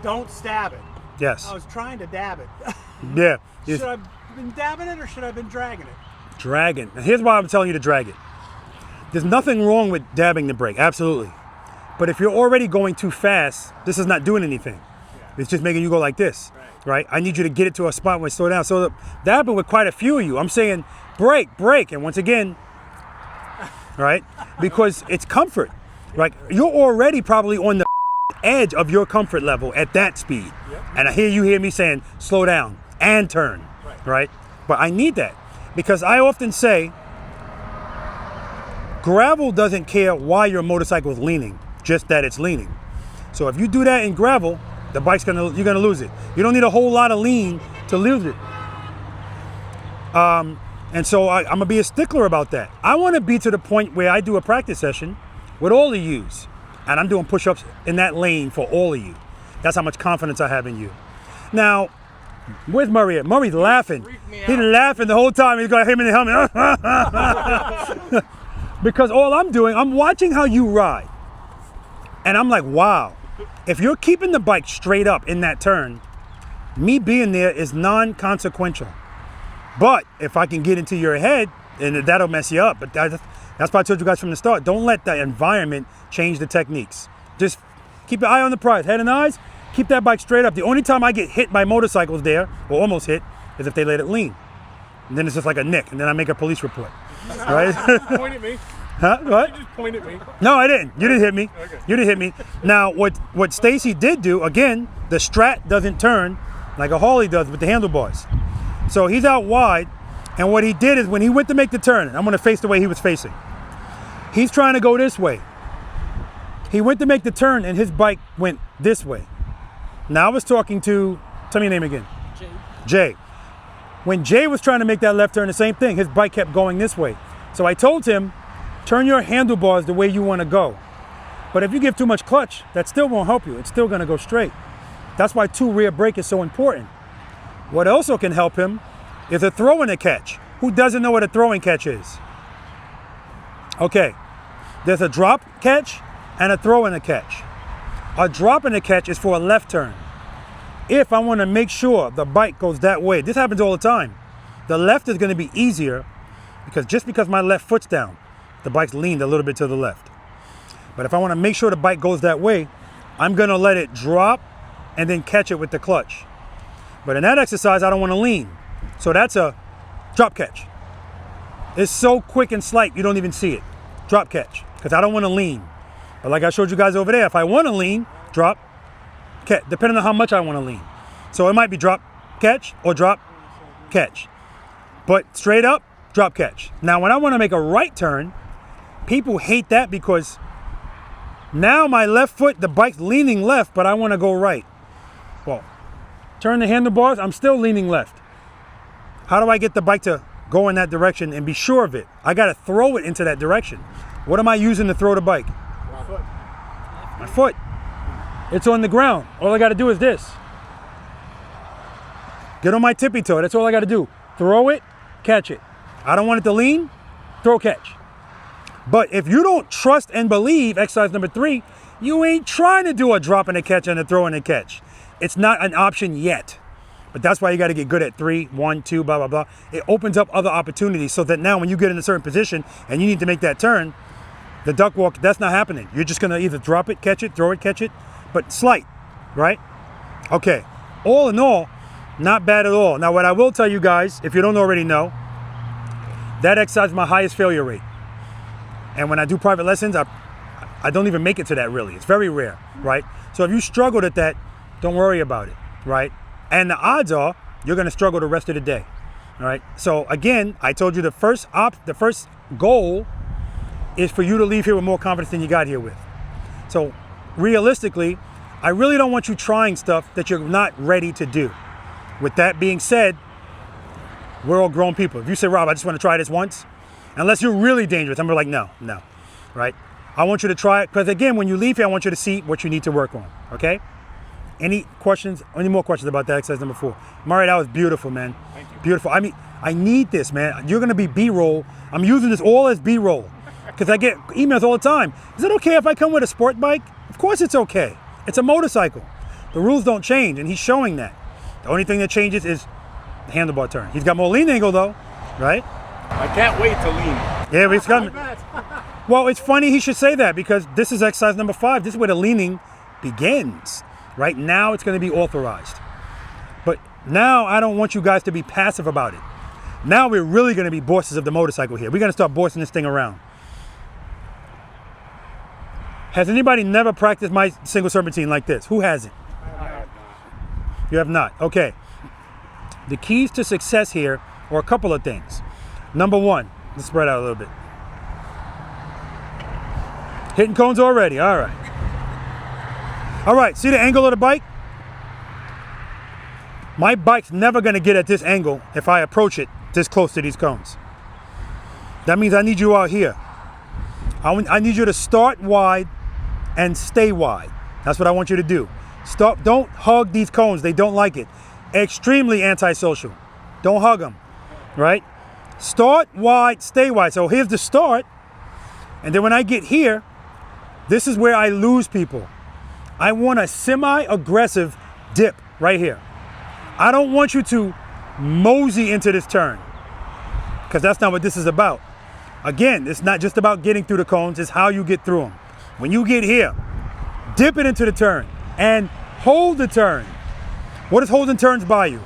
[SPEAKER 17] don't stab it.
[SPEAKER 3] Yes.
[SPEAKER 17] I was trying to dab it.
[SPEAKER 3] Yeah.
[SPEAKER 17] Should I have been dabbing it or should I have been dragging it?
[SPEAKER 3] Dragging. And here's why I'm telling you to drag it. There's nothing wrong with dabbing the brake, absolutely. But if you're already going too fast, this is not doing anything. Yeah. It's just making you go like this, right? I need you to get it to a spot where it slow down. So that happened with quite a few of you. I'm saying brake, brake, and once again, right? Because it's comfort, right? You're already probably on the edge of your comfort level at that speed. Yep. And I hear me saying, slow down and turn, right? But I need that because I often say, gravel doesn't care why your motorcycle is leaning, just that it's leaning. So if you do that in gravel, the bike's you're gonna lose it. You don't need a whole lot of lean to lose it. And so I'm gonna be a stickler about that. I wanna be to the point where I do a practice session with all of yous, and I'm doing push-ups in that lane for all of you. That's how much confidence I have in you. Now, where's Murray at? Murray's laughing. He's laughing the whole time. He's got him in the helmet. Because all I'm doing, I'm watching how you ride. And I'm like, wow, if you're keeping the bike straight up in that turn, me being there is non-consequential. But if I can get into your head, and that'll mess you up. But that's why I told you guys from the start, don't let the environment change the techniques. Just keep your eye on the prize, head and eyes, keep that bike straight up. The only time I get hit by motorcycles there, or almost hit, is if they let it lean. And then it's just like a nick, and then I make a police report. Right?
[SPEAKER 11] Point at me.
[SPEAKER 3] Huh? What?
[SPEAKER 11] You just point at me.
[SPEAKER 3] No, I didn't. You didn't hit me.
[SPEAKER 11] Okay.
[SPEAKER 3] You didn't hit me. Now, what Stacy did do, again, the Strat doesn't turn like a Harley does with the handlebars. So he's out wide, and what he did is when he went to make the turn, I'm going to face the way he was facing. He's trying to go this way. He went to make the turn, and his bike went this way. Now I was talking to, tell me your name again. Jay. When Jay was trying to make that left turn, the same thing. His bike kept going this way. So I told him, turn your handlebars the way you want to go. But if you give too much clutch, that still won't help you. It's still going to go straight. That's why 2 rear brake is so important. What also can help him is a throw and a catch. Who doesn't know what a throwing catch is? Okay, there's a drop catch and a throw in the catch. A drop in the catch is for a left turn. If I want to make sure the bike goes that way, this happens all the time. The left is going to be easier because just because my left foot's down, the bike's leaned a little bit to the left. But if I want to make sure the bike goes that way, I'm going to let it drop and then catch it with the clutch. But in that exercise, I don't want to lean. So that's a drop catch. It's so quick and slight, you don't even see it. Drop catch, because I don't want to lean. But like I showed you guys over there, if I want to lean, drop, catch, depending on how much I want to lean. So it might be drop, catch, or drop, catch. But straight up, drop catch. Now when I want to make a right turn, people hate that because now my left foot, the bike's leaning left, but I want to go right. Well, turn the handlebars, I'm still leaning left. How do I get the bike to go in that direction and be sure of it? I got to throw it into that direction. What am I using to throw the bike? My foot. It's on the ground. All I got to do is this. Get on my tippy toe. That's all I got to do. Throw it, catch it. I don't want it to lean, throw, catch. But if you don't trust and believe, exercise number 3, you ain't trying to do a drop and a catch and a throw and a catch. It's not an option yet. But that's why you got to get good at 3, 1, 2, blah, blah, blah. It opens up other opportunities so that now when you get in a certain position and you need to make that turn, the duck walk, that's not happening. You're just going to either drop it, catch it, throw it, catch it, but slight, right? Okay, all in all, not bad at all. Now, what I will tell you guys, if you don't already know, that exercise is my highest failure rate. And when I do private lessons, I don't even make it to that really. It's very rare, right? So if you struggled at that, don't worry about it, right? And the odds are you're going to struggle the rest of the day, all right? So again, I told you the first goal is for you to leave here with more confidence than you got here with. So realistically, I really don't want you trying stuff that you're not ready to do. With that being said, we're all grown people. If you say, Rob, I just want to try this once, unless you're really dangerous, I'm like, no, right? I want you to try it, because again, when you leave here, I want you to see what you need to work on, okay? Any questions, any more questions about that exercise number 4? Murray, that was beautiful, man. Thank you. Beautiful. I mean, I need this, man. You're going to be B-roll. I'm using this all as B-roll, because I get emails all the time. Is it okay if I come with a sport bike? Of course it's okay. It's a motorcycle. The rules don't change, and he's showing that. The only thing that changes is the handlebar turn. He's got more lean angle, though, right?
[SPEAKER 19] I can't wait to lean.
[SPEAKER 3] Yeah, but he's got. Well, it's funny he should say that, because this is exercise number 5. This is where the leaning begins. Right now, it's going to be authorized. But now I don't want you guys to be passive about it. Now we're really going to be bosses of the motorcycle here. We're going to start bossing this thing around. Has anybody never practiced my single serpentine like this? Who hasn't? You have not. Okay. The keys to success here are a couple of things. Number 1, let's spread out a little bit. Hitting cones already. All right. All right, see the angle of the bike? My bike's never going to get at this angle if I approach it this close to these cones. That means I need you out here. I need you to start wide and stay wide. That's what I want you to do. Don't hug these cones. They don't like it. Extremely antisocial. Don't hug them, right? Start wide, stay wide. So here's the start. And then when I get here, this is where I lose people. I want a semi-aggressive dip right here. I don't want you to mosey into this turn, because that's not what this is about. Again, it's not just about getting through the cones, it's how you get through them. When you get here, dip it into the turn and hold the turn. What does holding turns buy you?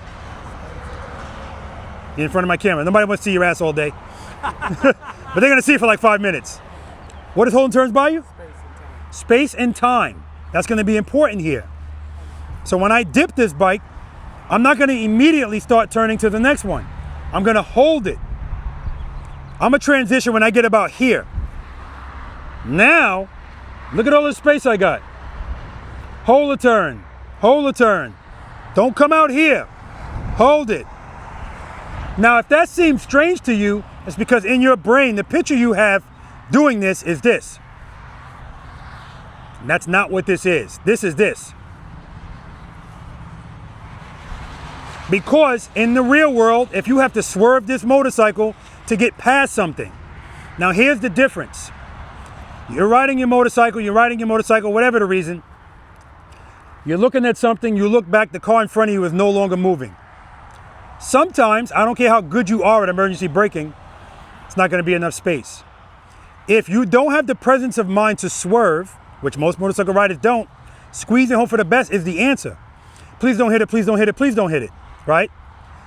[SPEAKER 3] You're in front of my camera. Nobody wants to see your ass all day. But they're going to see it for like 5 minutes. What does holding turns buy you? Space and time. That's going to be important here. So when I dip this bike, I'm not going to immediately start turning to the next one. I'm going to hold it. I'm going to transition when I get about here. Now, look at all the space I got. Hold the turn. Hold the turn. Don't come out here. Hold it. Now, if that seems strange to you, it's because in your brain, the picture you have doing this is this. And that's not what this is. This is this. Because in the real world, if you have to swerve this motorcycle to get past something, Now here's the difference. You're riding your motorcycle, whatever the reason. You're looking at something, you look back, the car in front of you is no longer moving. Sometimes, I don't care how good you are at emergency braking, it's not going to be enough space. If you don't have the presence of mind to swerve, which most motorcycle riders don't, squeeze and hope for the best is the answer. Please don't hit it, please don't hit it, please don't hit it, right?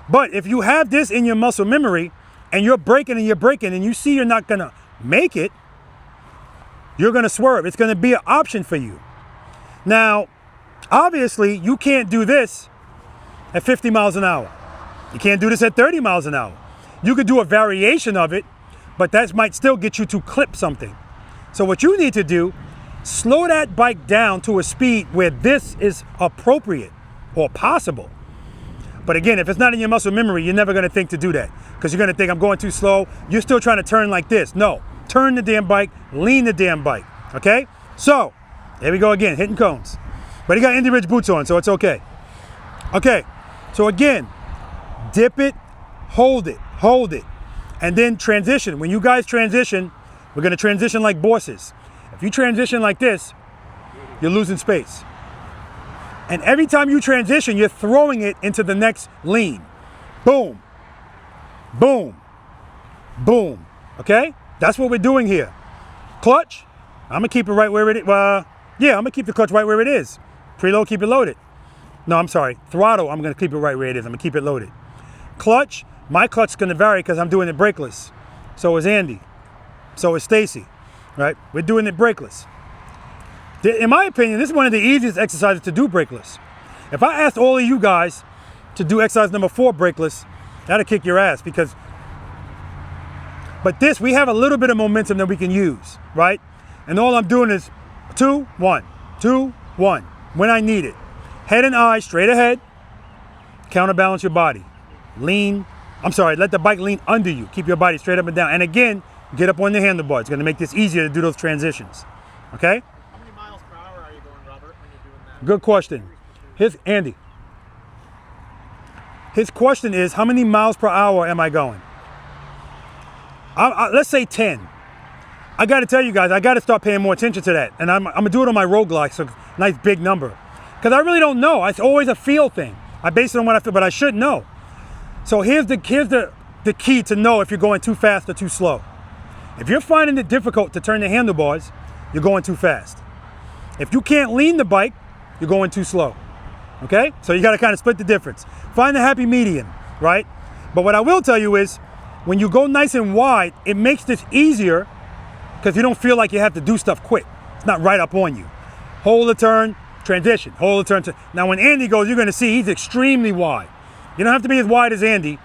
[SPEAKER 3] But if you have this in your muscle memory and you're braking and you see you're not going to make it, you're going to swerve. It's going to be an option for you. Now, obviously, you can't do this at 50 miles an hour. You can't do this at 30 miles an hour. You could do a variation of it, but that might still get you to clip something. So what you need to do, slow that bike down to a speed where this is appropriate or possible. But again, if it's not in your muscle memory, you're never going to think to do that because you're going to think I'm going too slow. You're still trying to turn like this. No, turn the damn bike, lean the damn bike, okay? So, there we go again, hitting cones. But he got Indy Ridge boots on, so it's okay. Okay, so again, dip it, hold it, and then transition. When you guys transition, we're gonna transition like bosses. If you transition like this, you're losing space. And every time you transition, you're throwing it into the next lean. Boom, boom, boom, okay? That's what we're doing here. Clutch, I'm gonna keep it right where it is. Yeah, I'm gonna keep the clutch right where it is. Preload, keep it loaded. No, I'm sorry, throttle, I'm gonna keep it right where it is. I'm gonna keep it loaded. Clutch, my clutch is gonna vary because I'm doing it brakeless. So is Andy, so is Stacy, right? We're doing it brakeless. In my opinion, this is one of the easiest exercises to do brakeless. If I asked all of you guys to do exercise number 4 brakeless, that'll kick your ass because, but this, we have a little bit of momentum that we can use, right? And all I'm doing is 2, 1, 2, 1, when I need it. Head and eye straight ahead, counterbalance your body. Lean, let the bike lean under you. Keep your body straight up and down. And again, get up on the handlebar. It's gonna make this easier to do those transitions, okay?
[SPEAKER 12] How many miles per hour are you going, Robert, when you're doing that?
[SPEAKER 3] Good question. Here's Andy. His question is, how many miles per hour am I going? Let's say 10. I got to tell you guys, I got to start paying more attention to that. And I'm going to do it on my road glide, so nice big number. Because I really don't know. It's always a feel thing. I base it on what I feel, but I should know. So here's the key to know if you're going too fast or too slow. If you're finding it difficult to turn the handlebars, you're going too fast. If you can't lean the bike, you're going too slow. Okay? So you got to kind of split the difference. Find the happy medium, right? But what I will tell you is, when you go nice and wide, it makes this easier because you don't feel like you have to do stuff quick. It's not right up on you. Hold the turn, transition, hold the turn. Now when Andy goes, you're going to see he's extremely wide. You don't have to be as wide as Andy,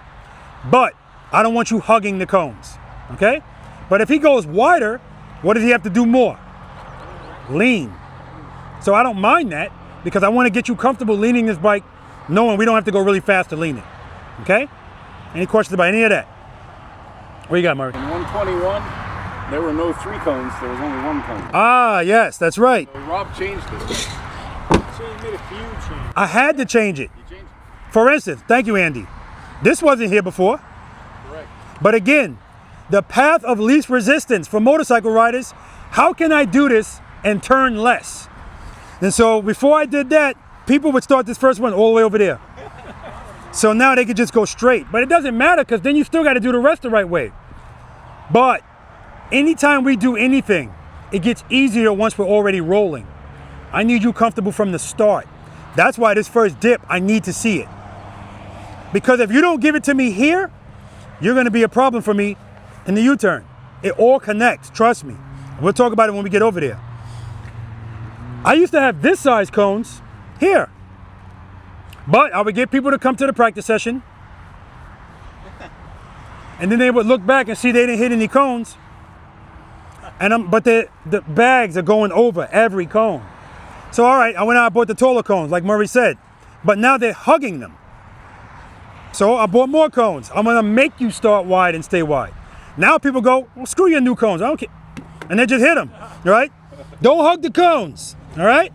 [SPEAKER 3] but I don't want you hugging the cones, okay? But if he goes wider, what does he have to do more? Lean. So I don't mind that because I want to get you comfortable leaning this bike knowing we don't have to go really fast to lean it, okay? Any questions about any of that? What you got, Murray?
[SPEAKER 15] In 121, there were no 3 cones, there was only 1 cone.
[SPEAKER 3] Ah, yes, that's right.
[SPEAKER 15] So Rob changed it.
[SPEAKER 11] So you made a few changes.
[SPEAKER 3] I had to change it.
[SPEAKER 15] You changed it.
[SPEAKER 3] For instance, thank you, Andy. This wasn't here before.
[SPEAKER 15] Correct.
[SPEAKER 3] But again, the path of least resistance for motorcycle riders, how can I do this and turn less? And so before I did that, people would start this first one all the way over there. So now they could just go straight. But it doesn't matter because then you still got to do the rest the right way. But anytime we do anything, it gets easier once we're already rolling. I need you comfortable from the start. That's why this first dip, I need to see it. Because if you don't give it to me here, you're going to be a problem for me in the U-turn. It all connects, trust me. We'll talk about it when we get over there. I used to have this size cones here. But I would get people to come to the practice session and then they would look back and see they didn't hit any cones. But the bags are going over every cone. So all right, I went out and bought the taller cones like Murray said, but now they're hugging them. So I bought more cones. I'm gonna make you start wide and stay wide. Now people go, well, screw your new cones, I don't care. And they just hit them, right? Don't hug the cones, all right?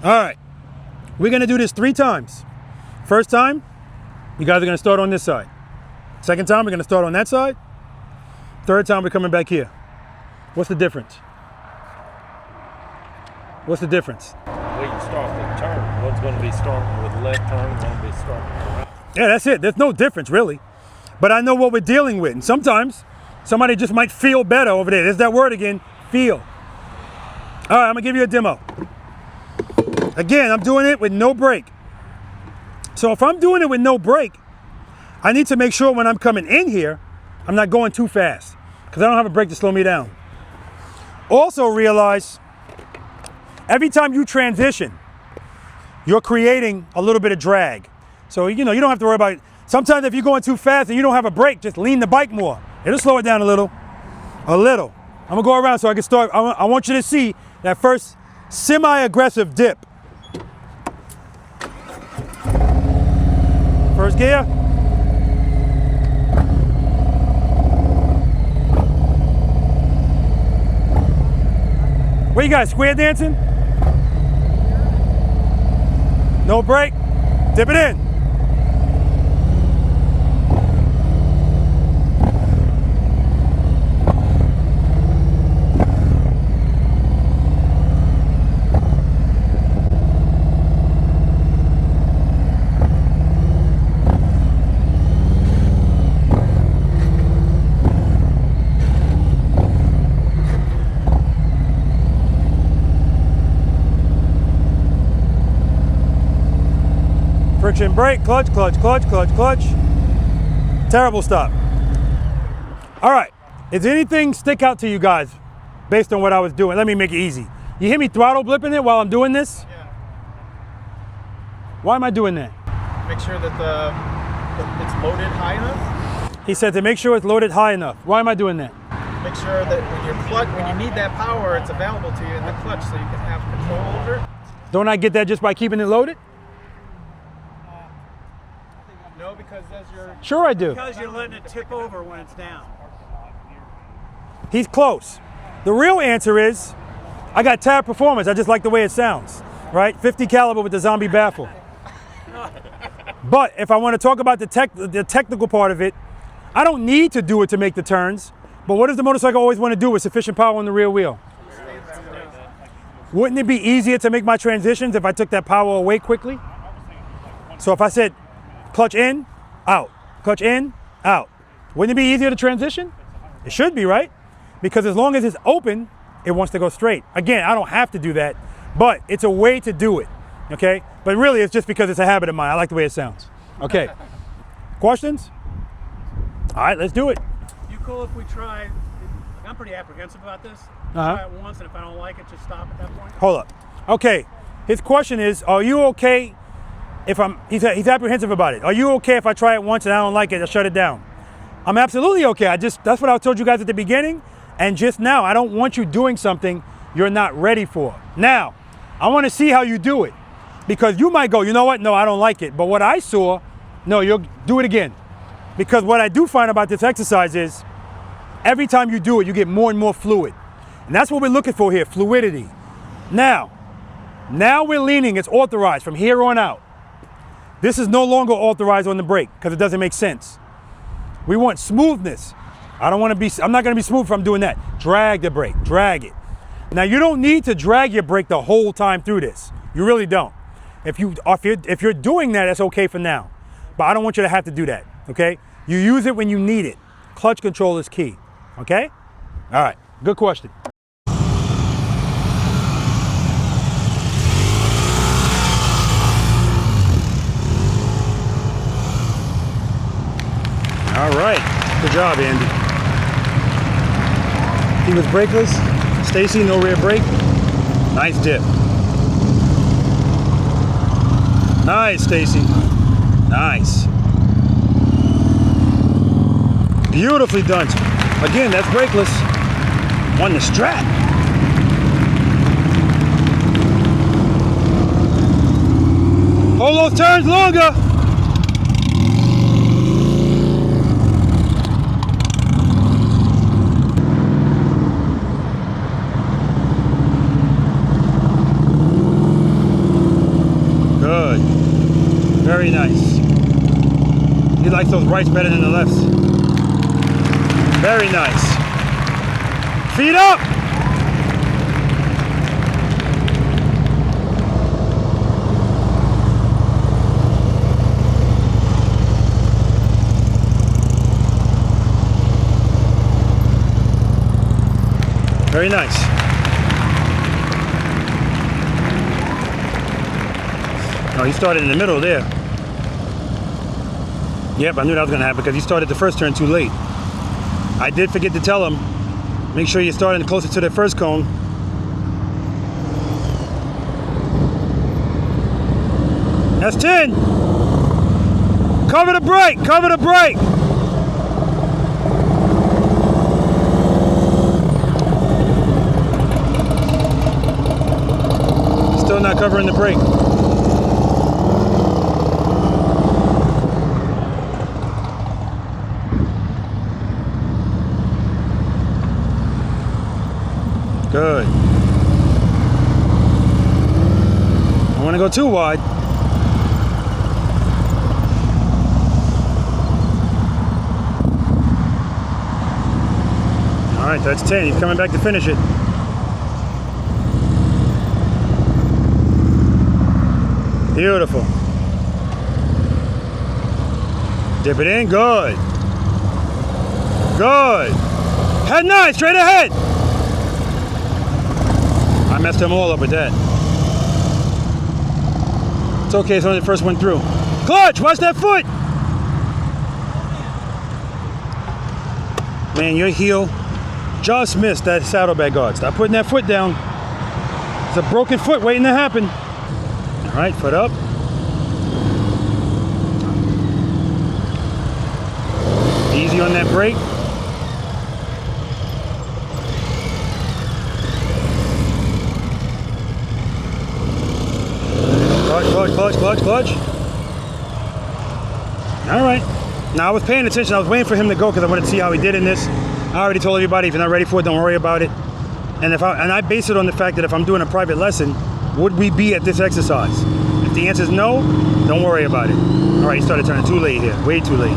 [SPEAKER 3] All right. We're gonna do this 3 times. First time, you guys are gonna start on this side. Second time, we're gonna start on that side. Third time we're coming back here. What's the difference? What's the difference?
[SPEAKER 21] Well, you start the turn. One's going to be starting with the left turn, one will be starting with the right.
[SPEAKER 3] Yeah, that's it. There's no difference, really. But I know what we're dealing with. And sometimes somebody just might feel better over there. There's that word again, feel. All right, I'm going to give you a demo. Again, I'm doing it with no brake. So if I'm doing it with no brake, I need to make sure when I'm coming in here, I'm not going too fast because I don't have a brake to slow me down. Also realize every time you transition, you're creating a little bit of drag. So, you know, you don't have to worry about it. Sometimes if you're going too fast and you don't have a brake, just lean the bike more. It'll slow it down a little. I'm gonna go around so I can start. I want you to see that first semi-aggressive dip. First gear. What you guys, square dancing? No brake, dip it in. Friction brake, clutch, clutch, clutch, clutch, clutch. Terrible stop. All right, does anything stick out to you guys based on what I was doing? Let me make it easy. You hear me throttle blipping it while I'm doing this?
[SPEAKER 12] Yeah.
[SPEAKER 3] Why am I doing that?
[SPEAKER 12] Make sure that it's loaded high enough.
[SPEAKER 3] He said to make sure it's loaded high enough. Why am I doing that?
[SPEAKER 12] Make sure that when you need that power, it's available to you in the clutch so you can have control over it.
[SPEAKER 3] Don't I get that just by keeping it loaded?
[SPEAKER 12] No, because as you're...
[SPEAKER 3] Sure I do.
[SPEAKER 17] Because you're letting it tip over when it's down.
[SPEAKER 3] He's close. The real answer is, I got tab performance. I just like the way it sounds, right? 50 caliber with the zombie baffle. But if I want to talk about the technical part of it, I don't need to do it to make the turns. But what does the motorcycle always want to do with sufficient power on the rear wheel? Wouldn't it be easier to make my transitions if I took that power away quickly? So if I said, clutch in, out. Clutch in, out. Wouldn't it be easier to transition? It should be, right? Because as long as it's open, it wants to go straight. Again, I don't have to do that, but it's a way to do it, okay? But really, it's just because it's a habit of mine. I like the way it sounds. Okay. Questions? All right, let's do it.
[SPEAKER 17] You cool if we try? I'm pretty apprehensive about this. Try it once, and if I don't like it, just stop at that point.
[SPEAKER 3] Hold up. Okay. His question is, are you okay if he's apprehensive about it. Are you okay if I try it once and I don't like it, I shut it down? I'm absolutely okay. That's what I told you guys at the beginning. And just now, I don't want you doing something you're not ready for. Now, I want to see how you do it. Because you might go, you know what? No, I don't like it. But what I saw, no, you'll do it again. Because what I do find about this exercise is, every time you do it, you get more and more fluid. And that's what we're looking for here, fluidity. Now we're leaning, it's authorized from here on out. This is no longer authorized on the brake because it doesn't make sense. We want smoothness. I'm not gonna be smooth if I'm doing that. Drag the brake, drag it. Now you don't need to drag your brake the whole time through this. You really don't. If you're doing that, that's okay for now. But I don't want you to have to do that, okay? You use it when you need it. Clutch control is key, okay? All right, good question. All right, good job, Andy. He was brakeless. Stacy, no rear brake. Nice dip. Nice, Stacy. Nice. Beautifully done. Again, that's brakeless. On the strap. Hold those turns longer. Good. Very nice. He likes those rights better than the lefts. Very nice. Feet up. Very nice. Oh, he started in the middle there. Yep, I knew that was going to happen because he started the first turn too late. I did forget to tell him, make sure you're starting closer to the first cone. That's 10. Cover the brake, cover the brake. Still not covering the brake. Good. I want to go too wide. All right, that's 10. He's coming back to finish it. Beautiful. Dip it in. Good. Good. Head 9, straight ahead. I messed them all up with that. It's okay, it's only the first one through. Clutch, watch that foot! Man, your heel just missed that saddlebag guard. Stop putting that foot down. It's a broken foot waiting to happen. All right, foot up. Easy on that brake. Clutch. All right. Now I was paying attention. I was waiting for him to go because I wanted to see how he did in this. I already told everybody if you're not ready for it, don't worry about it. And I base it on the fact that if I'm doing a private lesson, would we be at this exercise? If the answer is no, don't worry about it. All right, he started turning too late here. Way too late.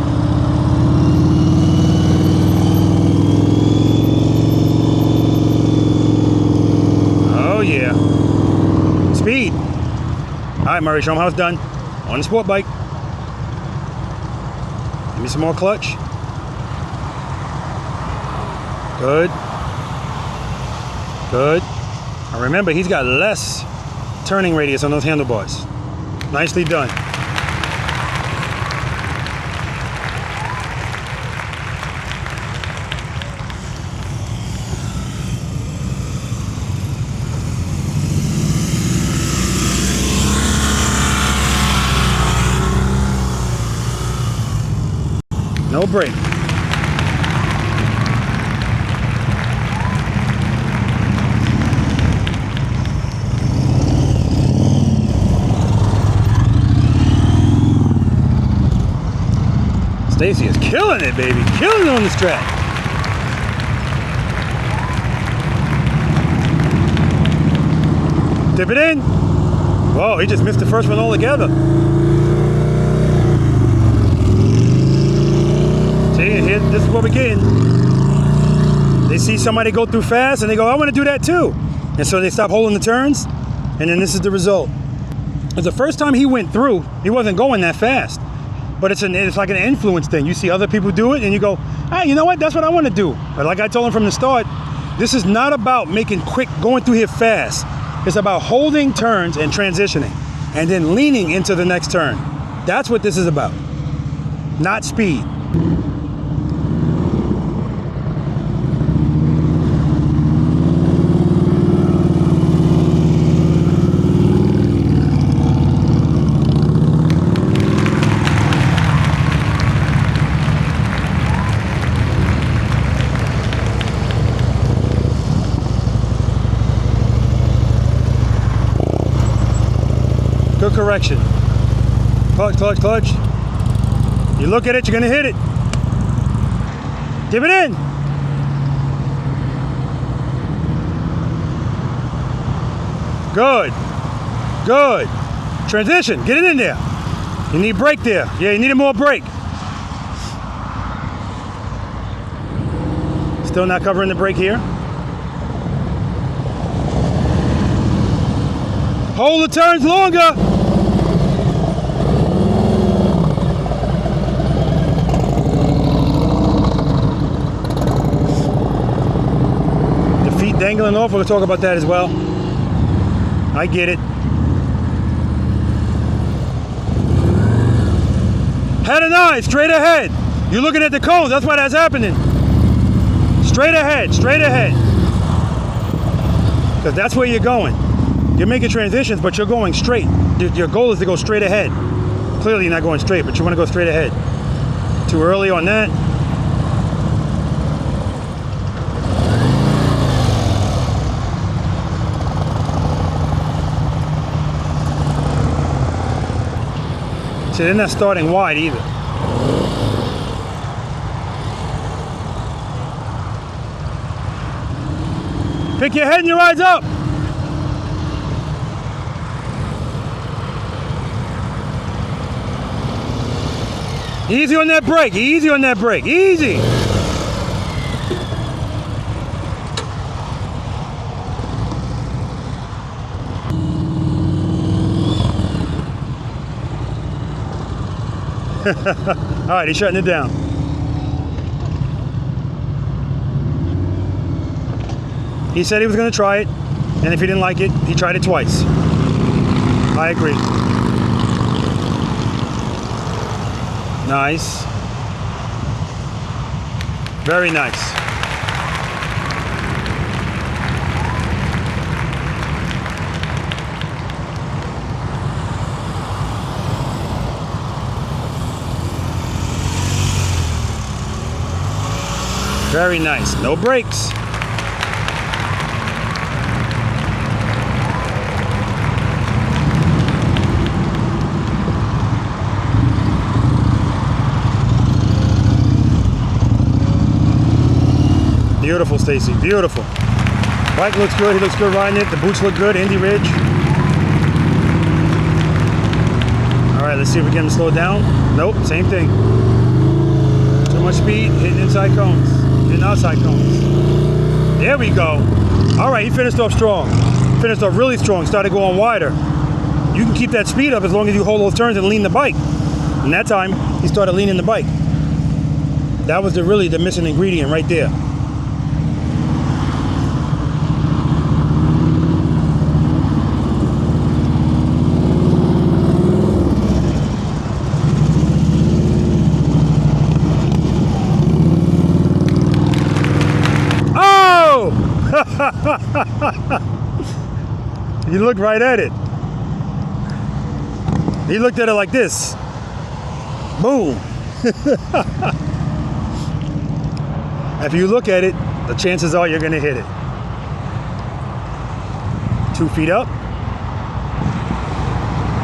[SPEAKER 3] Oh yeah. Speed. All right, Murray, show him how it's done. On the sport bike. Give me some more clutch. Good. Good. Now remember, he's got less turning radius on those handlebars. Nicely done. No brake. Stacy is killing it, baby. Killing it on this track. Dip it in. Whoa, he just missed the first one altogether. Here, this is what we're getting. They see somebody go through fast and they go, I want to do that too. And so they stop holding the turns, and then this is the result. Because the first time he went through, he wasn't going that fast. But it's like an influence thing. You see other people do it and you go, hey, you know what? That's what I want to do. But like I told him from the start, this is not about making quick, going through here fast. It's about holding turns and transitioning and then leaning into the next turn. That's what this is about, not speed. Good correction. Clutch, clutch, clutch. You look at it, you're gonna hit it. Give it in. Good. Good. Transition, get it in there. You need brake there. Yeah, you need more brake. Still not covering the brake here. Hold the turns longer. The feet dangling off, we'll talk about that as well. I get it. Head and eyes, straight ahead. You're looking at the cones, that's why that's happening. Straight ahead, straight ahead. Because that's where you're going. You're making transitions, but you're going straight. Your goal is to go straight ahead. Clearly you're not going straight, but you want to go straight ahead. Too early on that. See, they're not starting wide either. Pick your head and your eyes up. Easy on that brake, easy on that brake, easy. All right, he's shutting it down. He said he was going to try it, and if he didn't like it, he tried it twice. I agree. Nice. Very nice. Very nice. No brakes. Beautiful, Stacy. Beautiful. Bike looks good. He looks good riding it. The boots look good. Indy Ridge. All right, let's see if we can get him to slow down. Nope, same thing. Too much speed, hitting inside cones. Hitting outside cones. There we go. All right, he finished off strong. Finished off really strong. Started going wider. You can keep that speed up as long as you hold those turns and lean the bike. And that time, he started leaning the bike. That was really the missing ingredient right there. You looked right at it. He looked at it like this. Boom. If you look at it, the chances are you're going to hit it. 2 feet up.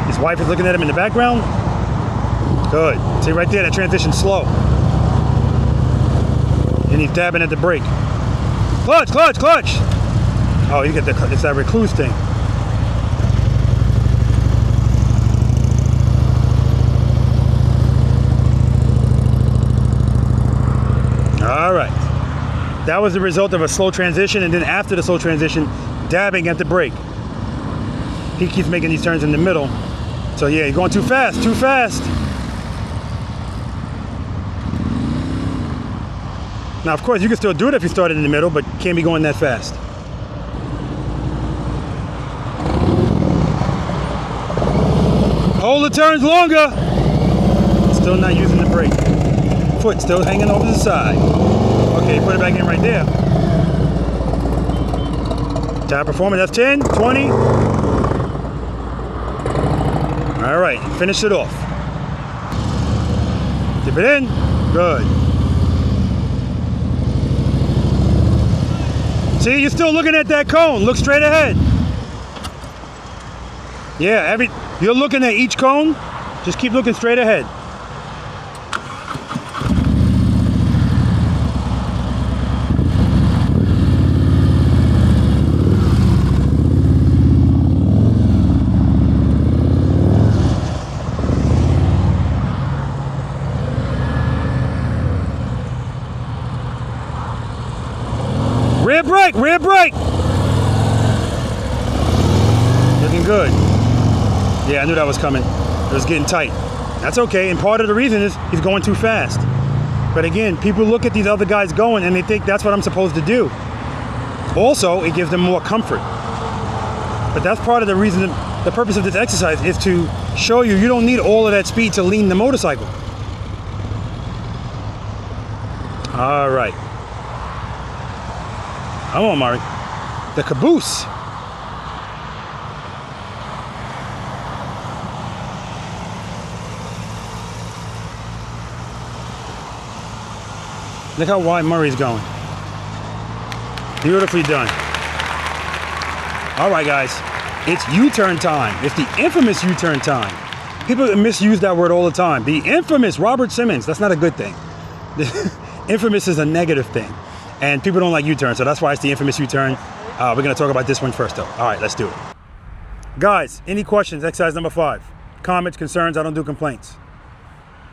[SPEAKER 3] His wife is looking at him in the background. Good. See right there, that transition's slow. And he's dabbing at the brake. Clutch, clutch, clutch. Oh, you get the, it's that recluse thing. All right. That was the result of a slow transition, and then after the slow transition, dabbing at the brake. He keeps making these turns in the middle. So yeah, you're going too fast, too fast. Now, of course, you can still do it if you started in the middle, but can't be going that fast. Hold the turns longer. Still not using the brake. Foot still hanging over the side. Okay, put it back in right there. Tire performance, that's 10, 20. All right, finish it off. Dip it in, good. See, you're still looking at that cone. Look straight ahead. Yeah, you're looking at each cone. Just keep looking straight ahead. Rear brake, rear brake. Looking good. Yeah, I knew that was coming. It was getting tight. That's okay, and part of the reason is he's going too fast. But again, people look at these other guys going and they think that's what I'm supposed to do. Also, it gives them more comfort. But that's part of the reason, the purpose of this exercise is to show you don't need all of that speed to lean the motorcycle. All right. Come on, Mari. The caboose. Look how wide Murray's going. Beautifully done. All right, guys. It's U-turn time. It's the infamous U-turn time. People misuse that word all the time. The infamous Robert Simmons. That's not a good thing. Infamous is a negative thing. And people don't like U-turn, so that's why it's the infamous U-turn. We're going to talk about this one first, though. All right, let's do it. Guys, any questions? Exercise number 5. Comments, concerns, I don't do complaints.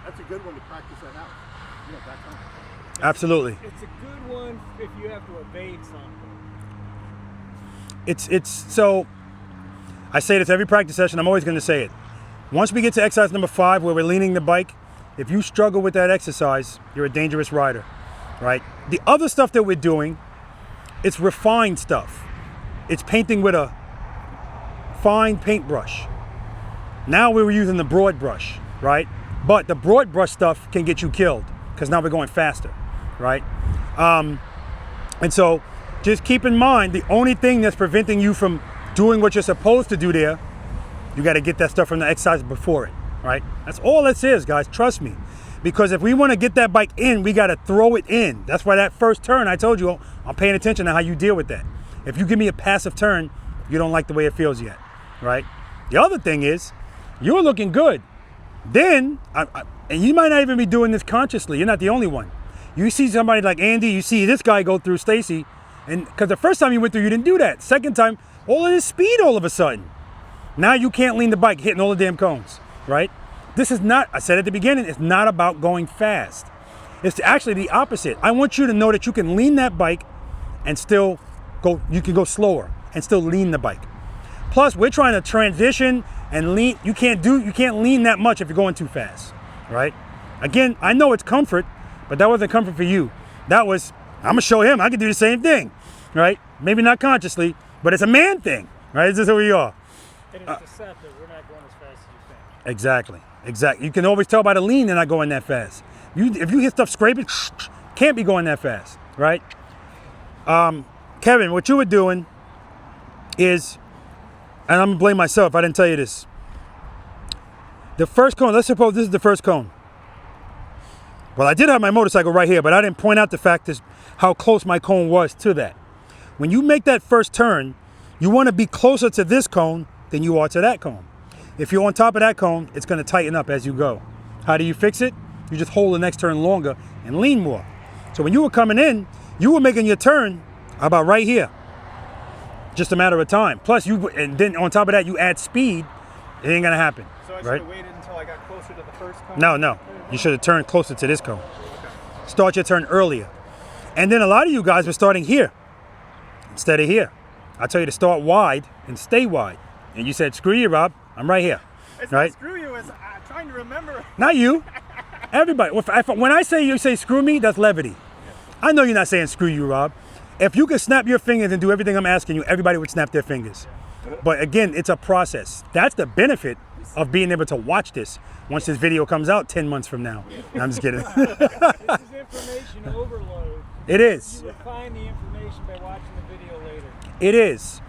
[SPEAKER 12] That's a good one to practice at house. You know, back home.
[SPEAKER 3] Absolutely.
[SPEAKER 10] It's a good one if you have to evade something.
[SPEAKER 3] It's so, I say this every practice session, I'm always going to say it. Once we get to exercise number 5, where we're leaning the bike, if you struggle with that exercise, you're a dangerous rider, right? The other stuff that we're doing, it's refined stuff. It's painting with a fine paintbrush. Now we were using the broad brush, right? But the broad brush stuff can get you killed because now we're going faster, right? And so just keep in mind, the only thing that's preventing you from doing what you're supposed to do there, you got to get that stuff from the exercise before it, right? That's all this is, guys. Trust me. Because if we want to get that bike in, we got to throw it in. That's why that first turn, I told you, I'm paying attention to how you deal with that. If you give me a passive turn, you don't like the way it feels yet, right? The other thing is, you're looking good. Then, and you might not even be doing this consciously. You're not the only one. You see somebody like Andy, you see this guy go through Stacy, and because the first time you went through, you didn't do that. Second time, all of this speed all of a sudden. Now you can't lean the bike, hitting all the damn cones, right? This is not, I said at the beginning, it's not about going fast. It's actually the opposite. I want you to know that you can lean that bike and still go, you can go slower and still lean the bike. Plus, we're trying to transition and lean. You can't lean that much if you're going too fast, right? Again, I know it's comfort, but that wasn't comfort for you. That was, I'm gonna show him I can do the same thing, right? Maybe not consciously, but it's a man thing, right? This is who we are.
[SPEAKER 10] And it's deceptive. We're not going as fast as you think.
[SPEAKER 3] Exactly. You can always tell by the lean they're not going that fast. If you hear stuff scraping, can't be going that fast, right? Kevin, what you were doing is, and I'm gonna blame myself, I didn't tell you this. The first cone, let's suppose this is the first cone. Well, I did have my motorcycle right here, but I didn't point out the fact is how close my cone was to that. When you make that first turn, you want to be closer to this cone than you are to that cone. If you're on top of that cone, it's going to tighten up as you go. How do you fix it? You just hold the next turn longer and lean more. So when you were coming in, you were making your turn about right here. Just a matter of time. Plus, and then on top of that, you add speed. It ain't going to happen.
[SPEAKER 12] So I should have waited until I got closer to the first cone?
[SPEAKER 3] No. You should have turned closer to this cone. Okay. Start your turn earlier. And then a lot of you guys were starting here instead of here. I tell you to start wide and stay wide. And you said, screw you, Rob. I'm right here.
[SPEAKER 12] It's
[SPEAKER 3] right?
[SPEAKER 12] not screw you. It's trying to remember.
[SPEAKER 3] Not you. Everybody. When I say you say screw me, that's levity. I know you're not saying screw you, Rob. If you could snap your fingers and do everything I'm asking you, everybody would snap their fingers. But again, it's a process. That's the benefit of being able to watch this once this video comes out 10 months from now. No, I'm just kidding.
[SPEAKER 10] This is information overload.
[SPEAKER 3] It is.
[SPEAKER 10] You refine the information by watching the video later.
[SPEAKER 3] It is.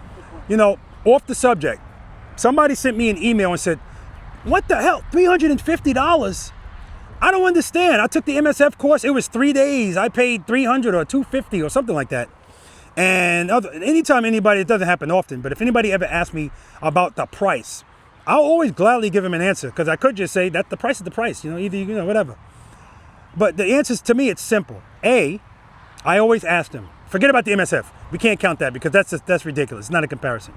[SPEAKER 3] You know, off the subject, somebody sent me an email and said, what the hell, $350? I don't understand. I took the MSF course. It was 3 days. I paid $300 or $250 or something like that. And anytime anybody, it doesn't happen often, but if anybody ever asks me about the price, I'll always gladly give them an answer, because I could just say that the price is the price, either, whatever. But the answers, to me, it's simple. I always ask them, forget about the MSF. We can't count that because that's ridiculous. It's not a comparison.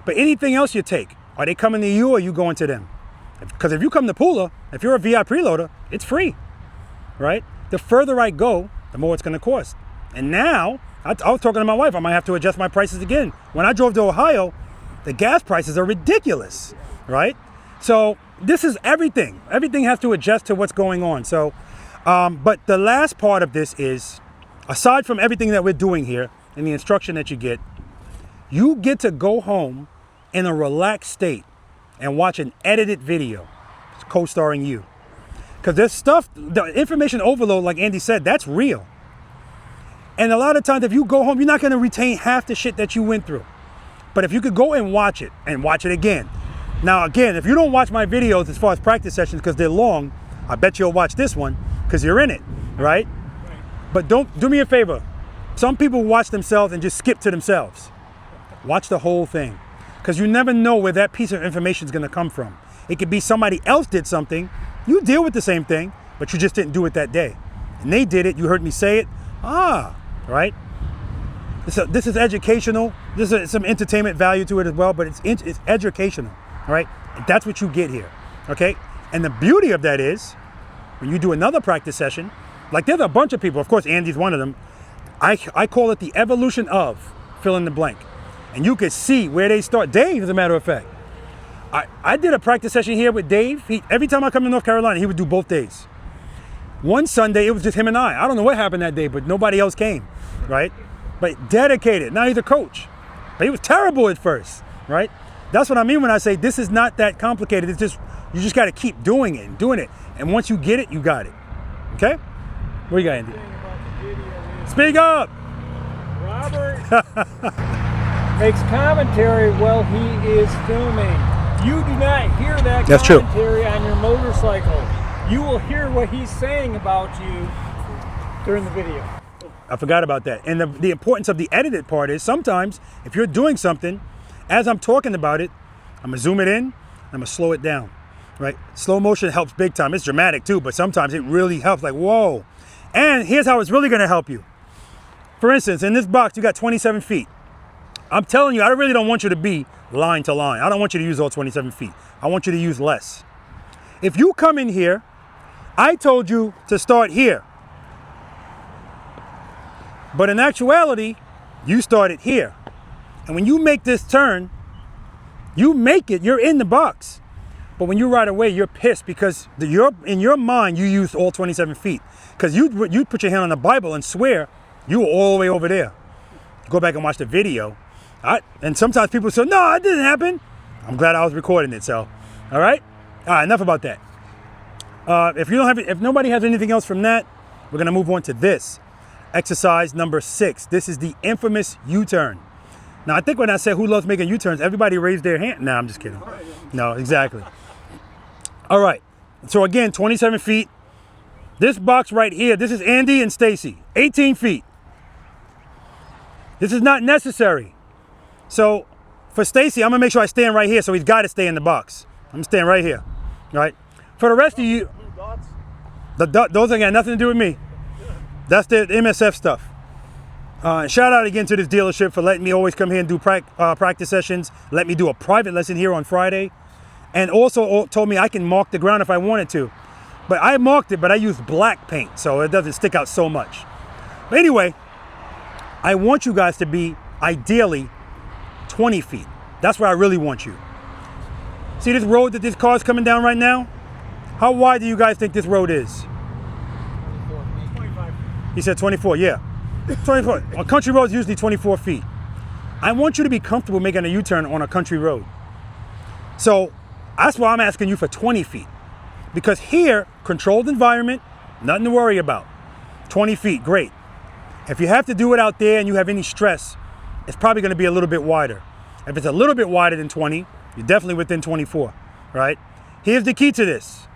[SPEAKER 3] But anything else you take, are they coming to you or are you going to them? Because if you come to Pula, if you're a V.I.Preloader, it's free, right? The further I go, the more it's going to cost. And now, I was talking to my wife, I might have to adjust my prices again. When I drove to Ohio, the gas prices are ridiculous, right? So this is everything. Everything has to adjust to what's going on. So, but the last part of this is, aside from everything that we're doing here and the instruction that you get to go home in a relaxed state and watch an edited video co-starring you. Because there's stuff, the information overload, like Andy said, that's real. And a lot of times if you go home, you're not going to retain half the shit that you went through. But if you could go and watch it again. Now, again, if you don't watch my videos as far as practice sessions because they're long, I bet you'll watch this one because you're in it, right? But don't, do me a favor. Some people watch themselves and just skip to themselves. Watch the whole thing. Because you never know where that piece of information is going to come from. It could be somebody else did something. You deal with the same thing, but you just didn't do it that day. And they did it. You heard me say it. Right? This is educational. This is some entertainment value to it as well, but it's educational, right? That's what you get here, okay? And the beauty of that is, when you do another practice session, like there's a bunch of people, of course Andy's one of them, I call it the evolution of fill in the blank. And you can see where they start. Dave, as a matter of fact, I did a practice session here with Dave. Every time I come to North Carolina, he would do both days. One Sunday, it was just him and I. I don't know what happened that day, but nobody else came, right? But dedicated. Now he's a coach. But he was terrible at first, right? That's what I mean when I say this is not that complicated. It's just, you just got to keep doing it and doing it. And once you get it, you got it. Okay? What do you got, Andy? Speak up!
[SPEAKER 10] Robert makes commentary while he is filming. You do not hear that commentary on your motorcycle. You will hear what he's saying about you during the video.
[SPEAKER 3] I forgot about that. And the importance of the edited part is sometimes if you're doing something, as I'm talking about it, I'm gonna zoom it in, I'm gonna slow it down, right? Slow motion helps big time. It's dramatic too, but sometimes it really helps, like, whoa. And here's how it's really gonna help you. For instance, in this box, you got 27 feet. I'm telling you, I really don't want you to be line to line. I don't want you to use all 27 feet. I want you to use less. If you come in here, I told you to start here. But in actuality, you started here. And when you make this turn, you make it, you're in the box. But when you ride away, you're pissed because in your mind, you used all 27 feet. Because you put your hand on the Bible and swear you were all the way over there. Go back and watch the video. And sometimes people say, no, it didn't happen. I'm glad I was recording it, so. All right, enough about that. If nobody has anything else from that, we're gonna move on to this. Exercise number 6. This is the infamous U-turn. Now, I think when I said who loves making U-turns, everybody raised their hand. No, I'm just kidding. No, exactly. All right, so again, 27 feet. This box right here, this is Andy and Stacy, 18 feet. This is not necessary. So for Stacy, I'm gonna make sure I stand right here, so he's gotta stay in the box. I'm staying right here, all right? For the rest of you, those ain't got nothing to do with me. That's the MSF stuff. Shout out again to this dealership for letting me always come here and do practice sessions. Let me do a private lesson here on Friday. And also told me I can mark the ground if I wanted to. But I marked it, but I used black paint, so it doesn't stick out so much. But anyway, I want you guys to be ideally 20 feet. That's where I really want you. See this road that this car's coming down right now? How wide do you guys think this road is?
[SPEAKER 10] 25.
[SPEAKER 3] He said 24, yeah. 24. On country roads, usually 24 feet. I want you to be comfortable making a U-turn on a country road. So that's why I'm asking you for 20 feet. Because here, controlled environment, nothing to worry about. 20 feet, great. If you have to do it out there and you have any stress, it's probably gonna be a little bit wider. If it's a little bit wider than 20, you're definitely within 24, right? Here's the key to this.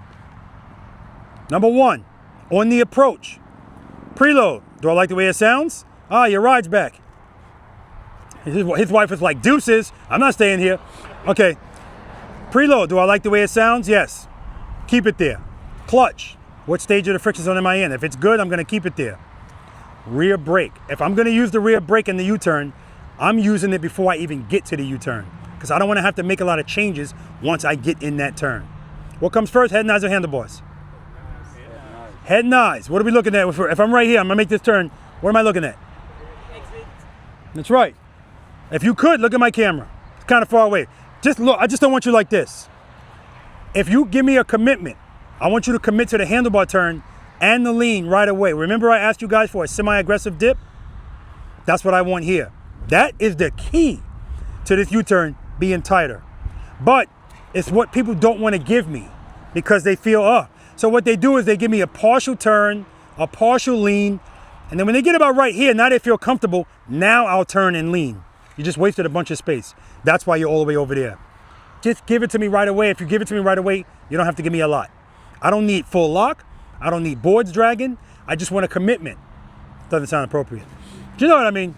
[SPEAKER 3] Number 1, on the approach, preload. Do I like the way it sounds? Your ride's back. His wife is like, deuces, I'm not staying here. Okay, preload, do I like the way it sounds? Yes, keep it there. Clutch, what stage of the friction zone am I in? If it's good, I'm gonna keep it there. Rear brake, if I'm gonna use the rear brake in the U-turn, I'm using it before I even get to the U-turn because I don't wanna have to make a lot of changes once I get in that turn. What comes first, head and eyes or handlebars? Head and eyes. What are we looking at? If I'm right here, I'm gonna make this turn. What am I looking at? That's right. If you could, look at my camera. kind of far away. Just look, I just don't want you like this. If you give me a commitment, I want you to commit to the handlebar turn and the lean right away. Remember I asked you guys for a semi-aggressive dip? That's what I want here. That is the key to this U-turn being tighter. But it's what people don't want to give me because they feel, So what they do is they give me a partial turn, a partial lean, and then when they get about right here, now they feel comfortable, now I'll turn and lean. You just wasted a bunch of space. That's why you're all the way over there. Just give it to me right away. If you give it to me right away, you don't have to give me a lot. I don't need full lock. I don't need boards dragging. I just want a commitment. Doesn't sound appropriate. Do you know what I mean?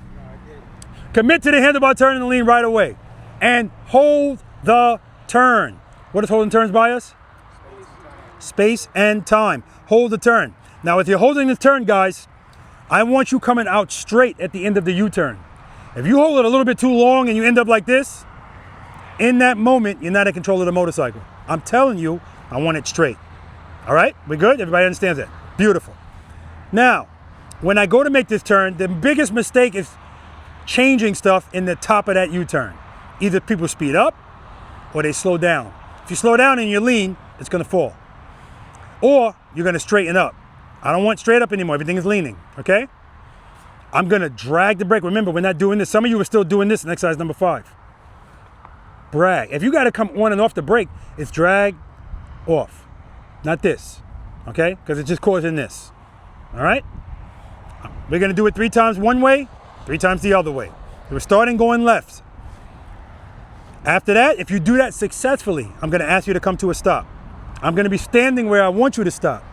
[SPEAKER 3] Commit to the handlebar turn and the lean right away. And hold the turn. What is holding turns by us? Space and time. Hold the turn. Now, if you're holding the turn, guys, I want you coming out straight at the end of the U-turn. If you hold it a little bit too long and you end up like this, in that moment, you're not in control of the motorcycle. I'm telling you, I want it straight. All right, we good? Everybody understands that? Beautiful. Now, when I go to make this turn, the biggest mistake is changing stuff in the top of that U-turn. Either people speed up or they slow down. If you slow down and you lean, it's gonna fall. Or you're gonna straighten up. I don't want straight up anymore, everything is leaning, okay? I'm gonna drag the brake. Remember, we're not doing this. Some of you are still doing this in exercise number 5. Drag. If you gotta come on and off the brake, it's drag off, not this, okay? Because it's just causing this, all right? We're gonna do it 3 times one way, 3 times the other way. We're starting going left. After that, if you do that successfully, I'm gonna ask you to come to a stop. I'm gonna be standing where I want you to stop.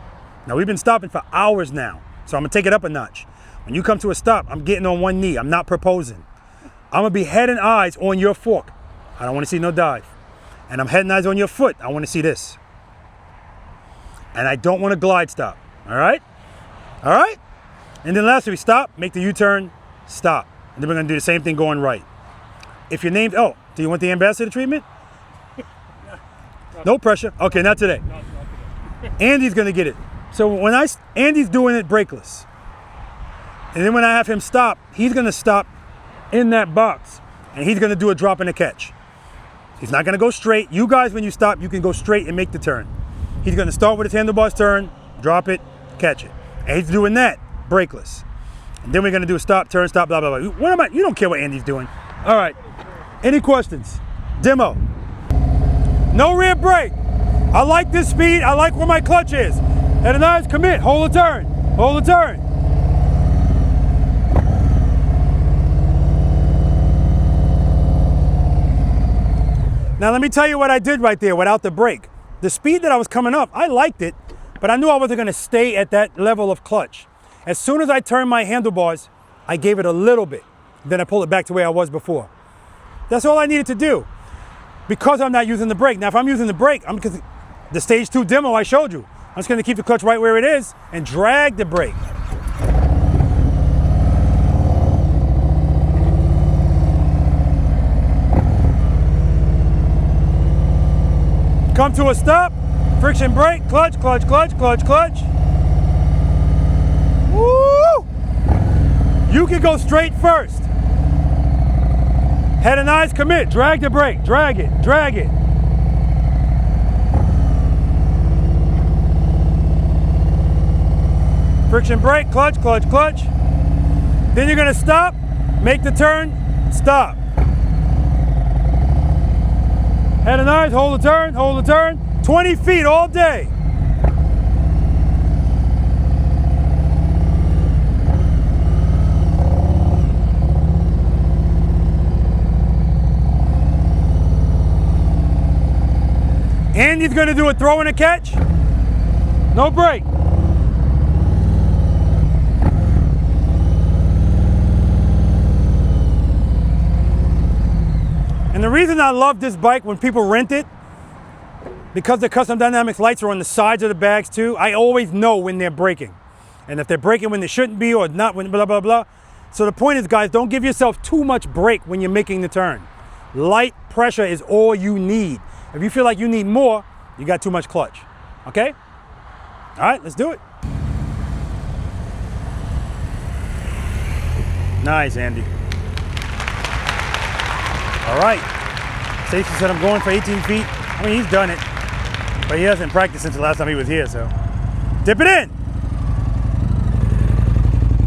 [SPEAKER 3] Now, we've been stopping for hours now, so I'm gonna take it up a notch. When you come to a stop, I'm getting on one knee. I'm not proposing. I'm gonna be head and eyes on your fork. I don't wanna see no dive. And I'm head and eyes on your foot. I wanna see this. And I don't want to glide stop, all right? All right? And then lastly, we stop, make the U-turn, stop. And then we're gonna do the same thing going right. If you're named, do you want the ambassador treatment? No pressure. Okay, not today. Andy's gonna get it. So when Andy's doing it brakeless. And then when I have him stop, he's gonna stop in that box and he's gonna do a drop and a catch. He's not gonna go straight. You guys, when you stop, you can go straight and make the turn. He's gonna start with his handlebars turn, drop it, catch it. And he's doing that brakeless. And then we're gonna do a stop, turn, stop, blah, blah, blah. What am I? You don't care what Andy's doing. All right, any questions? Demo. No rear brake. I like this speed, I like where my clutch is. Head and eyes, commit, hold the turn, hold the turn. Now let me tell you what I did right there without the brake. The speed that I was coming up, I liked it, but I knew I wasn't gonna stay at that level of clutch. As soon as I turned my handlebars, I gave it a little bit. Then I pulled it back to where I was before. That's all I needed to do because I'm not using the brake. Now, if I'm using the brake, because the stage 2 demo I showed you, I'm just gonna keep the clutch right where it is and drag the brake. Come to a stop, friction brake, clutch, clutch, clutch, clutch, clutch. Woo! You can go straight first. Head and eyes, commit, drag the brake, drag it, drag it. Friction brake, clutch, clutch, clutch. Then you're gonna stop, make the turn, stop. Head and eyes, hold the turn, 20 feet all day. Andy's gonna do a throw and a catch, no brake. And the reason I love this bike when people rent it, because the Custom Dynamics lights are on the sides of the bags too, I always know when they're braking. And if they're braking when they shouldn't be or not when blah, blah, blah. So the point is, guys, don't give yourself too much brake when you're making the turn. Light pressure is all you need. If you feel like you need more, you got too much clutch, okay? All right, let's do it. Nice, Andy. All right, Stacy said I'm going for 18 feet. I mean, he's done it, but he hasn't practiced since the last time he was here, so. Dip it in.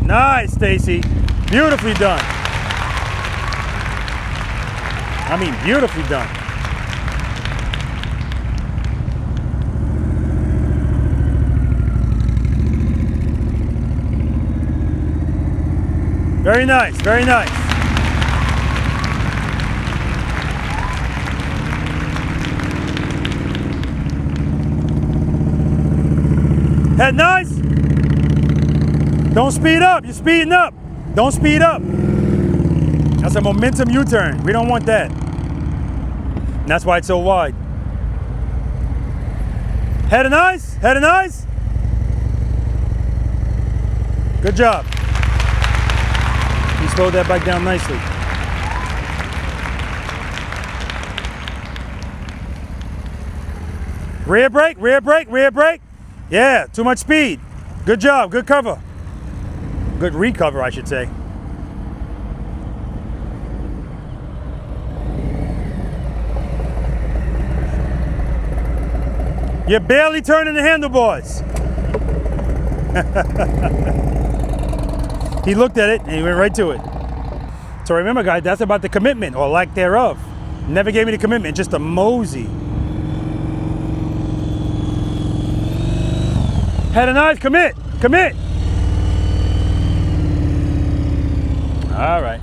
[SPEAKER 3] Nice, Stacy. Beautifully done. I mean, beautifully done. Very nice, very nice. Head nice. Don't speed up, you're speeding up. Don't speed up. That's a momentum U-turn. We don't want that. And that's why it's so wide. Head and eyes, head and eyes. Good job. You slowed that bike down nicely. Rear brake, rear brake, rear brake. Yeah, too much speed. Good job, good cover. Good recover, I should say. You're barely turning the handlebars. He looked at it and he went right to it. So remember, guys, that's about the commitment or lack thereof. Never gave me the commitment, just a mosey. Head and eyes, commit, commit. All right.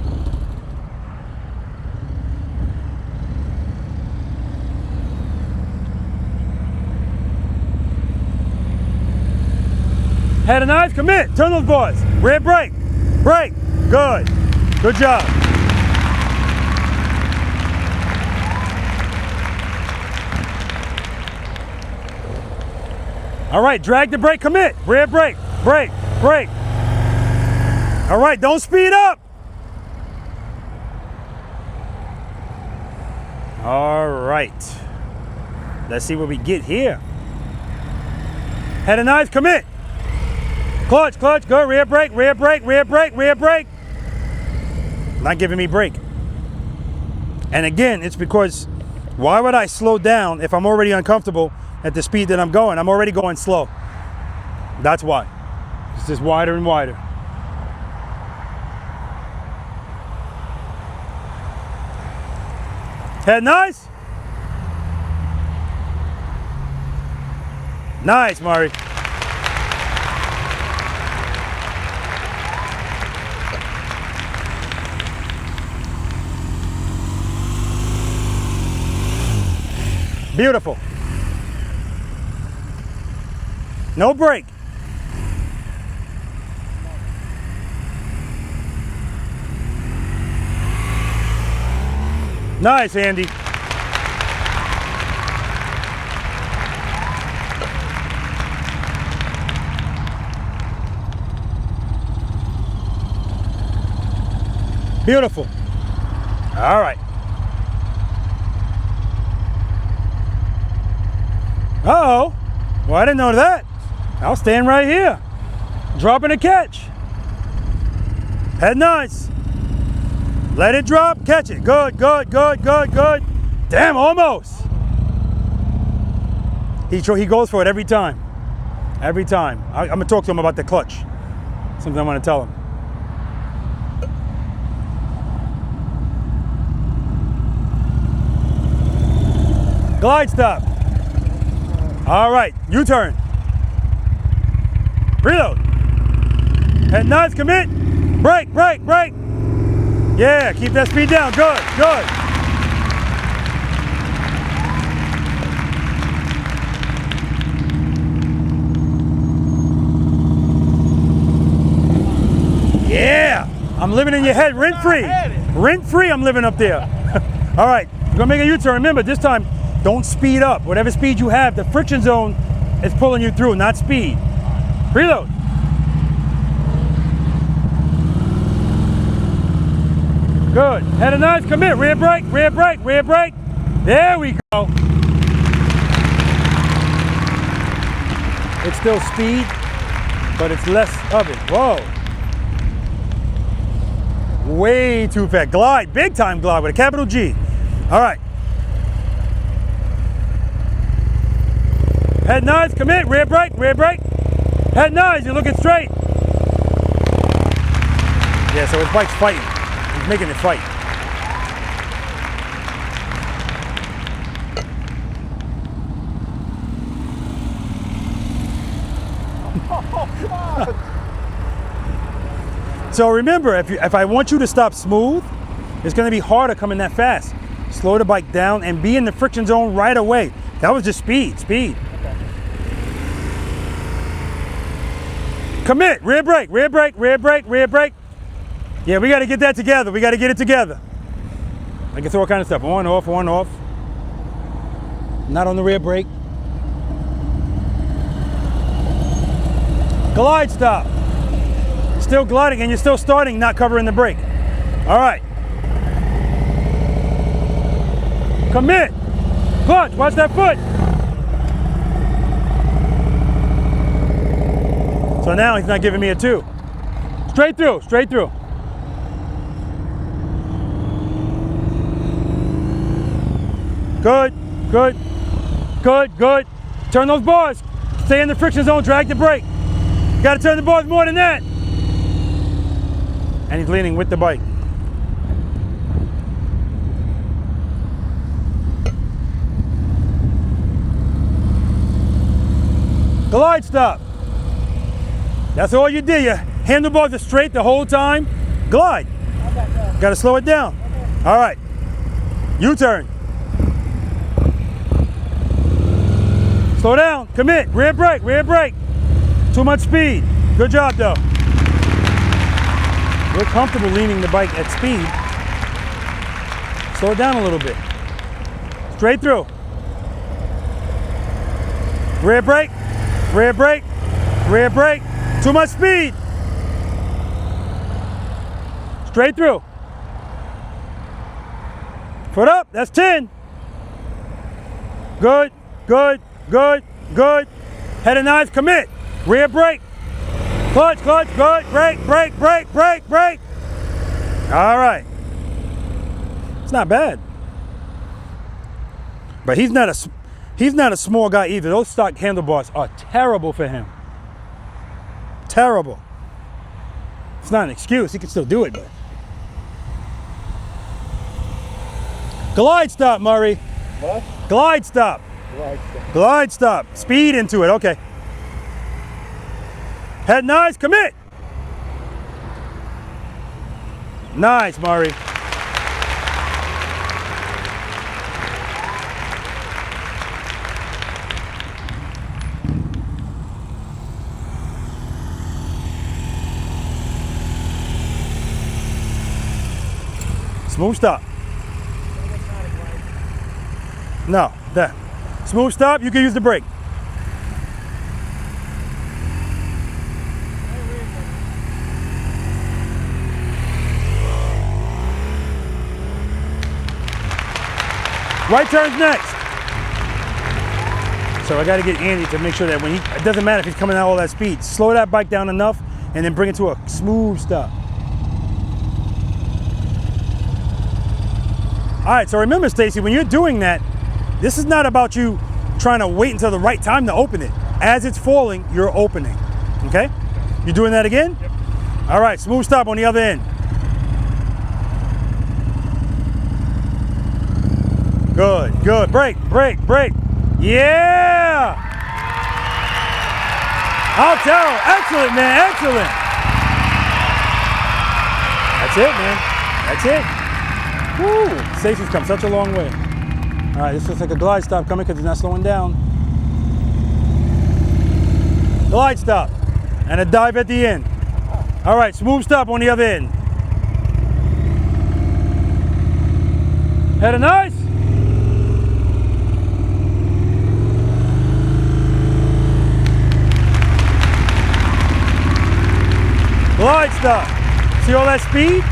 [SPEAKER 3] Head and eyes, commit. Turn those boards. Rear brake. Brake. Good. Good job. All right, drag the brake, commit. Rear brake. Brake. Brake. All right, don't speed up. All right. Let's see what we get here. Head and eyes, commit. Clutch, clutch, go, rear brake, rear brake, rear brake, rear brake. Not giving me brake. And again, it's because why would I slow down if I'm already uncomfortable at the speed that I'm going? I'm already going slow. That's why. It's just wider and wider. Head nice. Nice, Mari. Beautiful. No brake. Nice, Andy. Beautiful. All right. Uh-oh. Well, I didn't know that. I'll stand right here. Dropping a catch. Head nice. Let it drop, catch it. Good, good, good, good, good. Damn, almost. He goes for it every time. Every time. I'm going to talk to him about the clutch. Something I want to tell him. Glide stop. All right, U-turn. Preload. Head nice, commit. Brake, brake, brake. Yeah, keep that speed down. Good, good. Yeah, I'm living in your head rent-free. Rent-free, I'm living up there. All right, we're gonna make a U-turn. Remember, this time, don't speed up. Whatever speed you have, the friction zone is pulling you through, not speed. Preload. Good. Head and eyes, commit. Rear brake, rear brake, rear brake. There we go. It's still speed, but it's less of it. Whoa. Way too fast. Glide, big time glide with a capital G. All right. Head nods, commit, rear brake, rear brake. Head nods, you're looking straight. Yeah, so his bike's fighting. He's making it fight. So remember, if I want you to stop smooth, it's going to be harder coming that fast. Slow the bike down and be in the friction zone right away. That was just speed. Okay. Commit, rear brake, rear brake, rear brake, rear brake. Yeah, we got to get that together. We got to get it together. I can throw all kind of stuff. On, off, on, off. Not on the rear brake. Glide stop. Still gliding and you're still starting, not covering the brake. All right. Commit. Clutch, watch that foot. So now he's not giving me a 2. Straight through, straight through. Good, good, good, good. Turn those bars. Stay in the friction zone, drag the brake. You gotta turn the bars more than that. And he's leaning with the bike. Glide stop. That's all you did. Your handlebars are straight the whole time. Glide. Got to slow it down. All right. U-turn. Slow down. Commit. Rear brake. Rear brake. Too much speed. Good job, though. We're comfortable leaning the bike at speed. Slow it down a little bit. Straight through. Rear brake. Rear brake. Rear brake. Too much speed. Straight through. Foot up. That's 10. Good, good, good, good. Head and eyes, commit. Rear brake. Clutch, clutch, good. Brake, brake, brake, brake, brake. All right. It's not bad. But he's not a small guy either. Those stock handlebars are terrible for him. Terrible. It's not an excuse. He can still do it, but. Glide stop, Murray.
[SPEAKER 11] What?
[SPEAKER 3] Glide stop.
[SPEAKER 11] Glide stop. Glide
[SPEAKER 3] stop. Speed into it. Okay. Head nice. Commit. Nice, Murray. Smooth stop. No, that. Smooth stop, you can use the brake. Right turn's next. So I got to get Andy to make sure that when it doesn't matter if he's coming out all that speed, slow that bike down enough and then bring it to a smooth stop. All right, so remember, Stacy, when you're doing that, this is not about you trying to wait until the right time to open it. As it's falling, you're opening, okay? You doing that again? Yep. All right, smooth stop on the other end. Good, good, brake, brake, brake. Yeah! I'll tell, excellent, man, excellent. That's it, man, that's it. Woo! Stacy's come such a long way. All right, this looks like a glide stop coming because he's not slowing down. Glide stop and a dive at the end. All right, smooth stop on the other end. Head and nice. Glide stop. See all that speed?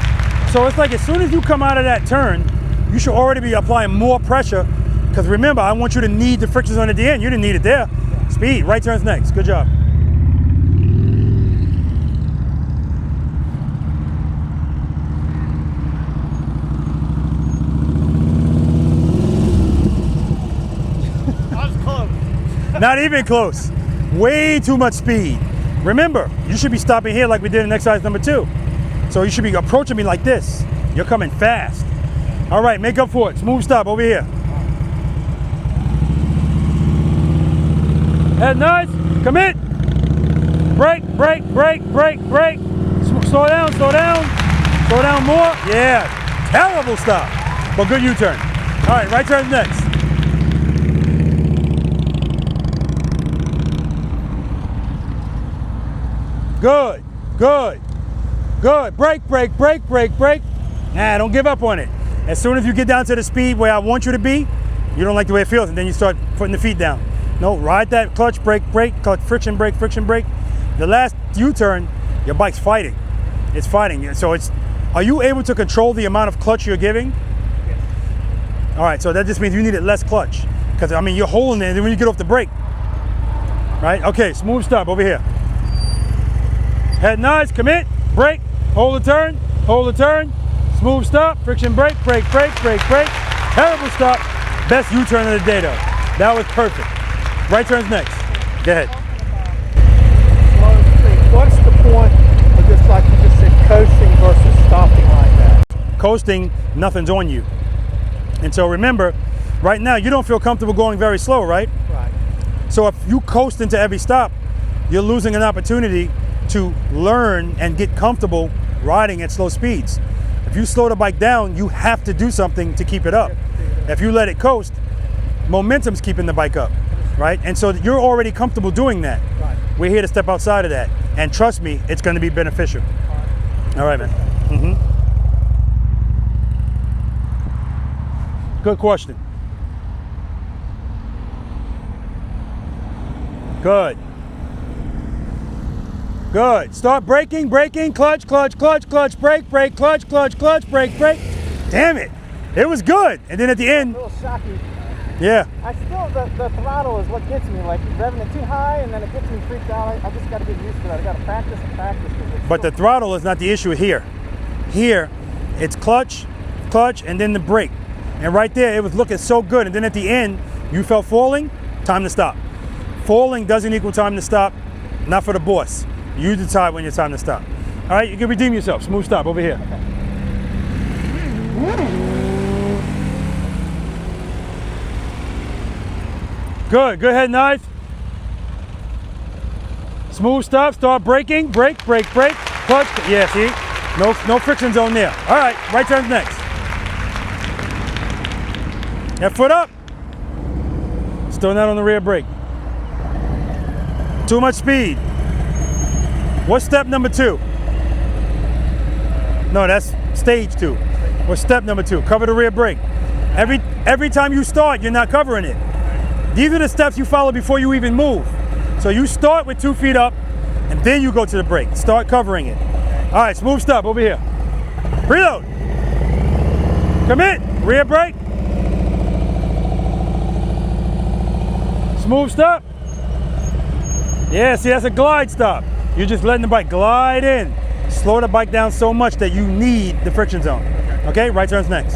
[SPEAKER 3] So it's like as soon as you come out of that turn, you should already be applying more pressure because remember, I want you to need the friction zone at the end. You didn't need it there. Speed, right turn's next. Good job.
[SPEAKER 19] I was close.
[SPEAKER 3] Not even close. Way too much speed. Remember, you should be stopping here like we did in exercise number 2. So you should be approaching me like this. You're coming fast. All right, make up for it. Smooth stop over here. Head nice. Commit. Brake, brake, brake, brake, brake. Slow down, slow down. Slow down more. Yeah. Terrible stop. But good U-turn. All right, right turn next. Good, good, good. Brake, brake, brake, brake, brake. Nah, don't give up on it. As soon as you get down to the speed where I want you to be, you don't like the way it feels, and then you start putting the feet down. No, ride that clutch, brake, brake, clutch, friction brake, friction brake. The last U-turn, your bike's fighting. It's fighting. So are you able to control the amount of clutch you're giving? Yes. All right, so that just means you needed less clutch. Because, I mean, you're holding it, and then when you get off the brake, right? Okay, smooth stop over here. Head nice, commit, brake, hold the turn, smooth stop, friction brake, brake, brake, brake, brake. Terrible stop. Best U-turn of the day, though. That was perfect. Right turn's next. Go ahead.
[SPEAKER 18] What's the point of just like you just said, coasting versus stopping like that?
[SPEAKER 3] Coasting, nothing's on you. And so remember, right now you don't feel comfortable going very slow, right?
[SPEAKER 18] Right.
[SPEAKER 3] So if you coast into every stop, you're losing an opportunity to learn and get comfortable riding at slow speeds. If you slow the bike down, you have to do something to keep it up. If you let it coast, momentum's keeping the bike up, right? And so you're already comfortable doing that.
[SPEAKER 18] Right.
[SPEAKER 3] We're here to step outside of that. And trust me, it's going to be beneficial. All right, man. Good question. Good. Good. Start braking, braking, clutch, clutch, clutch, clutch, brake, brake, clutch, clutch, clutch, brake, brake. Damn it. It was good. And then at the end.
[SPEAKER 18] A little shocky.
[SPEAKER 3] Yeah.
[SPEAKER 18] I still, the throttle is what gets me. Like, revving it too high and then it gets me freaked out. I just got to get used to that. I got to practice and practice.
[SPEAKER 3] But the throttle is not the issue here. Here, it's clutch, clutch, and then the brake. And right there, it was looking so good. And then at the end, you felt falling, time to stop. Falling doesn't equal time to stop, not for the boss. You decide when it's time to stop. All right, you can redeem yourself. Smooth stop over here. Good, good head knife. Smooth stop, start braking, brake, brake, brake, clutch. Yeah, see? No friction zone there. All right, right turn's next. That foot up. Still not on the rear brake. Too much speed. What's step number 2? No, that's stage 2. What's step number 2? Cover the rear brake. Every time you start, you're not covering it. These are the steps you follow before you even move. So you start with 2 feet up, and then you go to the brake. Start covering it. All right, smooth stop over here. Preload. Commit. Rear brake. Smooth stop. Yeah, see, that's a glide stop. You're just letting the bike glide in. Slow the bike down so much that you need the friction zone. Okay, right turn's next.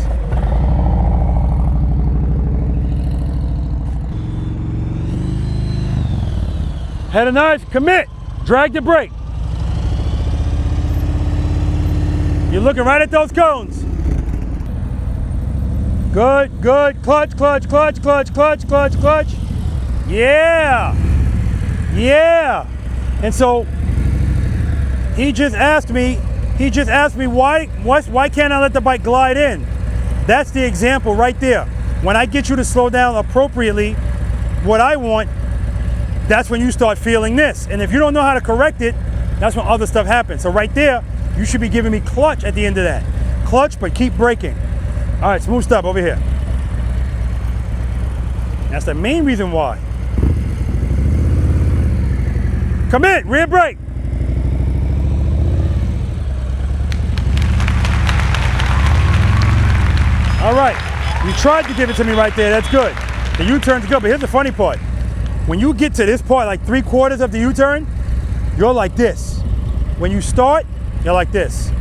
[SPEAKER 3] Head of knife, commit. Drag the brake. You're looking right at those cones. Good, good. Clutch, clutch, clutch, clutch, clutch, clutch, clutch. Yeah. Yeah. And so he just asked me why can't I let the bike glide in? That's the example right there. When I get you to slow down appropriately, what I want, that's when you start feeling this. And if you don't know how to correct it, that's when other stuff happens. So right there, you should be giving me clutch at the end of that. Clutch, but keep braking. All right, smooth stop over here. That's the main reason why. Come in, rear brake. All right, you tried to give it to me right there, that's good. The U-turn's good, but here's the funny part. When you get to this part, like 3/4 of the U-turn, you're like this. When you start, you're like this.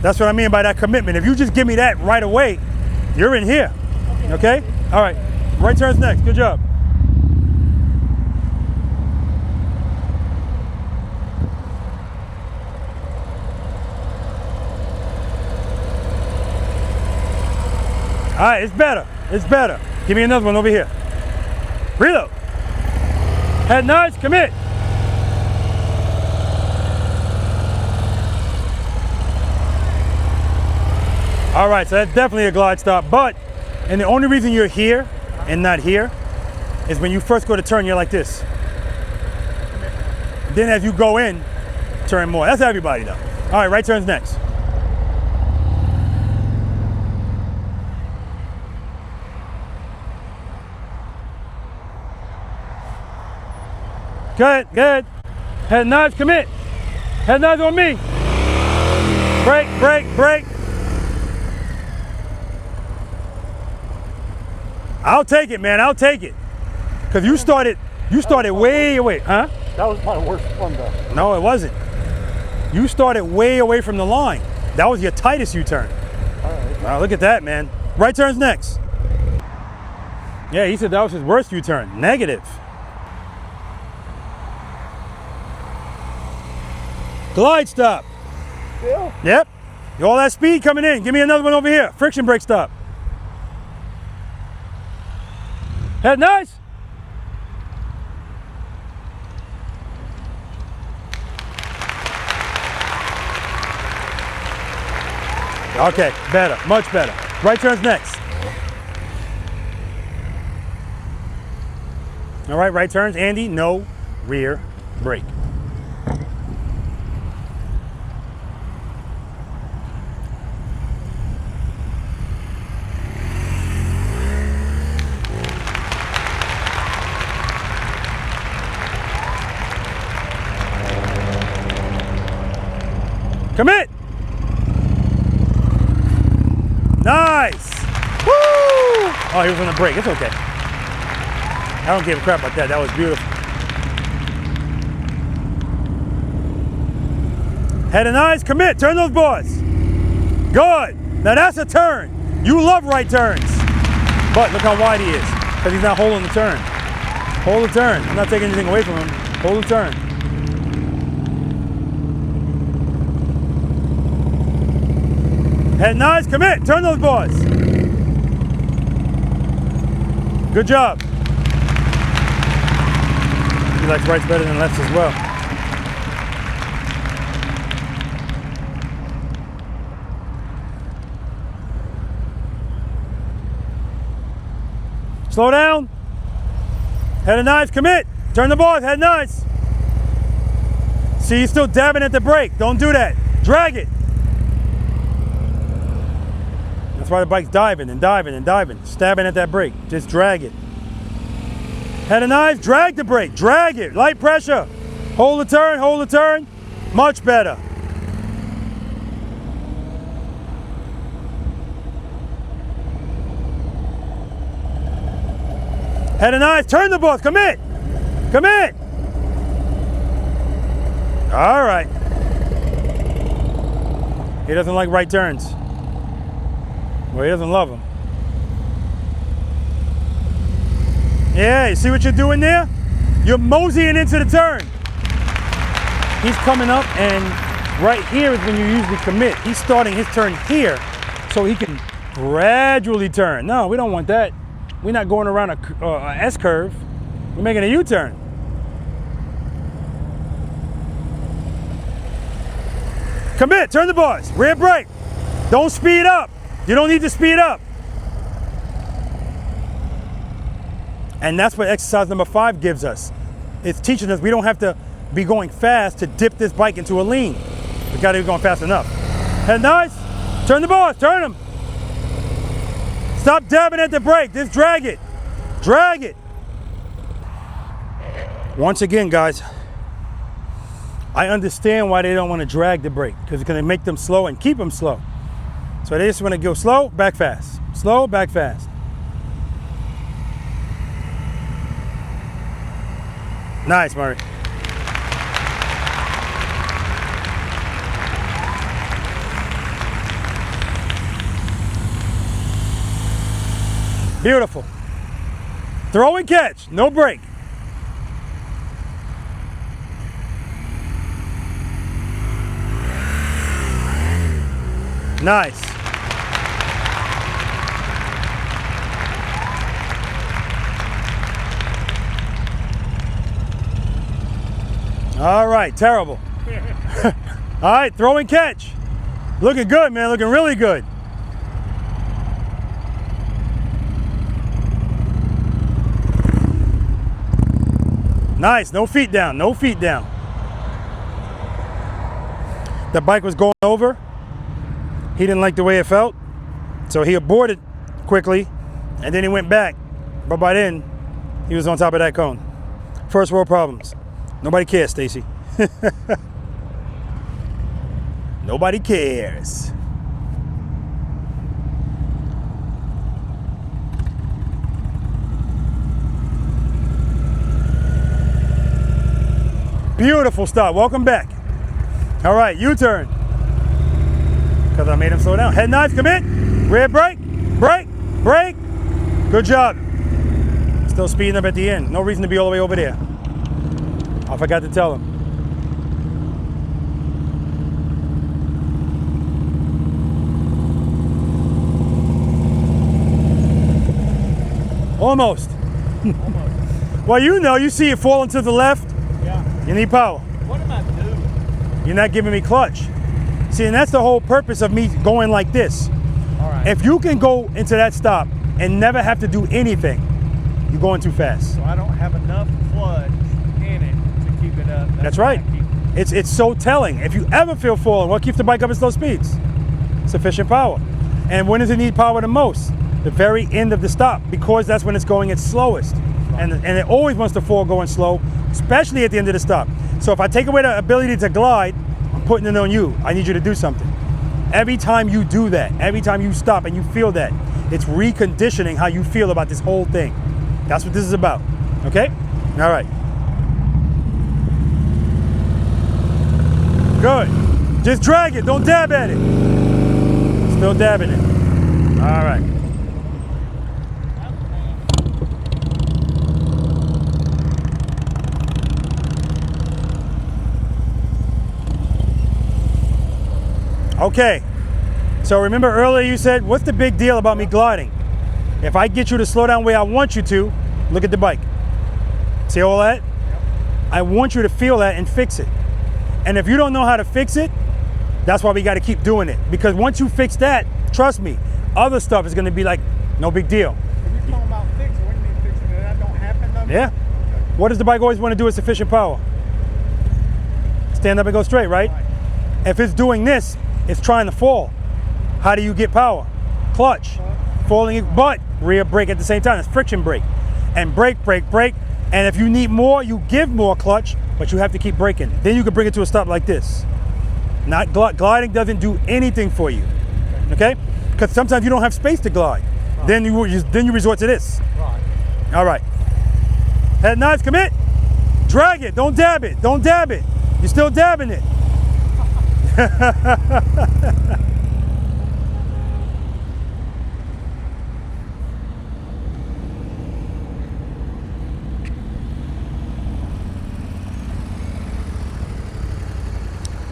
[SPEAKER 3] That's what I mean by that commitment. If you just give me that right away, you're in here, okay? All right, right turn's next, good job. All right, it's better. It's better. Give me another one over here. Preload. Head nice, commit. All right, so that's definitely a glide stop, and the only reason you're here and not here is when you first go to turn, you're like this. Then as you go in, turn more. That's everybody though. All right, right turn's next. Good, good. Head nods, commit. Head nods on me. Break, break, break. I'll take it, man, I'll take it. Cause you started way away, huh?
[SPEAKER 11] That was my worst one though.
[SPEAKER 3] No, it wasn't. You started way away from the line. That was your tightest U-turn.
[SPEAKER 11] All right.
[SPEAKER 3] Wow, look at that, man. Right turn's next. Yeah, he said that was his worst U-turn. Negative. Glide stop.
[SPEAKER 11] Still?
[SPEAKER 3] Yep. All that speed coming in. Give me another one over here. Friction brake stop. Head nice. Okay, better, much better. Right turn's next. All right, right turns. Andy, no rear brake. Commit. Nice. Woo! Oh, he was on the brake. It's okay. I don't give a crap about that. That was beautiful. Head and eyes, commit. Turn those boards. Good. Now that's a turn. You love right turns. But look how wide he is. Because he's not holding the turn. Hold the turn. I'm not taking anything away from him. Hold the turn. Head nice, commit, turn those boards. Good job. He likes rights better than lefts as well. Slow down. Head and knives, commit. Turn the boards, head nice. See, you're still dabbing at the brake. Don't do that. Drag it. That's why the bike's diving and diving and diving, stabbing at that brake. Just drag it. Head and knives, drag the brake, drag it, light pressure. Hold the turn, hold the turn. Much better. Head and knives, turn the boss, commit. Commit. All right. He doesn't like right turns. Well, he doesn't love them. Yeah, you see what you're doing there? You're moseying into the turn. He's coming up, and right here is when you usually commit. He's starting his turn here so he can gradually turn. No, we don't want that. We're not going around a S-curve. We're making a U-turn. Commit, turn the bars, rear brake. Don't speed up. You don't need to speed up. And that's what exercise number 5 gives us. It's teaching us we don't have to be going fast to dip this bike into a lean. We gotta be going fast enough. Head nice, turn the bars, turn them. Stop dabbing at the brake, just drag it. Drag it. Once again, guys, I understand why they don't want to drag the brake, because it's gonna make them slow and keep them slow. So they just want to go slow, back fast. Slow, back fast. Nice, Murray. Beautiful. Throw and catch, no break. Nice. All right, terrible. All right, throw and catch. Looking good, man, looking really good. Nice, no feet down, no feet down. The bike was going over. He didn't like the way it felt, so he aborted quickly, and then he went back. But by then, he was on top of that cone. First world problems. Nobody cares, Stacy. Nobody cares. Beautiful stop. Welcome back. All right, U-turn. Because I made him slow down. Head knives, come in. Rear brake, brake, brake. Good job. Still speeding up at the end. No reason to be all the way over there. I forgot to tell him. Almost. Well, you know, you see it falling to the left. Yeah. You need power.
[SPEAKER 10] What am I doing?
[SPEAKER 3] You're not giving me clutch. See, and that's the whole purpose of me going like this.
[SPEAKER 10] All right.
[SPEAKER 3] If you can go into that stop and never have to do anything, you're going too fast.
[SPEAKER 10] So I don't have enough clutch in it to keep it up.
[SPEAKER 3] That's right. It's so telling. If you ever feel falling, what keeps the bike up at slow speeds? Sufficient power. And when does it need power the most? The very end of the stop, because that's when it's going its slowest. And it always wants to fall going slow, especially at the end of the stop. So if I take away the ability to glide, I'm putting it on you. I need you to do something. Every time you do that, every time you stop and you feel that, it's reconditioning how you feel about this whole thing. That's what this is about, okay? All right. Good. Just drag it, don't dab at it. Still dabbing it. All right. Okay, so remember earlier you said, what's the big deal about me gliding? If I get you to slow down the way I want you to, look at the bike. See all that? I want you to feel that and fix it. And if you don't know how to fix it, that's why we got to keep doing it. Because once you fix that, trust me, other stuff is going to be like, no big deal.
[SPEAKER 6] If you're talking about fixing, what do you mean fixing? That don't happen though?
[SPEAKER 3] Yeah. What does the bike always want to do with sufficient power? Stand up and go straight, right? If it's doing this, it's trying to fall. How do you get power? Clutch. Falling, but rear brake at the same time. It's friction brake. And brake, brake, brake. And if you need more, you give more clutch, but you have to keep braking. Then you can bring it to a stop like this. Not gliding doesn't do anything for you, okay? Because sometimes you don't have space to glide. Right. Then you resort to this. Right. All right. Head knives, commit. Drag it, don't dab it, don't dab it. You're still dabbing it.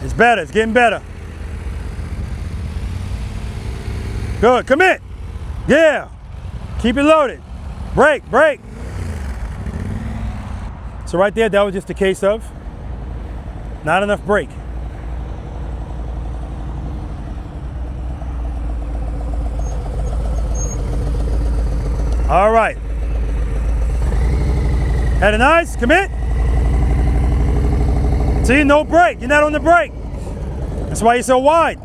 [SPEAKER 3] It's better, it's getting better. Good, commit. Yeah, keep it loaded. Brake, brake. So right there, that was just a case of not enough brake. All right. Head and eyes, commit. See, no brake. You're not on the brake. That's why he's so wide.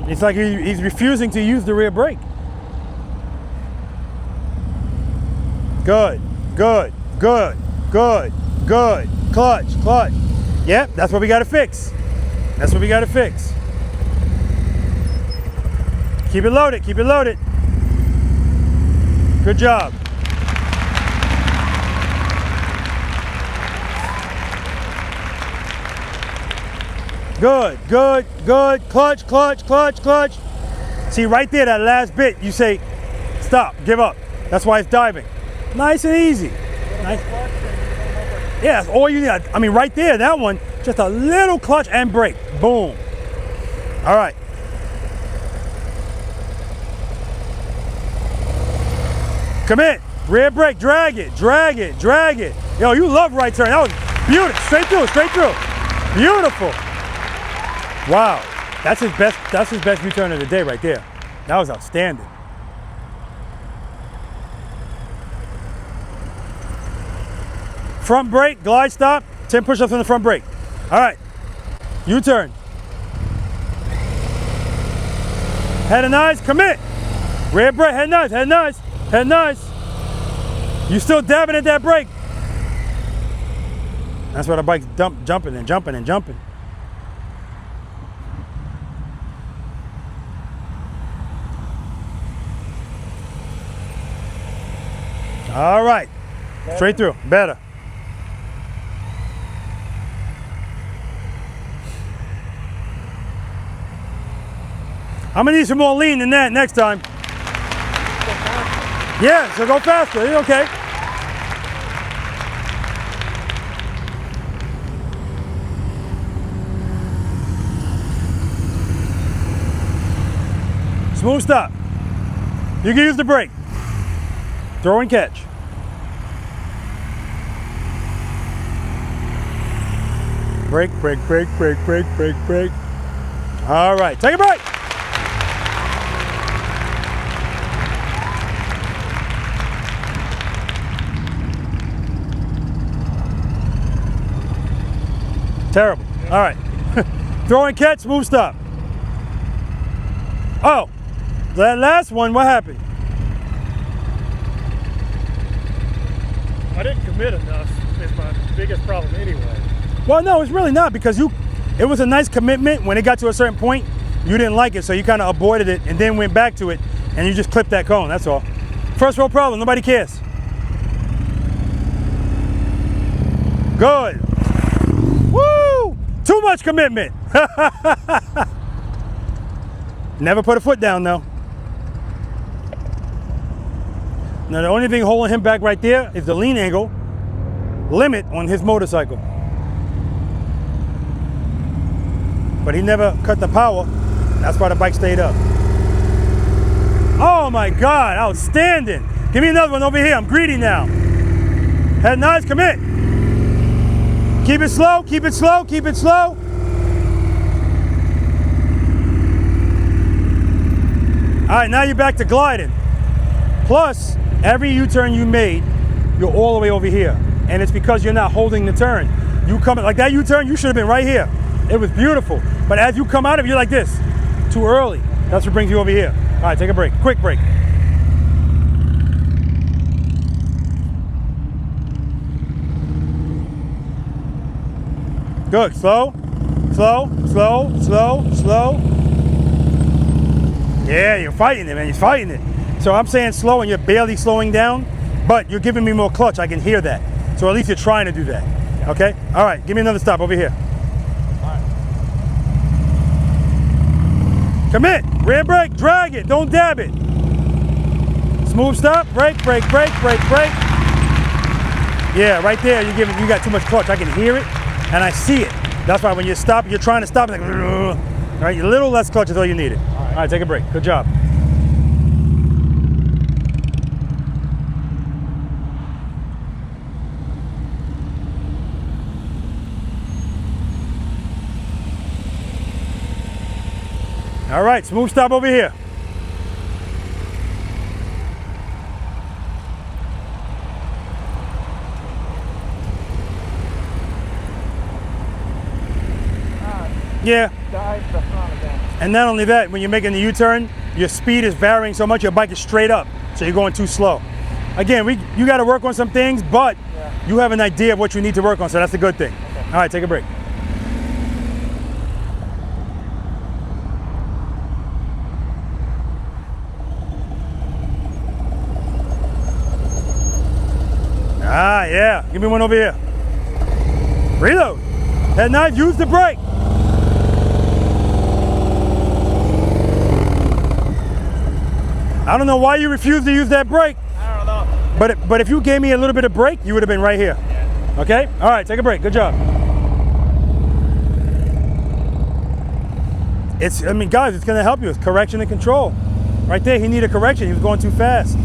[SPEAKER 3] It's like he's refusing to use the rear brake. Good, good, good, good, good. Clutch, clutch. Yep, that's what we got to fix. That's what we got to fix. Keep it loaded, keep it loaded. Good job. Good, good, good. Clutch, clutch, clutch, clutch. See right there, that last bit, you say, stop, give up. That's why it's diving. Nice and easy. Nice. Yeah, that's all you need. I mean, right there, that one, just a little clutch and brake. Boom. All right. Commit. Rear brake, drag it, drag it, drag it. Yo, you love right turn. That was Beautiful. Straight through, straight through. Beautiful. Wow. That's his best U-turn of the day right there. That was outstanding. Front brake, glide stop, 10 push-ups on the front brake. All right, U-turn. Head and eyes, commit. Rear brake, head and eyes, head and eyes, head and eyes. You still dabbing at that brake. That's why the bike's jumping and jumping and jumping. All right, straight through, better. I'm gonna need some more lean than that next time. Yeah, so go faster, it's okay. Smooth stop. You can use the brake. Throw and catch. Brake, brake, brake, brake, brake, brake, brake. All right, take a break. Terrible. All right. Throw and catch, smooth stop. Oh, that last one, what happened?
[SPEAKER 11] I didn't commit enough. Is my biggest problem anyway.
[SPEAKER 3] Well, no, it's really not, because it was a nice commitment. When it got to a certain point, you didn't like it, so you kind of avoided it and then went back to it, and you just clipped that cone, that's all. First world problem, nobody cares. Good. Woo! Too much commitment. Never put a foot down, though. Now, the only thing holding him back right there is the lean angle limit on his motorcycle. But he never cut the power. That's why the bike stayed up. Oh my God, outstanding. Give me another one over here. I'm greedy now. Head and eyes, commit. Keep it slow, keep it slow, keep it slow. All right, now you're back to gliding. Plus, every U-turn you made, you're all the way over here. And it's because you're not holding the turn. You come, like that U-turn, you should have been right here. It was beautiful. But as you come out of it, you're like this. Too early. That's what brings you over here. All right, take a break, quick break. Good, slow, slow, slow, slow, slow. Yeah, you're fighting it, man, you're fighting it. So I'm saying slow and you're barely slowing down, but you're giving me more clutch, I can hear that. So at least you're trying to do that, okay? All right, give me another stop over here. All right. Commit, rear brake, drag it, don't dab it. Smooth stop, brake, brake, brake, brake, brake. Yeah, right there, you got too much clutch, I can hear it. And I see it. That's why when you stop, you're trying to stop, like, all right, a little less clutch is all you needed. All right, take a break. Good job. All right, smooth stop over here. Yeah. And not only that, when you're making the U-turn, your speed is varying so much, your bike is straight up, so you're going too slow. Again, you got to work on some things, but you have an idea of what you need to work on, so that's a good thing. Okay. All right, take a break. Ah, yeah. Give me one over here. Reload. Head knife, use the brake. I don't know why you refused to use that brake.
[SPEAKER 11] I don't know.
[SPEAKER 3] But if you gave me a little bit of brake, you would have been right here. Yeah. Okay? All right, take a break. Good job. I mean, guys, it's going to help you. It's correction and control. Right there, he needed correction. He was going too fast.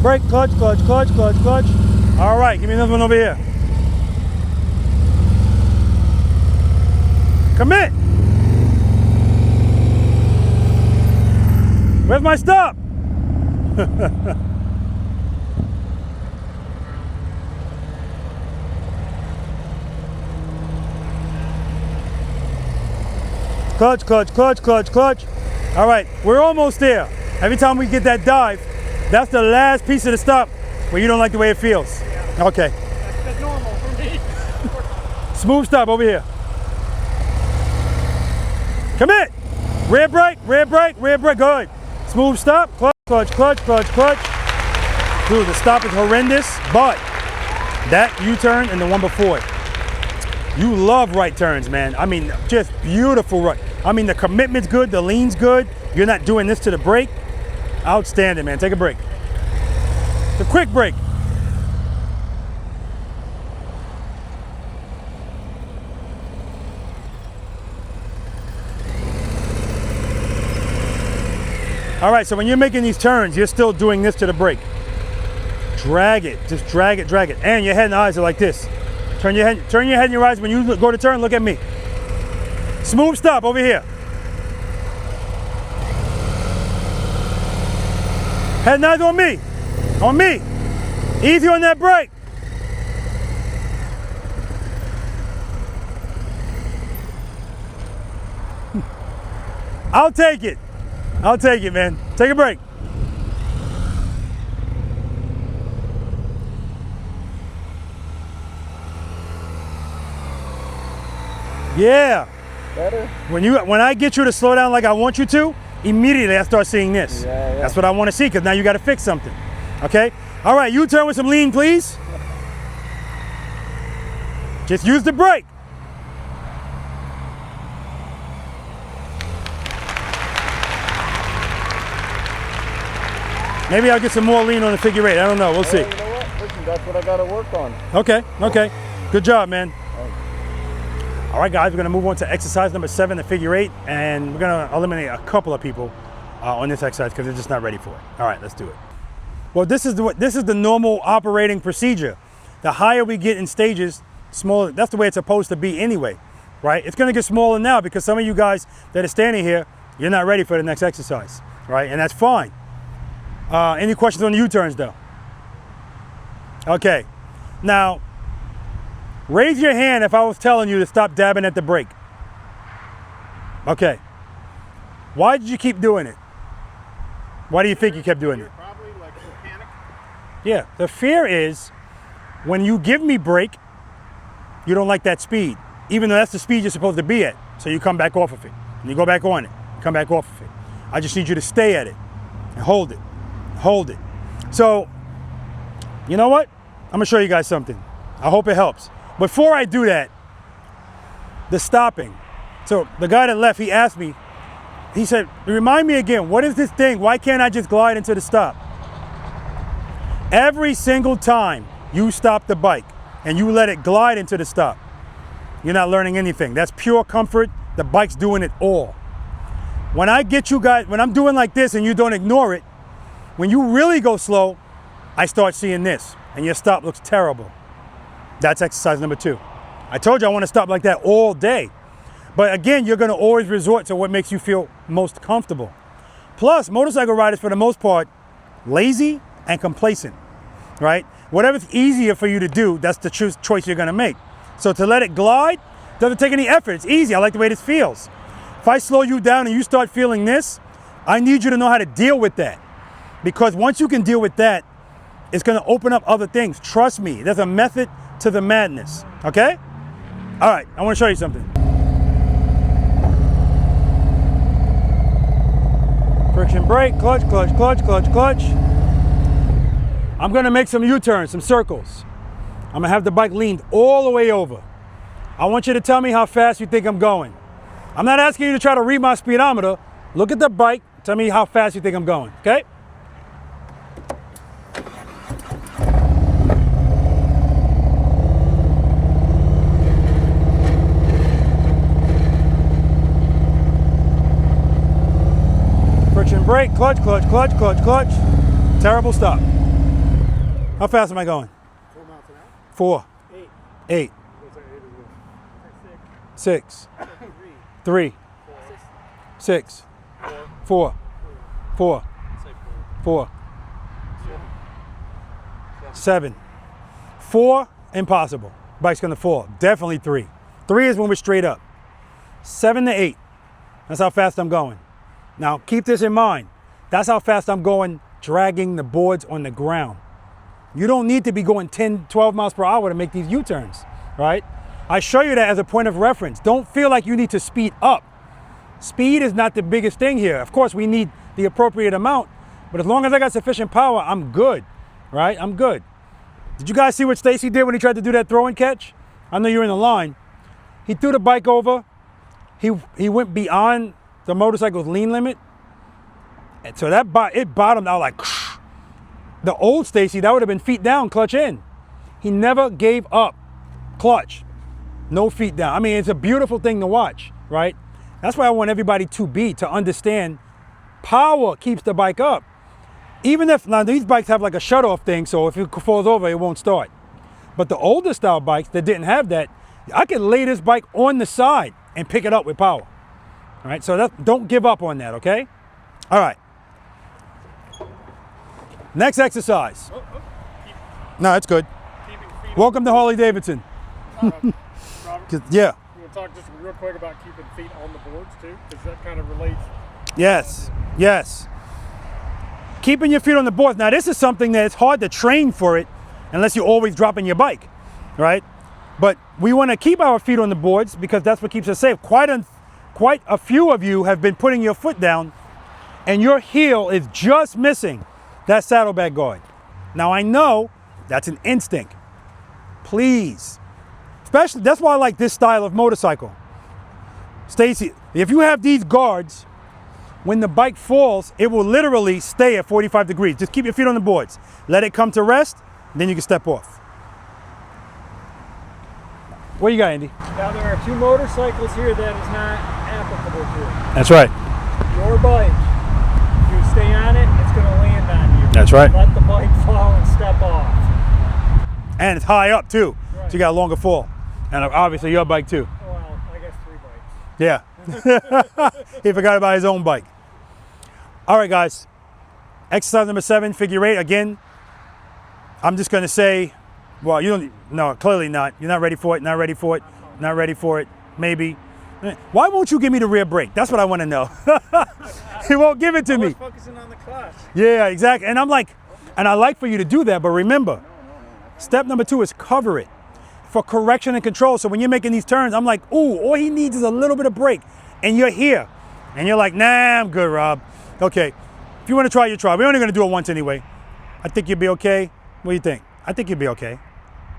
[SPEAKER 3] Brake, clutch, clutch, clutch, clutch, clutch. All right, give me another one over here. Commit. Where's my stop? Clutch, clutch, clutch, clutch, clutch. All right, we're almost there. Every time we get that dive, that's the last piece of the stop where you don't like the way it feels. Yeah. Okay.
[SPEAKER 13] That's normal for me.
[SPEAKER 3] Smooth stop over here. Commit. Rear brake, rear brake, rear brake. Good. Smooth stop. Clutch, clutch, clutch, clutch, clutch. Dude, the stop is horrendous, but that U-turn and the one before it. You love right turns, man. I mean, just beautiful right. I mean, the commitment's good, the lean's good. You're not doing this to the brake. Outstanding, man. Take a break. It's a quick break. All right, so when you're making these turns, you're still doing this to the brake. Drag it, just drag it, drag it. And your head and eyes are like this. Turn your head and your eyes when you go to turn, look at me. Smooth stop over here. Head and eyes on me. On me. Easy on that brake. I'll take it. I'll take it, man. Take a break. Yeah.
[SPEAKER 18] Better?
[SPEAKER 3] When I get you to slow down like I want you to, immediately I start seeing this.
[SPEAKER 18] Yeah.
[SPEAKER 3] That's what I want to see, because now you got to fix something. Okay? All right, U-turn with some lean, please. Just use the brake. Maybe I'll get some more lean on the figure eight. I don't know. We'll see.
[SPEAKER 18] You know what? Listen, that's what I got to work on.
[SPEAKER 3] Okay, okay. Good job, man. All right, guys, we're going to move on to exercise number 7, the figure eight, and we're going to eliminate a couple of people on this exercise because they're just not ready for it. All right, let's do it. Well, this is the normal operating procedure. The higher we get in stages, smaller. That's the way it's supposed to be anyway, right? It's going to get smaller now because some of you guys that are standing here, you're not ready for the next exercise, right? And that's fine. Any questions on the U-turns, though? Okay. Now, raise your hand if I was telling you to stop dabbing at the brake. Okay. Why did you keep doing it? Why do you think you kept doing it?
[SPEAKER 6] Probably like mechanic.
[SPEAKER 3] Yeah, the fear is when you give me brake, you don't like that speed, even though that's the speed you're supposed to be at. So you come back off of it, and you go back on it, come back off of it. I just need you to stay at it and hold it, hold it. So, you know what? I'm gonna show you guys something. I hope it helps. Before I do that, the stopping. So the guy that left, he asked me, he said, remind me again, what is this thing? Why can't I just glide into the stop? Every single time you stop the bike and you let it glide into the stop, you're not learning anything. That's pure comfort. The bike's doing it all. When I get you guys, when I'm doing like this and you don't ignore it, when you really go slow, I start seeing this and your stop looks terrible. That's exercise number 2. I told you I want to stop like that all day. But again, you're going to always resort to what makes you feel most comfortable. Plus, motorcycle riders, for the most part, lazy and complacent, right? Whatever's easier for you to do, that's the choice you're going to make. So to let it glide doesn't take any effort. It's easy. I like the way this feels. If I slow you down and you start feeling this, I need you to know how to deal with that. Because once you can deal with that, it's going to open up other things. Trust me, there's a method to the madness, okay? All right, I want to show you something. Friction brake, clutch, clutch, clutch, clutch, clutch. I'm gonna make some U-turns, some circles. I'm gonna have the bike leaned all the way over. I want you to tell me how fast you think I'm going. I'm not asking you to try to read my speedometer. Look at the bike, tell me how fast you think I'm going, okay? Friction brake, clutch, clutch, clutch, clutch, clutch. Terrible stop. How fast am I going?
[SPEAKER 11] 4 miles an hour.
[SPEAKER 3] 4.
[SPEAKER 11] 8.
[SPEAKER 3] 8. 6. 3, 6, 4, 4, 4, 7. 4, impossible. Bike's gonna fall. Definitely 3. 3 is when we're straight up. 7 to 8. That's how fast I'm going. Now keep this in mind. That's how fast I'm going dragging the boards on the ground. You don't need to be going 10, 12 miles per hour to make these U-turns, right? I show you that as a point of reference. Don't feel like you need to speed up. Speed is not the biggest thing here. Of course, we need the appropriate amount, but as long as I got sufficient power, I'm good, right? I'm good. Did you guys see what Stacy did when he tried to do that throw and catch? I know you're in the line. He threw the bike over. He went beyond the motorcycle's lean limit. And so it bottomed out like, the old Stacy, that would have been feet down, clutch in. He never gave up clutch, no feet down. I mean, it's a beautiful thing to watch, right? That's why I want everybody to understand power keeps the bike up. Even if, now these bikes have like a shut-off thing, so if it falls over, it won't start. But the older style bikes that didn't have that, I could lay this bike on the side and pick it up with power. All right, so don't give up on that, okay? All right. Next exercise. No, it's good. Welcome to Harley-Davidson.
[SPEAKER 11] Robert,
[SPEAKER 3] yeah.
[SPEAKER 11] You want to talk just real quick about keeping feet on the boards too? Because that kind of relates.
[SPEAKER 3] Yes, yes. Keeping your feet on the boards. Now, this is something that it's hard to train for it unless you're always dropping your bike, right? But we want to keep our feet on the boards because that's what keeps us safe. Quite a few of you have been putting your foot down and your heel is just missing that saddlebag guard. Now, I know that's an instinct. Please. Especially, that's why I like this style of motorcycle. Stacy, if you have these guards, when the bike falls, it will literally stay at 45 degrees. Just keep your feet on the boards. Let it come to rest, then you can step off. What you got, Andy?
[SPEAKER 10] Now there are 2 motorcycles here that is not applicable to.
[SPEAKER 3] That's right.
[SPEAKER 10] Your bike, if you stay on it, it's going to land on you.
[SPEAKER 3] That's right.
[SPEAKER 10] Let the bike fall and step off.
[SPEAKER 3] And it's high up too, right. So you got a longer fall. And obviously your bike too.
[SPEAKER 10] Well, I guess 3 bikes.
[SPEAKER 3] Yeah. He forgot about his own bike. All right, guys. Exercise number 7, figure 8. Again, I'm just going to say, well, you don't, no, clearly not. You're not ready for it, not ready for it, not ready for it, maybe. Why won't you give me the rear brake? That's what I want to know. He won't give it to me.
[SPEAKER 13] Focusing on the clutch.
[SPEAKER 3] Yeah, exactly. And I'm like, and I like for you to do that, but remember, step number 2 is cover it for correction and control. So when you're making these turns, I'm like, ooh, all he needs is a little bit of brake. And you're here. And you're like, nah, I'm good, Rob. Okay, if you want to try, you try. We're only going to do it once anyway. I think you'll be okay. What do you think? I think you'll be okay.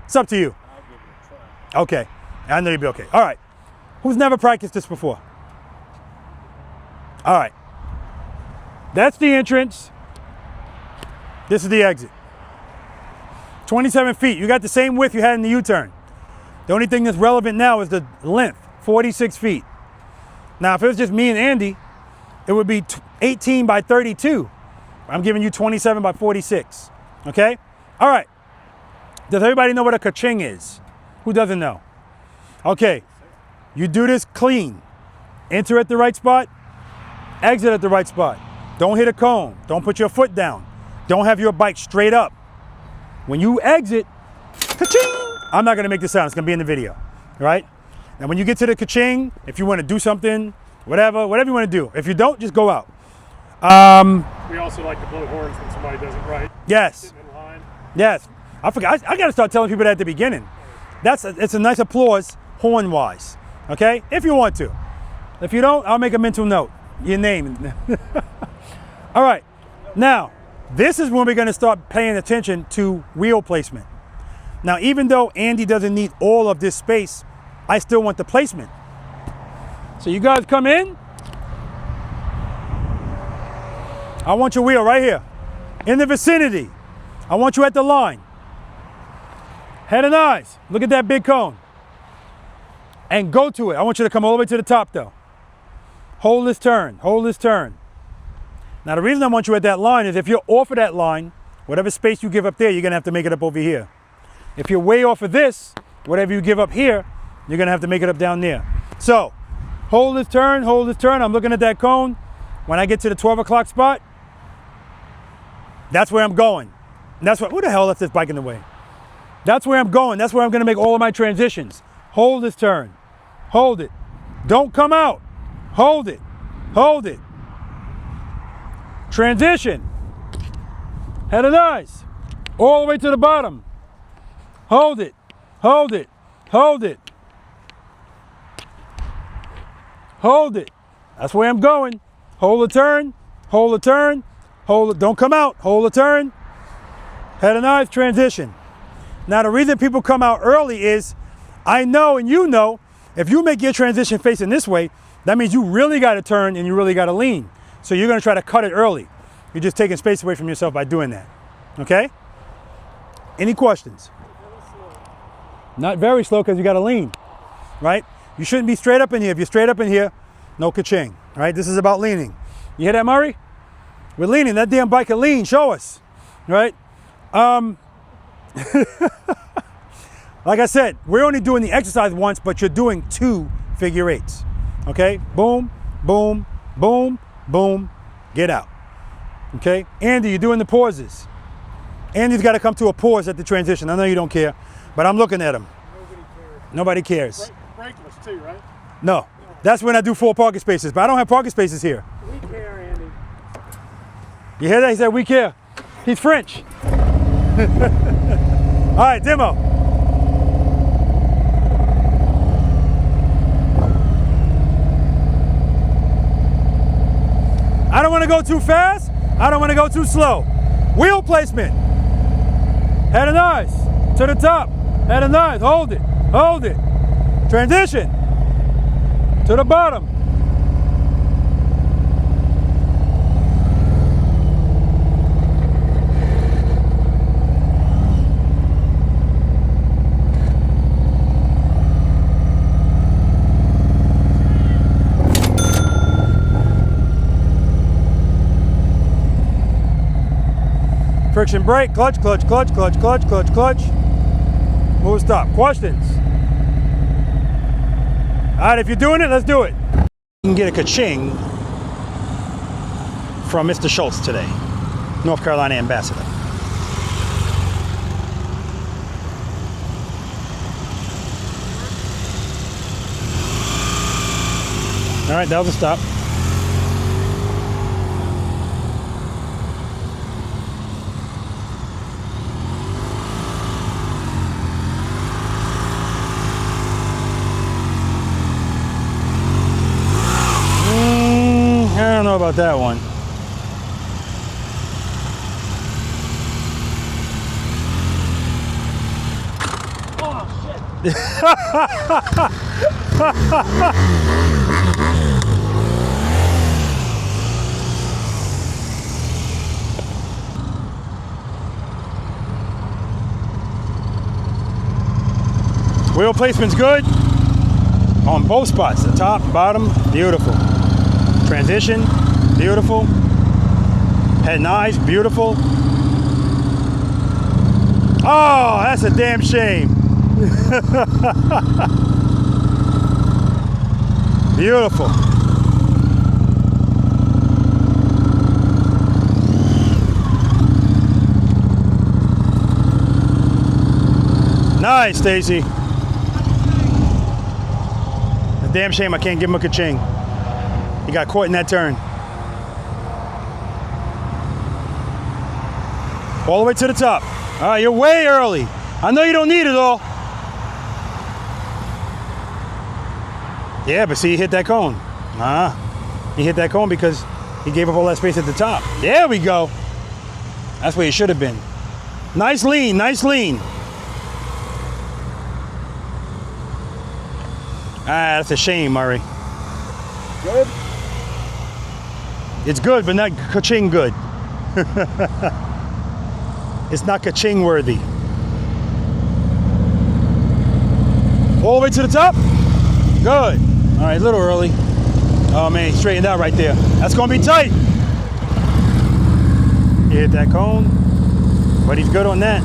[SPEAKER 3] It's up to you.
[SPEAKER 11] I'll give it a try.
[SPEAKER 3] Okay, I know you'll be okay. All right, who's never practiced this before? All right, that's the entrance. This is the exit. 27 feet. You got the same width you had in the U-turn. The only thing that's relevant now is the length, 46 feet. Now, if it was just me and Andy, it would be 18 by 32. I'm giving you 27 by 46, okay? All right, does everybody know what a ka-ching is? Who doesn't know? Okay, you do this clean. Enter at the right spot, exit at the right spot. Don't hit a cone, don't put your foot down. Don't have your bike straight up. When you exit, ka-ching! I'm not gonna make this sound, it's gonna be in the video, right? And when you get to the ka-ching, if you wanna do something, whatever you wanna do. If you don't, just go out.
[SPEAKER 11] We also like to blow horns when somebody does it right.
[SPEAKER 3] Yes.
[SPEAKER 11] In line.
[SPEAKER 3] Yes. I forgot, I gotta start telling people that at the beginning. It's a nice applause, horn-wise, okay? If you want to. If you don't, I'll make a mental note, your name. All right, now, this is when we're gonna start paying attention to wheel placement. Now, even though Andy doesn't need all of this space, I still want the placement. So you guys come in. I want your wheel right here, in the vicinity. I want you at the line. Head and eyes, look at that big cone. And go to it. I want you to come all the way to the top though. Hold this turn, hold this turn. Now the reason I want you at that line is if you're off of that line, whatever space you give up there, you're gonna have to make it up over here. If you're way off of this, whatever you give up here, you're gonna have to make it up down there. So, Hold this turn, hold this turn. I'm looking at that cone. When I get to the 12 o'clock spot, that's where I'm going. And that's what, who the hell left this bike in the way? That's where I'm going. That's where I'm gonna make all of my transitions. Hold this turn, hold it. Don't come out, hold it, hold it. Transition, head of eyes, all the way to the bottom. Hold it, hold it, hold it. Hold it, that's where I'm going. Hold the turn, hold the turn, hold it, don't come out, hold the turn. Head of knife, transition. Now the reason people come out early is, I know and you know, if you make your transition facing this way, that means you really gotta turn and you really gotta lean. So you're gonna try to cut it early. You're just taking space away from yourself by doing that, okay? Any questions? Not very slow because you gotta lean, right? You shouldn't be straight up in here. If you're straight up in here, no ka-ching, all right? This is about leaning. You hear that, Murray? We're leaning, that damn bike can lean, show us, right? Like I said, we're only doing the exercise once, but you're doing 2 figure 8s, okay? Boom, boom, boom, boom, get out, okay? Andy, you're doing the pauses. Andy's got to come to a pause at the transition. I know you don't care, but I'm looking at him. Nobody cares.
[SPEAKER 11] Brakeless too, right?
[SPEAKER 3] No, that's when I do 4 parking spaces, but I don't have parking spaces here.
[SPEAKER 11] We care, Andy.
[SPEAKER 3] You hear that? He said we care. He's French. All right, demo. I don't want to go too fast. I don't want to go too slow. Wheel placement. Head and eyes to the top. Head and eyes. Hold it. Hold it. Transition to the bottom. Friction brake, clutch, clutch, clutch, clutch, clutch, clutch, clutch. Move, stop. Questions? All right, if you're doing it, let's do it. You can get a ka-ching from Mr. Schultz today, North Carolina ambassador. All right, that was a stop. I don't know about that one.
[SPEAKER 11] Oh, shit.
[SPEAKER 3] Wheel placement's good on both spots, the top, bottom, beautiful. Transition, beautiful. Head nice, beautiful. Oh, that's a damn shame. Beautiful. Nice, Stacy. A damn shame I can't give him a ka-ching. He got caught in that turn. All the way to the top. All right, you're way early. I know you don't need it all. Yeah, but see, he hit that cone. He hit that cone because he gave up all that space at the top. There we go. That's where he should have been. Nice lean, nice lean. That's a shame, Murray.
[SPEAKER 11] Good?
[SPEAKER 3] It's good, but not ka-ching good. It's not ka-ching worthy. All the way to the top? Good. All right, a little early. Oh man, he straightened out right there. That's gonna be tight. He hit that cone, but he's good on that.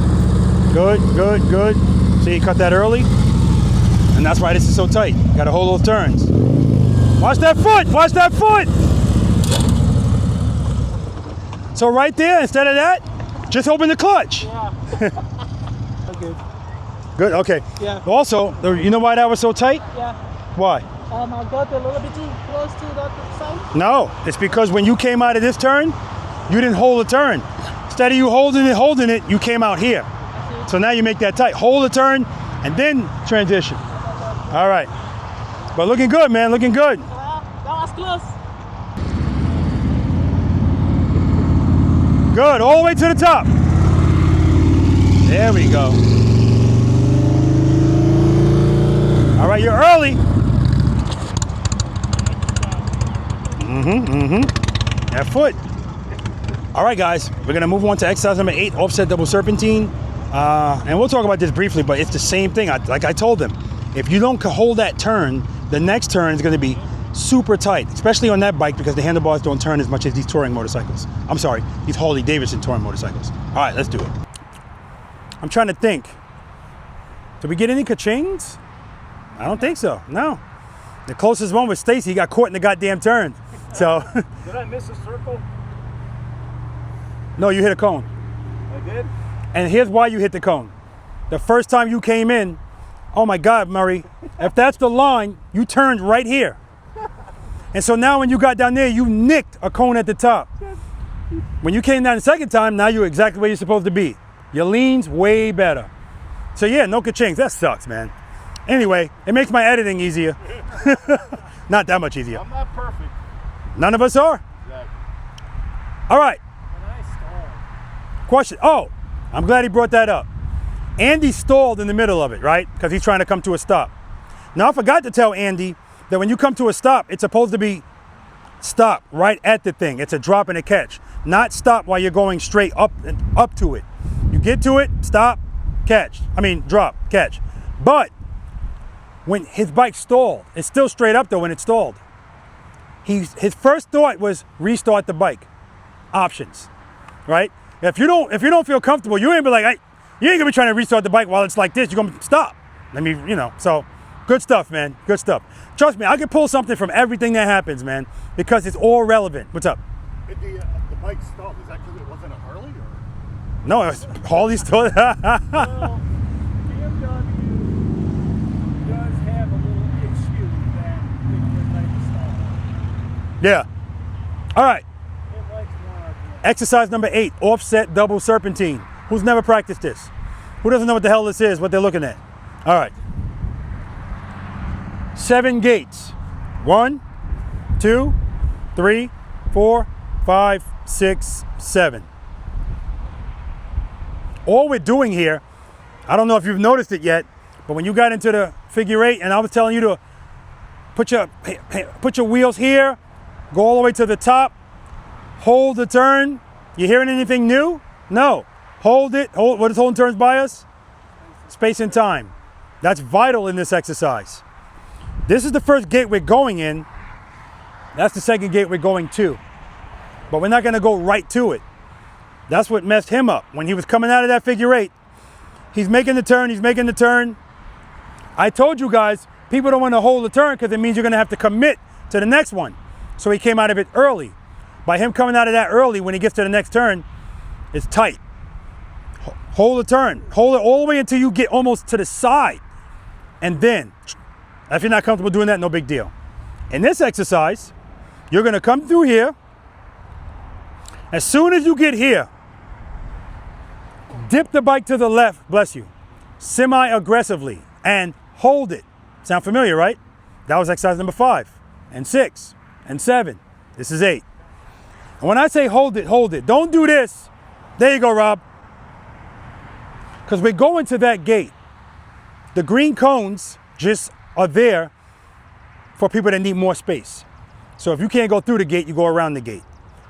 [SPEAKER 3] Good, good, good. See, he cut that early, and that's why this is so tight. Got to hold those turns. Watch that foot, watch that foot. So right there, instead of that, just open the clutch.
[SPEAKER 18] Yeah. Okay.
[SPEAKER 3] Good, okay.
[SPEAKER 18] Yeah.
[SPEAKER 3] Also, you know why that was so tight?
[SPEAKER 18] Yeah.
[SPEAKER 3] Why?
[SPEAKER 18] I got a little bit too close to that side.
[SPEAKER 3] No, it's because when you came out of this turn, you didn't hold the turn. Instead of you holding it, you came out here. So now you make that tight. Hold the turn and then transition. All right. But looking good, man, looking good.
[SPEAKER 18] That was close.
[SPEAKER 3] Good, all the way to the top. There we go. All right, you're early. That foot. All right, guys, we're gonna move on to exercise number 8, offset double serpentine. And we'll talk about this briefly, but it's the same thing. Like I told them, if you don't hold that turn, the next turn is gonna be super tight, especially on that bike because the handlebars don't turn as much as these touring motorcycles. I'm sorry, these Harley-Davidson touring motorcycles. All right, let's do it. I'm trying to think. Did we get any ka-chings? I don't think so, no. The closest one was Stacy. He got caught in the goddamn turn. So.
[SPEAKER 15] Did I miss a circle?
[SPEAKER 3] No, you hit a cone.
[SPEAKER 15] I did?
[SPEAKER 3] And here's why you hit the cone. The first time you came in, oh my God, Murray, if that's the line, you turned right here. And so now when you got down there, you nicked a cone at the top. When you came down the second time, now you're exactly where you're supposed to be. Your lean's way better. So yeah, no ka-chings. That sucks, man. Anyway, it makes my editing easier. Not that much easier.
[SPEAKER 15] I'm not perfect.
[SPEAKER 3] None of us are?
[SPEAKER 15] Exactly.
[SPEAKER 3] All right. Question. Oh, I'm glad he brought that up. Andy stalled in the middle of it, right? Because he's trying to come to a stop. Now, I forgot to tell Andy that when you come to a stop, it's supposed to be stop right at the thing. It's a drop and a catch, not stop while you're going straight up to it. You get to it, stop, catch. I mean, drop, catch. But when his bike stalled, it's still straight up though when it stalled. His first thought was restart the bike. Options, right? If you don't feel comfortable, you ain't be like, hey, you ain't gonna be trying to restart the bike while it's like this. You're gonna stop. I mean, you know, so good stuff, man. Good stuff. Trust me, I can pull something from everything that happens, man, because it's all relevant. What's up?
[SPEAKER 9] The bike stopped. Is that because it wasn't a Harley? Or?
[SPEAKER 3] No, it was Harley's still.
[SPEAKER 10] Well, BMW does have a little issue that particular type of style.
[SPEAKER 3] Yeah. All right.
[SPEAKER 10] It likes more.
[SPEAKER 3] Exercise number 8, offset double serpentine. Who's never practiced this? Who doesn't know what the hell this is, what they're looking at? All right. 7 gates. 1, 2, 3, 4, 5, 6, 7. All we're doing here, I don't know if you've noticed it yet, but when you got into the figure 8 and I was telling you to put your wheels here, go all the way to the top, hold the turn. You hearing anything new? No. Hold it. What is holding turns by us? Space and time. That's vital in this exercise. This is the first gate we're going in. That's the second gate we're going to. But we're not going to go right to it. That's what messed him up. When he was coming out of that figure 8, he's making the turn, he's making the turn. I told you guys, people don't want to hold the turn because it means you're going to have to commit to the next one. So he came out of it early. By him coming out of that early, when he gets to the next turn, it's tight. Hold the turn. Hold it all the way until you get almost to the side. And then, if you're not comfortable doing that, no big deal. In this exercise, you're going to come through here. As soon as you get here, dip the bike to the left, bless you, semi-aggressively, and hold it. Sound familiar, right? That was exercise number 5, and 6, and 7. This is 8. And when I say hold it, don't do this. There you go, Rob. Because we're going to that gate. The green cones just are there for people that need more space. So if you can't go through the gate, you go around the gate.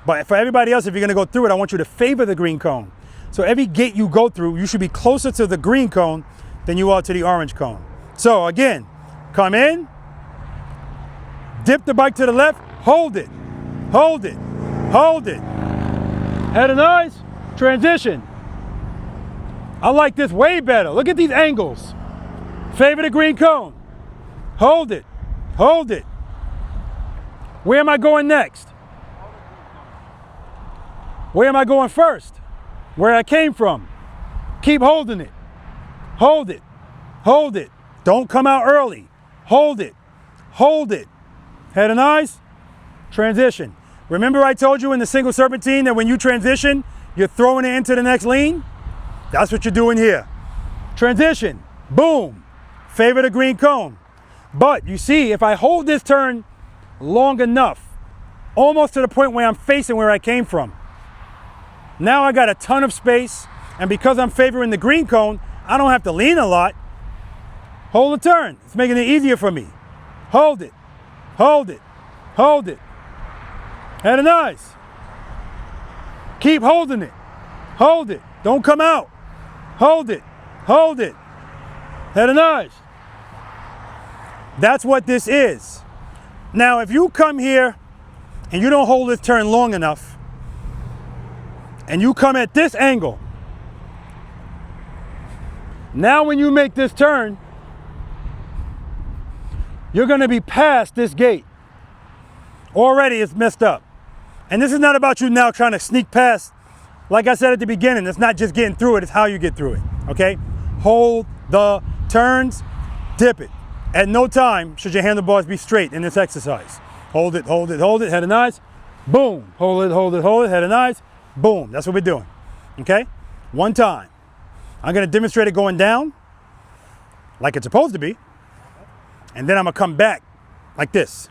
[SPEAKER 3] But for everybody else, if you're gonna go through it, I want you to favor the green cone. So every gate you go through, you should be closer to the green cone than you are to the orange cone. So again, come in, dip the bike to the left, hold it, hold it, hold it. Head and eyes, transition. I like this way better. Look at these angles. Favor the green cone. Hold it, hold it. Where am I going next? Where am I going first? Where I came from. Keep holding it. Hold it. Hold it. Don't come out early. Hold it. Hold it. Head and eyes. Transition. Remember I told you in the single serpentine that when you transition, you're throwing it into the next lean? That's what you're doing here. Transition. Boom. Favor the green cone. But you see, if I hold this turn long enough, almost to the point where I'm facing where I came from, now I got a ton of space, and because I'm favoring the green cone, I don't have to lean a lot. Hold the turn. It's making it easier for me. Hold it. Hold it. Hold it. Head and eyes. Keep holding it. Hold it. Don't come out. Hold it. Hold it. Head and eyes. That's what this is. Now, if you come here and you don't hold this turn long enough, and you come at this angle, now when you make this turn, you're going to be past this gate. Already it's messed up. And this is not about you now trying to sneak past. Like I said at the beginning, it's not just getting through it, it's how you get through it, okay? Hold the turns, dip it. At no time should your handlebars be straight in this exercise. Hold it, hold it, hold it, head and eyes, boom. Hold it, hold it, hold it, head and eyes, boom. That's what we're doing, okay? One time. I'm gonna demonstrate it going down, like it's supposed to be, and then I'm gonna come back like this.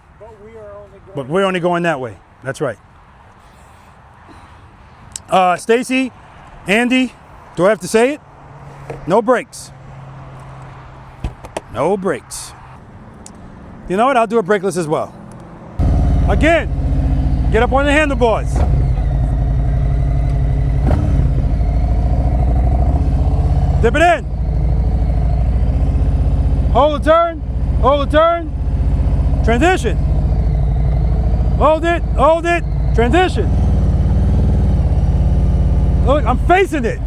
[SPEAKER 3] But we're only going that way, that's right. Stacy, Andy, do I have to say it? No brakes. No brakes. You know what? I'll do a brakeless as well. Again, get up on the handlebars. Dip it in. Hold the turn. Hold the turn. Transition. Hold it. Hold it. Transition. Look, I'm facing it.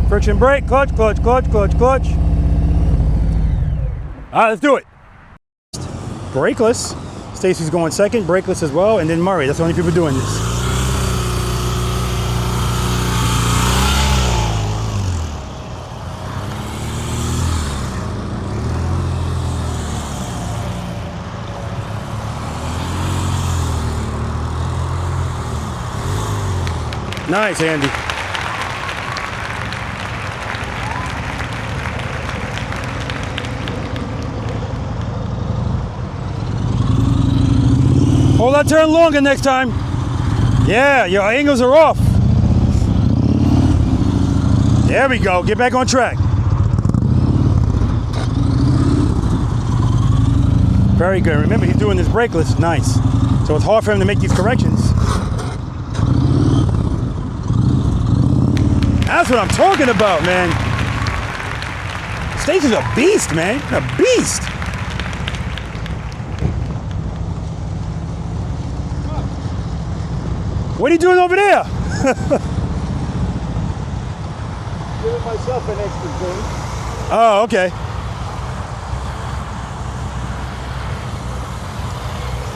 [SPEAKER 3] Friction brake, clutch, clutch, clutch, clutch, clutch. All right, let's do it. Brakeless. Stacy's going second, brakeless as well, and then Murray. That's the only people doing this. Nice, Andy. Hold that turn longer next time. Yeah, your angles are off. There we go. Get back on track. Very good. Remember, he's doing this brakeless. Nice. So it's hard for him to make these corrections. That's what I'm talking about, man. Stacy's a beast, man. A beast. What are you doing over there?
[SPEAKER 19] Giving myself an extra thing.
[SPEAKER 3] Oh, okay.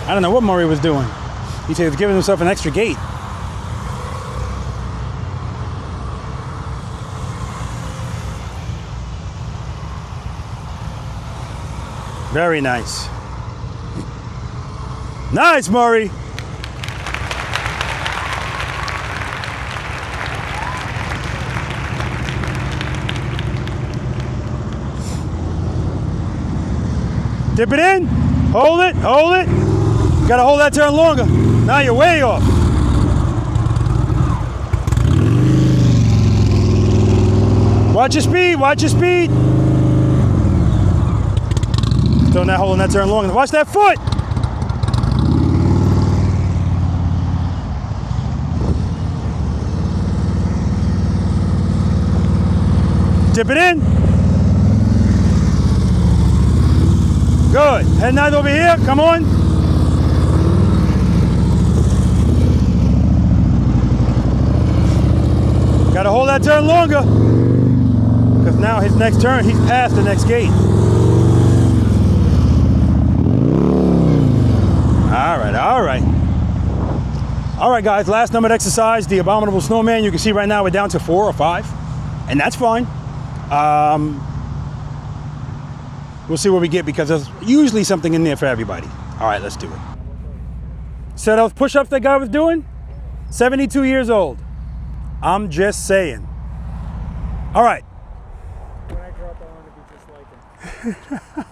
[SPEAKER 3] I don't know what Murray was doing. He said he was giving himself an extra gate. Very nice. Nice, Murray. Dip it in, hold it, hold it. You gotta hold that turn longer. Now you're way off. Watch your speed, watch your speed. Still not holding that turn long enough. Watch that foot. Dip it in. Good. Head nice over here. Come on. Got to hold that turn longer. Because now his next turn, he's past the next gate. All right, all right. All right, guys, last numbered exercise, the Abominable Snowman. You can see right now we're down to 4 or 5, and that's fine. We'll see what we get because there's usually something in there for everybody. All right, let's do it. So those push-ups that guy was doing, 72 years old. I'm just saying. All right.
[SPEAKER 10] When I drop, I want to be just like him.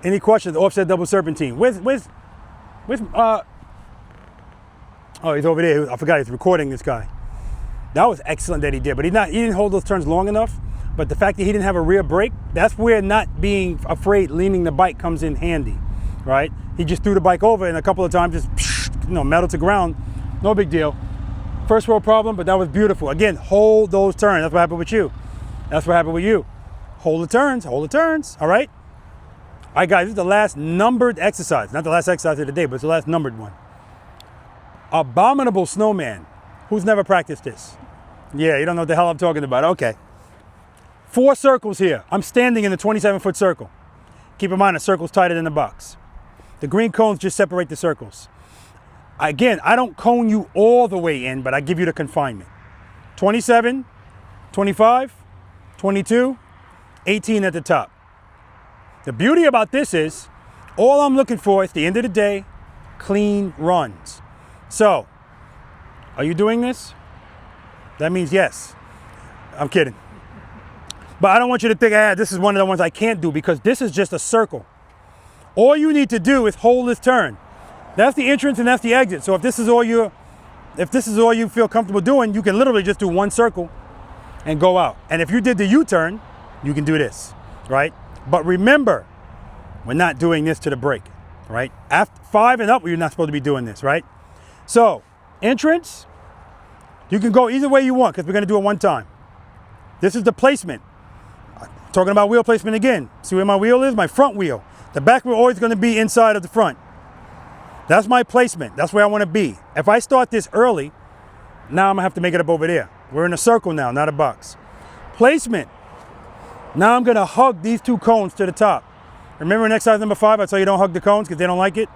[SPEAKER 3] Any questions? Offset double serpentine. Oh, he's over there. I forgot he's recording this guy. That was excellent that he did, but he didn't hold those turns long enough. But the fact that he didn't have a rear brake, that's where not being afraid, leaning the bike comes in handy, right? He just threw the bike over and a couple of times just, metal to ground. No big deal. First world problem, but that was beautiful. Again, hold those turns. That's what happened with you. That's what happened with you. Hold the turns, all right? All right, guys, this is the last numbered exercise. Not the last exercise of the day, but it's the last numbered one. Abominable Snowman. Who's never practiced this? Yeah, you don't know what the hell I'm talking about. Okay. 4 circles here. I'm standing in the 27-foot circle. Keep in mind, the circle's tighter than the box. The green cones just separate the circles. Again, I don't cone you all the way in, but I give you the confinement. 27, 25, 22, 18 at the top. The beauty about this is, all I'm looking for at the end of the day, clean runs. So, are you doing this? That means yes. I'm kidding. But I don't want you to think, this is one of the ones I can't do, because this is just a circle. All you need to do is hold this turn. That's the entrance and that's the exit. So if this is all you feel comfortable doing, you can literally just do 1 circle and go out. And if you did the U-turn, you can do this, right? But remember, we're not doing this to the brake, right? After 5 and up, you're not supposed to be doing this, right? So, entrance, you can go either way you want because we're going to do it one time. This is the placement. Talking about wheel placement again. See where my wheel is? My front wheel. The back wheel always going to be inside of the front. That's my placement. That's where I want to be. If I start this early, now I'm going to have to make it up over there. We're in a circle now, not a box. Placement. Now I'm going to hug these 2 cones to the top. Remember in exercise number 5, I tell you don't hug the cones because they don't like it?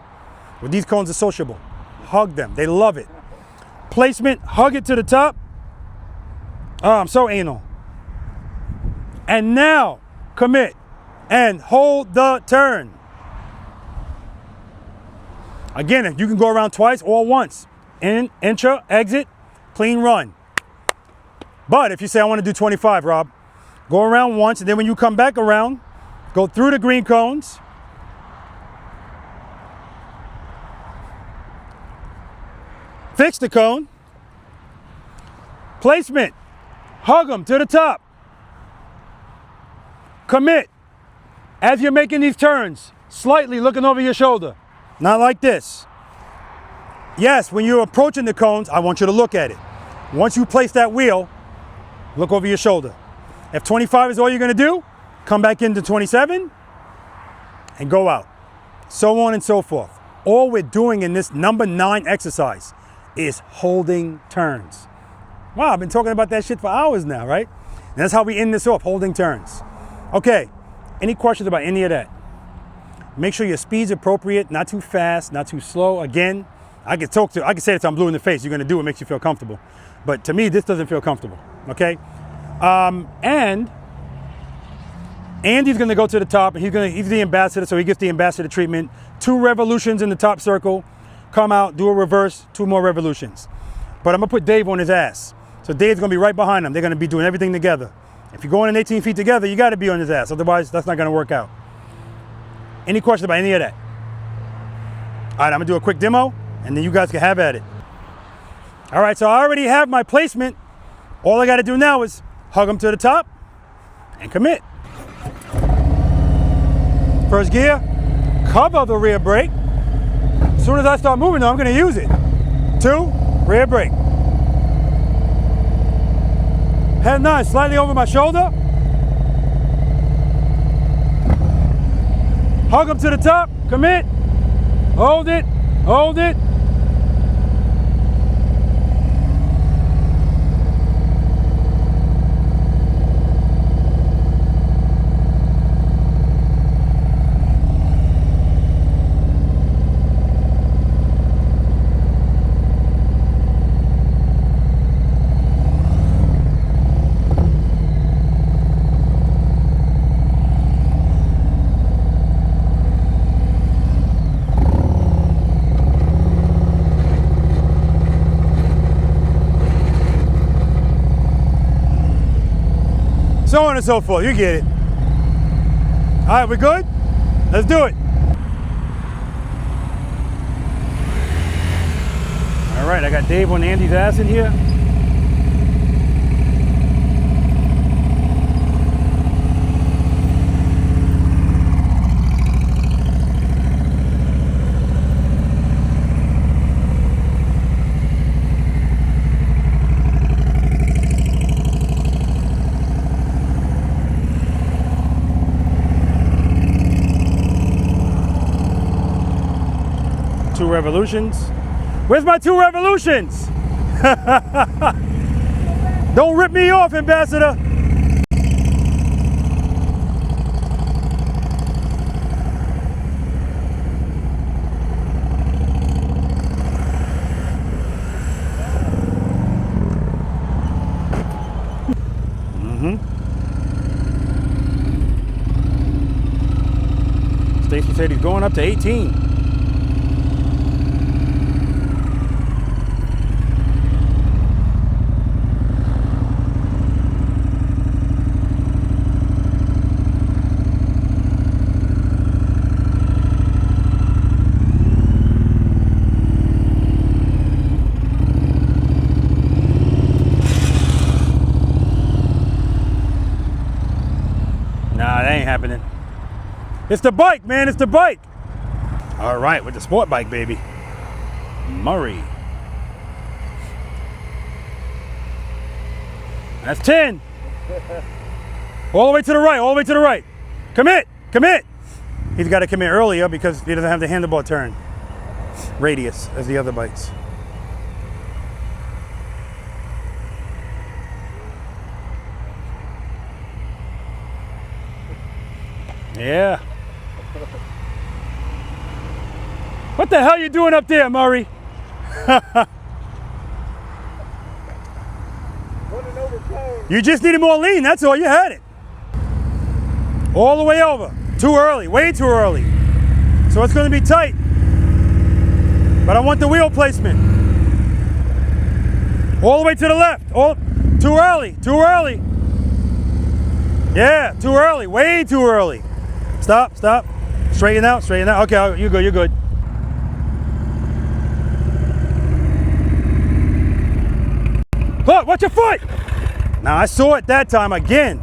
[SPEAKER 3] Well, these cones are sociable. Hug them. They love it. Placement, hug it to the top. Oh, I'm so anal. And now, commit and hold the turn. Again, if you can go around twice or once. In, intra, exit, clean run. But if you say, I want to do 25, Rob, go around once, and then when you come back around, go through the green cones. Fix the cone. Placement. Hug them to the top. Commit. As you're making these turns, slightly looking over your shoulder. Not like this. Yes, when you're approaching the cones, I want you to look at it. Once you place that wheel, look over your shoulder. If 25 is all you're going to do, come back into 27 and go out. So on and so forth. All we're doing in this number 9 exercise is holding turns. Wow, I've been talking about that shit for hours now, right? And that's how we end this off, holding turns. Okay, any questions about any of that? Make sure your speed's appropriate, not too fast, not too slow. Again, I can say this, I'm blue in the face. You're gonna do what makes you feel comfortable. But to me, this doesn't feel comfortable, okay? And Andy's gonna go to the top, and he's the ambassador, so he gets the ambassador treatment. 2 revolutions in the top circle, come out, do a reverse, 2 more revolutions. But I'm gonna put Dave on his ass. So Dave's gonna be right behind him. They're gonna be doing everything together. If you're going in 18 feet together, you gotta be on his ass. Otherwise, that's not gonna work out. Any questions about any of that? All right, I'm gonna do a quick demo, and then you guys can have at it. All right, so I already have my placement. All I gotta do now is hug them to the top and commit. First gear, cover the rear brake. As soon as I start moving, though, I'm gonna use it. 2, rear brake. Head 9, slightly over my shoulder. Hug them to the top. Commit. Hold it. Hold it. So on and so forth, you get it. All right, we good? Let's do it. All right, I got Dave on Andy's ass in here. Two revolutions. Where's my 2 revolutions? Don't rip me off, Ambassador. Stacy said he's going up to 18. Nah, that ain't happening. It's the bike, man, it's the bike. All right, with the sport bike, baby. Murray. That's 10. All the way to the right, all the way to the right. Commit, commit. He's got to commit earlier because he doesn't have the handlebar turn radius as the other bikes. Yeah. What the hell you doing up there, Murray? You just needed more lean, that's all, you had it. All the way over. Too early, way too early. So it's gonna be tight. But I want the wheel placement. All the way to the left. Too early, too early. Yeah, too early, way too early. Stop, stop. Straighten out, straighten out. Okay, you're good, you're good. Look, watch your foot. Now I saw it that time again.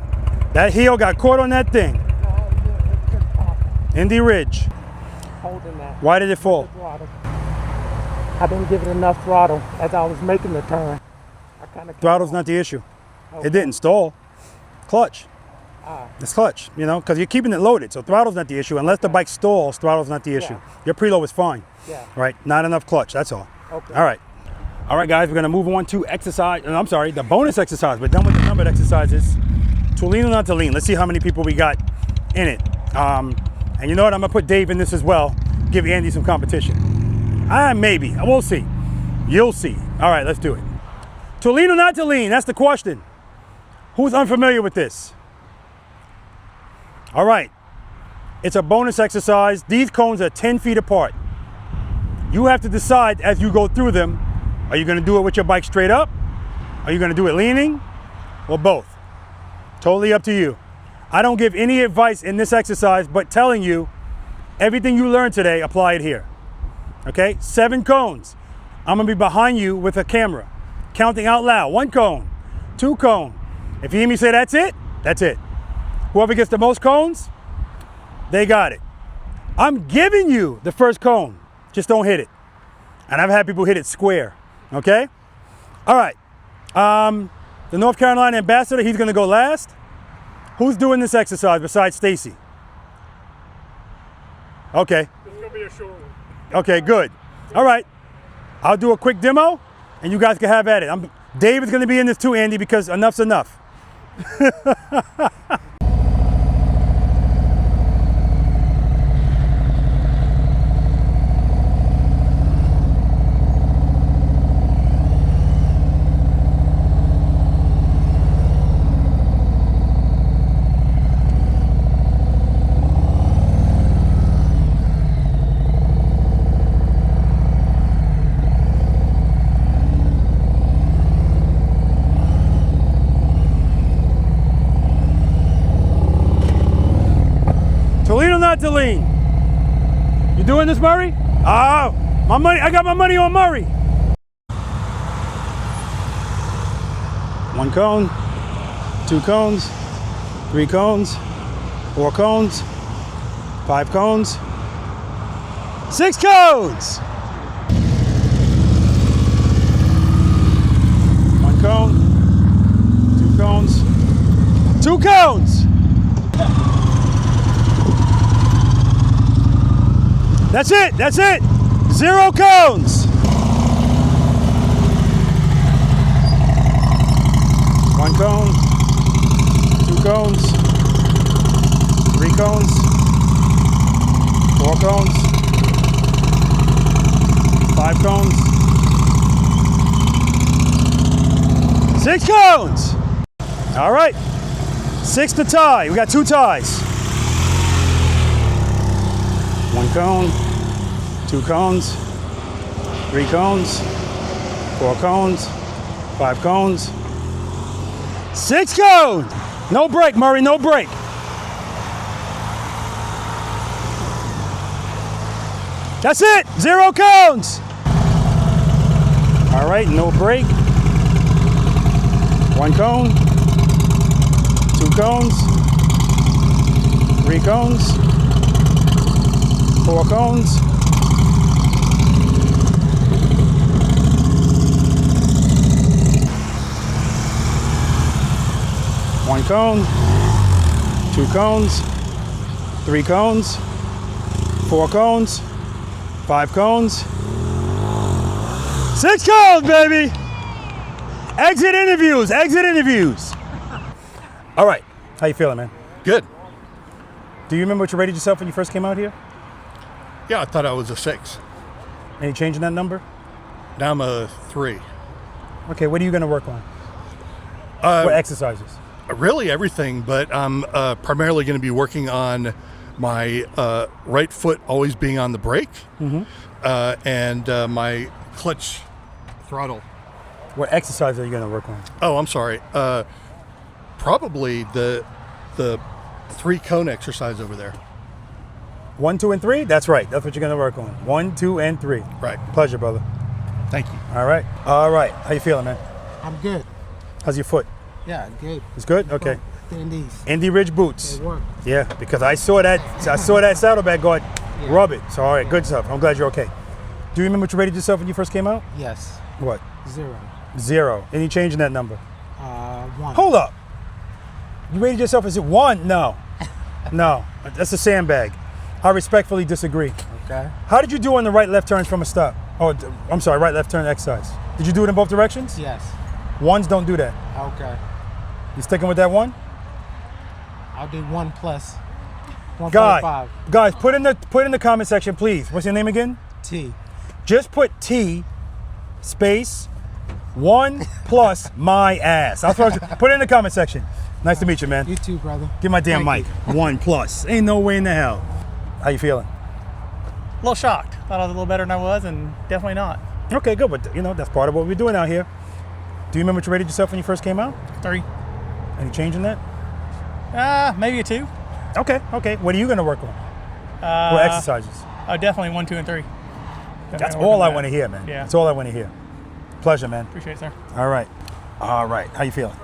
[SPEAKER 3] That heel got caught on that thing. Indy Ridge.
[SPEAKER 14] Holding that.
[SPEAKER 3] Why did it fall?
[SPEAKER 14] I didn't give it enough throttle as I was making the turn.
[SPEAKER 3] Throttle's not the issue. Okay. It didn't stall. Clutch. It's clutch, you know, because you're keeping it loaded. So throttle's not the issue. Unless the bike stalls, throttle's not the issue. Your preload was fine.
[SPEAKER 14] Yeah.
[SPEAKER 3] Right? Not enough clutch, that's all.
[SPEAKER 14] Okay.
[SPEAKER 3] All right. All right, guys, we're going to move on to exercise. I'm sorry, the bonus exercise. We're done with the numbered exercises. To lean or not to lean. Let's see how many people we got in it. And you know what? I'm going to put Dave in this as well. Give Andy some competition. Maybe. We'll see. You'll see. All right, let's do it. To lean or not to lean? That's the question. Who's unfamiliar with this? All right. It's a bonus exercise. These cones are 10 feet apart. You have to decide as you go through them, are you going to do it with your bike straight up? Are you going to do it leaning? Or both? Totally up to you. I don't give any advice in this exercise, but telling you everything you learned today, apply it here. Okay, 7 cones. I'm gonna be behind you with a camera, counting out loud. 1 cone, 2 cone. If you hear me say that's it, that's it. Whoever gets the most cones, they got it. I'm giving you the first cone, just don't hit it. And I've had people hit it square, okay? All right, the North Carolina ambassador, he's gonna go last. Who's doing this exercise besides Stacy? Okay.
[SPEAKER 11] It's gonna be a short one.
[SPEAKER 3] Okay, good. All right. I'll do a quick demo, and you guys can have at it. David's going to be in this too, Andy, because enough's enough. To lean. You doing this, Murray? Oh, my money. I got my money on Murray. 1 cone, 2 cones, 3 cones, 4 cones, 5 cones, 6 cones. 1 cone, 2 cones, 2 cones. That's it, that's it. 0 cones. 1 cone, 2 cones, 3 cones, 4 cones, 5 cones, 6 cones. All right, 6 to tie. We got 2 ties. 1 cone, 2 cones, 3 cones, 4 cones, 5 cones, 6 cones. No break, Murray, no break. That's it, 0 cones. All right, no break. 1 cone, 2 cones, 3 cones, 4 cones, 1 cone, 2 cones, 3 cones, 4 cones, 5 cones, 6 cones, baby. Exit interviews, exit interviews. All right, how you feeling, man?
[SPEAKER 9] Good.
[SPEAKER 3] Do you remember what you rated yourself when you first came out here?
[SPEAKER 9] Yeah, I thought I was a 6.
[SPEAKER 3] Any change in that number?
[SPEAKER 9] Now I'm a 3.
[SPEAKER 3] Okay, what are you going to work on? What exercises?
[SPEAKER 9] Really everything, but I'm primarily going to be working on my right foot always being on the brake, and my clutch throttle.
[SPEAKER 3] What exercise are you going to work on?
[SPEAKER 9] Oh, I'm sorry. Probably the 3 cone exercise over there.
[SPEAKER 3] 1, 2, and 3? That's right. That's what you're going to work on. 1, 2, and 3.
[SPEAKER 9] Right.
[SPEAKER 3] Pleasure, brother.
[SPEAKER 9] Thank you.
[SPEAKER 3] All right. All right. How you feeling, man?
[SPEAKER 14] I'm good.
[SPEAKER 3] How's your foot?
[SPEAKER 14] Yeah, good.
[SPEAKER 3] It's good? Okay.
[SPEAKER 14] Indies.
[SPEAKER 3] Indy Ridge boots.
[SPEAKER 14] They work.
[SPEAKER 3] Yeah, because I saw that saddlebag guard. Yeah. Rub it. So, all right, good stuff. I'm glad you're okay. Do you remember what you rated yourself when you first came out?
[SPEAKER 14] Yes.
[SPEAKER 3] What?
[SPEAKER 14] 0.
[SPEAKER 3] 0. Any change in that number?
[SPEAKER 14] 1.
[SPEAKER 3] Hold up. You rated yourself as 1? No. No. That's a sandbag. I respectfully disagree.
[SPEAKER 14] Okay.
[SPEAKER 3] How did you do on the right-left turns from a stop? Oh, I'm sorry, right-left turn exercise. Did you do it in both directions?
[SPEAKER 14] Yes.
[SPEAKER 3] 1s don't do that.
[SPEAKER 14] Okay.
[SPEAKER 3] You sticking with that 1?
[SPEAKER 14] I'll do 1 plus
[SPEAKER 3] 1.5. Guys, put in the comment section, please. What's your name again?
[SPEAKER 14] T.
[SPEAKER 3] Just put T space 1 plus my ass. Put it in the comment section. Nice to meet you, man.
[SPEAKER 14] You too, brother.
[SPEAKER 3] Give my damn
[SPEAKER 14] Thank
[SPEAKER 3] mic. 1 plus. Ain't no way in the hell. How you feeling?
[SPEAKER 1] A little shocked. Thought I was a little better than I was, and definitely not.
[SPEAKER 3] Okay, good. But, you know, that's part of what we're doing out here. Do you remember what you rated yourself when you first came out?
[SPEAKER 1] 3.
[SPEAKER 3] Any change in that?
[SPEAKER 1] Maybe a 2.
[SPEAKER 3] Okay, okay. What are you going to work on? What exercises?
[SPEAKER 1] Oh, definitely 1, 2, and 3.
[SPEAKER 3] That's all I want to hear, man.
[SPEAKER 1] Yeah.
[SPEAKER 3] That's all I want to hear. Pleasure, man.
[SPEAKER 1] Appreciate it, sir.
[SPEAKER 3] All right. All right. How you feeling?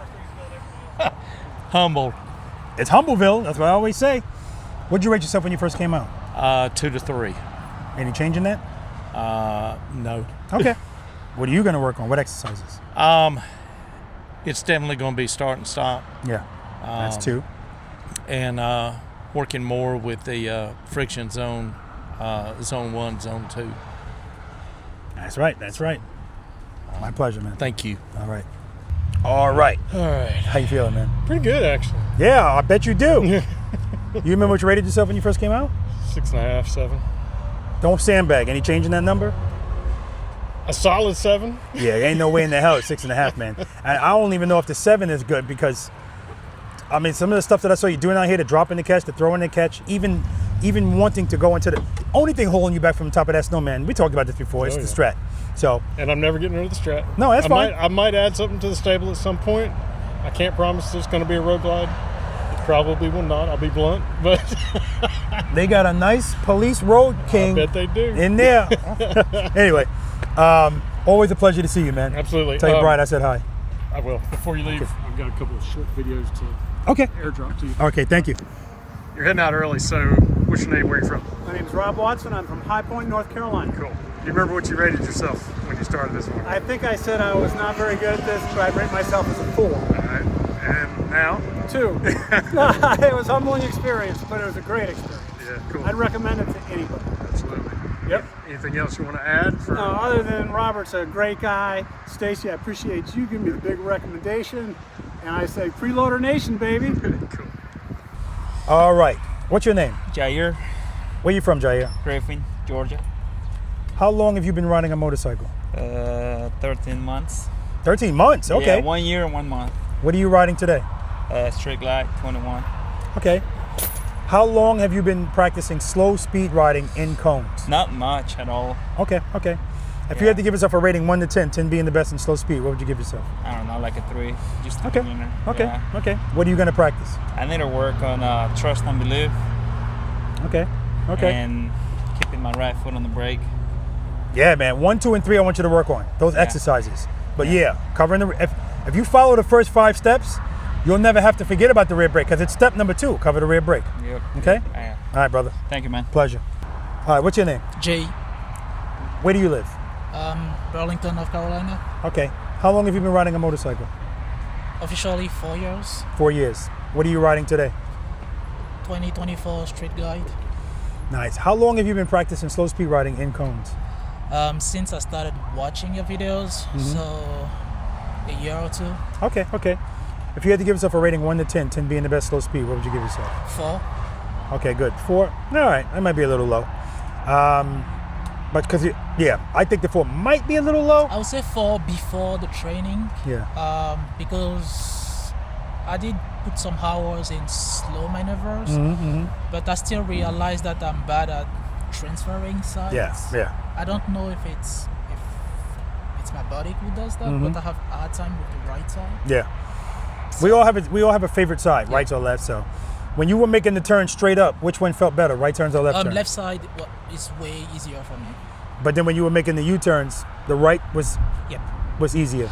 [SPEAKER 1] Humble.
[SPEAKER 3] It's Humbleville. That's what I always say. What'd you rate yourself when you first came out?
[SPEAKER 21] 2 to 3.
[SPEAKER 3] Any change in that?
[SPEAKER 21] No.
[SPEAKER 3] Okay. What are you going to work on? What exercises?
[SPEAKER 21] It's definitely going to be start and stop.
[SPEAKER 3] Yeah. That's 2.
[SPEAKER 21] And working more with the friction zone Zone 1, Zone 2.
[SPEAKER 3] That's right. That's right. My pleasure, man.
[SPEAKER 21] Thank you.
[SPEAKER 3] All right. All right.
[SPEAKER 21] All right.
[SPEAKER 3] How you feeling, man?
[SPEAKER 21] Pretty good, actually.
[SPEAKER 3] Yeah, I bet you do. You remember what you rated yourself when you first came out?
[SPEAKER 21] 6.5, 7.
[SPEAKER 3] Don't sandbag. Any change in that number?
[SPEAKER 21] A solid 7.
[SPEAKER 3] Yeah, ain't no way in the hell it's 6.5, man. And I don't even know if the 7 is good because, I mean, some of the stuff that I saw you doing out here, the drop in the catch, the throw in the catch, even wanting to go into the only thing holding you back from the top of that Snowman, we talked about this before, it's the strat. So,
[SPEAKER 21] and I'm never getting rid of the strat.
[SPEAKER 3] No, that's fine.
[SPEAKER 21] I might add something to the stable at some point. I can't promise there's going to be a road glide. It probably will not. I'll be blunt, but
[SPEAKER 3] they got a nice police road king.
[SPEAKER 21] I bet they do
[SPEAKER 3] in there. Anyway, always a pleasure to see you, man.
[SPEAKER 21] Absolutely.
[SPEAKER 3] Tell your bride I said hi.
[SPEAKER 21] I will. Before you leave, I've got a couple of short videos to airdrop to you.
[SPEAKER 3] Okay, thank you.
[SPEAKER 21] You're heading out early, so what's your name? Where are you from?
[SPEAKER 17] My name's Rob Watson. I'm from High Point, North Carolina.
[SPEAKER 21] Cool. Do you remember what you rated yourself when you started this one?
[SPEAKER 17] I think I said I was not very good at this, but I rate myself as a 4.
[SPEAKER 21] All right. And now?
[SPEAKER 17] 2. It was a humbling experience, but it was a great experience.
[SPEAKER 21] Yeah, cool.
[SPEAKER 17] I'd recommend it to anybody.
[SPEAKER 21] Absolutely.
[SPEAKER 17] Yep.
[SPEAKER 21] Anything else you want to add?
[SPEAKER 17] No, other than Robert's a great guy. Stacy, I appreciate you giving me the big recommendation. And I say, Preloader Nation, baby.
[SPEAKER 21] Cool.
[SPEAKER 3] All right. What's your name?
[SPEAKER 5] Jair.
[SPEAKER 3] Where you from, Jair?
[SPEAKER 5] Griffin, Georgia.
[SPEAKER 3] How long have you been riding a motorcycle?
[SPEAKER 5] 13 months.
[SPEAKER 3] 13 months? Okay.
[SPEAKER 5] Yeah, 1 year and 1 month.
[SPEAKER 3] What are you riding today?
[SPEAKER 5] Street glide, 21.
[SPEAKER 3] Okay. How long have you been practicing slow speed riding in cones?
[SPEAKER 5] Not much at all.
[SPEAKER 3] Okay, okay. If you had to give yourself a rating 1 to 10, 10 being the best in slow speed, what would you give yourself?
[SPEAKER 5] I don't know, like a 3. Just a
[SPEAKER 3] Okay.
[SPEAKER 5] beginner.
[SPEAKER 3] Okay,
[SPEAKER 5] Yeah.
[SPEAKER 3] okay. What are you going to practice?
[SPEAKER 5] I need to work on trust and belief.
[SPEAKER 3] Okay, okay.
[SPEAKER 5] And keeping my right foot on the brake.
[SPEAKER 3] Yeah, man. 1, 2, and 3 I want you to work on. Those exercises. But yeah, covering the... If you follow the first 5 steps, you'll never have to forget about the rear brake because it's step number 2, cover the rear brake.
[SPEAKER 5] Yep.
[SPEAKER 3] Okay?
[SPEAKER 5] Yeah.
[SPEAKER 3] All right, brother.
[SPEAKER 5] Thank you, man.
[SPEAKER 3] Pleasure. All right, what's your name?
[SPEAKER 22] Jay.
[SPEAKER 3] Where do you live?
[SPEAKER 22] Burlington, North Carolina.
[SPEAKER 3] Okay. How long have you been riding a motorcycle?
[SPEAKER 22] Officially 4 years.
[SPEAKER 3] 4 years. What are you riding today?
[SPEAKER 22] 2024 Street Glide.
[SPEAKER 3] Nice. How long have you been practicing slow speed riding in cones?
[SPEAKER 22] Since I started watching your videos, so a year or 2.
[SPEAKER 3] Okay, okay. If you had to give yourself a rating 1 to 10, 10 being the best slow speed, what would you give yourself?
[SPEAKER 22] 4.
[SPEAKER 3] Okay, good. 4. All right, that might be a little low. But because, I think the 4 might be a little low.
[SPEAKER 22] I would say 4 before the training.
[SPEAKER 3] Yeah.
[SPEAKER 22] Because I did put some hours in slow maneuvers, but I still realized that I'm bad at transferring sides.
[SPEAKER 3] Yeah.
[SPEAKER 22] I don't know if it's my body who does that, but I have a hard time with the right side.
[SPEAKER 3] Yeah. So, we all have a favorite side, right or left. So when you were making the turn straight up, which one felt better, right turns or left turns?
[SPEAKER 22] Left side is way easier for me.
[SPEAKER 3] But then when you were making the U-turns, the right was easier.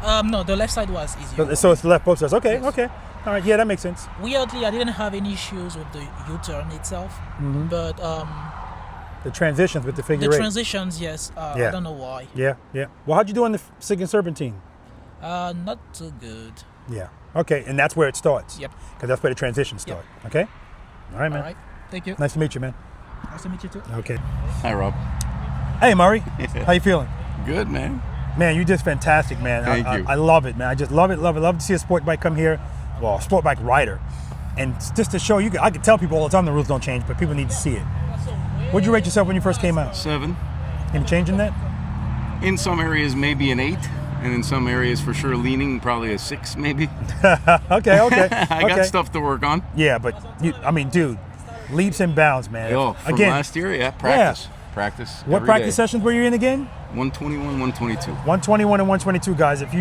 [SPEAKER 22] No, the left side was easier.
[SPEAKER 3] So it's left both sides. Okay, okay. All right, yeah, that makes sense.
[SPEAKER 22] Weirdly, I didn't have any issues with the U-turn itself, but
[SPEAKER 3] the transitions with the figure 8.
[SPEAKER 22] The transitions, yes. I don't know why.
[SPEAKER 3] Yeah. Well, how'd you do on the second Serpentine?
[SPEAKER 22] Not too good.
[SPEAKER 3] Yeah. Okay, and that's where it starts.
[SPEAKER 22] Yep.
[SPEAKER 3] Because that's where the transitions start. Yep. Okay. All right, man.
[SPEAKER 22] All right. Thank you.
[SPEAKER 3] Nice to meet you, man.
[SPEAKER 22] Nice to meet you too.
[SPEAKER 3] Okay.
[SPEAKER 8] Hi, Rob.
[SPEAKER 3] Hey, Murray. How you feeling?
[SPEAKER 8] Good, man.
[SPEAKER 3] Man, you did fantastic, man.
[SPEAKER 8] Thank you.
[SPEAKER 3] I love it, man. I just love it. Love to see a sport bike come here. Well, a sport bike rider. And just to show you, I can tell people all the time the rules don't change, but people need to see it. What'd you rate yourself when you first came out?
[SPEAKER 8] 7.
[SPEAKER 3] Any change in that?
[SPEAKER 8] In some areas, maybe an 8. And in some areas, for sure, leaning probably a 6, maybe.
[SPEAKER 3] Okay.
[SPEAKER 8] I got stuff to work on.
[SPEAKER 3] Yeah, but dude, leaps and bounds, man.
[SPEAKER 8] From last year, practice.
[SPEAKER 3] Yeah.
[SPEAKER 8] Practice.
[SPEAKER 3] What practice sessions were you in again?
[SPEAKER 8] 121, 122.
[SPEAKER 3] 121 and 122, guys. If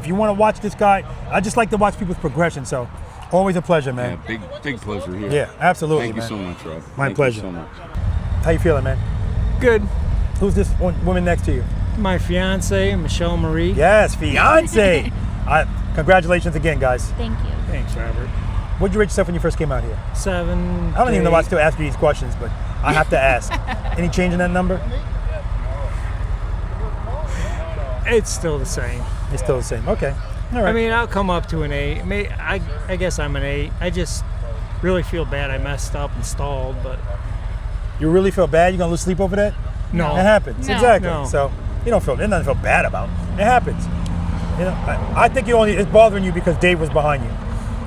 [SPEAKER 3] you want to watch this guy, I just like to watch people's progression. So, always a pleasure, man.
[SPEAKER 8] Yeah, big pleasure here.
[SPEAKER 3] Yeah, absolutely,
[SPEAKER 8] Thank
[SPEAKER 3] man.
[SPEAKER 8] you so much, Rob.
[SPEAKER 3] My pleasure.
[SPEAKER 8] Thank you so much.
[SPEAKER 3] How you feeling, man?
[SPEAKER 10] Good.
[SPEAKER 3] Who's this woman next to you?
[SPEAKER 10] My fiance, Michelle Marie.
[SPEAKER 3] Yes, fiance. Congratulations again, guys.
[SPEAKER 23] Thank you.
[SPEAKER 10] Thanks, Robert.
[SPEAKER 3] What'd you rate yourself when you first came out here?
[SPEAKER 10] 7.
[SPEAKER 3] I don't even know why I still ask you these questions, but I have to ask. Any change in that number?
[SPEAKER 10] It's still the same.
[SPEAKER 3] It's still the same. Okay. All right.
[SPEAKER 10] I mean, I'll come up to an 8. I guess I'm an 8. I just really feel bad I messed up and stalled, but
[SPEAKER 3] you really feel bad? You gonna lose sleep over that?
[SPEAKER 11] No.
[SPEAKER 3] It happens.
[SPEAKER 11] No.
[SPEAKER 3] Exactly.
[SPEAKER 11] No.
[SPEAKER 3] So you don't feel, there's nothing to feel bad about. It happens. You know, I think it's bothering you because Dave was behind you.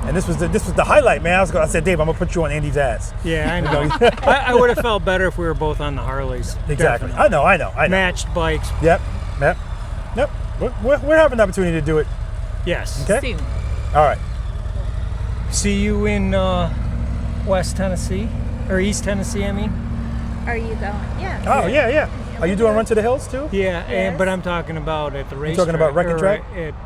[SPEAKER 3] And this was the highlight, man. I said, Dave, I'm gonna put you on Andy's ass.
[SPEAKER 11] Yeah, I know. I would have felt better if we were both on the Harleys.
[SPEAKER 3] Exactly.
[SPEAKER 11] Definitely.
[SPEAKER 3] I know.
[SPEAKER 11] Matched bikes.
[SPEAKER 3] Yep. We're having an opportunity to do it.
[SPEAKER 11] Yes.
[SPEAKER 3] Okay.
[SPEAKER 22] Soon.
[SPEAKER 3] All right.
[SPEAKER 11] See you in West Tennessee or East Tennessee, I mean.
[SPEAKER 7] Are you going? Yeah.
[SPEAKER 3] Oh yeah. Are you doing Run to the Hills too?
[SPEAKER 11] Yeah, but I'm talking about at the race.
[SPEAKER 3] You're talking about Wrecking Track?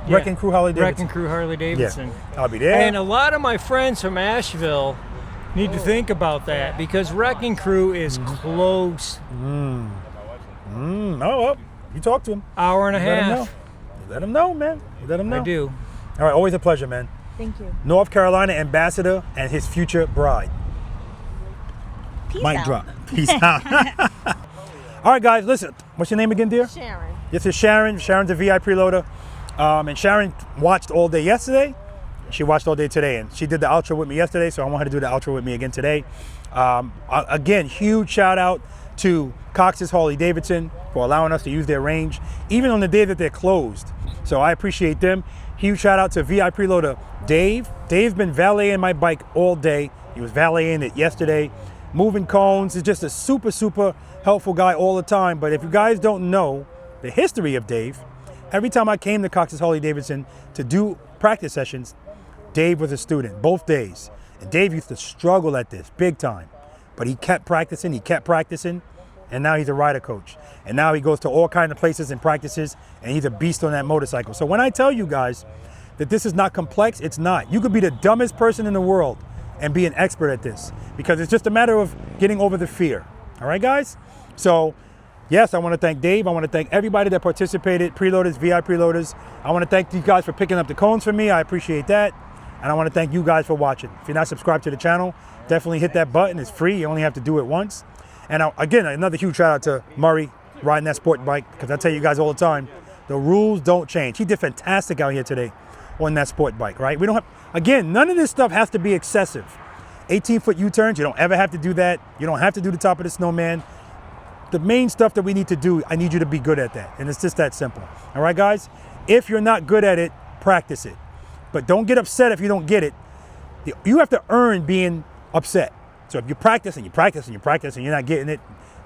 [SPEAKER 3] Wrecking Crew Harley-Davidson.
[SPEAKER 11] Wrecking Crew Harley-Davidson.
[SPEAKER 3] Yeah. I'll be there.
[SPEAKER 11] And a lot of my friends from Asheville need to think about that because Wrecking Crew is close.
[SPEAKER 3] Oh, well, you talk to him.
[SPEAKER 11] Hour and a half.
[SPEAKER 3] Let him know, man. Let him know.
[SPEAKER 11] I do.
[SPEAKER 3] All right, always a pleasure, man.
[SPEAKER 7] Thank you.
[SPEAKER 3] North Carolina ambassador and his future bride.
[SPEAKER 7] Peace
[SPEAKER 3] Mic
[SPEAKER 7] out.
[SPEAKER 3] drop. Peace out. All right, guys, listen. What's your name again, dear?
[SPEAKER 7] Sharon.
[SPEAKER 3] This is Sharon. Sharon's a V.I.Preloader. And Sharon watched all day yesterday. She watched all day today. And she did the outro with me yesterday, so I want her to do the outro with me again today. Again, huge shout out to Cox's Harley-Davidson for allowing us to use their range, even on the day that they're closed. So I appreciate them. Huge shout out to V.I.Preloader Dave. Dave's been valeting my bike all day. He was valeting it yesterday. Moving cones. Is just a super helpful guy all the time. But if you guys don't know the history of Dave, every time I came to Cox's Harley-Davidson to do practice sessions, Dave was a student, both days. And Dave used to struggle at this big time. But he kept practicing, and now he's a rider coach. And now he goes to all kinds of places and practices, and he's a beast on that motorcycle. So when I tell you guys that this is not complex, it's not. You could be the dumbest person in the world and be an expert at this, because it's just a matter of getting over the fear. All right, guys? So, yes, I want to thank Dave. I want to thank everybody that participated, preloaders, V.I.Preloaders. I want to thank you guys for picking up the cones for me. I appreciate that. And I want to thank you guys for watching. If you're not subscribed to the channel, definitely hit that button. It's free. You only have to do it once. And again, another huge shout out to Murray riding that sport bike, because I tell you guys all the time, the rules don't change. He did fantastic out here today on that sport bike, right? We don't have, again, none of this stuff has to be excessive. 18-foot U-turns, you don't ever have to do that. You don't have to do the top of the Snowman. The main stuff that we need to do, I need you to be good at that. And it's just that simple. All right, guys? If you're not good at it, practice it. But don't get upset if you don't get it. You have to earn being upset. So if you practice and you're not getting it,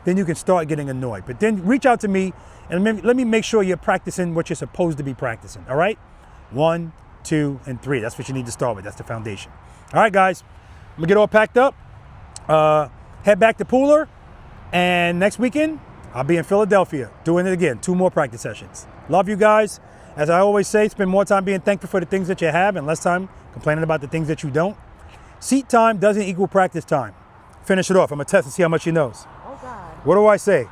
[SPEAKER 3] then you can start getting annoyed. But then reach out to me and let me make sure you're practicing what you're supposed to be practicing. All right? 1, 2, and 3. That's what you need to start with. That's the foundation. All right, guys. I'm gonna get all packed up. Head back to Pooler. And next weekend, I'll be in Philadelphia doing it again. 2 more practice sessions. Love you guys. As I always say, spend more time being thankful for the things that you have and less time complaining about the things that you don't. Seat time doesn't equal practice time. Finish it off. I'm gonna test and see how much he knows.
[SPEAKER 7] Oh God.
[SPEAKER 3] What do I say?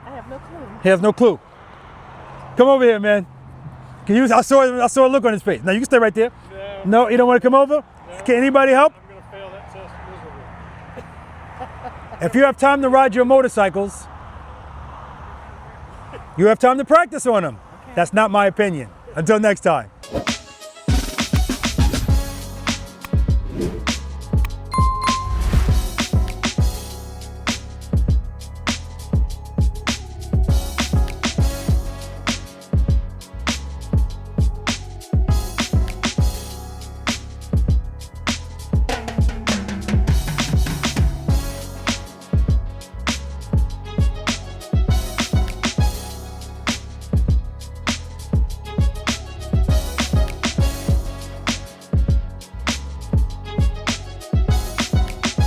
[SPEAKER 7] I have no clue.
[SPEAKER 3] He has no clue. Come over here, man. Can you? I saw a look on his face. Now you can stay right there. No, you don't want to come over? No. Can anybody help?
[SPEAKER 21] I'm gonna fail that test miserably.
[SPEAKER 3] If you have time to ride your motorcycles, you have time to practice on them. Okay. That's not my opinion. Until next time.